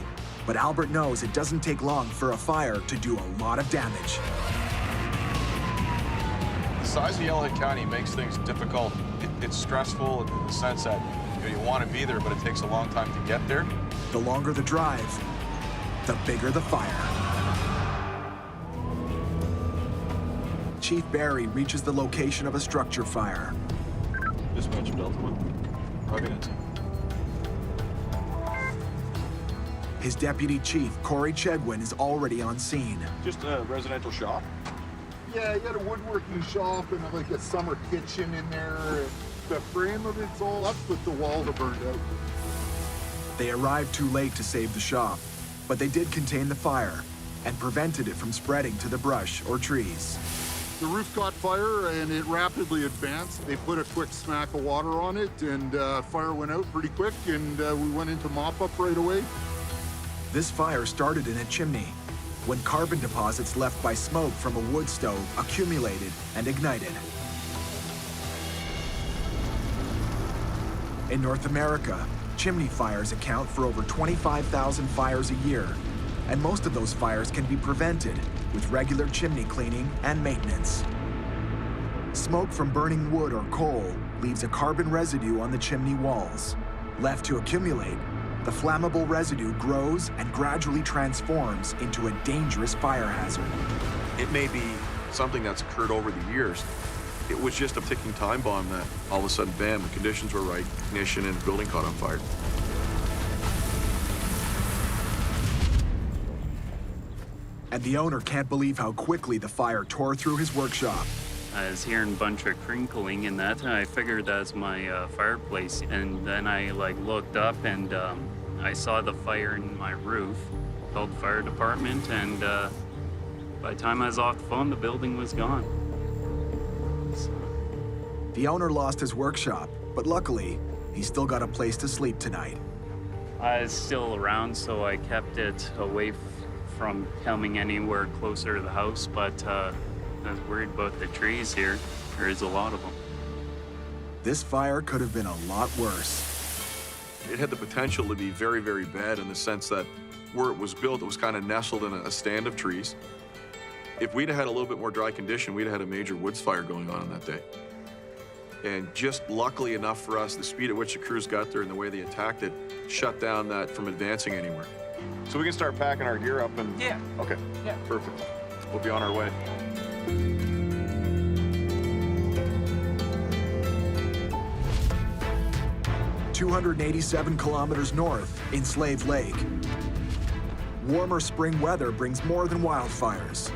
but Albert knows it doesn't take long for a fire to do a lot of damage. The size of Yellowhead County makes things difficult. It's stressful in the sense that You want to be there, but it takes a long time to get there. The longer the drive, the bigger the fire. Chief Barry reaches the location of a structure fire. Dispatch Delta 1. Roger that. His deputy chief, Corey Chegwin, is already on scene. Just a residential shop? Yeah, you got a woodworking shop and like a summer kitchen in there. The frame of it's all up, but the walls are burned out. They arrived too late to save the shop, but they did contain the fire and prevented it from spreading to the brush or trees. The roof caught fire and it rapidly advanced. They put a quick smack of water on it and fire went out pretty quick and we went into mop-up right away. This fire started in a chimney when carbon deposits left by smoke from a wood stove accumulated and ignited. In North America, chimney fires account for over 25,000 fires a year, and most of those fires can be prevented with regular chimney cleaning and maintenance. Smoke from burning wood or coal leaves a carbon residue on the chimney walls. Left to accumulate, the flammable residue grows and gradually transforms into a dangerous fire hazard. It may be something that's occurred over the years. It was just a ticking time bomb that all of a sudden, bam, the conditions were right, ignition, and the building caught on fire. And the owner can't believe how quickly the fire tore through his workshop. I was hearing a bunch of crinkling and that, and I figured that's my fireplace. And then I looked up and I saw the fire in my roof, called the fire department, and by the time I was off the phone, the building was gone. So. The owner lost his workshop, but luckily, he still got a place to sleep tonight. I was still around, so I kept it away from coming anywhere closer to the house, but I was worried about the trees here. There is a lot of them. This fire could have been a lot worse. It had the potential to be very, very bad in the sense that where it was built, it was kind of nestled in a stand of trees. If we'd have had a little bit more dry condition, we'd have had a major woods fire going on that day. And just luckily enough for us, the speed at which the crews got there and the way they attacked it shut down that from advancing anywhere. So we can start packing our gear up and... Yeah. Okay. Yeah. Perfect. We'll be on our way. "287 kilometers north in Slave Lake. Warmer spring weather brings more than wildfires.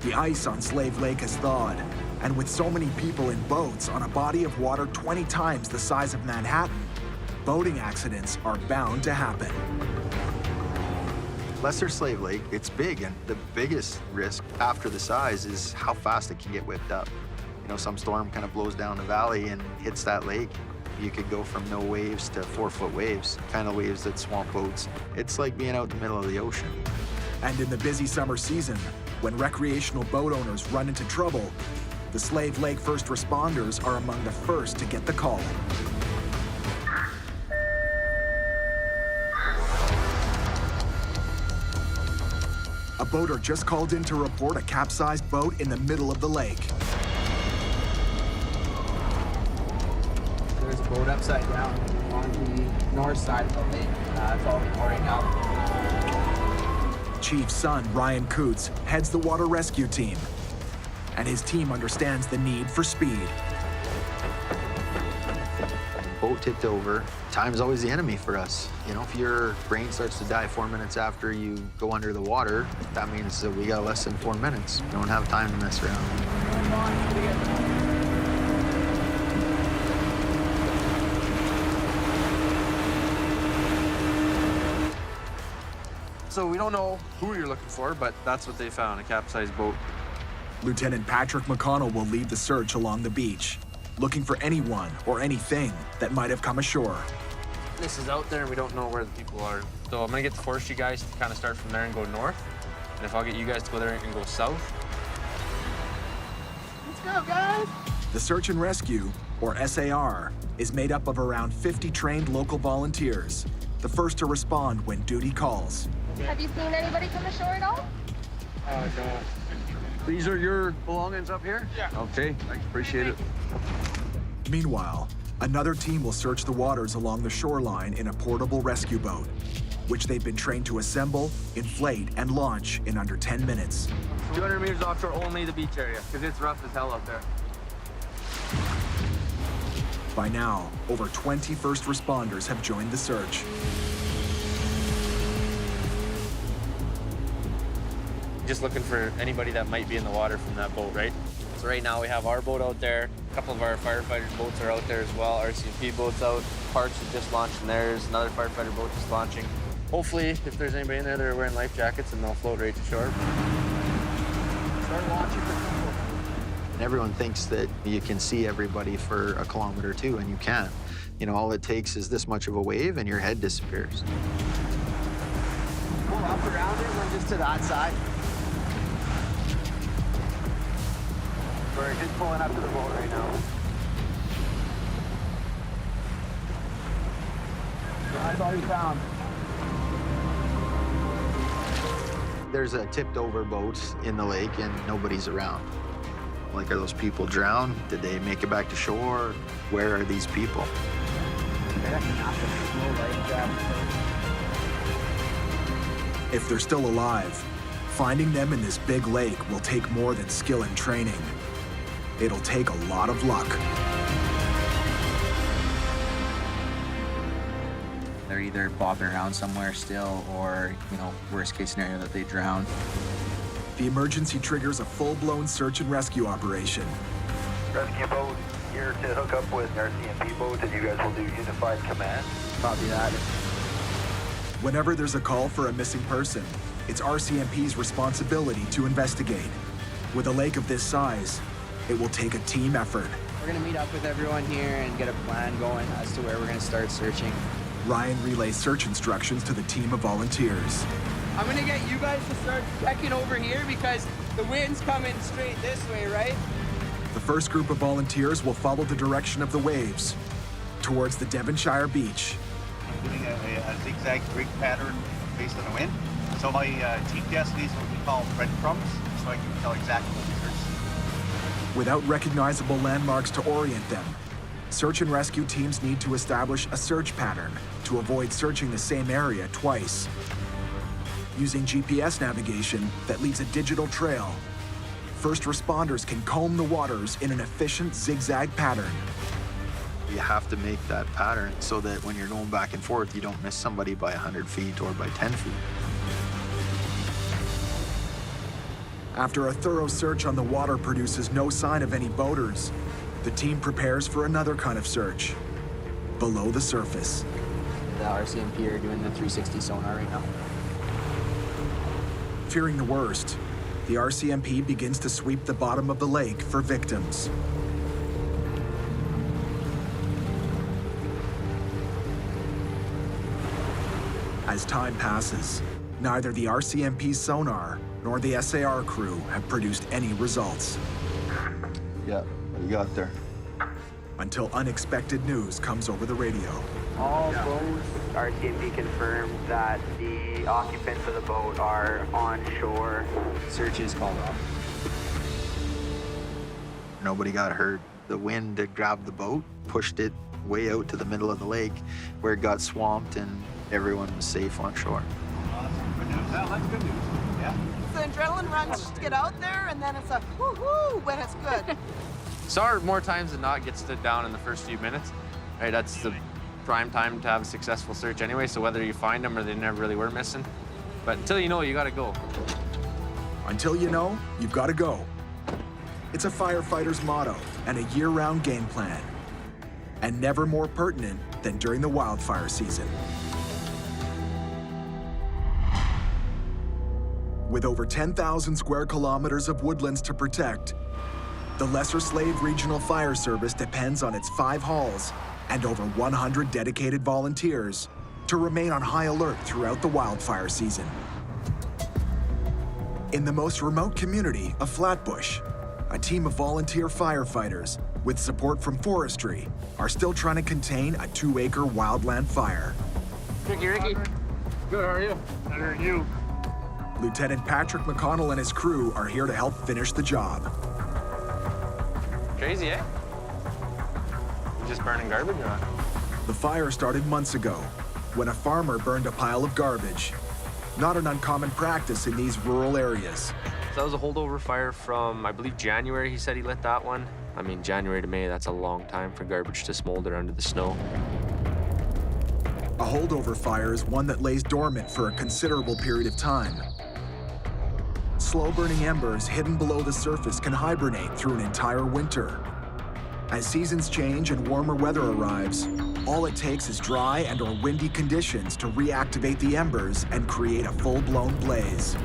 The ice on Slave Lake has thawed, and with so many people in boats on a body of water 20 times the size of Manhattan, boating accidents are bound to happen. Lesser Slave Lake, it's big, and the biggest risk after the size is how fast it can get whipped up. You know, some storm kind of blows down the valley and hits that lake. You could go from no waves to 4-foot waves, kind of waves that swamp boats. It's like being out in the middle of the ocean. And in the busy summer season, when recreational boat owners run into trouble, the Slave Lake first responders are among the first to get the call. A boater just called in to report a capsized boat in the middle of the lake. There's a boat upside down on the north side of the lake. That's all reporting out. Chief's son, Ryan Coots, heads the water rescue team, and his team understands the need for speed. Boat tipped over. Time's always the enemy for us. You know, if your brain starts to die 4 minutes after you go under the water, that means that we got less than 4 minutes. We don't have time to mess around. So we don't know who you're looking for, but that's what they found, a capsized boat. Lieutenant Patrick McConnell will lead the search along the beach, looking for anyone or anything that might have come ashore. This is out there and we don't know where the people are. So I'm gonna get the forestry guys to kind of start from there and go north. And if I'll get you guys to go there and go south. Let's go, guys! The search and rescue, or SAR, is made up of around 50 trained local volunteers, the first to respond when duty calls. Have you seen anybody come ashore at all? No. These are your belongings up here? Yeah. Okay, I appreciate it. Meanwhile, Another team will search the waters along the shoreline in a portable rescue boat, which they've been trained to assemble, inflate, and launch in under 10 minutes. 200 meters offshore, only the beach area, because it's rough as hell out there. By now, over 20 first responders have joined the search. Just looking for anybody that might be in the water from that boat, right? So right now we have our boat out there. A couple of our firefighters' boats are out there as well. RCMP boat's out. Parks is just launching theirs. Another firefighter boat just launching. Hopefully, if there's anybody in there, they're wearing life jackets and they'll float right to shore. Start launching for people. And everyone thinks that you can see everybody for a kilometer or two, and you can't. You know, all it takes is this much of a wave and your head disappears. Pull up around it and just to that side. We're just pulling up to the boat right now. That's all you found. There's a tipped over boat in the lake and nobody's around. Like, are those people drowned? Did they make it back to shore? Where are these people? If they're still alive, finding them in this big lake will take more than skill and training. It'll take a lot of luck. They're either bobbing around somewhere still or, you know, worst case scenario that they drown. The emergency triggers a full-blown search and rescue operation. Rescue boat here to hook up with RCMP boat, and you guys will do unified command. Copy that. Whenever there's a call for a missing person, it's RCMP's responsibility to investigate. With a lake of this size, it will take a team effort. We're gonna meet up with everyone here and get a plan going as to where we're gonna start searching. Ryan relays search instructions to the team of volunteers. I'm gonna get you guys to start checking over here because the wind's coming straight this way, right? The first group of volunteers will follow the direction of the waves towards the Devonshire beach. I'm doing a zigzag rig pattern based on the wind. So my GPS leads what we call breadcrumbs, so I can tell exactly what to search. Without recognizable landmarks to orient them, search and rescue teams need to establish a search pattern to avoid searching the same area twice. Using GPS navigation that leaves a digital trail, first responders can comb the waters in an efficient zigzag pattern. You have to make that pattern so that when you're going back and forth, you don't miss somebody by 100 feet or by 10 feet. After a thorough search on the water produces no sign of any boaters, the team prepares for another kind of search, below the surface. The RCMP are doing the 360 sonar right now. Fearing the worst, the RCMP begins to sweep the bottom of the lake for victims. As time passes, neither the RCMP sonar nor the SAR crew have produced any results. Yeah, what do you got there? Until unexpected news comes over the radio. All boats, RCMP confirmed that the occupants of the boat are on shore. Search is called off. Nobody got hurt. The wind that grabbed the boat pushed it way out to the middle of the lake where it got swamped and everyone was safe on shore. Awesome. Good news. Well, that's good news. Yeah. The adrenaline runs to get out there, and then it's a woo-hoo when it's good. SAR more times than not gets stood down in the first few minutes. Right, that's the prime time to have a successful search anyway, so whether you find them or they never really were missing. But until you know, you gotta go. Until you know, you've gotta go. It's a firefighter's motto and a year-round game plan. And never more pertinent than during the wildfire season. With over 10,000 square kilometers of woodlands to protect, the Lesser Slave Regional Fire Service depends on its 5 halls and over 100 dedicated volunteers to remain on high alert throughout the wildfire season. In the most remote community of Flatbush, a team of volunteer firefighters with support from forestry are still trying to contain a 2-acre wildland fire. Ricky. Good, how are you? Better than you. Lieutenant Patrick McConnell and his crew are here to help finish the job. Crazy, eh? just burning garbage or not? The fire started months ago when a farmer burned a pile of garbage. Not an uncommon practice in these rural areas. So that was a holdover fire from, I believe, January. He said he lit that one. I mean, January to May, that's a long time for garbage to smolder under the snow. A holdover fire is one that lays dormant for a considerable period of time. Slow-burning embers hidden below the surface can hibernate through an entire winter. As seasons change and warmer weather arrives, all it takes is dry and/or windy conditions to reactivate the embers and create a full-blown blaze.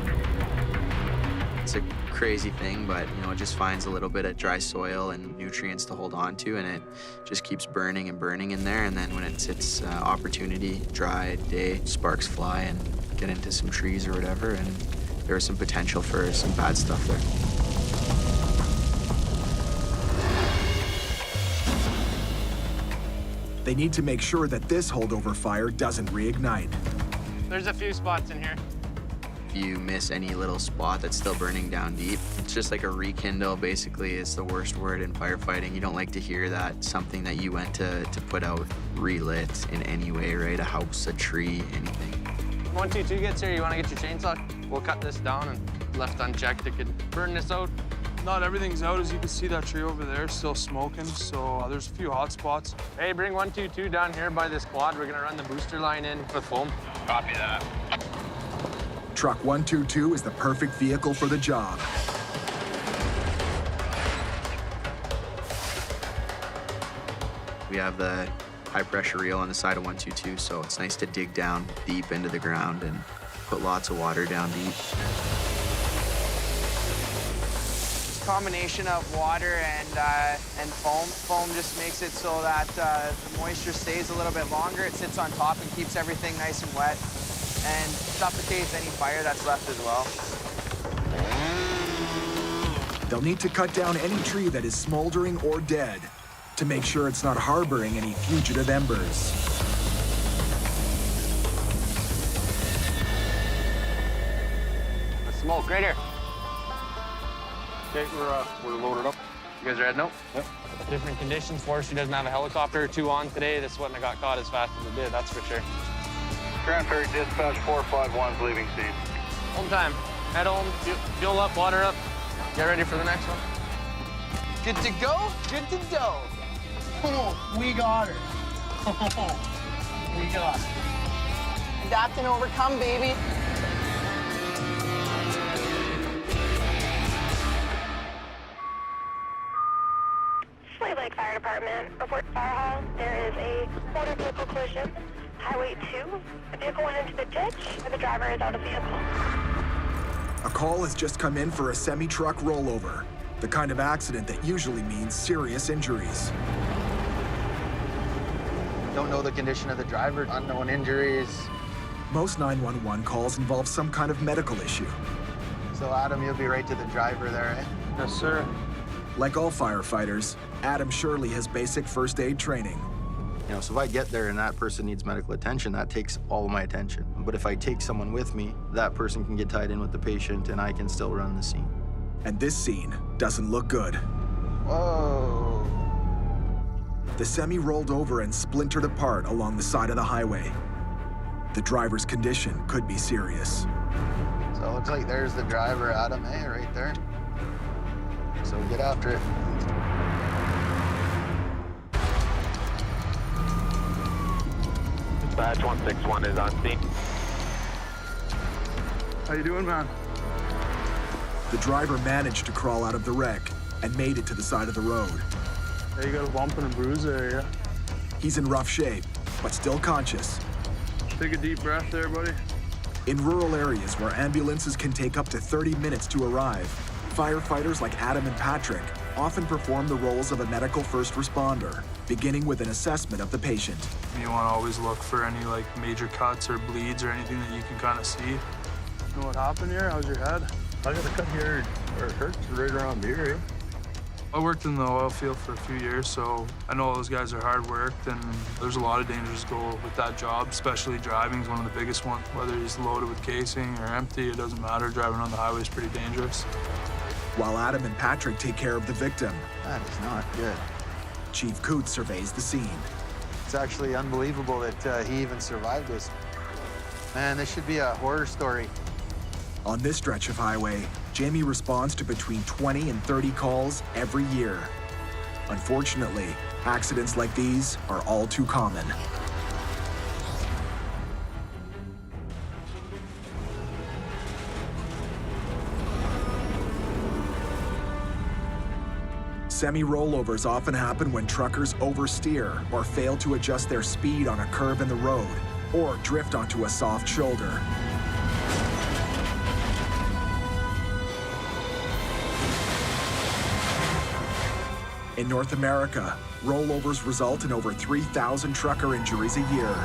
It's a crazy thing, but you know, it just finds a little bit of dry soil and nutrients to hold on to, and it just keeps burning and burning in there. And then when it's its opportunity, dry day, sparks fly and get into some trees or whatever, and there's some potential for some bad stuff there. They need to make sure that this holdover fire doesn't reignite. There's a few spots in here. If you miss any little spot that's still burning down deep, it's just like a rekindle, basically. It's the worst word in firefighting. You don't like to hear that something that you went to put out relit in any way, right? A house, a tree, anything. 122 gets here, you want to get your chainsaw? We'll cut this down, and left unchecked, it could burn this out. Not everything's out. As you can see, that tree over there is still smoking, so there's a few hot spots. Hey, bring 122 down here by this quad. We're gonna run the booster line in with foam. Copy that. Truck 122 is the perfect vehicle for the job. We have the high-pressure reel on the side of 122, so it's nice to dig down deep into the ground and put lots of water down deep. Combination of water and foam. Foam just makes it so that the moisture stays a little bit longer. It sits on top and keeps everything nice and wet and suffocates any fire that's left as well. They'll need to cut down any tree that is smoldering or dead to make sure it's not harboring any fugitive embers. The smoke right here. Okay, we're loaded up. You guys are heading out? Yep. Different conditions. Forestry doesn't have a helicopter or two on today. This wouldn't have got caught as fast as it did, that's for sure. Grand Ferry Dispatch 451's leaving scene. Home time. Head home, fuel up, water up. Get ready for the next one. Good to go, good to go. We got her. We got it. Adapt and overcome, baby. Slave Lake Fire Department, report to fire hall. There is a motor vehicle collision. Highway 2. The vehicle went into the ditch, and the driver is out of vehicle. A call has just come in for a semi-truck rollover, the kind of accident that usually means serious injuries. Don't know the condition of the driver, unknown injuries. Most 911 calls involve some kind of medical issue. So Adam, you'll be right to the driver there, eh? Yes, sir. Like all firefighters, Adam surely has basic first aid training. You know, so if I get there and that person needs medical attention, that takes all of my attention. But if I take someone with me, that person can get tied in with the patient and I can still run the scene. And this scene doesn't look good. Whoa. The semi rolled over and splintered apart along the side of the highway. The driver's condition could be serious. So it looks like there's the driver, Adam, eh, right there. So get after it. Dispatch 161 is on scene. How you doing, man? The driver managed to crawl out of the wreck and made it to the side of the road. Hey, you got a bump and a bruise there, yeah? He's in rough shape, but still conscious. Take a deep breath there, buddy. In rural areas where ambulances can take up to 30 minutes to arrive, firefighters like Adam and Patrick often perform the roles of a medical first responder, beginning with an assessment of the patient. You want to always look for any like major cuts or bleeds or anything that you can kind of see. You know what happened here? How's your head? I got a cut here, or it hurts right around here, eh? I worked in the oil field for a few years, so I know those guys are hard worked, and there's a lot of dangers that go with that job, especially driving is one of the biggest ones. Whether he's loaded with casing or empty, it doesn't matter. Driving on the highway is pretty dangerous. While Adam and Patrick take care of the victim, That is not good. Chief Coots surveys the scene. It's actually unbelievable that he even survived this. Man, this should be a horror story. On this stretch of highway, Jamie responds to between 20 and 30 calls every year. Unfortunately, accidents like these are all too common. Semi-rollovers often happen when truckers oversteer or fail to adjust their speed on a curve in the road or drift onto a soft shoulder. In North America, rollovers result in over 3,000 trucker injuries a year.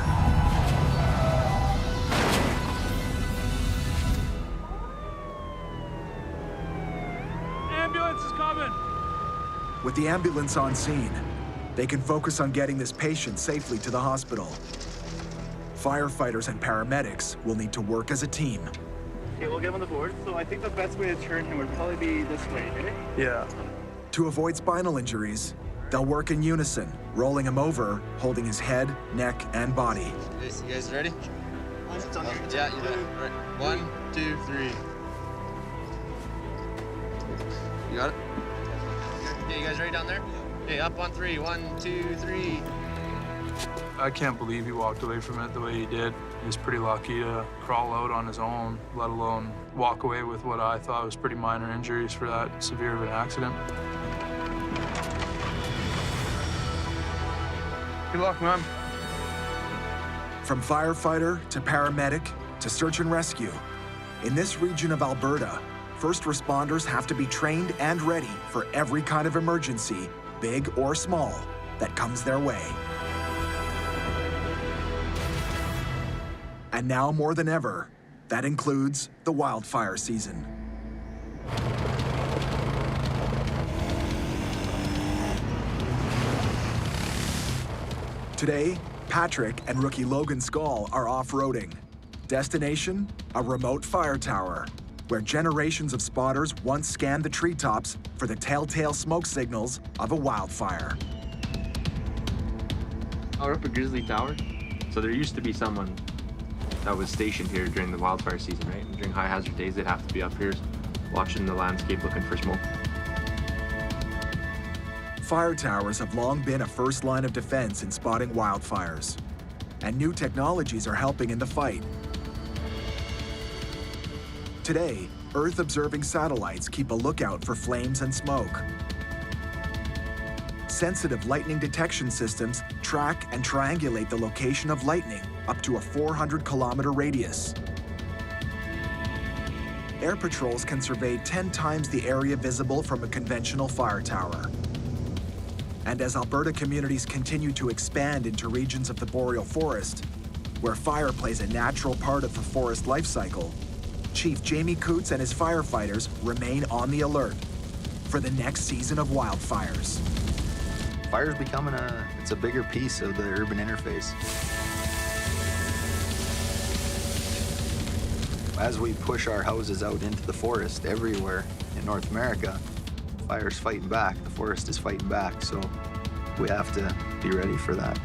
Ambulance is coming! With the ambulance on scene, they can focus on getting this patient safely to the hospital. Firefighters and paramedics will need to work as a team. Okay, we'll get him on the board. So I think the best way to turn him would probably be this way, okay? Yeah. To avoid spinal injuries, they'll work in unison, rolling him over, holding his head, neck, and body. You guys ready? Yeah, you're there. All right. 1, 2, 3. You got it? Okay, you guys ready down there? Okay, up on 3. 1, 2, 3. I can't believe he walked away from it the way he did. He was pretty lucky to crawl out on his own, let alone walk away with what I thought was pretty minor injuries for that severe of an accident. Good luck, man. From firefighter to paramedic to search and rescue, in this region of Alberta, first responders have to be trained and ready for every kind of emergency, big or small, that comes their way. And now more than ever, that includes the wildfire season. Today, Patrick and rookie Logan Skull are off-roading. Destination, a remote fire tower, where generations of spotters once scanned the treetops for the telltale smoke signals of a wildfire. We're up at Grizzly Tower. So there used to be someone that was stationed here during the wildfire season, right? And during high hazard days, they'd have to be up here watching the landscape looking for smoke. Fire towers have long been a first line of defense in spotting wildfires, and new technologies are helping in the fight. Today, Earth-observing satellites keep a lookout for flames and smoke. Sensitive lightning detection systems track and triangulate the location of lightning up to a 400-kilometer radius. Air patrols can survey 10 times the area visible from a conventional fire tower. And as Alberta communities continue to expand into regions of the boreal forest, where fire plays a natural part of the forest life cycle, Chief Jamie Coots and his firefighters remain on the alert for the next season of wildfires. Fire's becoming it's a bigger piece of the urban interface. As we push our houses out into the forest everywhere in North America, fire's fighting back, the forest is fighting back, so we have to be ready for that.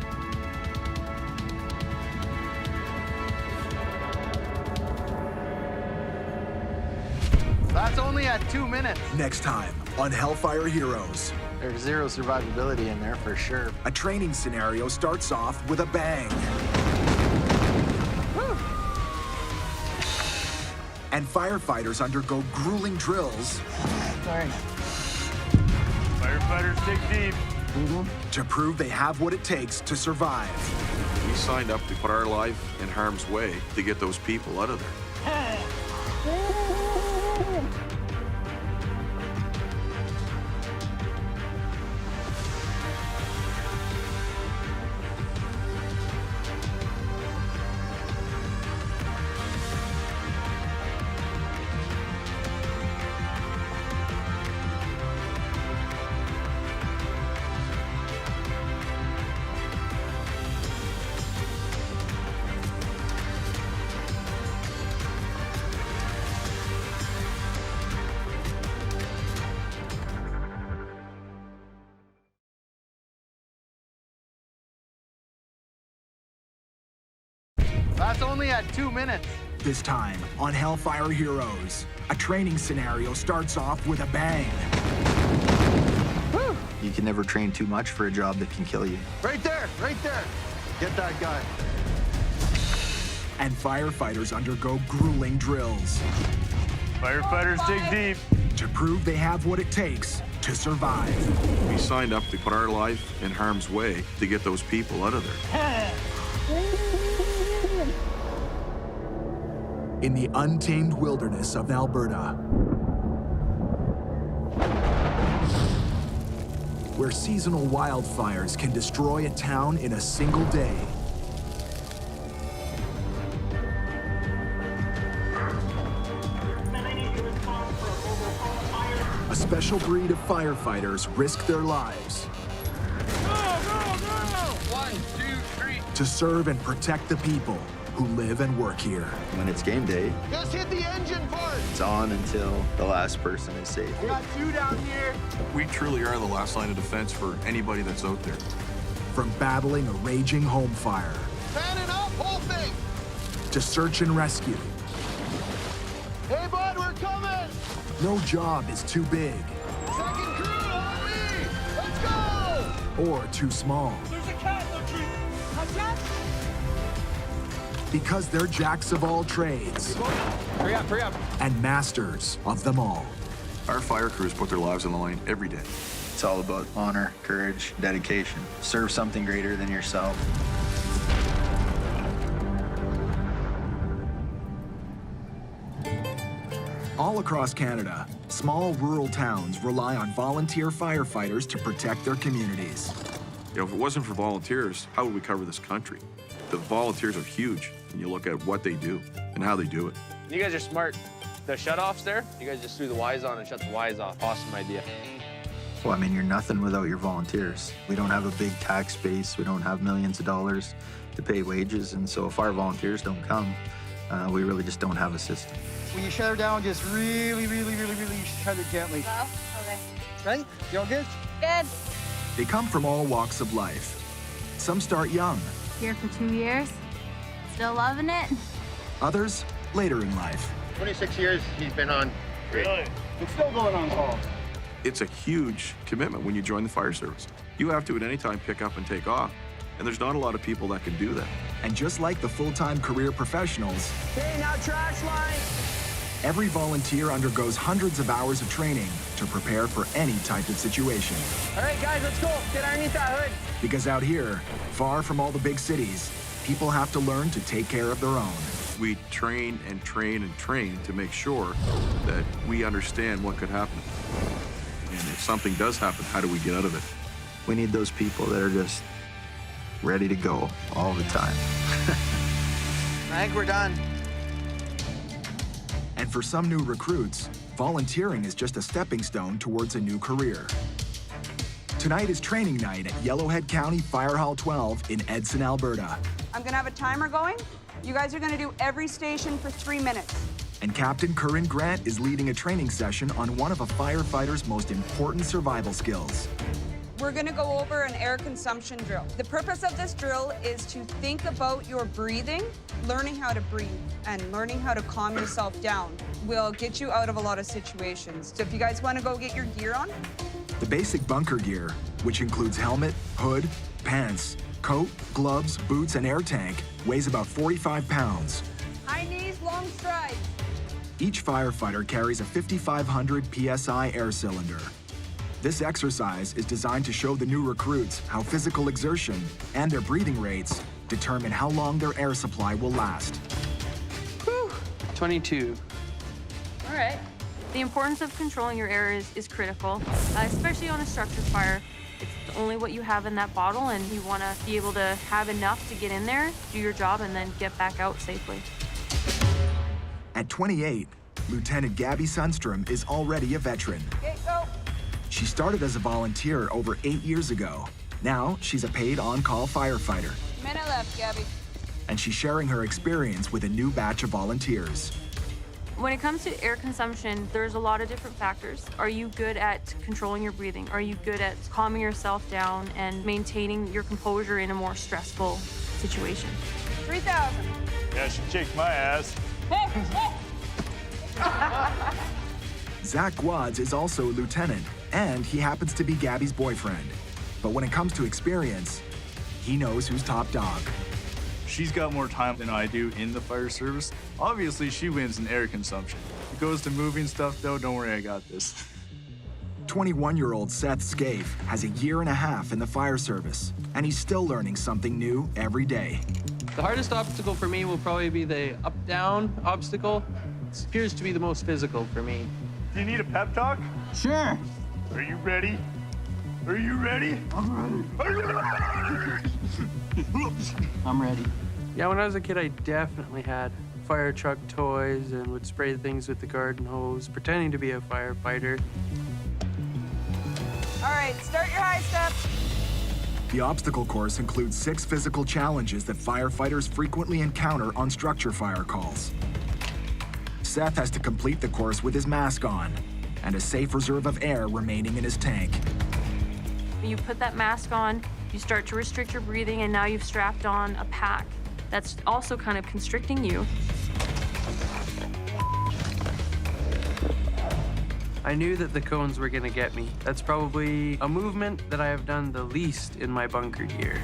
That's only at 2 minutes. Next time on Hellfire Heroes. There's zero survivability in there for sure. A training scenario starts off with a bang. Woo. And firefighters undergo grueling drills. Sorry. Firefighters dig deep. To prove they have what it takes to survive. We signed up to put our life in harm's way to get those people out of there. That's only at 2 minutes. This time on Hellfire Heroes, a training scenario starts off with a bang. Woo! You can never train too much for a job that can kill you. Right there, right there. Get that guy. And firefighters undergo grueling drills. Firefighters dig deep. To prove they have what it takes to survive. We signed up to put our life in harm's way to get those people out of there. In the untamed wilderness of Alberta, where seasonal wildfires can destroy a town in a single day. A special breed of firefighters risk their lives. Go, go, go! 1, 2, 3. To serve and protect the people who live and work here. When it's game day, Just hit the engine part. it's on until the last person is safe. We got 2 down here. We truly are the last line of defense for anybody that's out there. From battling a raging home fire Fanning up, whole thing. to search and rescue, Hey, bud, we're coming. no job is too big Second crew, on me. Let's go. or too small. There's a cat in the tree. A cat? Because they're jacks of all trades Hurry up, hurry up. and masters of them all. Our fire crews put their lives on the line every day. It's all about honor, courage, dedication. Serve something greater than yourself. All across Canada, small rural towns rely on volunteer firefighters to protect their communities. You know, if it wasn't for volunteers, how would we cover this country? The volunteers are huge when you look at what they do and how they do it. You guys are smart. The shutoffs there, you guys just threw the Ys on and shut the Ys off. Awesome idea. Well, I mean, you're nothing without your volunteers. We don't have a big tax base. We don't have millions of dollars to pay wages. And so if our volunteers don't come, we really just don't have a system. When you shut her down, just really shut her gently. Well, okay. Right? You all good? Good. They come from all walks of life. Some start young, Here for 2 years. Still loving it. others later in life. 26 years he's been on. Really? It's still going on call. It's a huge commitment when you join the fire service. You have to at any time pick up and take off, and there's not a lot of people that can do that. And just like the full-time career professionals, Okay, now trash line. every volunteer undergoes hundreds of hours of training to prepare for any type of situation. All right, guys, let's go. Get underneath that hood. Because out here, far from all the big cities, people have to learn to take care of their own. We train and train and train to make sure that we understand what could happen. And if something does happen, how do we get out of it? We need those people that are just ready to go all the time. I think we're done. And for some new recruits, volunteering is just a stepping stone towards a new career. Tonight is training night at Yellowhead County Fire Hall 12 in Edson, Alberta. I'm gonna have a timer going. You guys are gonna do every station for 3 minutes. And Captain Curran Grant is leading a training session on one of a firefighter's most important survival skills. We're gonna go over an air consumption drill. The purpose of this drill is to think about your breathing, learning how to breathe, and learning how to calm yourself down will get you out of a lot of situations. So if you guys wanna go get your gear on. The basic bunker gear, which includes helmet, hood, pants, coat, gloves, boots, and air tank, weighs about 45 pounds. High knees, long strides. Each firefighter carries a 5,500 PSI air cylinder. This exercise is designed to show the new recruits how physical exertion and their breathing rates determine how long their air supply will last. Whew. 22. All right. The importance of controlling your air is critical, especially on a structure fire. It's only what you have in that bottle, and you want to be able to have enough to get in there, do your job, and then get back out safely. At 28, Lieutenant Gabby Sundstrom is already a veteran. Okay, go. She started as a volunteer over 8 years ago. Now she's a paid on-call firefighter, Minute left, Gabby. and she's sharing her experience with a new batch of volunteers. When it comes to air consumption, there's a lot of different factors. Are you good at controlling your breathing? Are you good at calming yourself down and maintaining your composure in a more stressful situation? 3,000. Yeah, she kicked my ass. Zach Wads is also a lieutenant, and he happens to be Gabby's boyfriend. But when it comes to experience, he knows who's top dog. She's got more time than I do in the fire service. Obviously, she wins in air consumption. It goes to moving stuff, though. Don't worry, I got this. 21-year-old Seth Scaife has a year and a half in the fire service, and he's still learning something new every day. The hardest obstacle for me will probably be the up-down obstacle. It appears to be the most physical for me. Do you need a pep talk? Sure. Are you ready? Are you ready? I'm ready. I'm ready. Yeah, when I was a kid, I definitely had fire truck toys and would spray things with the garden hose, pretending to be a firefighter. All right, start your high step. The obstacle course includes 6 physical challenges that firefighters frequently encounter on structure fire calls. Seth has to complete the course with his mask on and a safe reserve of air remaining in his tank. When you put that mask on, you start to restrict your breathing, and now you've strapped on a pack that's also kind of constricting you. I knew that the cones were gonna get me. That's probably a movement that I have done the least in my bunker gear.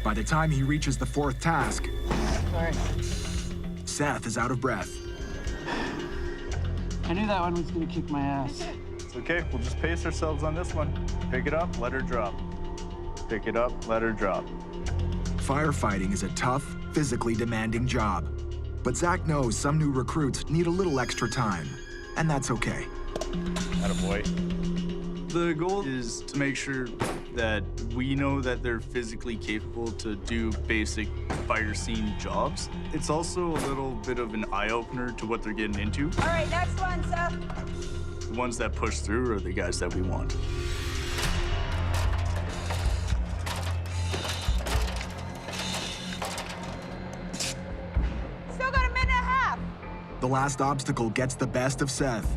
By the time he reaches the 4th task, Sorry. Seth is out of breath. I knew that one was gonna kick my ass. It's okay, we'll just pace ourselves on this one. Pick it up, let her drop. Pick it up, let her drop. Firefighting is a tough, physically demanding job. But Zach knows some new recruits need a little extra time, and that's okay. Attaboy. The goal is to make sure that we know that they're physically capable to do basic fire scene jobs. It's also a little bit of an eye-opener to what they're getting into. All right, next one, Seth. The ones that push through are the guys that we want. Still got a minute and a half. The last obstacle gets the best of Seth.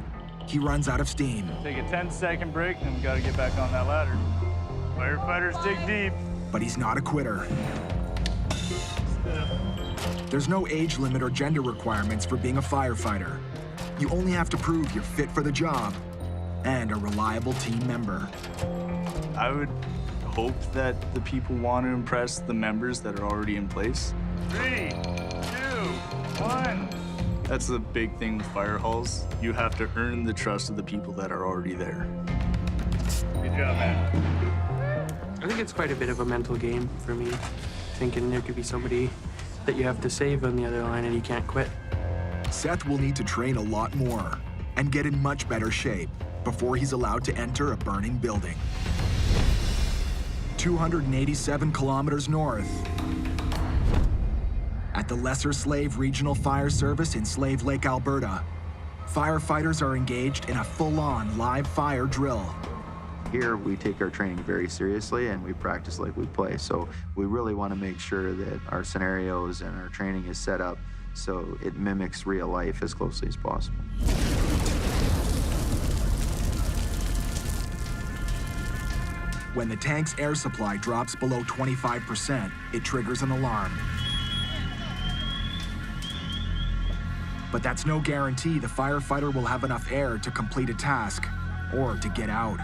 He runs out of steam. Take a 10-second break, then we gotta get back on that ladder. Firefighters dig deep. But he's not a quitter. There's no age limit or gender requirements for being a firefighter. You only have to prove you're fit for the job and a reliable team member. I would hope that the people want to impress the members that are already in place. 3, 2, 1. That's the big thing with fire halls. You have to earn the trust of the people that are already there. Good job, man. I think it's quite a bit of a mental game for me, thinking there could be somebody that you have to save on the other line and you can't quit. Seth will need to train a lot more and get in much better shape before he's allowed to enter a burning building. 287 kilometers north, at the Lesser Slave Regional Fire Service in Slave Lake, Alberta, firefighters are engaged in a full-on live fire drill. Here, we take our training very seriously and we practice like we play. So we really want to make sure that our scenarios and our training is set up so it mimics real life as closely as possible. When the tank's air supply drops below 25%, it triggers an alarm. But that's no guarantee the firefighter will have enough air to complete a task or to get out.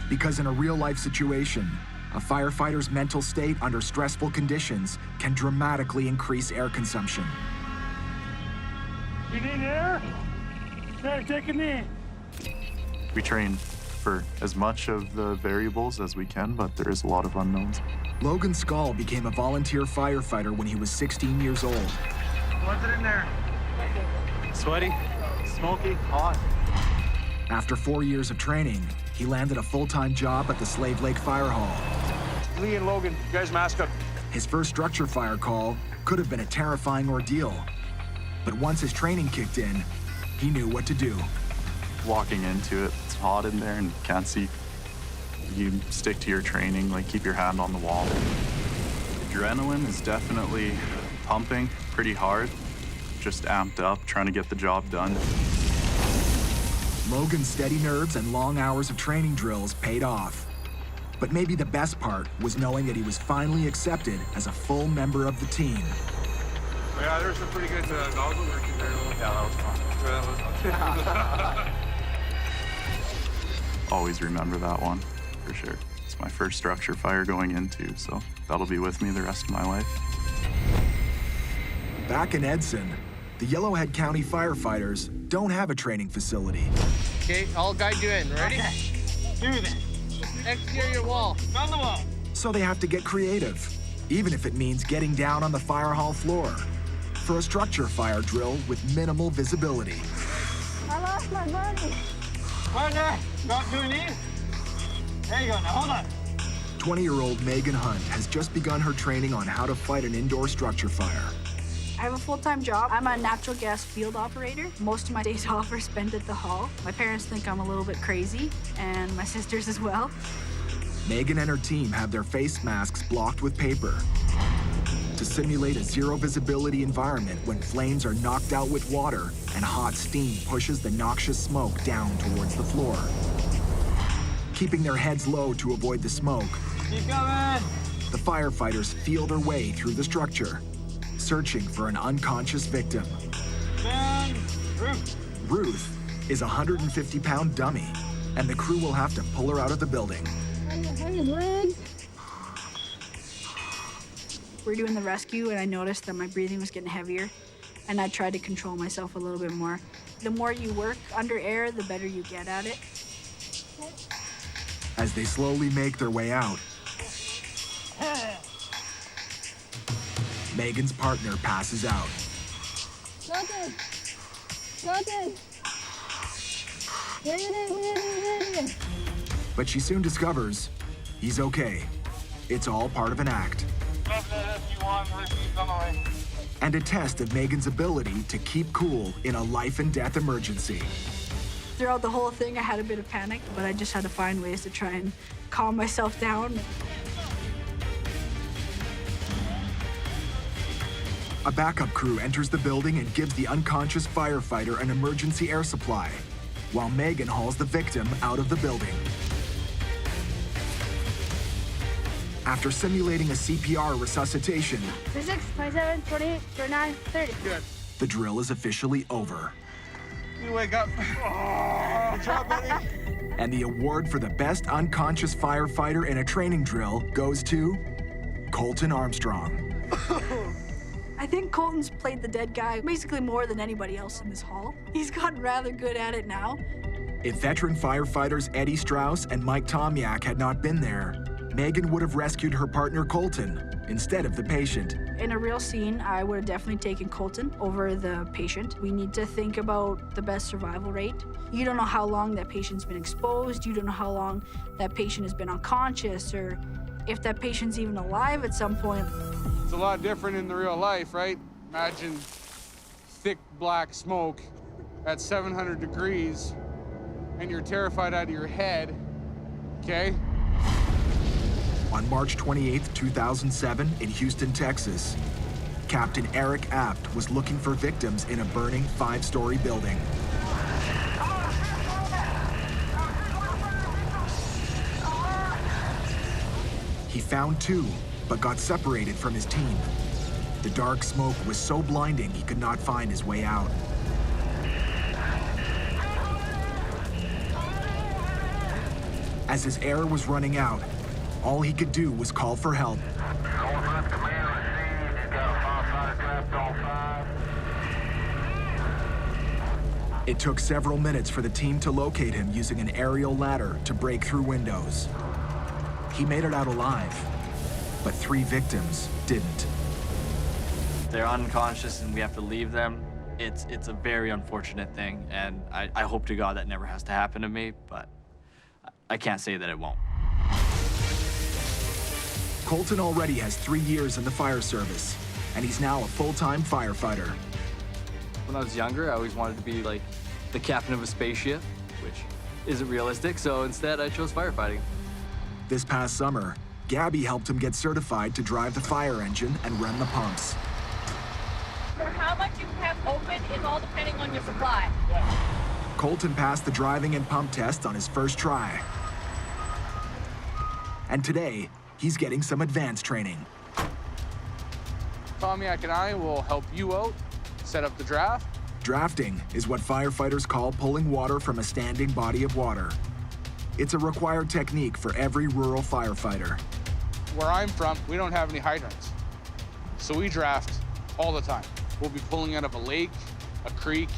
Because in a real-life situation, a firefighter's mental state under stressful conditions can dramatically increase air consumption. You need air? Here, take a knee. We train for as much of the variables as we can, but there is a lot of unknowns. Logan Skull became a volunteer firefighter when he was 16 years old. What's it in there? Sweaty, smoky, hot. After 4 years of training, he landed a full-time job at the Slave Lake Fire Hall. Lee and Logan, you guys mask up. His first structure fire call could have been a terrifying ordeal. But once his training kicked in, he knew what to do. Walking into it, it's hot in there and you can't see. You stick to your training, like keep your hand on the wall. Adrenaline is definitely pumping pretty hard. Just amped up, trying to get the job done. Logan's steady nerves and long hours of training drills paid off. But maybe the best part was knowing that he was finally accepted as a full member of the team. Yeah, there's some pretty good nozzle working there. Yeah, that was fun. That was Always remember that one, for sure. It's my first structure fire going into, so that'll be with me the rest of my life. Back in Edson, the Yellowhead County firefighters don't have a training facility. Okay, I'll guide you in. Ready? Okay. Do this. Exterior wall. On the wall. So they have to get creative, even if it means getting down on the fire hall floor for a structure fire drill with minimal visibility. I lost my buddy. Partner, drop to a knee. There you go, now hold on. 20-year-old Megan Hunt has just begun her training on how to fight an indoor structure fire. I have a full-time job. I'm a natural gas field operator. Most of my days off are spent at the hall. My parents think I'm a little bit crazy, and my sisters as well. Megan and her team have their face masks blocked with paper to simulate a zero visibility environment when flames are knocked out with water and hot steam pushes the noxious smoke down towards the floor. Keeping their heads low to avoid the smoke, Keep coming. the firefighters feel their way through the structure, searching for an unconscious victim. And Ruth is a 150-pound dummy, and the crew will have to pull her out of the building. We're doing the rescue, and I noticed that my breathing was getting heavier, and I tried to control myself a little bit more. The more you work under air, the better you get at it. As they slowly make their way out, Megan's partner passes out. Nothing. Nothing. Wait. But she soon discovers he's okay. It's all part of an act. And a test of Megan's ability to keep cool in a life and death emergency. Throughout the whole thing, I had a bit of panic, but I just had to find ways to try and calm myself down. A backup crew enters the building and gives the unconscious firefighter an emergency air supply, while Megan hauls the victim out of the building. After simulating a CPR resuscitation, 26, 27, 28, 29, 30. Good. the drill is officially over. You wake up. Good job, buddy. And the award for the best unconscious firefighter in a training drill goes to Colton Armstrong. I think Colton's played the dead guy basically more than anybody else in this hall. He's gotten rather good at it now. If veteran firefighters Eddie Strauss and Mike Tomyak had not been there, Megan would have rescued her partner Colton instead of the patient. In a real scene, I would have definitely taken Colton over the patient. We need to think about the best survival rate. You don't know how long that patient's been exposed. You don't know how long that patient has been unconscious, or if that patient's even alive at some point. It's a lot different in the real life, right? Imagine thick black smoke at 700 degrees and you're terrified out of your head, okay? On March 28, 2007, in Houston, Texas, Captain Eric Apt was looking for victims in a burning 5-story building. He found 2, but got separated from his team. The dark smoke was so blinding he could not find his way out. As his air was running out, all he could do was call for help. It took several minutes for the team to locate him using an aerial ladder to break through windows. He made it out alive, but 3 victims didn't. They're unconscious and we have to leave them. It's a very unfortunate thing, and I hope to God that never has to happen to me, but I can't say that it won't. Colton already has 3 years in the fire service, and he's now a full-time firefighter. When I was younger, I always wanted to be like the captain of a spaceship, which isn't realistic, so instead I chose firefighting. This past summer, Gabby helped him get certified to drive the fire engine and run the pumps. For how much you have open is all depending on your supply. Colton passed the driving and pump test on his first try. And today, he's getting some advanced training. Tomiak and I will help you out, set up the draft. Drafting is what firefighters call pulling water from a standing body of water. It's a required technique for every rural firefighter. Where I'm from, we don't have any hydrants. So we draft all the time. We'll be pulling out of a lake, a creek,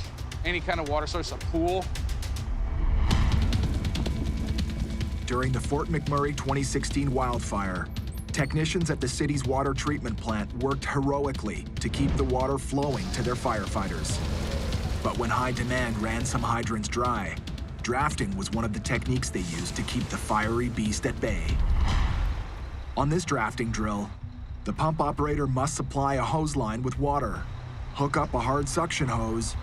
any kind of water source, a pool. During the Fort McMurray 2016 wildfire, technicians at the city's water treatment plant worked heroically to keep the water flowing to their firefighters. But when high demand ran some hydrants dry, drafting was one of the techniques they used to keep the fiery beast at bay. On this drafting drill, the pump operator must supply a hose line with water, hook up a hard suction hose,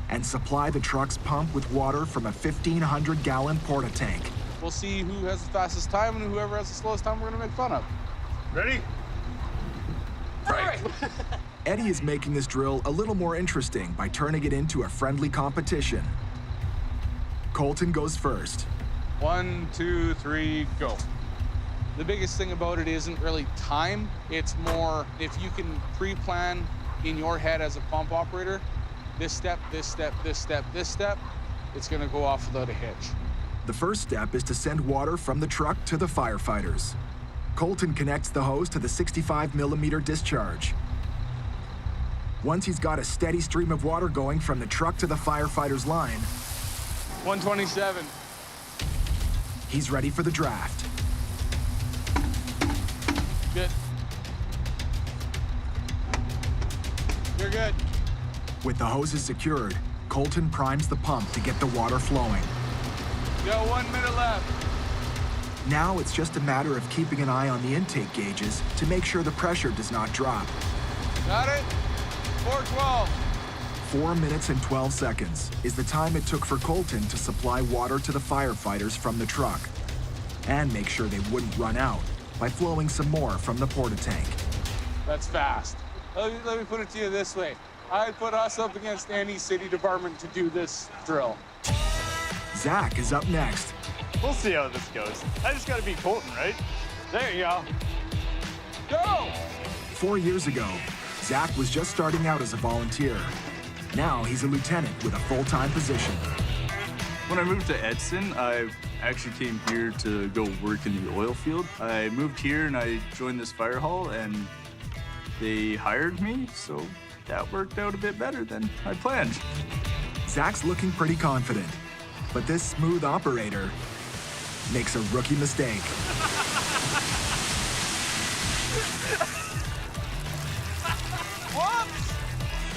and supply the truck's pump with water from a 1,500-gallon porta-tank. We'll see who has the fastest time, and whoever has the slowest time we're gonna make fun of. Ready? Right. Eddie is making this drill a little more interesting by turning it into a friendly competition. Colton goes first. 1, 2, 3, go. The biggest thing about it isn't really time. It's more if you can pre-plan in your head as a pump operator, this step, this step, this step, this step, it's gonna go off without a hitch. The first step is to send water from the truck to the firefighters. Colton connects the hose to the 65mm discharge. Once he's got a steady stream of water going from the truck to the firefighter's line, 127. He's ready for the draft. Good. You're good. With the hoses secured, Colton primes the pump to get the water flowing. Got 1 minute left. Now it's just a matter of keeping an eye on the intake gauges to make sure the pressure does not drop. Got it? 412. 4 minutes and 12 seconds is the time it took for Colton to supply water to the firefighters from the truck and make sure they wouldn't run out by flowing some more from the porta-tank. That's fast. Let me put it to you this way. I'd put us up against any city department to do this drill. Zach is up next. We'll see how this goes. I just gotta beat Colton, right? There you go. Go! 4 years ago, Zach was just starting out as a volunteer. Now he's a lieutenant with a full-time position. When I moved to Edson, I actually came here to go work in the oil field. I moved here and I joined this fire hall and they hired me, so that worked out a bit better than I planned. Zach's looking pretty confident, but this smooth operator makes a rookie mistake. Whoops!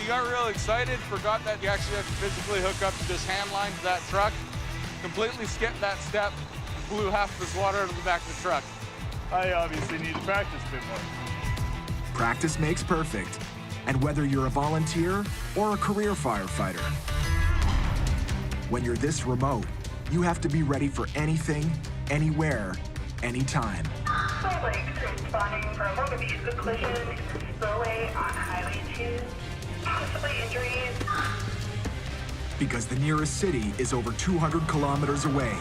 He got real excited, forgot that you actually have to physically hook up this hand line to that truck, completely skipped that step, blew half this water out of the back of the truck. I obviously need to practice a bit more. Practice makes perfect, and whether you're a volunteer or a career firefighter, when you're this remote, you have to be ready for anything, anywhere, anytime. Salt Lake responding for a work of use collision, spillway on Highway 2, possibly injuries. Because the nearest city is over 200 kilometers away,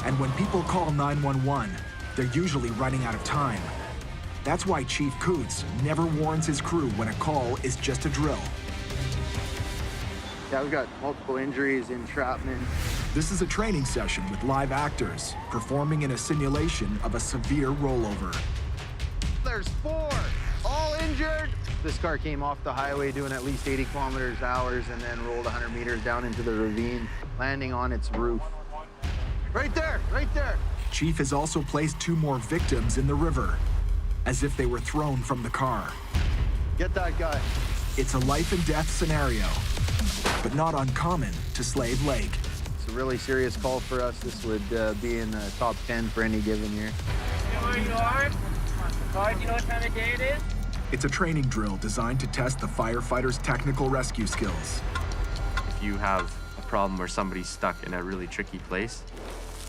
and when people call 911, they're usually running out of time. That's why Chief Coots never warns his crew when a call is just a drill. Yeah, we've got multiple injuries, entrapment. This is a training session with live actors performing in a simulation of a severe rollover. There's 4, all injured. This car came off the highway doing at least 80 kilometers an hour and then rolled 100 meters down into the ravine, landing on its roof. Right there, right there. Chief has also placed 2 more victims in the river, as if they were thrown from the car. Get that guy. It's a life and death scenario, but not uncommon to Slave Lake. It's a really serious call for us. This would be in the top 10 for any given year. You know where you are? Do you know what time of day it is? It's a training drill designed to test the firefighters' technical rescue skills. If you have a problem where somebody's stuck in a really tricky place,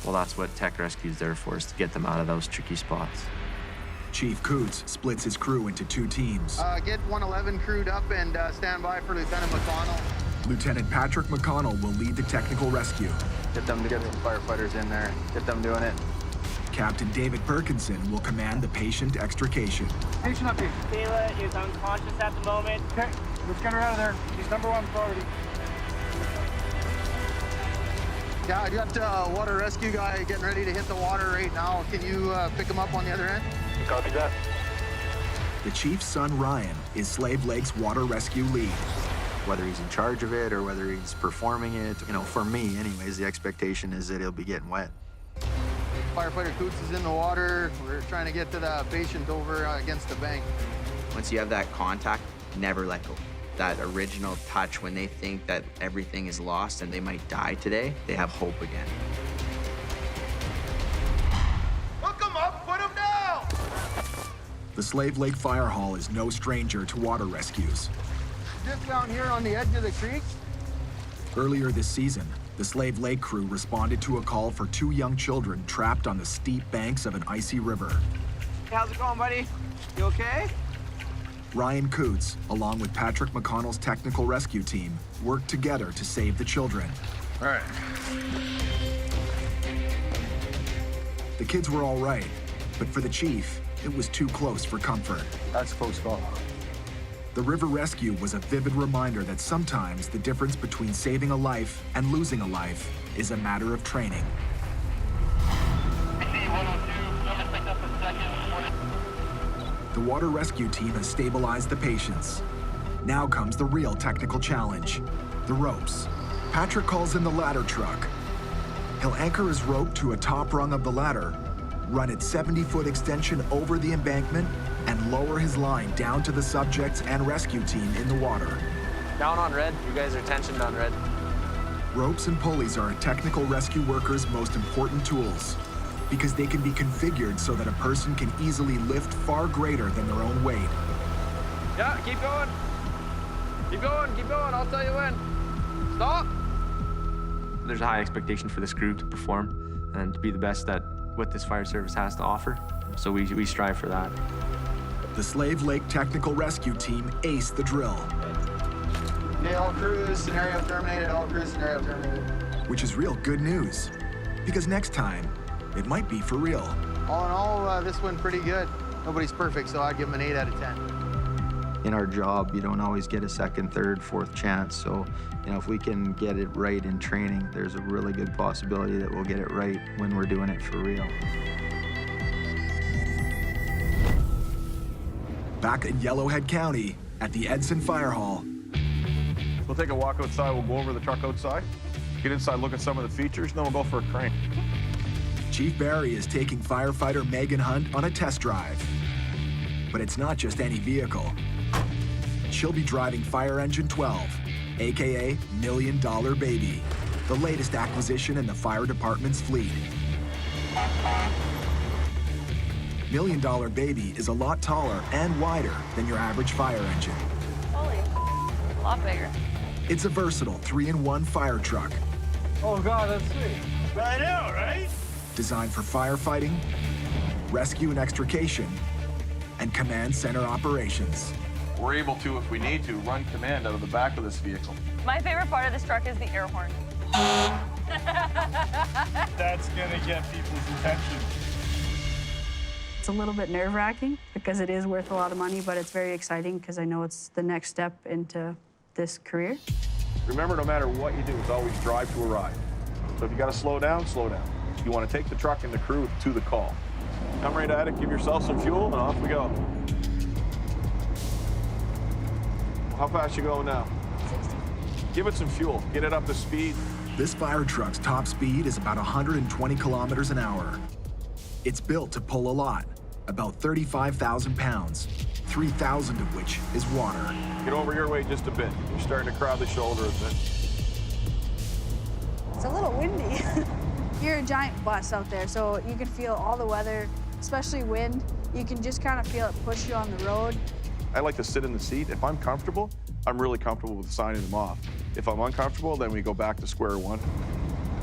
well, that's what tech rescue is there for, is to get them out of those tricky spots. Chief Coots splits his crew into 2 teams. Get 111 crewed up and stand by for Lieutenant McConnell. Lieutenant Patrick McConnell will lead the technical rescue. Get them to get the firefighters in there. Get them doing it. Captain David Perkinson will command the patient extrication. Patient up here. Kayla is unconscious at the moment. Okay, let's get her out of there. She's #1 priority. Yeah, I got a water rescue guy getting ready to hit the water right now. Can you pick him up on the other end? Copy that. The chief's son, Ryan, is Slave Lake's water rescue lead. Whether he's in charge of it or whether he's performing it, you know, for me anyways, the expectation is that he'll be getting wet. Firefighter Coots is in the water. We're trying to get to the patient over against the bank. Once you have that contact, never let go. That original touch, when they think that everything is lost and they might die today, they have hope again. Hook him up, put him down! The Slave Lake Fire Hall is no stranger to water rescues. Just down here on the edge of the creek. Earlier this season, the Slave Lake crew responded to a call for 2 young children trapped on the steep banks of an icy river. Hey, how's it going, buddy? You okay? Ryan Coots, along with Patrick McConnell's technical rescue team, worked together to save the children. All right. The kids were all right, but for the chief, it was too close for comfort. That's a close call. The river rescue was a vivid reminder that sometimes the difference between saving a life and losing a life is a matter of training. The water rescue team has stabilized the patients. Now comes the real technical challenge, the ropes. Patrick calls in the ladder truck. He'll anchor his rope to a top rung of the ladder, run its 70-foot extension over the embankment, and lower his line down to the subjects and rescue team in the water. Down on red. You guys are tensioned on red. Ropes and pulleys are a technical rescue worker's most important tools because they can be configured so that a person can easily lift far greater than their own weight. Yeah, keep going. Keep going, keep going. I'll tell you when. Stop. There's a high expectation for this crew to perform and to be the best at what this fire service has to offer. So we strive for that. The Slave Lake Technical Rescue Team aced the drill. Okay, all crews, scenario terminated, all crews, scenario terminated. Which is real good news, because next time, it might be for real. All in all, this went pretty good. Nobody's perfect, so I'd give them an 8 out of 10. In our job, you don't always get a second, third, fourth chance. So, you know, if we can get it right in training, there's a really good possibility that we'll get it right when we're doing it for real. Back in Yellowhead County at the Edson Fire Hall. We'll take a walk outside. We'll go over the truck outside, get inside, look at some of the features, and then we'll go for a crane. Chief Barry is taking firefighter Megan Hunt on a test drive. But it's not just any vehicle. She'll be driving Fire Engine 12, AKA $1 Million Baby, the latest acquisition in the fire department's fleet. $1 Million Baby is a lot taller and wider than your average fire engine. Holy, a lot bigger. It's a versatile 3-in-1 fire truck. Oh, God, that's sweet. I know, right? Designed for firefighting, rescue and extrication, and command center operations. We're able to, if we need to, run command out of the back of this vehicle. My favorite part of this truck is the air horn. That's gonna get people's attention. It's a little bit nerve-wracking because it is worth a lot of money, but it's very exciting because I know it's the next step into this career. Remember, no matter what you do, it's always drive to arrive. So if you got to slow down, slow down. You want to take the truck and the crew to the call. Come right at it, give yourself some fuel, and off we go. How fast you going now? 60. Give it some fuel, get it up to speed. This fire truck's top speed is about 120 kilometers an hour. It's built to pull a lot, about 35,000 pounds, 3,000 of which is water. Get over your way just a bit. You're starting to crowd the shoulder a bit. It's a little windy. You're a giant bus out there, so you can feel all the weather, especially wind. You can just kind of feel it push you on the road. I like to sit in the seat. If I'm comfortable, I'm really comfortable with signing them off. If I'm uncomfortable, then we go back to square one.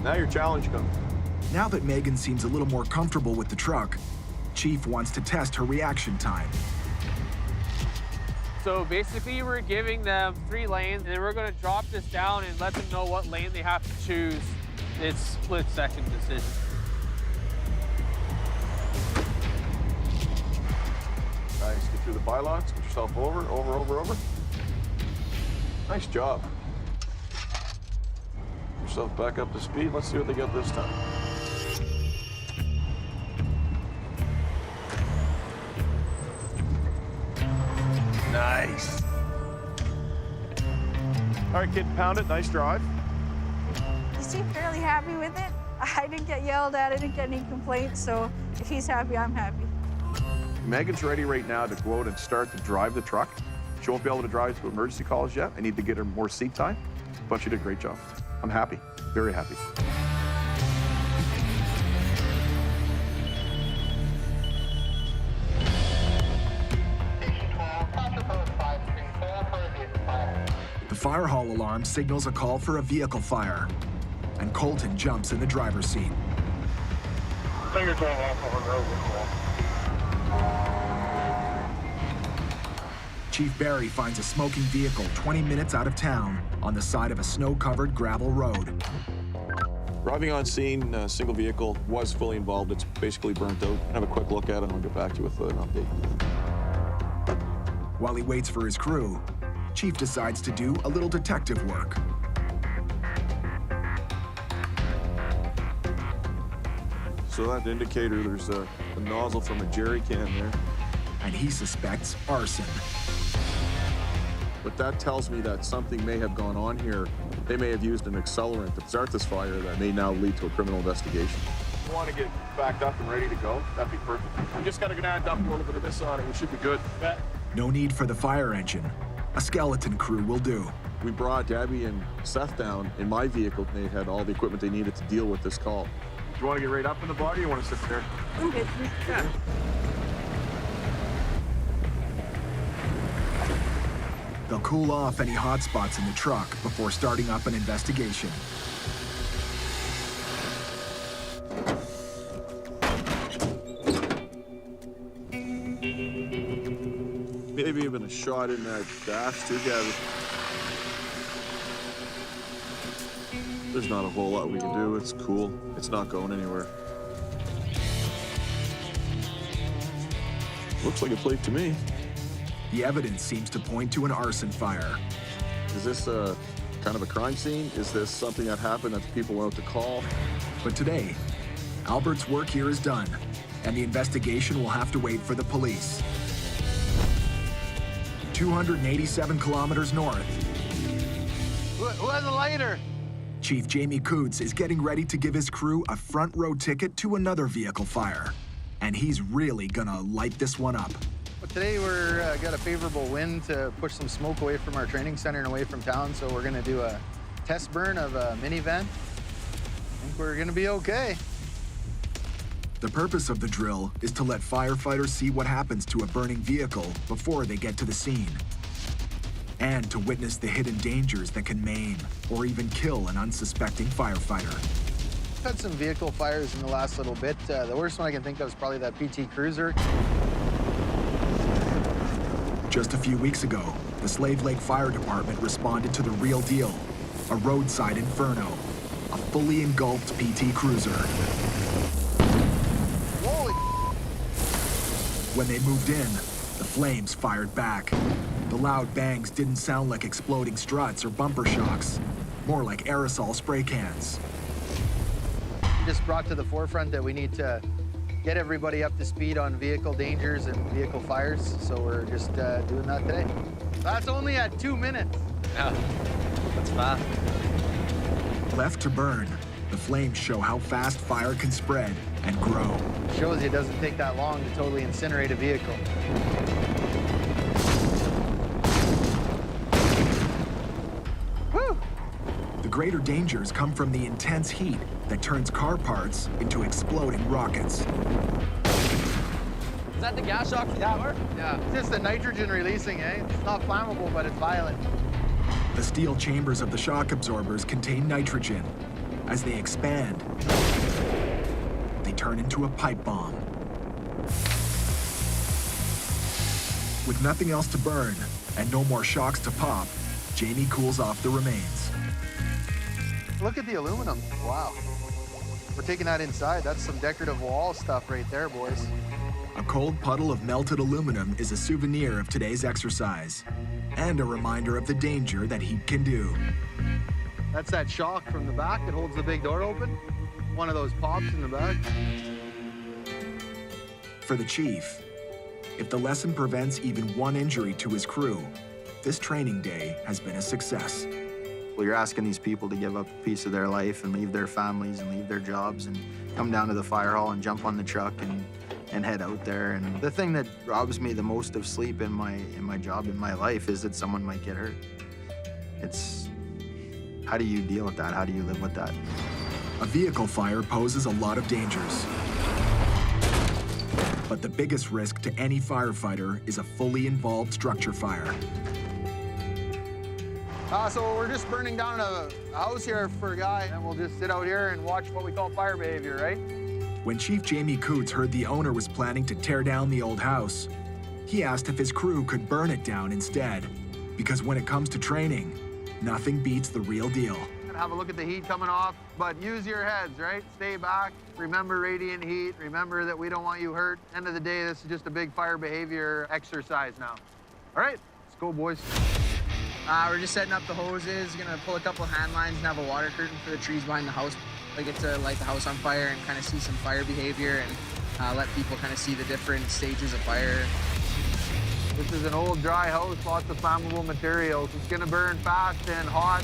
Now your challenge comes. Now that Megan seems a little more comfortable with the truck, Chief wants to test her reaction time. So basically, we're giving them 3 lanes, and then we're going to drop this down and let them know what lane they have to choose. It's split-second decision. through the pylons. Get yourself over. Nice job. Get yourself back up to speed. Let's see what they get this time. Nice. All right, kid, pound it. Nice drive. He seemed fairly happy with it. I didn't get yelled at, I didn't get any complaints, so if he's happy, I'm happy. Megan's ready right now to go out and start to drive the truck. She won't be able to drive to emergency calls yet. I need to get her more seat time, but she did a great job. I'm happy, very happy. The fire hall alarm signals a call for a vehicle fire, and Colton jumps in the driver's seat. Finger 12 off over road. Chief Barry finds a smoking vehicle 20 minutes out of town on the side of a snow-covered gravel road. Arriving on scene, a single vehicle was fully involved. It's basically burnt out. Have a quick look at it and I'll get back to you with an update. While he waits for his crew, Chief decides to do a little detective work. So that indicator, there's a nozzle from a jerry can there. And he suspects arson. But that tells me that something may have gone on here. They may have used an accelerant to start this fire that may now lead to a criminal investigation. You want to get backed up and ready to go? That'd be perfect. We just got to add up a little bit of this on it. We should be good. No need for the fire engine. A skeleton crew will do. We brought Debbie and Seth down in my vehicle. They had all the equipment they needed to deal with this call. Do you want to get right up in the body or you want to sit there? I'm good. Yeah. They'll cool off any hot spots in the truck before starting up an investigation. Maybe even a shot in that dash too, Gavin. There's not a whole lot we can do. It's cool. It's not going anywhere. Looks like a plate to me. The evidence seems to point to an arson fire. Is this a kind of a crime scene? Is this something that happened that the people went out to call? But today, Albert's work here is done, and the investigation will have to wait for the police. 287 kilometers north. Who has a lighter? Chief Jamie Coots is getting ready to give his crew a front row ticket to another vehicle fire. And he's really gonna light this one up. Well, today we're got a favorable wind to push some smoke away from our training center and away from town, so we're gonna do a test burn of a minivan. I think we're gonna be okay. The purpose of the drill is to let firefighters see what happens to a burning vehicle before they get to the scene, and to witness the hidden dangers that can maim or even kill an unsuspecting firefighter. We've had some vehicle fires in the last little bit. The worst one I can think of is probably that PT Cruiser. Just a few weeks ago, the Slave Lake Fire Department responded to the real deal, a roadside inferno, a fully engulfed PT Cruiser. Holy! When they moved in, the flames fired back. The loud bangs didn't sound like exploding struts or bumper shocks, more like aerosol spray cans. Just brought to the forefront that we need to get everybody up to speed on vehicle dangers and vehicle fires, so we're just doing that today. That's only at 2 minutes. Yeah, that's fast. Left to burn, the flames show how fast fire can spread and grow. Shows you it doesn't take that long to totally incinerate a vehicle. Woo! The greater dangers come from the intense heat that turns car parts into exploding rockets. Is that the gas shock from the car? Yeah. It's just the nitrogen releasing, eh? It's not flammable, but it's violent. The steel chambers of the shock absorbers contain nitrogen. As they expand, they turn into a pipe bomb. With nothing else to burn and no more shocks to pop, Jamie cools off the remains. Look at the aluminum. Wow. We're taking that inside. That's some decorative wall stuff right there, boys. A cold puddle of melted aluminum is a souvenir of today's exercise and a reminder of the danger that heat can do. That's that shock from the back that holds the big door open. One of those pops in the back. For the chief, if the lesson prevents even one injury to his crew, this training day has been a success. Well, you're asking these people to give up a piece of their life and leave their families and leave their jobs and come down to the fire hall and jump on the truck and head out there. And the thing that robs me the most of sleep in my job, in my life, is that someone might get hurt. It's, how do you deal with that? How do you live with that? A vehicle fire poses a lot of dangers. But the biggest risk to any firefighter is a fully involved structure fire. So we're just burning down a house here for a guy, and we'll just sit out here and watch what we call fire behavior, right? When Chief Jamie Coots heard the owner was planning to tear down the old house, he asked if his crew could burn it down instead. Because when it comes to training, nothing beats the real deal. Have a look at the heat coming off, but use your heads, right? Stay back. Remember radiant heat. Remember that we don't want you hurt. End of the day, this is just a big fire behavior exercise now. All right, let's go, boys. We're just setting up the hoses, gonna pull a couple hand lines and have a water curtain for the trees behind the house. I get to light the house on fire and kind of see some fire behavior and let people kind of see the different stages of fire. This is an old dry house, lots of flammable materials. It's gonna burn fast and hot.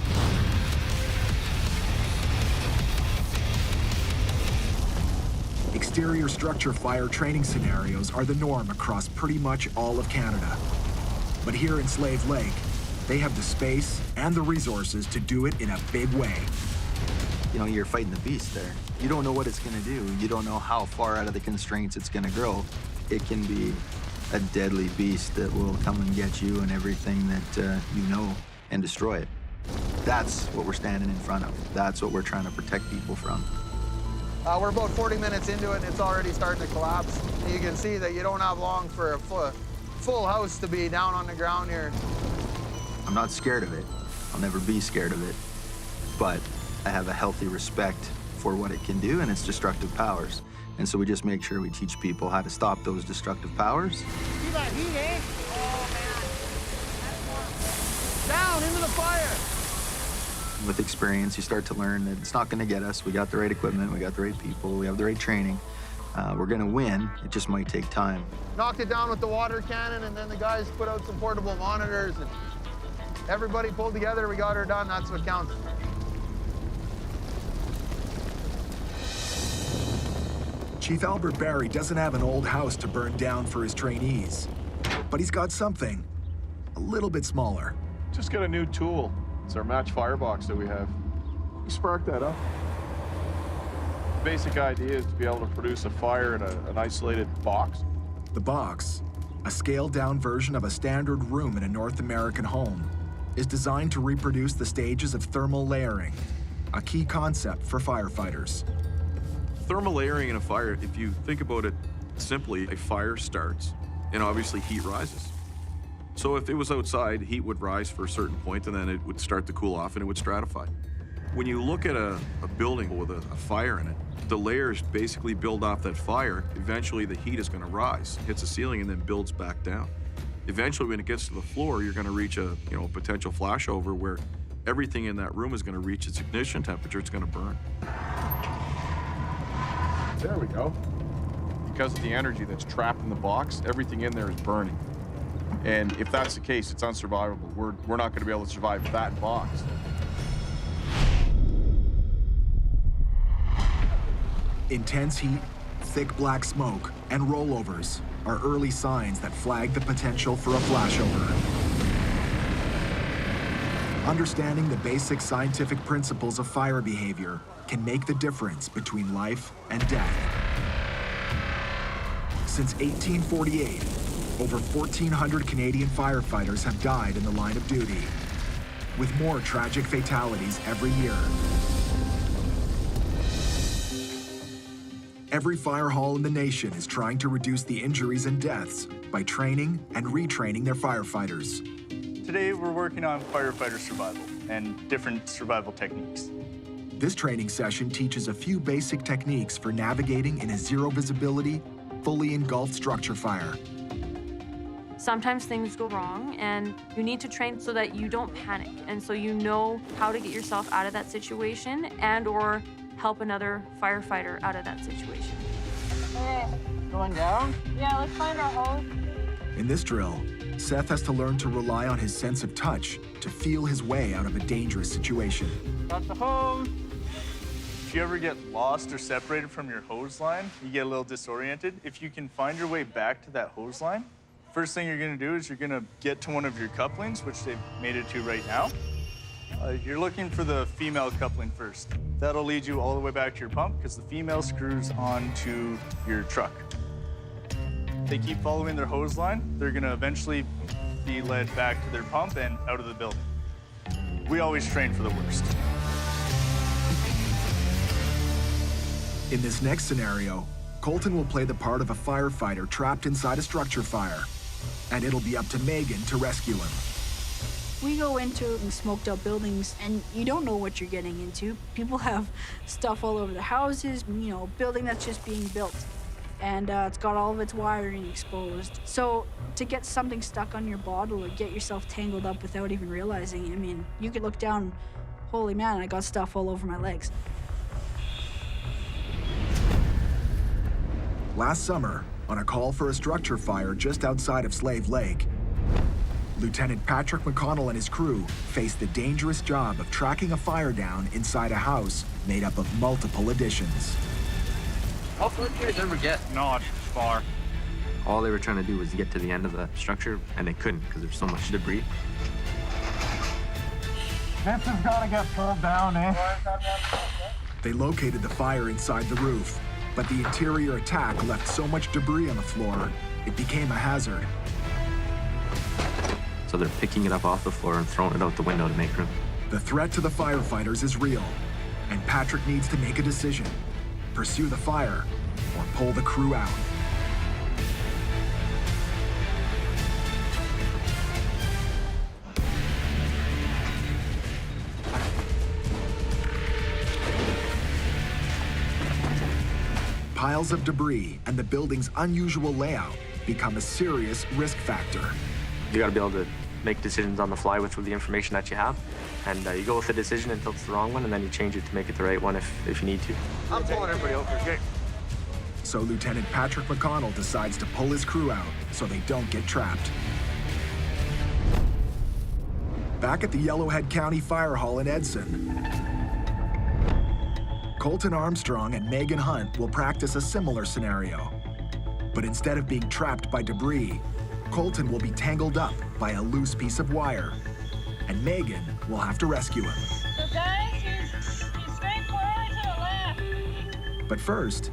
Exterior structure fire training scenarios are the norm across pretty much all of Canada. But here in Slave Lake, they have the space and the resources to do it in a big way. You know, you're fighting the beast there. You don't know what it's gonna do. You don't know how far out of the constraints it's gonna grow. It can be a deadly beast that will come and get you and everything that you know and destroy it. That's what we're standing in front of. That's what we're trying to protect people from. We're about 40 minutes into it, and it's already starting to collapse. You can see that you don't have long for a full house to be down on the ground here. I'm not scared of it. I'll never be scared of it. But I have a healthy respect for what it can do and its destructive powers. And so we just make sure we teach people how to stop those destructive powers. See that heat, eh? Oh, man. Down into the fire! With experience, you start to learn that it's not going to get us. We got the right equipment, we got the right people, we have the right training. We're going to win. It just might take time. Knocked it down with the water cannon, and then the guys put out some portable monitors, and everybody pulled together. We got her done. That's what counts. Chief Albert Barry doesn't have an old house to burn down for his trainees, but he's got something a little bit smaller. Just got a new tool. It's our match firebox that we have. You spark that up. The basic idea is to be able to produce a fire in an isolated box. The box, a scaled-down version of a standard room in a North American home, is designed to reproduce the stages of thermal layering, a key concept for firefighters. Thermal layering in a fire, if you think about it simply, a fire starts and obviously heat rises. So if it was outside, heat would rise for a certain point and then it would start to cool off and it would stratify. When you look at a building with a fire in it, the layers basically build off that fire. Eventually the heat is gonna rise, hits the ceiling and then builds back down. Eventually when it gets to the floor, you're gonna reach a potential flashover where everything in that room is gonna reach its ignition temperature, it's gonna burn. There we go. Because of the energy that's trapped in the box, everything in there is burning. And if that's the case, it's unsurvivable. We're not going to be able to survive that box. Intense heat, thick black smoke, and rollovers are early signs that flag the potential for a flashover. Understanding the basic scientific principles of fire behavior can make the difference between life and death. Since 1848, over 1,400 Canadian firefighters have died in the line of duty, with more tragic fatalities every year. Every fire hall in the nation is trying to reduce the injuries and deaths by training and retraining their firefighters. Today, we're working on firefighter survival and different survival techniques. This training session teaches a few basic techniques for navigating in a zero visibility, fully engulfed structure fire. Sometimes things go wrong and you need to train so that you don't panic and so you know how to get yourself out of that situation and or help another firefighter out of that situation. Hey, going down? Yeah, let's find our hose. In this drill, Seth has to learn to rely on his sense of touch to feel his way out of a dangerous situation. Got the hose. If you ever get lost or separated from your hose line, you get a little disoriented. If you can find your way back to that hose line, first thing you're gonna do is you're gonna get to one of your couplings, which they've made it to right now. You're looking for the female coupling first. That'll lead you all the way back to your pump because the female screws onto your truck. If they keep following their hose line, they're gonna eventually be led back to their pump and out of the building. We always train for the worst. In this next scenario, Colton will play the part of a firefighter trapped inside a structure fire, and it'll be up to Megan to rescue him. We go into smoked out buildings and you don't know what you're getting into. People have stuff all over the houses, you know, building that's just being built. And it's got all of its wiring exposed. So to get something stuck on your bottle or get yourself tangled up without even realizing, I mean, you could look down, holy man, I got stuff all over my legs. Last summer, on a call for a structure fire just outside of Slave Lake, Lieutenant Patrick McConnell and his crew faced the dangerous job of tracking a fire down inside a house made up of multiple additions. How far did you guys ever get? Not far. All they were trying to do was get to the end of the structure, and they couldn't because there's so much debris. This has got to get pulled down, eh? They located the fire inside the roof, but the interior attack left so much debris on the floor, it became a hazard. So they're picking it up off the floor and throwing it out the window to make room. The threat to the firefighters is real, and Patrick needs to make a decision: pursue the fire or pull the crew out. Piles of debris and the building's unusual layout become a serious risk factor. You gotta be able to make decisions on the fly with the information that you have. And you go with the decision until it's the wrong one, and then you change it to make it the right one if you need to. I'm pulling everybody over. Okay. So Lieutenant Patrick McConnell decides to pull his crew out so they don't get trapped. Back at the Yellowhead County Fire Hall in Edson, Colton Armstrong and Megan Hunt will practice a similar scenario. But instead of being trapped by debris, Colton will be tangled up by a loose piece of wire, and Megan will have to rescue him. So guys, he's straight forward to the left. But first,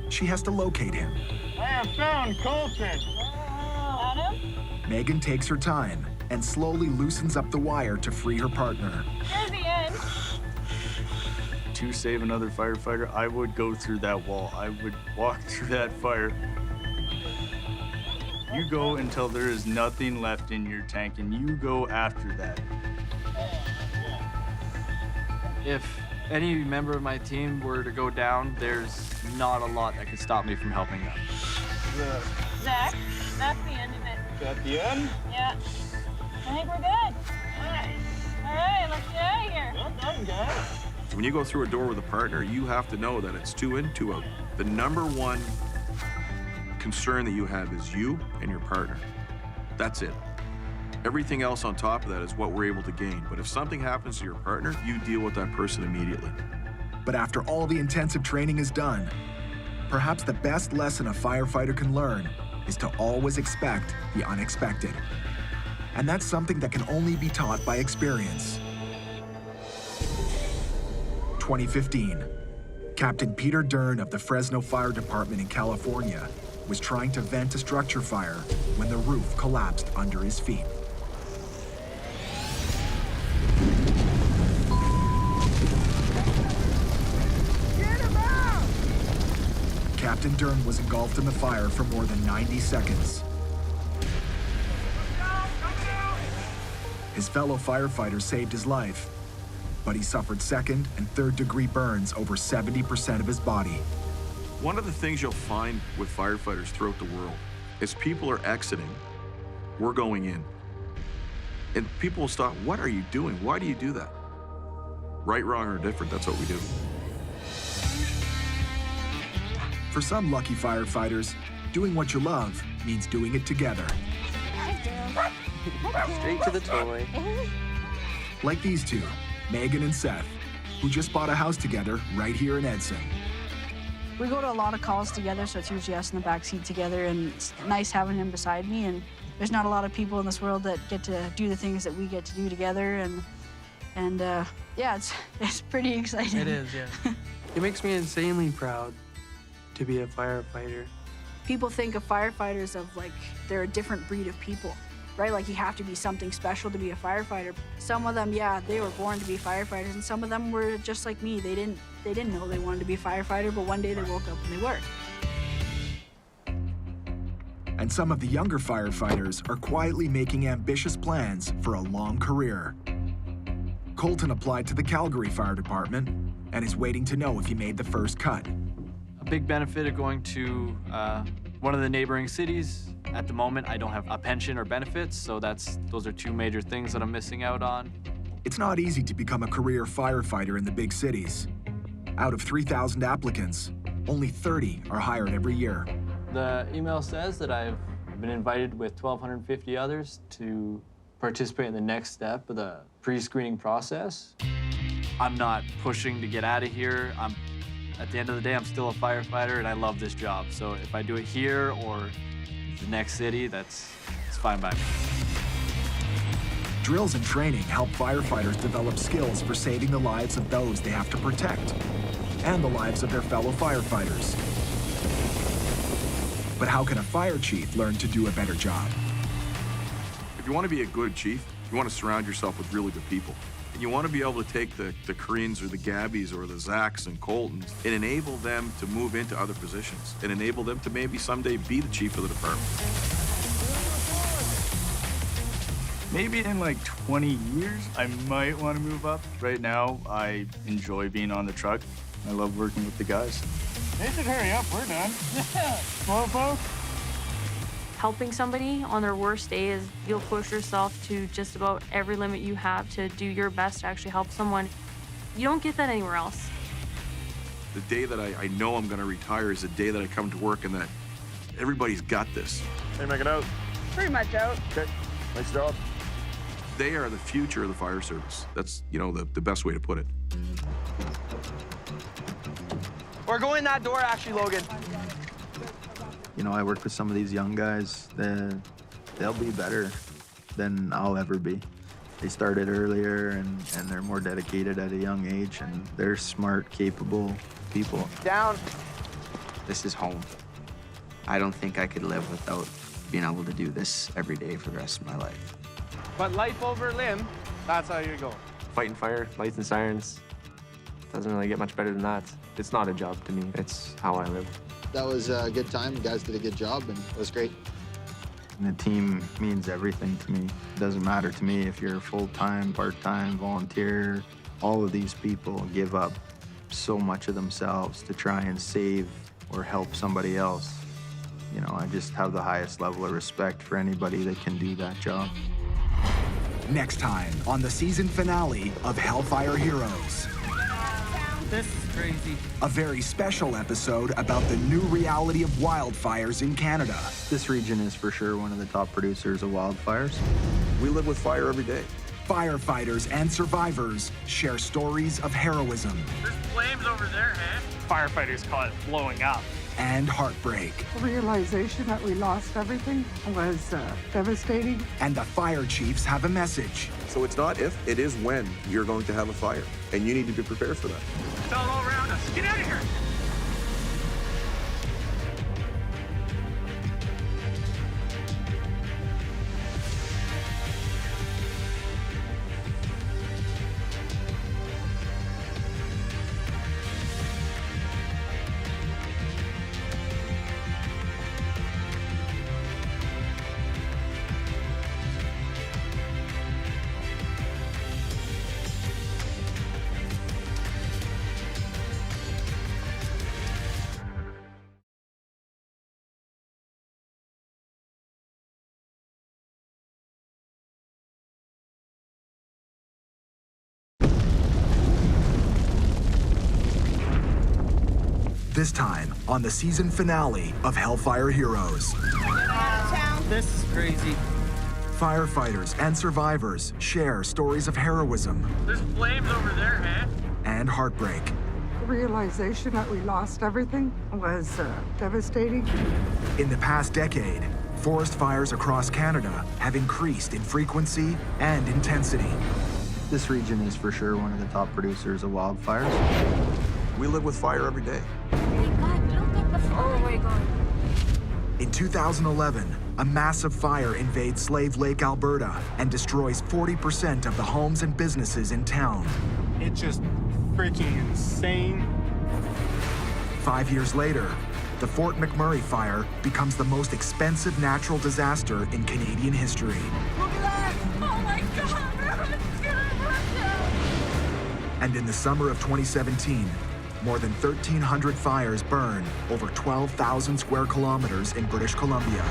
she has to locate him. I have found Colton. Got him? Megan takes her time and slowly loosens up the wire to free her partner. Here's the end. To save another firefighter, I would go through that wall. I would walk through that fire. You go until there is nothing left in your tank, and you go after that. If any member of my team were to go down, there's not a lot that could stop me from helping them. Zach, that's the end of it. Is that the end? Yeah. I think we're good. All right, let's get out of here. Well done, guys. So when you go through a door with a partner, you have to know that it's 2 in, 2 out. The number one concern that you have is you and your partner. That's it. Everything else on top of that is what we're able to gain. But if something happens to your partner, you deal with that person immediately. But after all the intensive training is done, perhaps the best lesson a firefighter can learn is to always expect the unexpected. And that's something that can only be taught by experience. 2015, Captain Peter Dern of the Fresno Fire Department in California was trying to vent a structure fire when the roof collapsed under his feet. Get him out! Captain Dern was engulfed in the fire for more than 90 seconds. His fellow firefighters saved his life, but he suffered second and third degree burns over 70% of his body. One of the things you'll find with firefighters throughout the world is people are exiting, we're going in. And people will stop, what are you doing? Why do you do that? Right, wrong, or different, that's what we do. For some lucky firefighters, doing what you love means doing it together. Straight to the toy. Like these two, Megan and Seth, who just bought a house together right here in Edson. We go to a lot of calls together, so it's usually us in the back seat together, and it's nice having him beside me. And there's not a lot of people in this world that get to do the things that we get to do together, and yeah, it's pretty exciting. It is, yeah. It makes me insanely proud to be a firefighter. People think of firefighters of like they're a different breed of people, right? Like you have to be something special to be a firefighter. Some of them, yeah, they were born to be firefighters, and some of them were just like me. They didn't know they wanted to be a firefighter, but one day they woke up and they were. And some of the younger firefighters are quietly making ambitious plans for a long career. Colton applied to the Calgary Fire Department and is waiting to know if he made the first cut. A big benefit of going to one of the neighboring cities. At the moment, I don't have a pension or benefits, so those are two major things that I'm missing out on. It's not easy to become a career firefighter in the big cities. Out of 3,000 applicants, only 30 are hired every year. The email says that I've been invited with 1,250 others to participate in the next step of the pre-screening process. I'm not pushing to get out of here. At the end of the day, I'm still a firefighter, and I love this job. So if I do it here or the next city, it's fine by me. Drills and training help firefighters develop skills for saving the lives of those they have to protect and the lives of their fellow firefighters. But how can a fire chief learn to do a better job? If you want to be a good chief, you want to surround yourself with really good people. And you want to be able to take the Koreans or the Gabbies or the Zachs and Coltons and enable them to move into other positions and enable them to maybe someday be the chief of the department. Maybe in like 20 years, I might want to move up. Right now, I enjoy being on the truck. I love working with the guys. They should hurry up, we're done. Yeah. Well, folks. Helping somebody on their worst day is you'll push yourself to just about every limit you have to do your best to actually help someone. You don't get that anywhere else. The day that I know I'm going to retire is the day that I come to work and that everybody's got this. Hey, make it out. Pretty much out. Okay, nice job. They are the future of the fire service. That's, the best way to put it. We're going that door, actually, Logan. I work with some of these young guys. They'll be better than I'll ever be. They started earlier and they're more dedicated at a young age, and they're smart, capable people. Down. This is home. I don't think I could live without being able to do this every day for the rest of my life. But life over limb, that's how you go. Fighting fire, lights and sirens. Doesn't really get much better than that. It's not a job to me. It's how I live. That was a good time. The guys did a good job, and it was great. And the team means everything to me. It doesn't matter to me if you're full-time, part-time, volunteer. All of these people give up so much of themselves to try and save or help somebody else. I just have the highest level of respect for anybody that can do that job. Next time on the season finale of HELLFIRE Heroes. This is crazy. A very special episode about the new reality of wildfires in Canada. This region is for sure one of the top producers of wildfires. We live with fire every day. Firefighters and survivors share stories of heroism. There's flames over there, eh? Firefighters call it blowing up. And heartbreak. The realization that we lost everything was devastating. And the fire chiefs have a message. So it's not if, it is when you're going to have a fire. And you need to be prepared for that. It's all around us. Get out of here! This time on the season finale of Hellfire Heroes. This is crazy. Firefighters and survivors share stories of heroism. There's flames over there, eh? And heartbreak. The realization that we lost everything was devastating. In the past decade, forest fires across Canada have increased in frequency and intensity. This region is for sure one of the top producers of wildfires. We live with fire every day. Oh my God. In 2011, a massive fire invades Slave Lake, Alberta, and destroys 40% of the homes and businesses in town. It's just freaking insane. 5 years later, the Fort McMurray fire becomes the most expensive natural disaster in Canadian history. Look at that! Oh my God! It's gonna burn down! And in the summer of 2017, more than 1,300 fires burn over 12,000 square kilometers in British Columbia.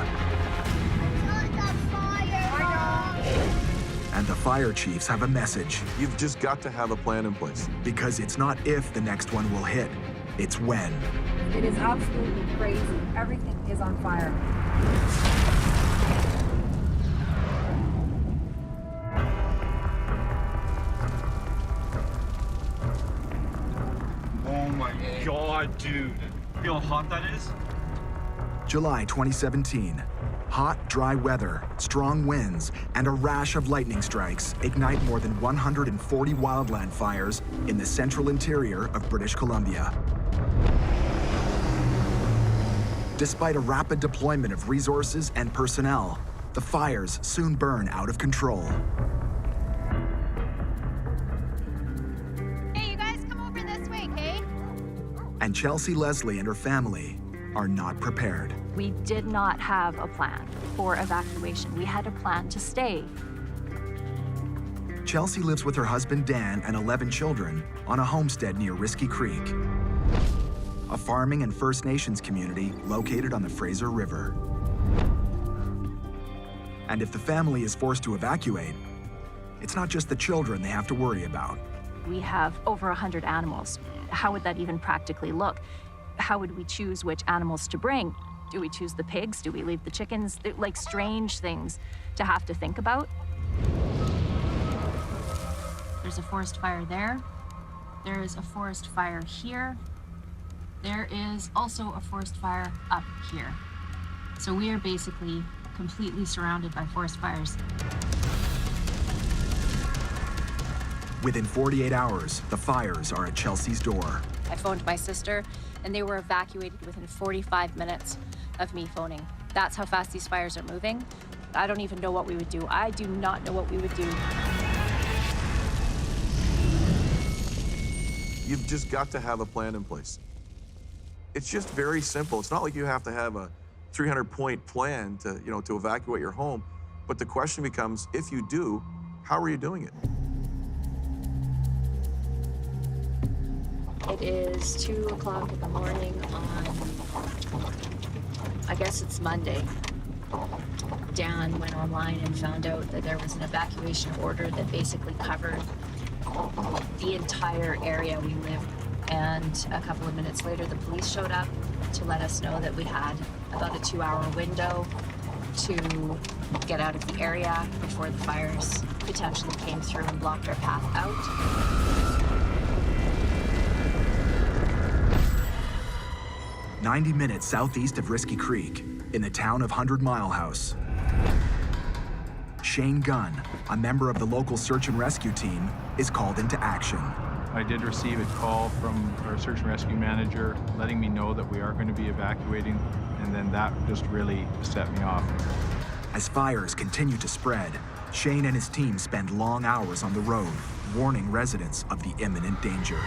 And the fire chiefs have a message. You've just got to have a plan in place. Because it's not if the next one will hit, it's when. It is absolutely crazy. Everything is on fire. Oh my God, dude. Feel how hot that is? July 2017. Hot, dry weather, strong winds, and a rash of lightning strikes ignite more than 140 wildland fires in the central interior of British Columbia. Despite a rapid deployment of resources and personnel, the fires soon burn out of control. Hey, you guys come over this way, okay? And Chelsea Leslie and her family are not prepared. We did not have a plan for evacuation. We had a plan to stay. Chelsea lives with her husband Dan and 11 children on a homestead near Risky Creek, a farming and First Nations community located on the Fraser River. And if the family is forced to evacuate, it's not just the children they have to worry about. We have over 100 animals. How would that even practically look? How would we choose which animals to bring? Do we choose the pigs? Do we leave the chickens? They're like strange things to have to think about. There's a forest fire there. There is a forest fire here. There is also a forest fire up here. So we are basically completely surrounded by forest fires. Within 48 hours, the fires are at Chelsea's door. I phoned my sister, and they were evacuated within 45 minutes of me phoning. That's how fast these fires are moving. I don't even know what we would do. I do not know what we would do. You've just got to have a plan in place. It's just very simple. It's not like you have to have a 300-point plan to, to evacuate your home. But the question becomes, if you do, how are you doing it? It is 2 o'clock in the morning on, I guess it's Monday. Dan went online and found out that there was an evacuation order that basically covered the entire area we lived. And a couple of minutes later, the police showed up to let us know that we had about a 2-hour window to get out of the area before the fires potentially came through and blocked our path out. 90 minutes southeast of Risky Creek, in the town of 100 Mile House. Shane Gunn, a member of the local search and rescue team, is called into action. I did receive a call from our search and rescue manager letting me know that we are going to be evacuating, and then that just really set me off. As fires continue to spread, Shane and his team spend long hours on the road, warning residents of the imminent danger.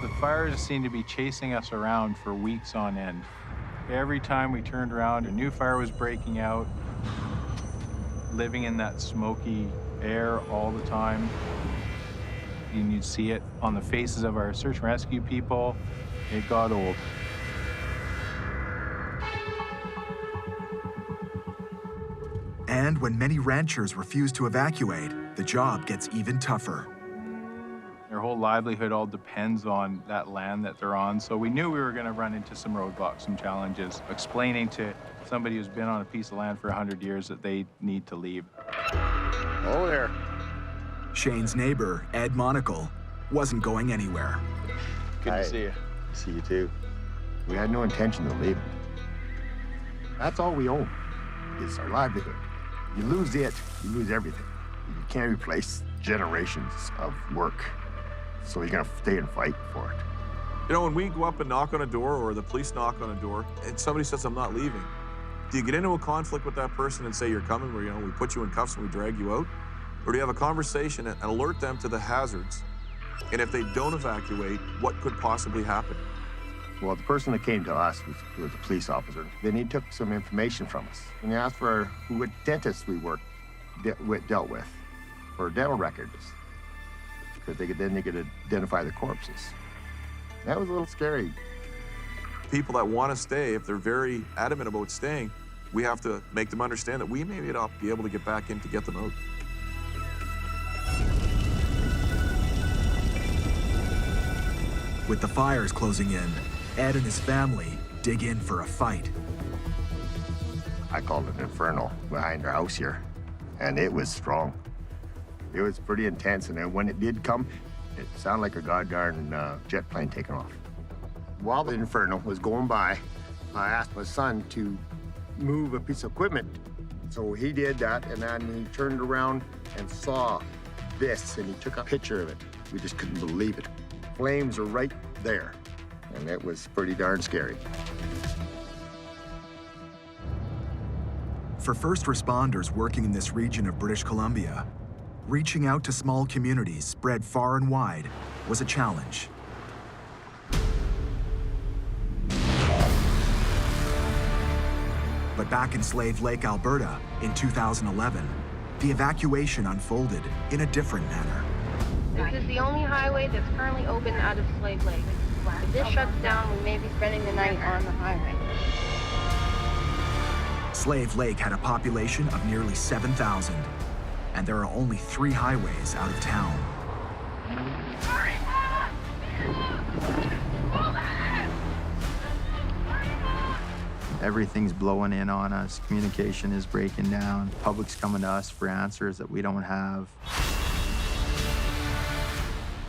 The fires seemed to be chasing us around for weeks on end. Every time we turned around, a new fire was breaking out, living in that smoky air all the time. And you'd see it on the faces of our search and rescue people. It got old. And when many ranchers refuse to evacuate, the job gets even tougher. Their whole livelihood all depends on that land that they're on. So we knew we were going to run into some roadblocks, some challenges, explaining to somebody who's been on a piece of land for 100 years that they need to leave. Oh, there. Shane's neighbor, Ed Monacle, wasn't going anywhere. Good to see you. See you too. We had no intention of leaving. That's all we own, is our livelihood. You lose it, you lose everything. You can't replace generations of work. So you're gonna stay and fight for it. You know, when we go up and knock on a door, or the police knock on a door, and somebody says, I'm not leaving, do you get into a conflict with that person and say you're coming, where, you know, we put you in cuffs and we drag you out? Or do you have a conversation and alert them to the hazards? And if they don't evacuate, what could possibly happen? Well, the person that came to us was a police officer. Then he took some information from us. And he asked for what dentists we dealt with, for dental records, because then they could identify the corpses. That was a little scary. People that want to stay, if they're very adamant about staying, we have to make them understand that we may not be able to get back in to get them out. With the fires closing in, Ed and his family dig in for a fight. I called it an inferno behind our house here, and it was strong. It was pretty intense, and then when it did come, it sounded like a goddamn jet plane taking off. While the inferno was going by, I asked my son to move a piece of equipment. So he did that, and then he turned around and saw this, and he took a picture of it. We just couldn't believe it. Flames are right there, and it was pretty darn scary. For first responders working in this region of British Columbia, reaching out to small communities spread far and wide was a challenge. But back in Slave Lake, Alberta, in 2011, the evacuation unfolded in a different manner. This is the only highway that's currently open out of Slave Lake. If this shuts down, we may be spending the night on the highway. Slave Lake had a population of nearly 7,000, and there are only 3 highways out of town. Everything's blowing in on us. Communication is breaking down. Public's coming to us for answers that we don't have.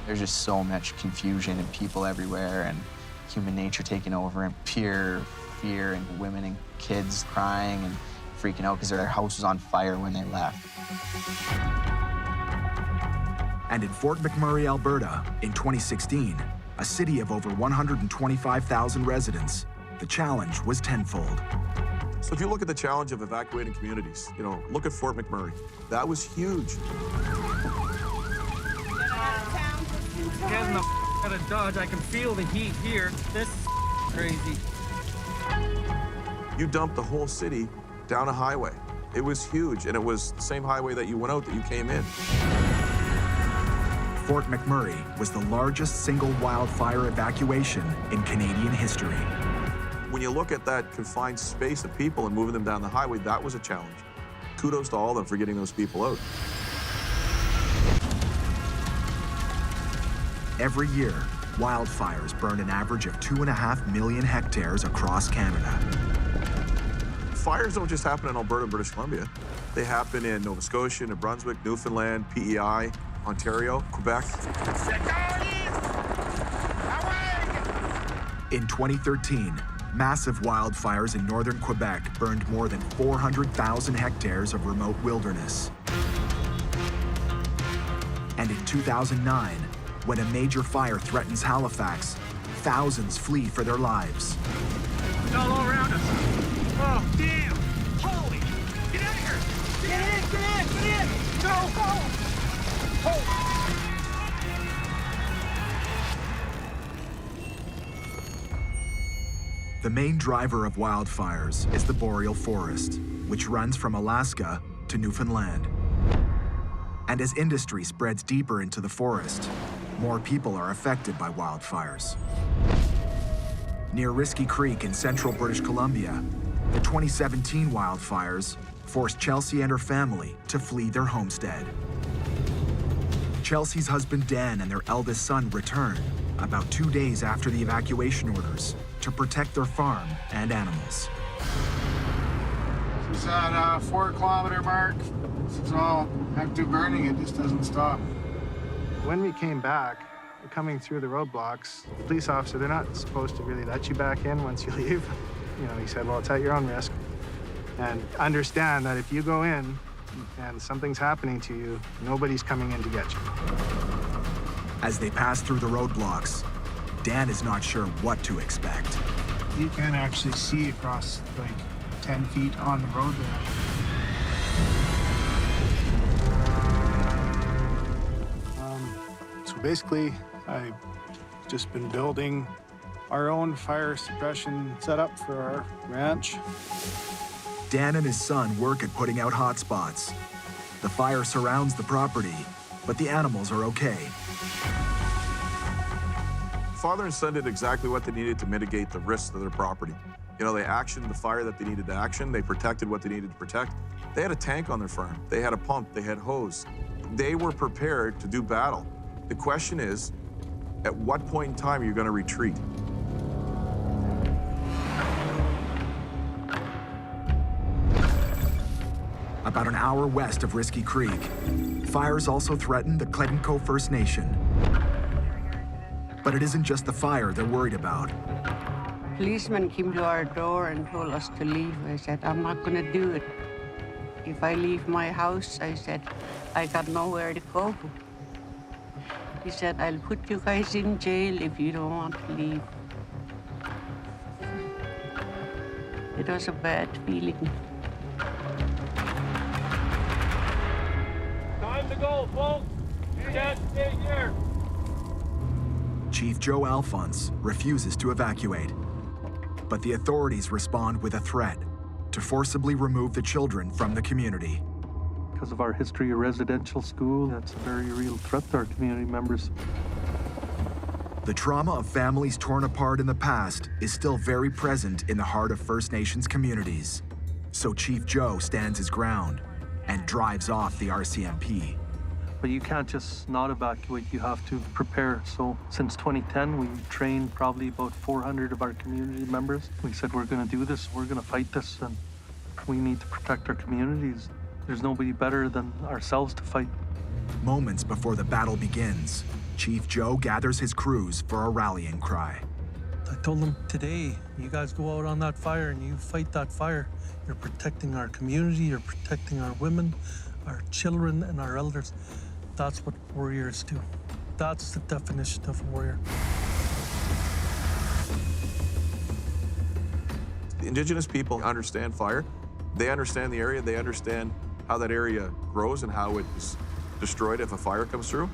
There's just so much confusion and people everywhere and human nature taking over and pure fear and women and kids crying and freaking out because their house was on fire when they left. And in Fort McMurray, Alberta, in 2016, a city of over 125,000 residents, the challenge was tenfold. So if you look at the challenge of evacuating communities, you know, look at Fort McMurray. That was huge. Getting the out of Dodge, I can feel the heat here. This is crazy. You dumped the whole city down a highway. It was huge, and it was the same highway that you went out that you came in. Fort McMurray was the largest single wildfire evacuation in Canadian history. When you look at that confined space of people and moving them down the highway, that was a challenge. Kudos to all of them for getting those people out. Every year, wildfires burn an average of 2.5 million hectares across Canada. Fires don't just happen in Alberta and British Columbia. They happen in Nova Scotia, New Brunswick, Newfoundland, PEI, Ontario, Quebec. In 2013, massive wildfires in northern Quebec burned more than 400,000 hectares of remote wilderness. And in 2009, when a major fire threatens Halifax, thousands flee for their lives. It's all around us. Oh, damn! Holy! Get out of here! Get in! Get in! Get in! Go! Go! Oh. The main driver of wildfires is the boreal forest, which runs from Alaska to Newfoundland. And as industry spreads deeper into the forest, more people are affected by wildfires. Near Risky Creek in central British Columbia, the 2017 wildfires forced Chelsea and her family to flee their homestead. Chelsea's husband Dan and their eldest son return about 2 days after the evacuation orders to protect their farm and animals. This is at 4 kilometer mark. This is all active burning. It just doesn't stop. When we came back, coming through the roadblocks, the police officer, they're not supposed to really let you back in once you leave. You know, he said, well, it's at your own risk. And understand that if you go in and something's happening to you, nobody's coming in to get you. As they pass through the roadblocks, Dan is not sure what to expect. You can actually see across like 10 feet on the road there. So basically, I've just been building our own fire suppression setup for our ranch. Dan and his son work at putting out hotspots. The fire surrounds the property, but the animals are okay. Father and son did exactly what they needed to mitigate the risks of their property. You know, they actioned the fire that they needed to action. They protected what they needed to protect. They had a tank on their farm. They had a pump. They had hose. They were prepared to do battle. The question is, at what point in time are you going to retreat? About an hour west of Risky Creek, fires also threaten the Canoe First Nation. But it isn't just the fire they're worried about. Policeman came to our door and told us to leave. I said, I'm not going to do it. If I leave my house, I said, I got nowhere to go. He said, I'll put you guys in jail if you don't want to leave. It was a bad feeling. Time to go, folks. You can't stay here. Chief Joe Alphonse refuses to evacuate. But the authorities respond with a threat to forcibly remove the children from the community. Because of our history of residential school, that's a very real threat to our community members. The trauma of families torn apart in the past is still very present in the heart of First Nations communities. So Chief Joe stands his ground and drives off the RCMP. But you can't just not evacuate, you have to prepare. So since 2010, we've trained probably about 400 of our community members. We said, we're gonna do this, we're gonna fight this, and we need to protect our communities. There's nobody better than ourselves to fight. Moments before the battle begins, Chief Joe gathers his crews for a rallying cry. I told them, today, you guys go out on that fire and you fight that fire. You're protecting our community, you're protecting our women, our children, and our elders. That's what warriors do. That's the definition of a warrior. The Indigenous people understand fire. They understand the area. They understand how that area grows and how it is destroyed if a fire comes through.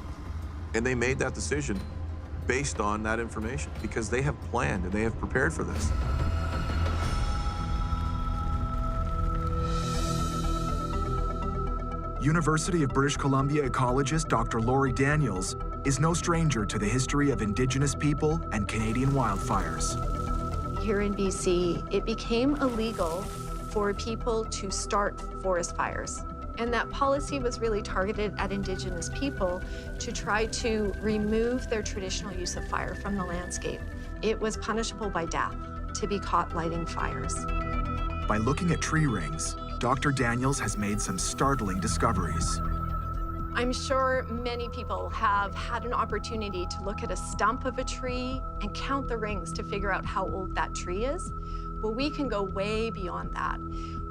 And they made that decision based on that information because they have planned and they have prepared for this. University of British Columbia ecologist Dr. Laurie Daniels is no stranger to the history of Indigenous people and Canadian wildfires. Here in BC, it became illegal for people to start forest fires. And that policy was really targeted at Indigenous people to try to remove their traditional use of fire from the landscape. It was punishable by death to be caught lighting fires. By looking at tree rings, Dr. Daniels has made some startling discoveries. I'm sure many people have had an opportunity to look at a stump of a tree and count the rings to figure out how old that tree is. Well, we can go way beyond that.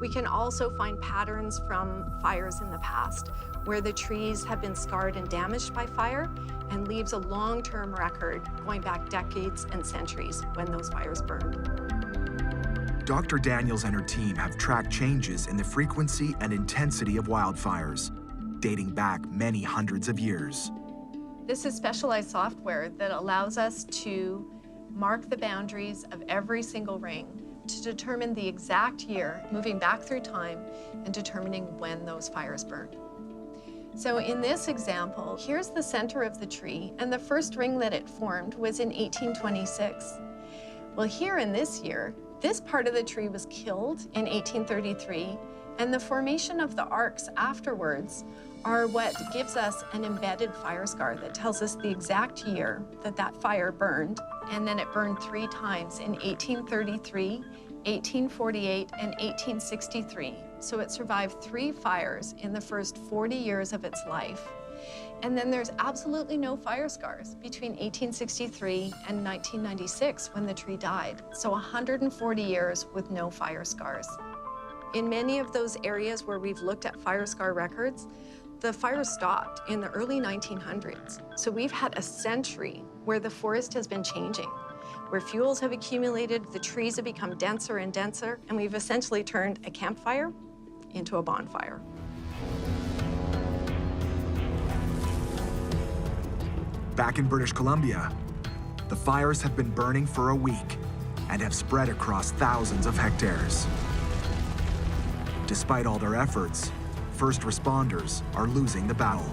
We can also find patterns from fires in the past where the trees have been scarred and damaged by fire and leaves a long-term record going back decades and centuries when those fires burned. Dr. Daniels and her team have tracked changes in the frequency and intensity of wildfires, dating back many hundreds of years. This is specialized software that allows us to mark the boundaries of every single ring to determine the exact year, moving back through time and determining when those fires burned. So in this example, here's the center of the tree, and the first ring that it formed was in 1826. Well, here in this year, this part of the tree was killed in 1833, and the formation of the arcs afterwards are what gives us an embedded fire scar that tells us the exact year that that fire burned, and then it burned 3 times in 1833, 1848, and 1863. So it survived 3 fires in the first 40 years of its life. And then there's absolutely no fire scars between 1863 and 1996 when the tree died. So 140 years with no fire scars. In many of those areas where we've looked at fire scar records, the fire stopped in the early 1900s. So we've had a century where the forest has been changing, where fuels have accumulated, the trees have become denser and denser, and we've essentially turned a campfire into a bonfire. Back in British Columbia, the fires have been burning for a week and have spread across thousands of hectares. Despite all their efforts, first responders are losing the battle.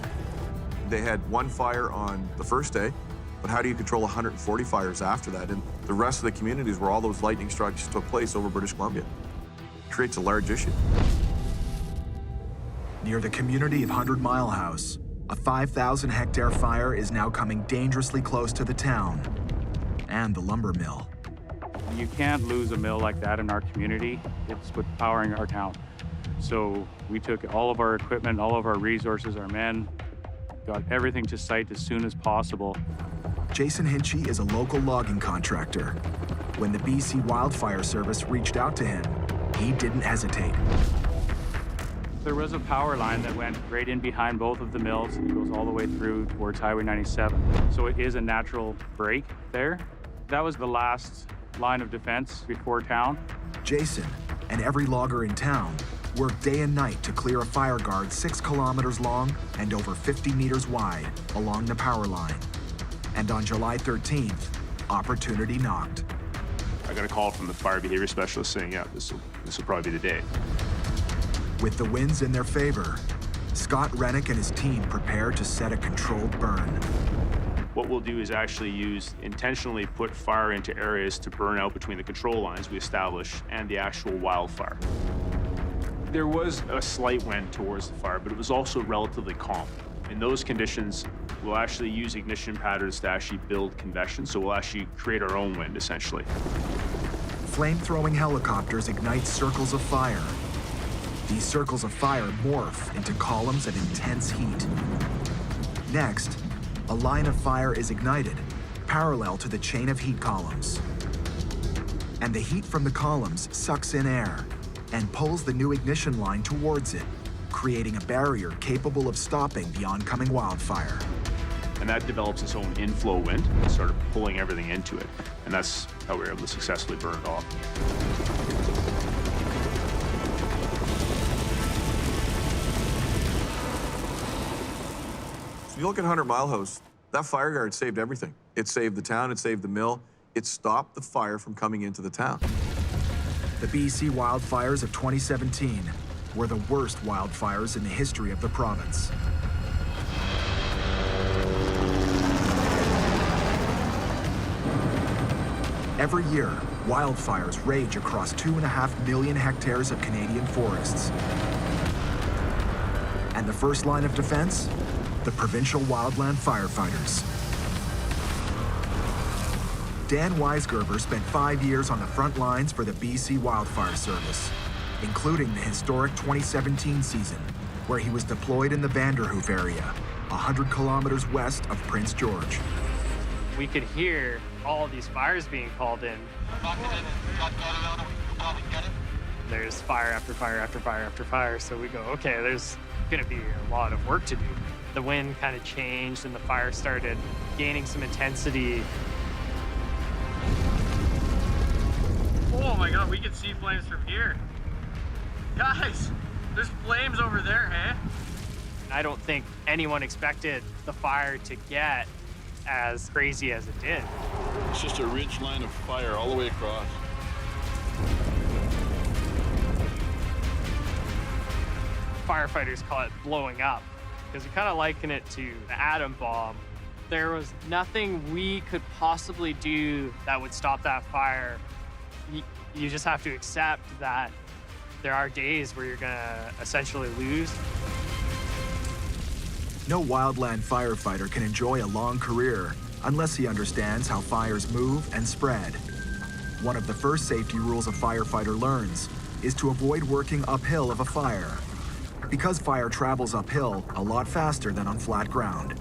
They had 1 fire on the first day, but how do you control 140 fires after that? And the rest of the communities where all those lightning strikes took place over British Columbia creates a large issue. Near the community of 100 Mile House, a 5,000-hectare fire is now coming dangerously close to the town and the lumber mill. You can't lose a mill like that in our community. It's what's powering our town. So we took all of our equipment, all of our resources, our men, got everything to site as soon as possible. Jason Hinchy is a local logging contractor. When the BC Wildfire Service reached out to him, he didn't hesitate. There was a power line that went right in behind both of the mills and goes all the way through towards Highway 97. So it is a natural break there. That was the last line of defense before town. Jason and every logger in town worked day and night to clear a fire guard 6 kilometers long and over 50 meters wide along the power line. And on July 13th, opportunity knocked. I got a call from the fire behavior specialist saying, yeah, this will probably be the day. With the winds in their favor, Scott Rennick and his team prepare to set a controlled burn. What we'll do is actually intentionally put fire into areas to burn out between the control lines we establish and the actual wildfire. There was a slight wind towards the fire, but it was also relatively calm. In those conditions, we'll actually use ignition patterns to actually build convection, so we'll actually create our own wind, essentially. Flame-throwing helicopters ignite circles of fire. These circles of fire morph into columns of intense heat. Next, a line of fire is ignited, parallel to the chain of heat columns. And the heat from the columns sucks in air and pulls the new ignition line towards it, creating a barrier capable of stopping the oncoming wildfire. And that develops its own inflow wind, sort of pulling everything into it. And that's how we were able to successfully burn it off. If you look at 100 Mile House, that fire guard saved everything. It saved the town, it saved the mill, it stopped the fire from coming into the town. The BC wildfires of 2017 were the worst wildfires in the history of the province. Every year, wildfires rage across 2.5 million hectares of Canadian forests. And the first line of defense? The provincial wildland firefighters. Dan Weisgerber spent 5 years on the front lines for the BC Wildfire Service, including the historic 2017 season, where he was deployed in the Vanderhoof area, 100 kilometers west of Prince George. We could hear all these fires being called in. There's fire after fire after fire after fire, so we go, okay, there's gonna be a lot of work to do. The wind kind of changed and the fire started gaining some intensity. Oh my God, we can see flames from here. Guys, there's flames over there, hey? I don't think anyone expected the fire to get as crazy as it did. It's just a ridge line of fire all the way across. Firefighters call it blowing up, because we kind of liken it to the atom bomb. There was nothing we could possibly do that would stop that fire. You just have to accept that there are days where you're gonna essentially lose. No wildland firefighter can enjoy a long career unless he understands how fires move and spread. One of the first safety rules a firefighter learns is to avoid working uphill of a fire, because fire travels uphill a lot faster than on flat ground.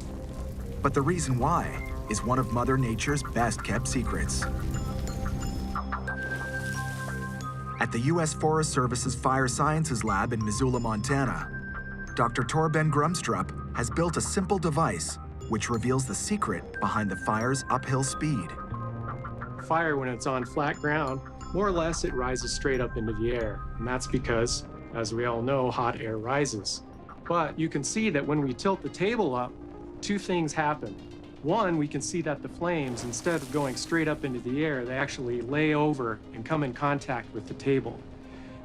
But the reason why is one of Mother Nature's best-kept secrets. At the U.S. Forest Service's Fire Sciences Lab in Missoula, Montana, Dr. Torben Grumstrup has built a simple device which reveals the secret behind the fire's uphill speed. Fire, when it's on flat ground, more or less it rises straight up into the air. And that's because, as we all know, hot air rises. But you can see that when we tilt the table up, two things happen. One, we can see that the flames, instead of going straight up into the air, they actually lay over and come in contact with the table.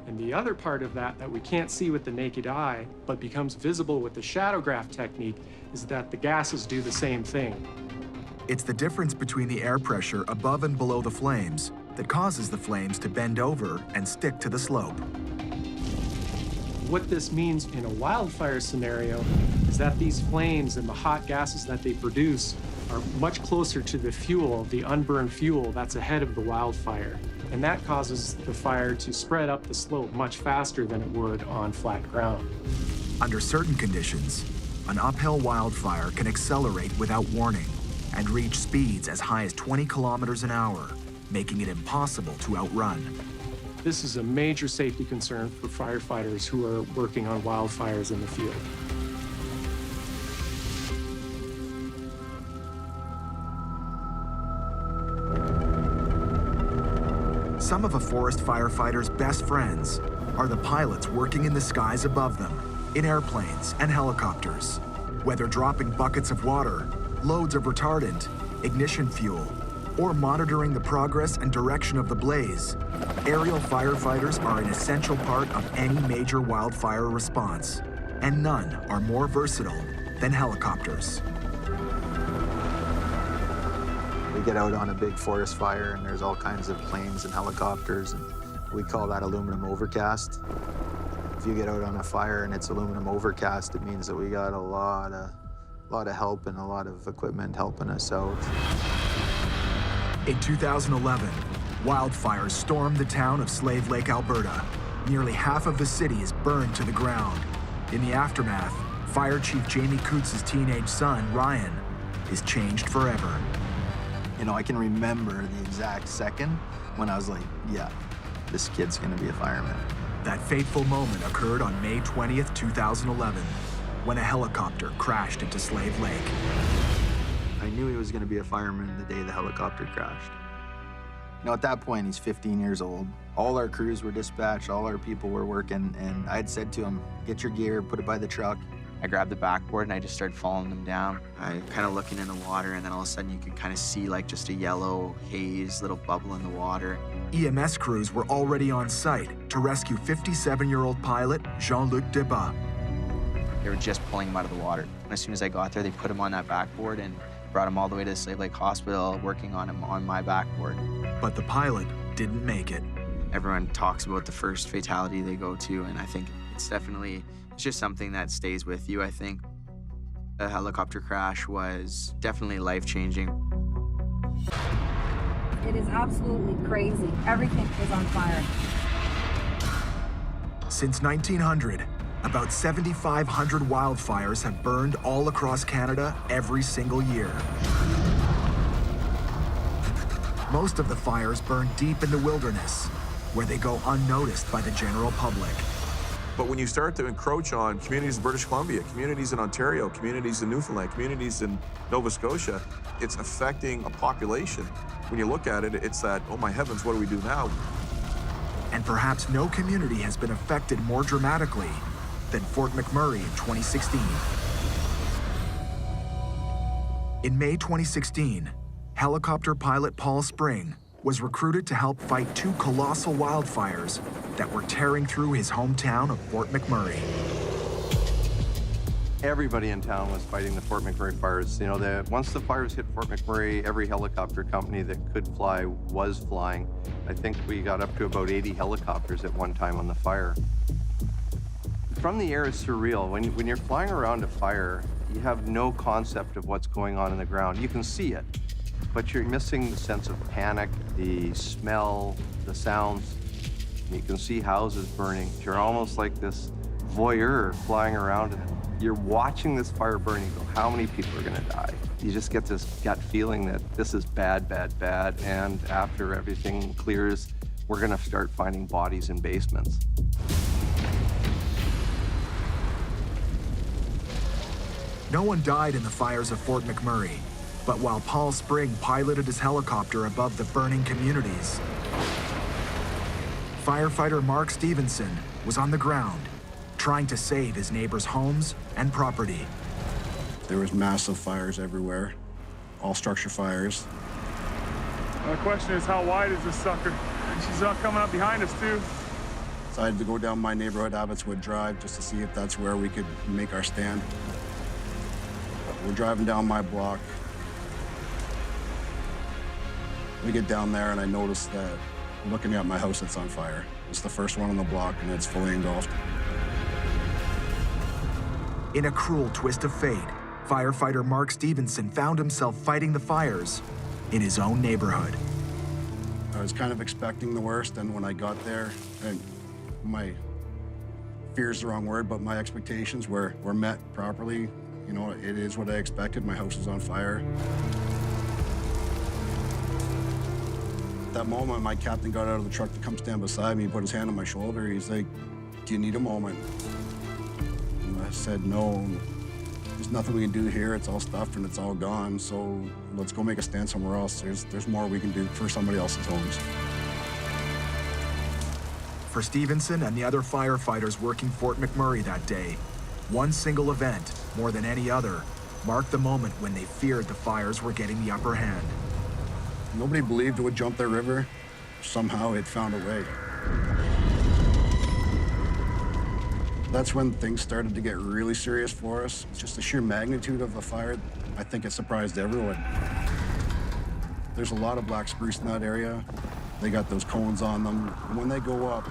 And the other part of that we can't see with the naked eye, but becomes visible with the shadowgraph technique, is that the gases do the same thing. It's the difference between the air pressure above and below the flames that causes the flames to bend over and stick to the slope. What this means in a wildfire scenario is that these flames and the hot gases that they produce are much closer to the fuel, the unburned fuel that's ahead of the wildfire. And that causes the fire to spread up the slope much faster than it would on flat ground. Under certain conditions, an uphill wildfire can accelerate without warning and reach speeds as high as 20 kilometers an hour, making it impossible to outrun. This is a major safety concern for firefighters who are working on wildfires in the field. Some of a forest firefighter's best friends are the pilots working in the skies above them, in airplanes and helicopters. Whether dropping buckets of water, loads of retardant, ignition fuel, or monitoring the progress and direction of the blaze, aerial firefighters are an essential part of any major wildfire response, and none are more versatile than helicopters. We get out on a big forest fire and there's all kinds of planes and helicopters, and we call that aluminum overcast. If you get out on a fire and it's aluminum overcast, it means that we got a lot of help and a lot of equipment helping us out. In 2011, wildfires stormed the town of Slave Lake, Alberta. Nearly half of the city is burned to the ground. In the aftermath, Fire Chief Jamie Coots' teenage son, Ryan, is changed forever. You know, I can remember the exact second when I was like, yeah, this kid's gonna be a fireman. That fateful moment occurred on May 20th, 2011, when a helicopter crashed into Slave Lake. I knew he was gonna be a fireman the day the helicopter crashed. You know, at that point, he's 15 years old. All our crews were dispatched, all our people were working, and I'd said to him, get your gear, put it by the truck. I grabbed the backboard and I just started following them down. I kind of looking in the water, and then all of a sudden you could kind of see like just a yellow haze, little bubble in the water. EMS crews were already on site to rescue 57-year-old pilot Jean-Luc Debat. They were just pulling him out of the water. And as soon as I got there, they put him on that backboard and brought him all the way to the Slave Lake Hospital, working on him on my backboard. But the pilot didn't make it. Everyone talks about the first fatality they go to, and I think it's just something that stays with you, I think. The helicopter crash was definitely life-changing. It is absolutely crazy. Everything is on fire. Since 1900, about 7,500 wildfires have burned all across Canada every single year. Most of the fires burn deep in the wilderness, where they go unnoticed by the general public. But when you start to encroach on communities in British Columbia, communities in Ontario, communities in Newfoundland, communities in Nova Scotia, it's affecting a population. When you look at it, it's that, oh my heavens, what do we do now? And perhaps no community has been affected more dramatically than Fort McMurray in 2016. In May 2016, helicopter pilot Paul Spring was recruited to help fight two colossal wildfires that were tearing through his hometown of Fort McMurray. Everybody in town was fighting the Fort McMurray fires. You know, once the fires hit Fort McMurray, every helicopter company that could fly was flying. I think we got up to about 80 helicopters at one time on the fire. From the air is surreal. When you're flying around a fire, You have no concept of what's going on in the ground. You can see it, but you're missing the sense of panic, the smell, the sounds. You can see houses burning. You're almost like this voyeur flying around, and you're watching this fire burn. You go, how many people are gonna die? You just get this gut feeling that this is bad, bad, bad, and after everything clears, we're gonna start finding bodies in basements. No one died in the fires of Fort McMurray, but while Paul Spring piloted his helicopter above the burning communities, firefighter Mark Stevenson was on the ground, trying to save his neighbors' homes and property. There was massive fires everywhere, all structure fires. The question is, how wide is this sucker? And she's not coming up behind us, too. Decided to go down my neighborhood, Abbotswood Drive, just to see if that's where we could make our stand. We're driving down my block. We get down there and I notice that looking at my house, it's on fire. It's the first one on the block and it's fully engulfed. In a cruel twist of fate, firefighter Mark Stevenson found himself fighting the fires in his own neighborhood. I was kind of expecting the worst, and when I got there, and my fear's the wrong word, but my expectations were met properly. You know, it is what I expected. My house was on fire. At that moment, my captain got out of the truck to come stand beside me, put his hand on my shoulder. He's like, "Do you need a moment?" And I said, "No, there's nothing we can do here. It's all stuffed and it's all gone. So let's go make a stand somewhere else. There's more we can do for somebody else's homes." For Stevenson and the other firefighters working Fort McMurray that day, one single event, more than any other, marked the moment when they feared the fires were getting the upper hand. Nobody believed it would jump their river. Somehow it found a way. That's when things started to get really serious for us. Just the sheer magnitude of the fire, I think it surprised everyone. There's a lot of black spruce in that area. They got those cones on them. And when they go up,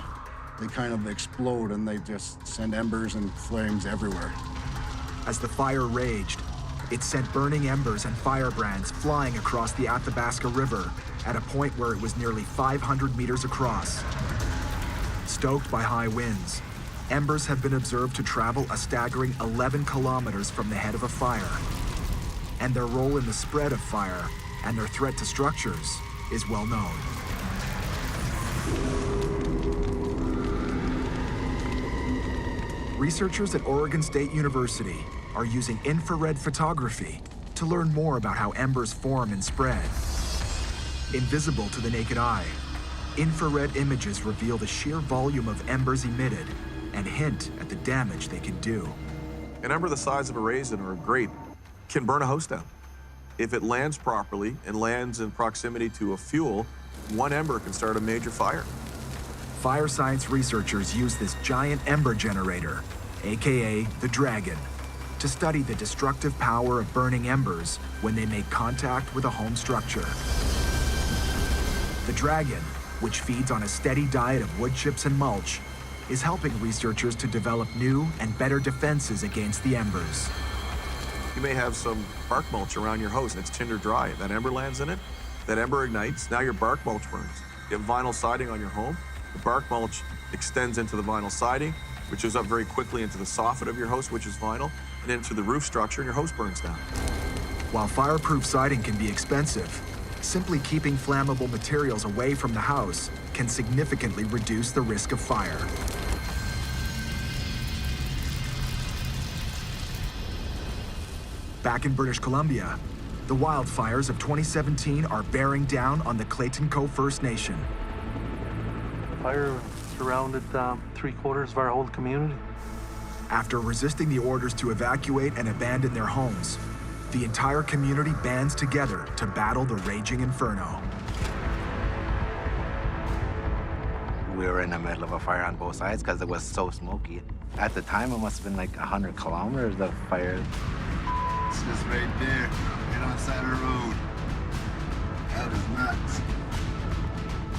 they kind of explode and they just send embers and flames everywhere. As the fire raged, it sent burning embers and firebrands flying across the Athabasca River at a point where it was nearly 500 meters across. Stoked by high winds, embers have been observed to travel a staggering 11 kilometers from the head of a fire. And their role in the spread of fire and their threat to structures is well known. Researchers at Oregon State University are using infrared photography to learn more about how embers form and spread. Invisible to the naked eye, infrared images reveal the sheer volume of embers emitted and hint at the damage they can do. An ember the size of a raisin or a grape can burn a house down. If it lands properly and lands in proximity to a fuel, one ember can start a major fire. Fire science researchers use this giant ember generator, AKA the Dragon, to study the destructive power of burning embers when they make contact with a home structure. The Dragon, which feeds on a steady diet of wood chips and mulch, is helping researchers to develop new and better defenses against the embers. You may have some bark mulch around your house and it's tinder dry. That ember lands in it, that ember ignites, now your bark mulch burns. You have vinyl siding on your home, the bark mulch extends into the vinyl siding, which goes up very quickly into the soffit of your house, which is vinyl, and into the roof structure, and your house burns down. While fireproof siding can be expensive, simply keeping flammable materials away from the house can significantly reduce the risk of fire. Back in British Columbia, the wildfires of 2017 are bearing down on the Clayton Cove First Nation. The fire surrounded 3/4 of our whole community. After resisting the orders to evacuate and abandon their homes, the entire community bands together to battle the raging inferno. We were in the middle of a fire on both sides because it was so smoky. At the time, it must have been like 100 kilometers of fire. It's just right there, right on the side of the road. That is nuts.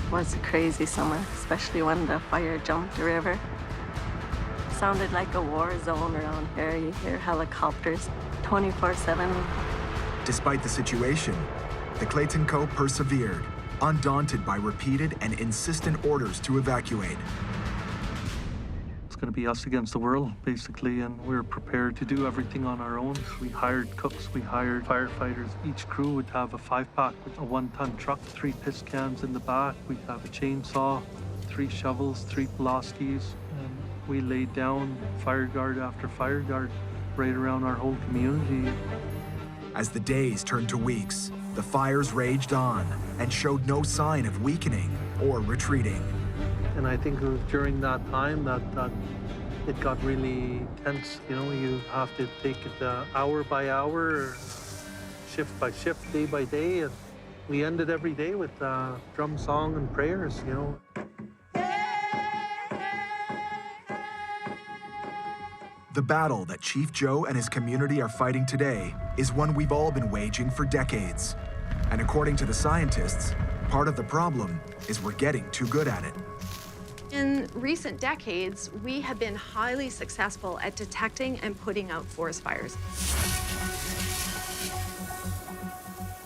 It was a crazy summer, especially when the fire jumped the river. It sounded like a war zone around here. You hear helicopters, 24/7. Despite the situation, the Clayton Co. persevered, undaunted by repeated and insistent orders to evacuate. It's going to be us against the world, basically, and we're prepared to do everything on our own. We hired cooks, we hired firefighters. Each crew would have a 5-pack with a 1-ton truck, 3 piss cans in the back. We'd have a chainsaw, 3 shovels, 3 pulaskis, and we laid down fire guard after fire guard right around our whole community. As the days turned to weeks, the fires raged on and showed no sign of weakening or retreating. And I think it was during that time that it got really tense. You know, you have to take it hour by hour, shift by shift, day by day. And we ended every day with drum song and prayers, you know. The battle that Chief Joe and his community are fighting today is one we've all been waging for decades. And according to the scientists, part of the problem is we're getting too good at it. In recent decades, we have been highly successful at detecting and putting out forest fires.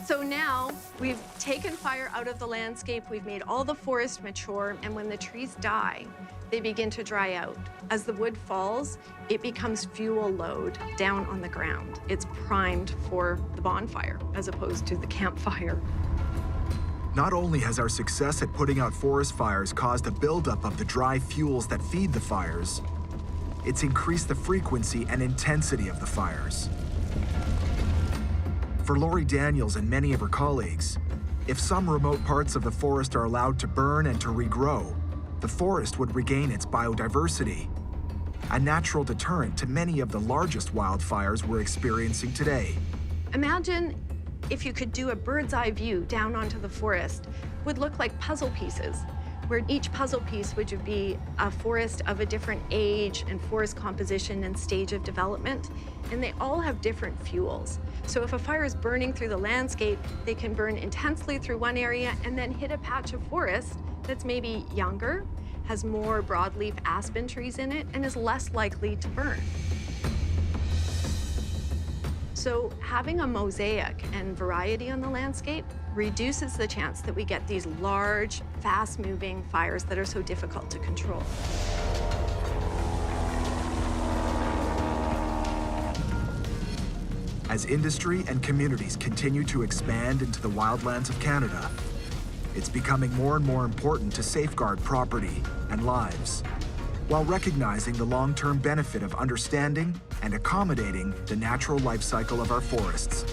So now we've taken fire out of the landscape, we've made all the forest mature, and when the trees die, they begin to dry out. As the wood falls, it becomes fuel load down on the ground. It's primed for the bonfire as opposed to the campfire. Not only has our success at putting out forest fires caused a buildup of the dry fuels that feed the fires, it's increased the frequency and intensity of the fires. For Lori Daniels and many of her colleagues, if some remote parts of the forest are allowed to burn and to regrow, the forest would regain its biodiversity, a natural deterrent to many of the largest wildfires we're experiencing today. Imagine if you could do a bird's eye view down onto the forest. It would look like puzzle pieces, where each puzzle piece would be a forest of a different age and forest composition and stage of development, and they all have different fuels. So if a fire is burning through the landscape, they can burn intensely through one area and then hit a patch of forest that's maybe younger, has more broadleaf aspen trees in it, and is less likely to burn. So having a mosaic and variety on the landscape reduces the chance that we get these large, fast-moving fires that are so difficult to control. As industry and communities continue to expand into the wildlands of Canada, it's becoming more and more important to safeguard property and lives, while recognizing the long-term benefit of understanding and accommodating the natural life cycle of our forests.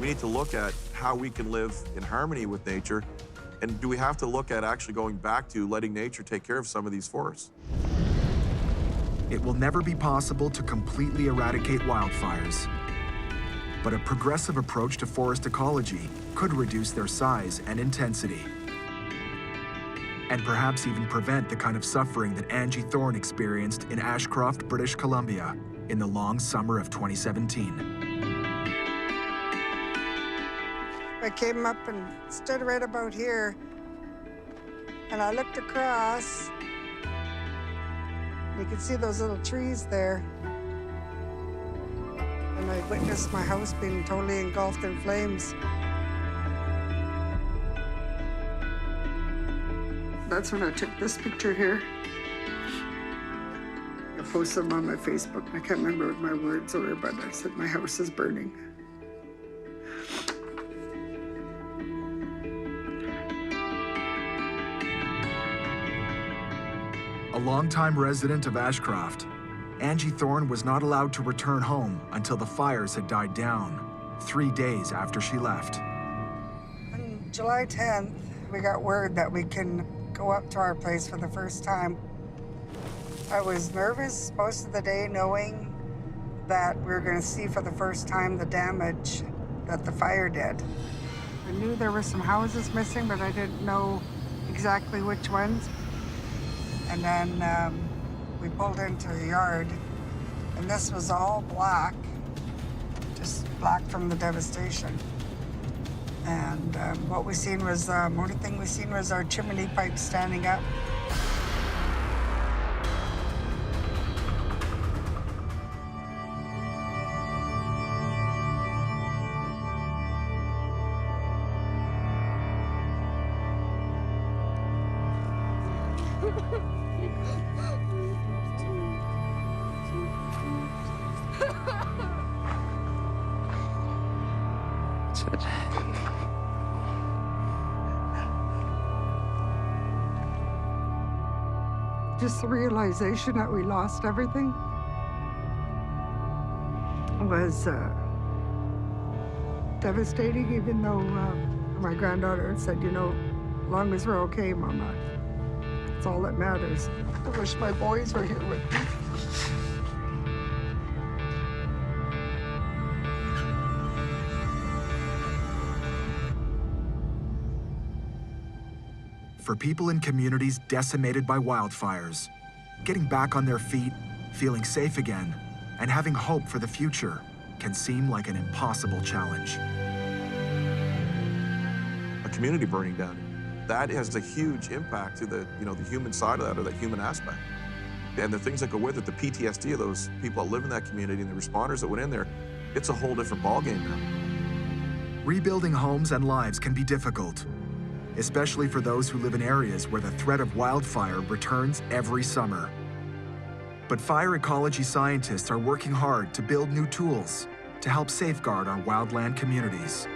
We need to look at how we can live in harmony with nature, and do we have to look at actually going back to letting nature take care of some of these forests? It will never be possible to completely eradicate wildfires, but a progressive approach to forest ecology could reduce their size and intensity, and perhaps even prevent the kind of suffering that Angie Thorne experienced in Ashcroft, British Columbia in the long summer of 2017. I came up and stood right about here, and I looked across. You could see those little trees there. And I witnessed my house being totally engulfed in flames. That's when I took this picture here. I posted them on my Facebook. I can't remember what my words were, but I said my house is burning. A longtime resident of Ashcroft, Angie Thorne was not allowed to return home until the fires had died down, 3 days after she left. On July 10th, we got word that we can go up to our place for the first time. I was nervous most of the day, knowing that we were going to see for the first time the damage that the fire did. I knew there were some houses missing, but I didn't know exactly which ones. And then we pulled into the yard, and this was all black, just black from the devastation. And what we seen was, only thing we seen was our chimney pipe standing up. That's it. Just the realization that we lost everything was devastating, even though my granddaughter said, you know, as long as we're okay, Mama, that's all that matters. I wish my boys were here with me. For people in communities decimated by wildfires, getting back on their feet, feeling safe again, and having hope for the future can seem like an impossible challenge. A community burning down, that has a huge impact to the, the human side of that, or the human aspect. And the things that go with it, the PTSD of those people that live in that community and the responders that went in there, it's a whole different ballgame now. Rebuilding homes and lives can be difficult, especially for those who live in areas where the threat of wildfire returns every summer. But fire ecology scientists are working hard to build new tools to help safeguard our wildland communities.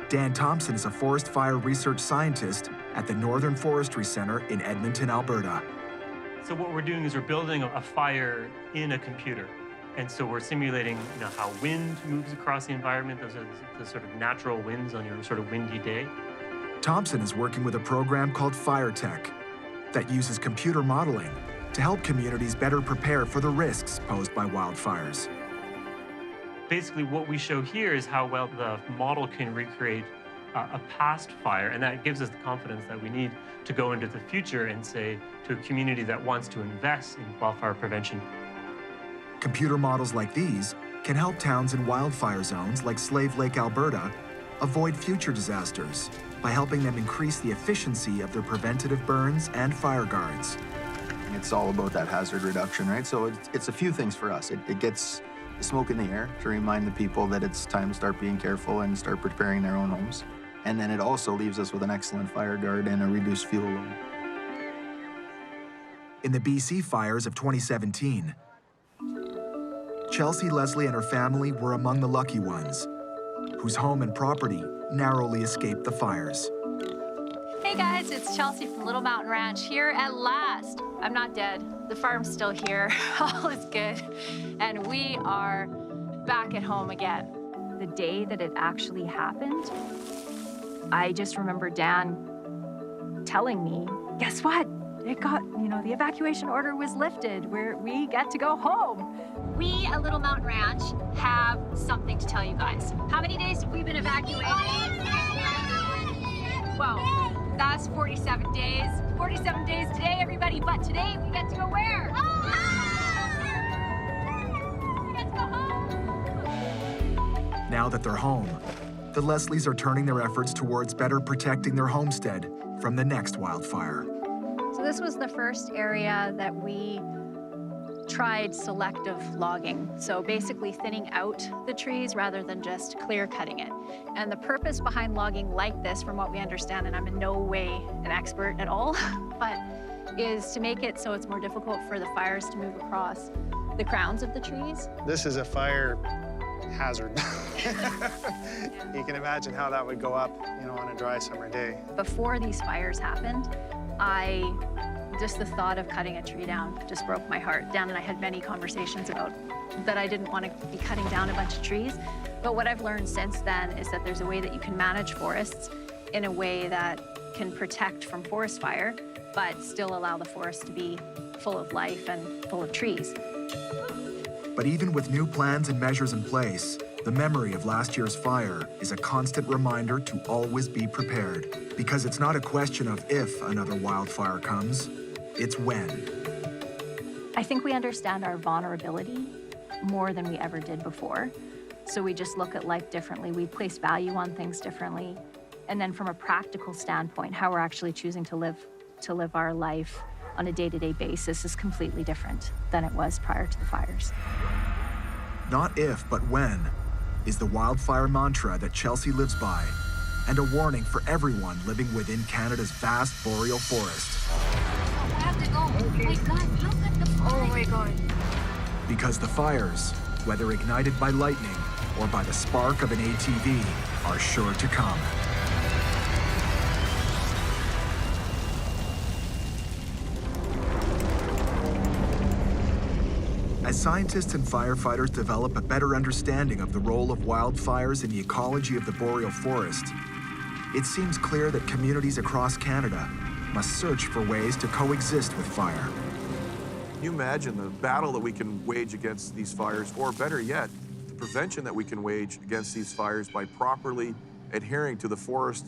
Dan Thompson is a forest fire research scientist at the Northern Forestry Center in Edmonton, Alberta. So what we're doing is we're building a fire in a computer. And so we're simulating how wind moves across the environment. Those are the sort of natural winds on your sort of windy day. Thompson is working with a program called FireTech that uses computer modeling to help communities better prepare for the risks posed by wildfires. Basically, what we show here is how well the model can recreate a past fire, and that gives us the confidence that we need to go into the future and say to a community that wants to invest in wildfire prevention. Computer models like these can help towns in wildfire zones like Slave Lake, Alberta, avoid future disasters by helping them increase the efficiency of their preventative burns and fire guards. It's all about that hazard reduction, right? So it's a few things for us. It gets the smoke in the air to remind the people that it's time to start being careful and start preparing their own homes. And then it also leaves us with an excellent fire guard and a reduced fuel load. In the BC fires of 2017, Chelsea Leslie and her family were among the lucky ones, whose home and property narrowly escaped the fires. Hey guys, it's Chelsea from Little Mountain Ranch here at last. I'm not dead. The farm's still here. All is good. And we are back at home again. The day that it actually happened, I just remember Dan telling me, guess what? It got, the evacuation order was lifted. We get to go home. We at Little Mountain Ranch have something to tell you guys. How many days have we been evacuated? Well, that's 47 days. 47 days today, everybody, but today we get to go where? We get to go home. Now that they're home, the Leslies are turning their efforts towards better protecting their homestead from the next wildfire. So this was the first area that we tried selective logging. So basically thinning out the trees rather than just clear cutting it. And the purpose behind logging like this, from what we understand, and I'm in no way an expert at all, but is to make it so it's more difficult for the fires to move across the crowns of the trees. This is a fire hazard. You can imagine how that would go up, on a dry summer day. Before these fires happened, just the thought of cutting a tree down just broke my heart. Dan and I had many conversations about that I didn't want to be cutting down a bunch of trees. But what I've learned since then is that there's a way that you can manage forests in a way that can protect from forest fire, but still allow the forest to be full of life and full of trees. But even with new plans and measures in place, the memory of last year's fire is a constant reminder to always be prepared. Because it's not a question of if another wildfire comes, it's when. I think we understand our vulnerability more than we ever did before. So we just look at life differently. We place value on things differently. And then from a practical standpoint, how we're actually choosing to live our life on a day-to-day basis is completely different than it was prior to the fires. Not if, but when, is the wildfire mantra that Chelsea lives by and a warning for everyone living within Canada's vast boreal forest. We have to go. Oh my God, look at the fire. Oh my God. Because the fires, whether ignited by lightning or by the spark of an ATV, are sure to come. As scientists and firefighters develop a better understanding of the role of wildfires in the ecology of the boreal forest, it seems clear that communities across Canada must search for ways to coexist with fire. Can you imagine the battle that we can wage against these fires, or better yet, the prevention that we can wage against these fires by properly adhering to the forest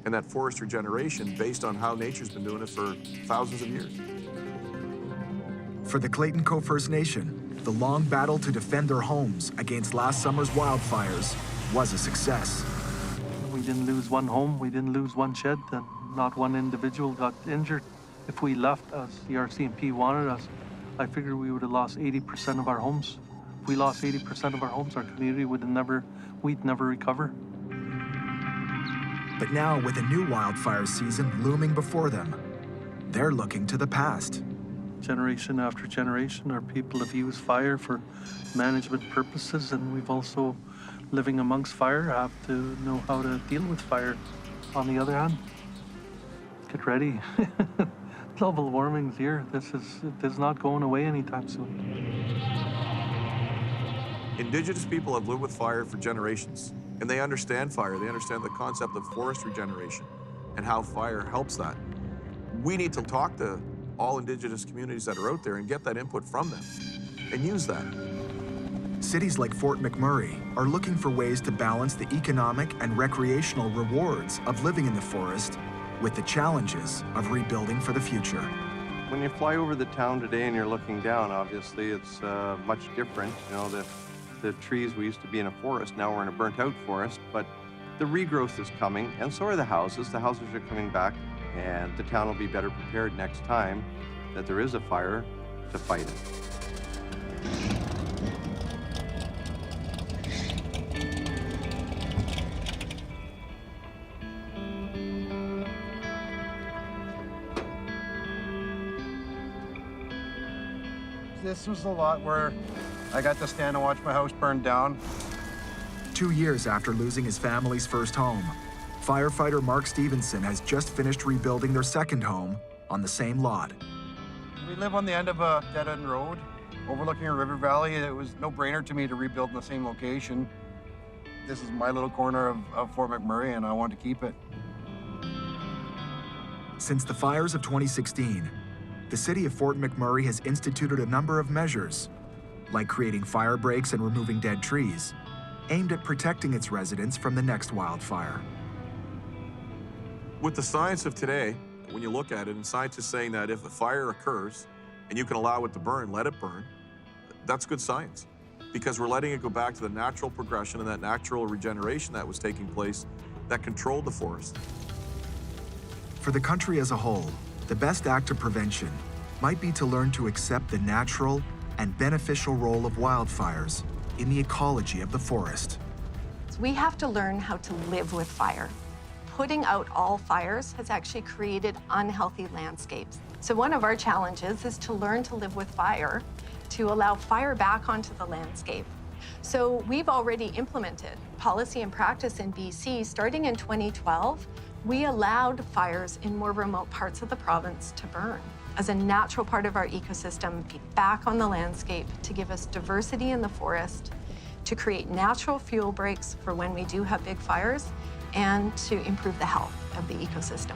and that forest regeneration based on how nature's been doing it for thousands of years? For the Clayton Cove First Nation, the long battle to defend their homes against last summer's wildfires was a success. We didn't lose one home, we didn't lose one shed, and not one individual got injured. If we left as the RCMP wanted us, I figure we would have lost 80% of our homes. If we lost 80% of our homes, our community we'd never recover. But now, with a new wildfire season looming before them, they're looking to the past. Generation after generation, our people have used fire for management purposes, and we've also, living amongst fire, have to know how to deal with fire. On the other hand, get ready. Global warming's here. This is not going away anytime soon. Indigenous people have lived with fire for generations, and they understand fire. They understand the concept of forest regeneration and how fire helps that. We need to talk to all Indigenous communities that are out there and get that input from them and use that. Cities like Fort McMurray are looking for ways to balance the economic and recreational rewards of living in the forest with the challenges of rebuilding for the future. When you fly over the town today and you're looking down, obviously it's much different. You know, the trees, we used to be in a forest, now we're in a burnt out forest, but the regrowth is coming, and so are the houses. The houses are coming back, and the town will be better prepared next time that there is a fire to fight it. This was a lot where I got to stand and watch my house burn down. 2 years after losing his family's first home, firefighter Mark Stevenson has just finished rebuilding their second home on the same lot. We live on the end of a dead-end road overlooking a river valley. It was no-brainer to me to rebuild in the same location. This is my little corner of Fort McMurray, and I want to keep it. Since the fires of 2016, the city of Fort McMurray has instituted a number of measures, like creating fire breaks and removing dead trees, aimed at protecting its residents from the next wildfire. With the science of today, when you look at it, and scientists saying that if a fire occurs and you can allow it to burn, let it burn, that's good science. Because we're letting it go back to the natural progression and that natural regeneration that was taking place that controlled the forest. For the country as a whole, the best act of prevention might be to learn to accept the natural and beneficial role of wildfires in the ecology of the forest. We have to learn how to live with fire. Putting out all fires has actually created unhealthy landscapes. So one of our challenges is to learn to live with fire, to allow fire back onto the landscape. So we've already implemented policy and practice in BC. Starting in 2012, we allowed fires in more remote parts of the province to burn as a natural part of our ecosystem, back on the landscape to give us diversity in the forest, to create natural fuel breaks for when we do have big fires, and to improve the health of the ecosystem.